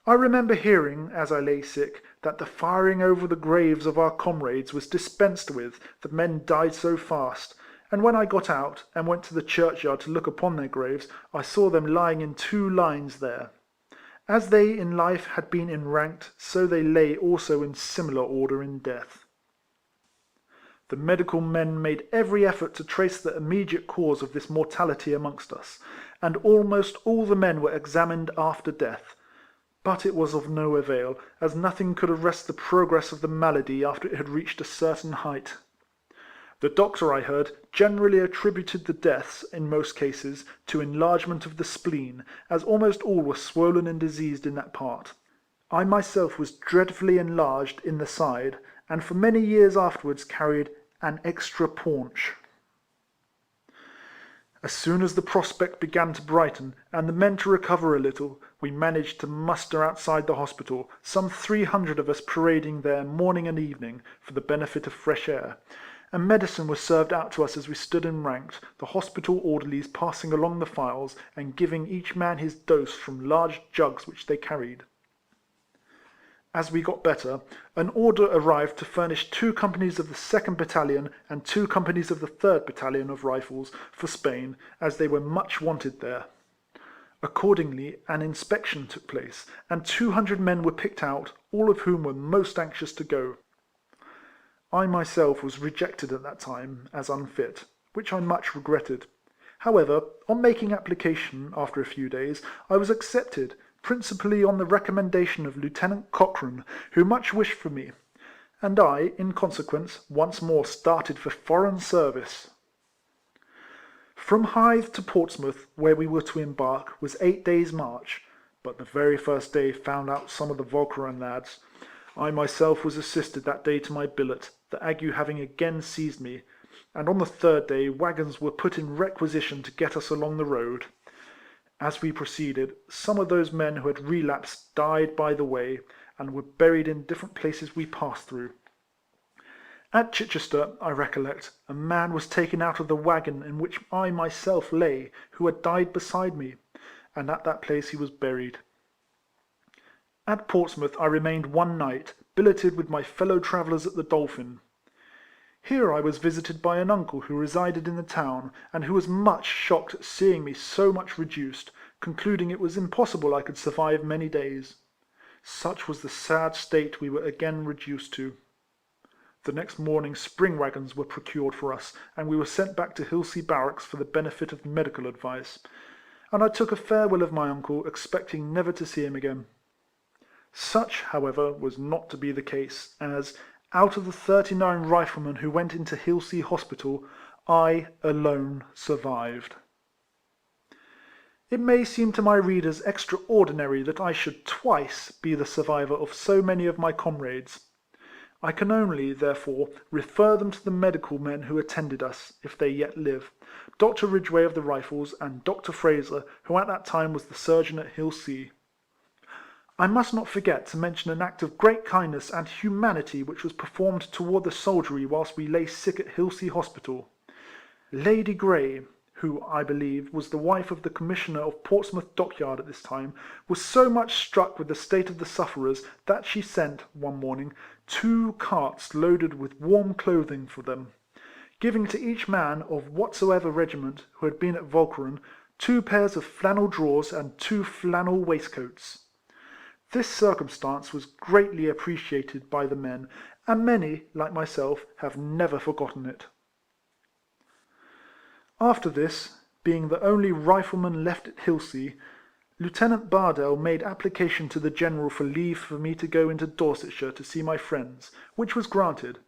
I remember hearing, as I lay sick, that the firing over the graves of our comrades was dispensed with, the men died so fast, and when I got out, and went to the churchyard to look upon their graves, I saw them lying in 2 lines there. As they in life had been enranked, so they lay also in similar order in death. The medical men made every effort to trace the immediate cause of this mortality amongst us, and almost all the men were examined after death. But it was of no avail, as nothing could arrest the progress of the malady after it had reached a certain height. The doctor, I heard, generally attributed the deaths, in most cases, to enlargement of the spleen, as almost all were swollen and diseased in that part. I myself was dreadfully enlarged in the side, and for many years afterwards carried an extra paunch. As soon as the prospect began to brighten, and the men to recover a little, we managed to muster outside the hospital, some 300 of us parading there morning and evening, for the benefit of fresh air, and medicine was served out to us as we stood enranked, the hospital orderlies passing along the files, and giving each man his dose from large jugs which they carried. As we got better, an order arrived to furnish 2 companies of the 2nd Battalion and 2 companies of the 3rd Battalion of Rifles for Spain, as they were much wanted there. Accordingly, an inspection took place, and 200 men were picked out, all of whom were most anxious to go. I myself was rejected at that time, as unfit, which I much regretted. However, on making application, after a few days, I was accepted, principally on the recommendation of Lieutenant Cochrane, who much wished for me, and I, in consequence, once more started for foreign service. From Hythe to Portsmouth, where we were to embark, was 8 days' march, but the very first day found out some of the Walcheren lads. I myself was assisted that day to my billet, the ague having again seized me, and on the 3rd day waggons were put in requisition to get us along the road. As we proceeded, some of those men who had relapsed died by the way, and were buried in different places we passed through. At Chichester, I recollect, a man was taken out of the waggon in which I myself lay, who had died beside me, and at that place he was buried. At Portsmouth I remained 1 night, billeted with my fellow travellers at the Dolphin. Here I was visited by an uncle who resided in the town, and who was much shocked at seeing me so much reduced, concluding it was impossible I could survive many days. Such was the sad state we were again reduced to. The next morning spring waggons were procured for us, and we were sent back to Hilsea Barracks for the benefit of medical advice, and I took a farewell of my uncle, expecting never to see him again. Such, however, was not to be the case, as, out of the 39 riflemen who went into Hilsea Hospital, I alone survived. It may seem to my readers extraordinary that I should twice be the survivor of so many of my comrades. I can only, therefore, refer them to the medical men who attended us, if they yet live, Dr. Ridgway of the Rifles, and Dr. Fraser, who at that time was the surgeon at Hilsea. I must not forget to mention an act of great kindness and humanity which was performed toward the soldiery whilst we lay sick at Hilsea Hospital. Lady Grey, who, I believe, was the wife of the Commissioner of Portsmouth Dockyard at this time, was so much struck with the state of the sufferers that she sent, one morning, 2 carts loaded with warm clothing for them, giving to each man of whatsoever regiment who had been at Walcheren 2 pairs of flannel drawers and 2 flannel waistcoats. This circumstance was greatly appreciated by the men, and many, like myself, have never forgotten it. After this, being the only rifleman left at Hilsea, Lieutenant Bardell made application to the General for leave for me to go into Dorsetshire to see my friends, which was granted;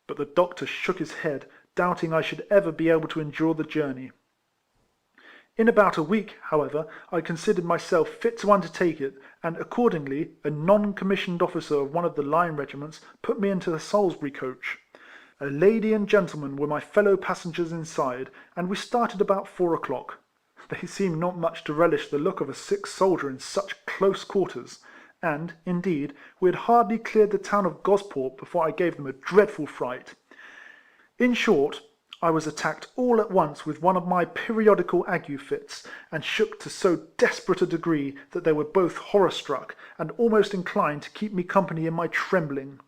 but the doctor shook his head, doubting I should ever be able to endure the journey. In about a week, however, I considered myself fit to undertake it, and accordingly a non-commissioned officer of one of the line regiments put me into the Salisbury coach. A lady and gentleman were my fellow passengers inside, and we started about 4 o'clock. They seemed not much to relish the look of a sick soldier in such close quarters, and, indeed, we had hardly cleared the town of Gosport before I gave them a dreadful fright. In short, I was attacked all at once with one of my periodical ague fits, and shook to so desperate a degree that they were both horror-struck, and almost inclined to keep me company in my trembling.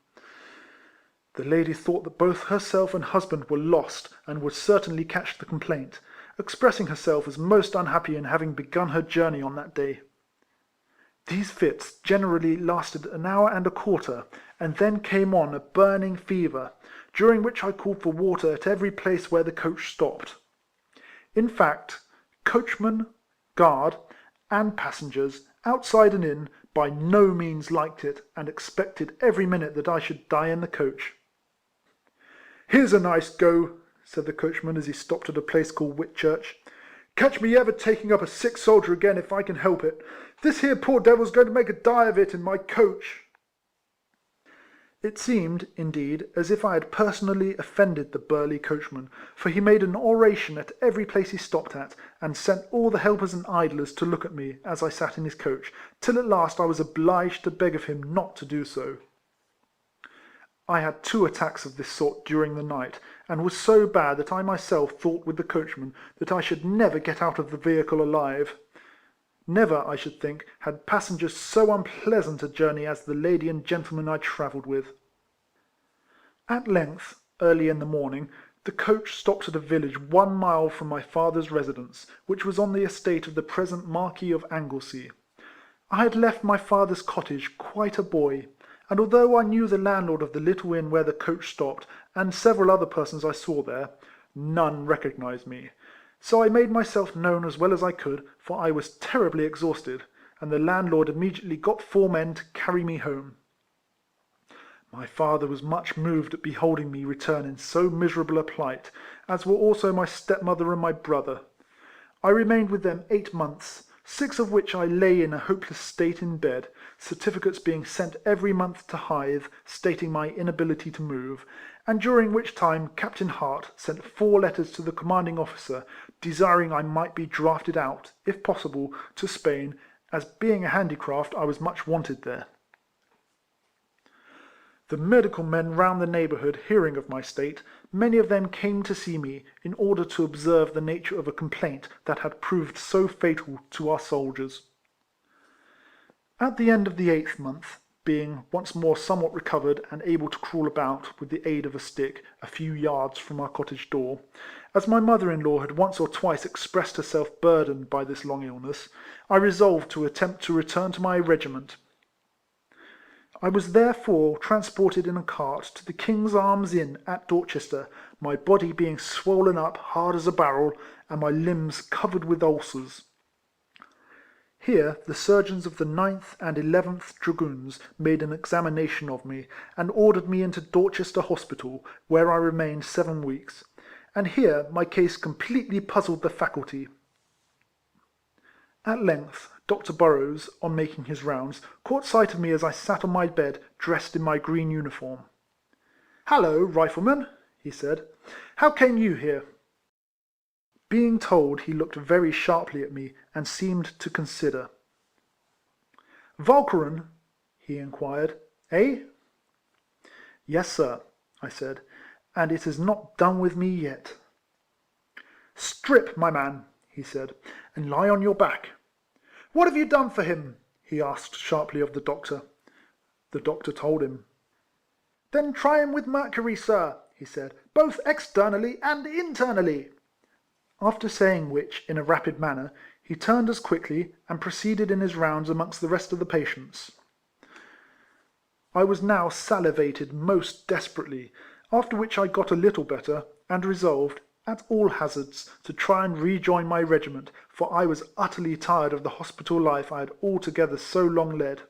The lady thought that both herself and husband were lost, and would certainly catch the complaint, expressing herself as most unhappy in having begun her journey on that day. These fits generally lasted an hour and a quarter, and then came on a burning fever, during which I called for water at every place where the coach stopped. In fact, coachman, guard, and passengers, outside and in, by no means liked it, and expected every minute that I should die in the coach. "Here's a nice go," said the coachman as he stopped at a place called Whitchurch. "Catch me ever taking up a sick soldier again if I can help it. This here poor devil's going to make a die of it in my coach." It seemed, indeed, as if I had personally offended the burly coachman, for he made an oration at every place he stopped at, and sent all the helpers and idlers to look at me, as I sat in his coach, till at last I was obliged to beg of him not to do so. I had 2 attacks of this sort during the night, and was so bad that I myself thought with the coachman that I should never get out of the vehicle alive. Never, I should think, had passengers so unpleasant a journey as the lady and gentleman I travelled with. At length, early in the morning, the coach stopped at a village 1 mile from my father's residence, which was on the estate of the present Marquis of Anglesey. I had left my father's cottage quite a boy, and although I knew the landlord of the little inn where the coach stopped, and several other persons I saw there, none recognised me. So I made myself known as well as I could, for I was terribly exhausted, and the landlord immediately got 4 men to carry me home. My father was much moved at beholding me return in so miserable a plight, as were also my stepmother and my brother. I remained with them 8 months, 6 of which I lay in a hopeless state in bed, certificates being sent every month to Hythe, stating my inability to move, and during which time Captain Hart sent 4 letters to the commanding officer, desiring I might be drafted out, if possible, to Spain, as being a handicraft I was much wanted there. The medical men round the neighbourhood hearing of my state, many of them came to see me, in order to observe the nature of a complaint that had proved so fatal to our soldiers. At the end of the 8th month, being once more somewhat recovered and able to crawl about with the aid of a stick a few yards from our cottage door, as my mother-in-law had once or twice expressed herself burdened by this long illness, I resolved to attempt to return to my regiment. I was therefore transported in a cart to the King's Arms Inn at Dorchester, my body being swollen up hard as a barrel, and my limbs covered with ulcers. Here the surgeons of the 9th and 11th Dragoons made an examination of me, and ordered me into Dorchester Hospital, where I remained 7 weeks, and here my case completely puzzled the faculty. At length, Dr. Burrows, on making his rounds, caught sight of me as I sat on my bed, dressed in my green uniform. "Hallo, Rifleman," he said, "how came you here?" Being told, he looked very sharply at me, and seemed to consider. "Walcheren?" he inquired. "Eh?" "Yes, sir," I said, "and it is not done with me yet." "Strip, my man," he said, "and lie on your back." "What have you done for him?" he asked sharply of the doctor. The doctor told him. "Then try him with mercury, sir," he said, "both externally and internally." After saying which, in a rapid manner, he turned as quickly, and proceeded in his rounds amongst the rest of the patients. I was now salivated most desperately, after which I got a little better, and resolved, at all hazards, to try and rejoin my regiment, for I was utterly tired of the hospital life I had altogether so long led.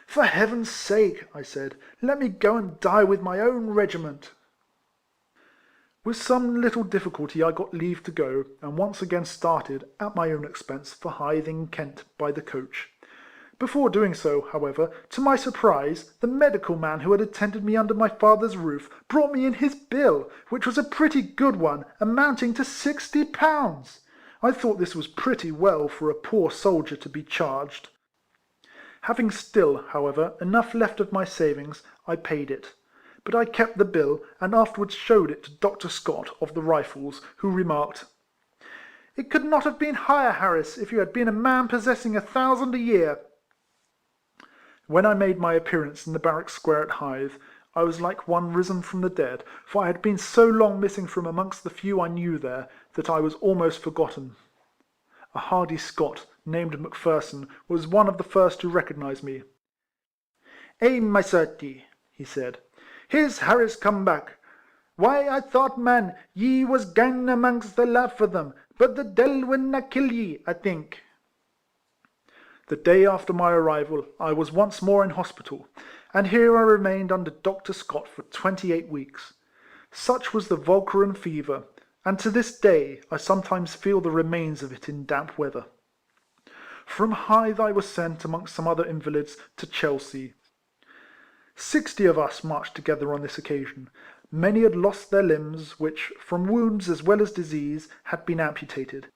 "For heaven's sake," I said, "let me go and die with my own regiment." With some little difficulty I got leave to go, and once again started, at my own expense, for Hythe in Kent, by the coach. Before doing so, however, to my surprise, the medical man who had attended me under my father's roof brought me in his bill, which was a pretty good one, amounting to £60. I thought this was pretty well for a poor soldier to be charged. Having still, however, enough left of my savings, I paid it. But I kept the bill, and afterwards showed it to Dr. Scott, of the Rifles, who remarked, "It could not have been higher, Harris, if you had been a man possessing 1,000 a year." When I made my appearance in the barrack square at Hythe, I was like one risen from the dead, for I had been so long missing from amongst the few I knew there, that I was almost forgotten. A hardy Scot, named Macpherson, was one of the first to recognise me. "Eh, my certie," he said, "here's Harris come back. Why, I thought, man, ye was gane amongst the laugh of them, but the de'il winna kill ye, I think." The day after my arrival I was once more in hospital, and here I remained under Dr. Scott for 28 weeks. Such was the Walcheren fever, and to this day I sometimes feel the remains of it in damp weather. From Hythe I was sent, amongst some other invalids, to Chelsea. 60 of us marched together on this occasion. Many had lost their limbs, which, from wounds as well as disease, had been amputated.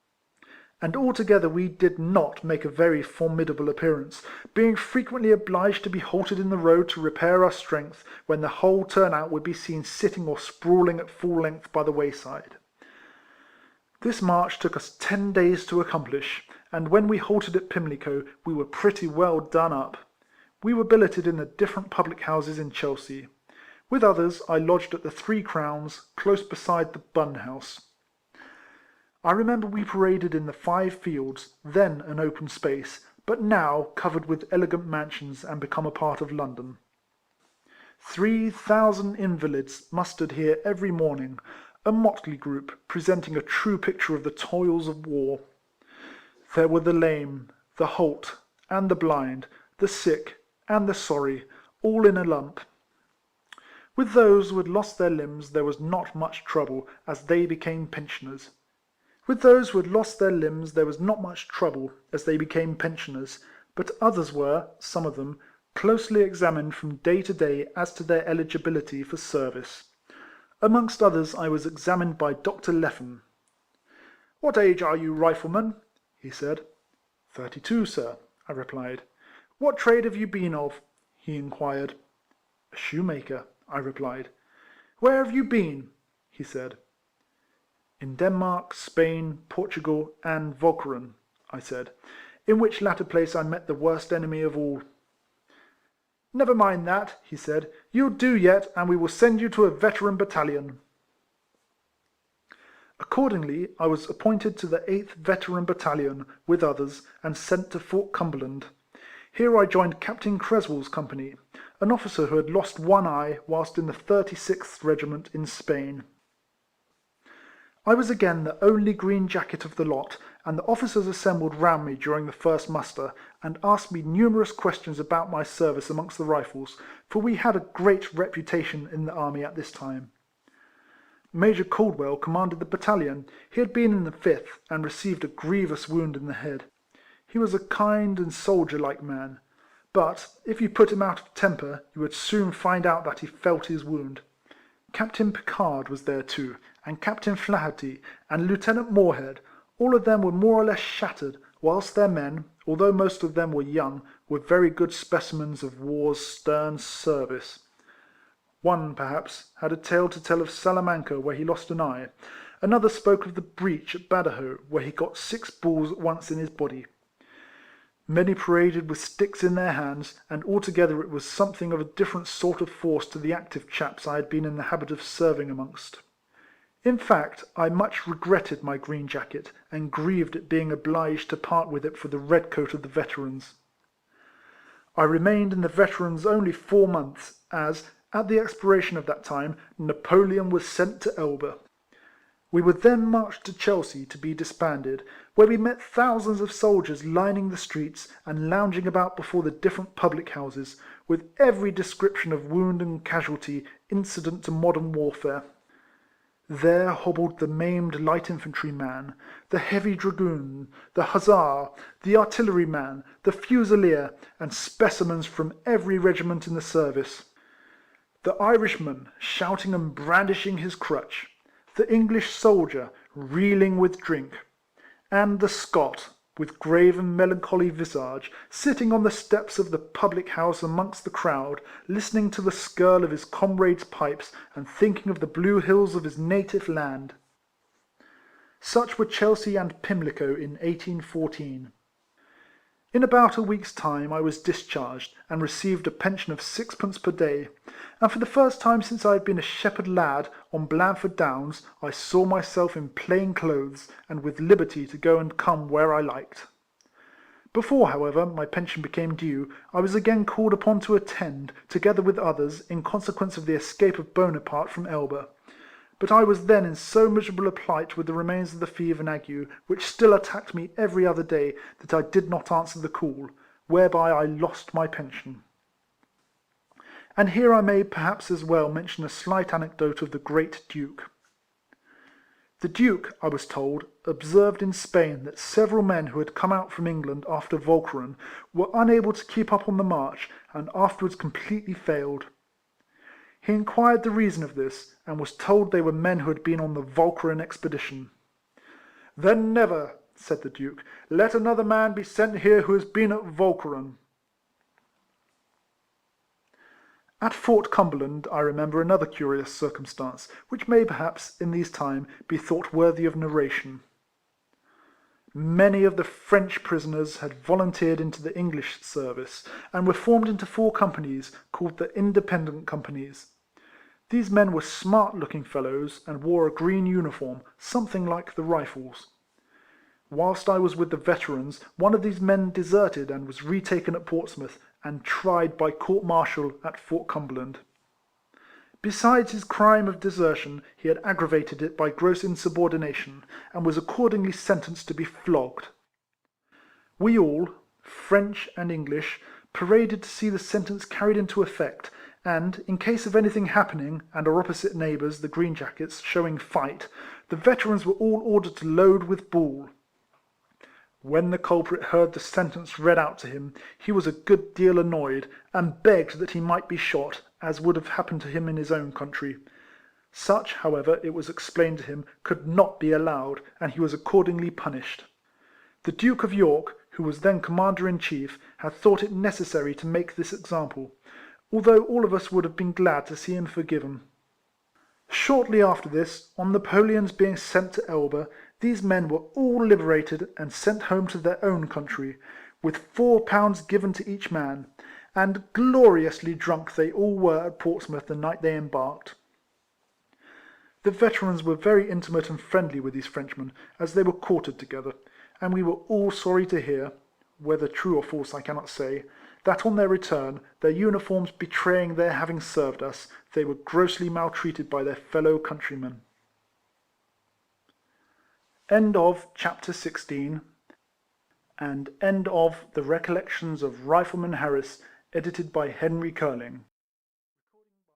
And altogether we did not make a very formidable appearance, being frequently obliged to be halted in the road to repair our strength, when the whole turn-out would be seen sitting or sprawling at full length by the wayside. This march took us 10 days to accomplish, and when we halted at Pimlico we were pretty well done up. We were billeted in the different public houses in Chelsea. With others I lodged at the Three Crowns, close beside the Bun House. I remember we paraded in the 5 Fields, then an open space, but now covered with elegant mansions and become a part of London. 3,000 invalids mustered here every morning, a motley group, presenting a true picture of the toils of war. There were the lame, the halt, and the blind, the sick, and the sorry, all in a lump. With those who had lost their limbs there was not much trouble, as they became pensioners. But others were, some of them, closely examined from day to day as to their eligibility for service. Amongst others I was examined by Dr. Leffen. "What age are you, Rifleman?" he said. 32, sir," I replied. "What trade have you been of?" he inquired. "A shoemaker," I replied. "Where have you been?" he said. "In Denmark, Spain, Portugal, and Walcheren," I said, "in which latter place I met the worst enemy of all." "Never mind that," he said, "you'll do yet, and we will send you to a veteran battalion." Accordingly I was appointed to the 8th Veteran Battalion, with others, and sent to Fort Cumberland. Here I joined Captain Creswell's company, an officer who had lost one eye whilst in the 36th Regiment in Spain. I was again the only green jacket of the lot, and the officers assembled round me during the first muster, and asked me numerous questions about my service amongst the Rifles, for we had a great reputation in the army at this time. Major Caldwell commanded the battalion. He had been in the 5th, and received a grievous wound in the head. He was a kind and soldier-like man, but if you put him out of temper, you would soon find out that he felt his wound. Captain Picard was there too, and Captain Flaherty, and Lieutenant Moorhead. All of them were more or less shattered, whilst their men, although most of them were young, were very good specimens of war's stern service. One, perhaps, had a tale to tell of Salamanca, where he lost an eye. Another spoke of the breach at Badajoz, where he got 6 balls at once in his body. Many paraded with sticks in their hands, and altogether it was something of a different sort of force to the active chaps I had been in the habit of serving amongst. In fact, I much regretted my green jacket, and grieved at being obliged to part with it for the red coat of the veterans. I remained in the veterans only 4 months, as, at the expiration of that time, Napoleon was sent to Elba. We were then marched to Chelsea to be disbanded, where we met thousands of soldiers lining the streets and lounging about before the different public houses, with every description of wound and casualty incident to modern warfare. There hobbled the maimed light infantryman, the heavy dragoon, the hussar, the artilleryman, the fusilier, and specimens from every regiment in the service. The Irishman, shouting and brandishing his crutch, the English soldier, reeling with drink, and the Scot, with grave and melancholy visage, sitting on the steps of the public house amongst the crowd, listening to the skirl of his comrades' pipes, and thinking of the blue hills of his native land. Such were Chelsea and Pimlico in 1814. In about a week's time I was discharged, and received a pension of 6d. per day, and for the first time since I had been a shepherd lad on Blandford Downs, I saw myself in plain clothes, and with liberty to go and come where I liked. Before, however, my pension became due, I was again called upon to attend, together with others, in consequence of the escape of Bonaparte from Elba. But I was then in so miserable a plight with the remains of the fever and ague, which still attacked me every other day, that I did not answer the call, whereby I lost my pension. And here I may perhaps as well mention a slight anecdote of the great Duke. The Duke, I was told, observed in Spain that several men who had come out from England after Walcheren were unable to keep up on the march, and afterwards completely failed. He inquired the reason of this, and was told they were men who had been on the Walcheren expedition. " Then never," said the Duke, " let another man be sent here who has been at Walcheren." At Fort Cumberland I remember another curious circumstance, which may perhaps, in these times, be thought worthy of narration. Many of the French prisoners had volunteered into the English service, and were formed into 4 companies, called the Independent Companies. These men were smart-looking fellows, and wore a green uniform, something like the Rifles. Whilst I was with the veterans, one of these men deserted and was retaken at Portsmouth, and tried by court-martial at Fort Cumberland. Besides his crime of desertion, he had aggravated it by gross insubordination, and was accordingly sentenced to be flogged. We all, French and English, paraded to see the sentence carried into effect, and, in case of anything happening, and our opposite neighbours, the Green Jackets, showing fight, the veterans were all ordered to load with ball. When the culprit heard the sentence read out to him, he was a good deal annoyed, and begged that he might be shot, as would have happened to him in his own country. Such, however, it was explained to him, could not be allowed, and he was accordingly punished. The Duke of York, who was then Commander-in-Chief, had thought it necessary to make this example, although all of us would have been glad to see him forgiven. Shortly after this, on Napoleon's being sent to Elba, these men were all liberated and sent home to their own country, with £4 given to each man, and gloriously drunk they all were at Portsmouth the night they embarked. The veterans were very intimate and friendly with these Frenchmen, as they were quartered together, and we were all sorry to hear, whether true or false I cannot say, that on their return, their uniforms betraying their having served us, they were grossly maltreated by their fellow countrymen. End of Chapter 16, and end of the Recollections of Rifleman Harris, edited by Henry Keeling.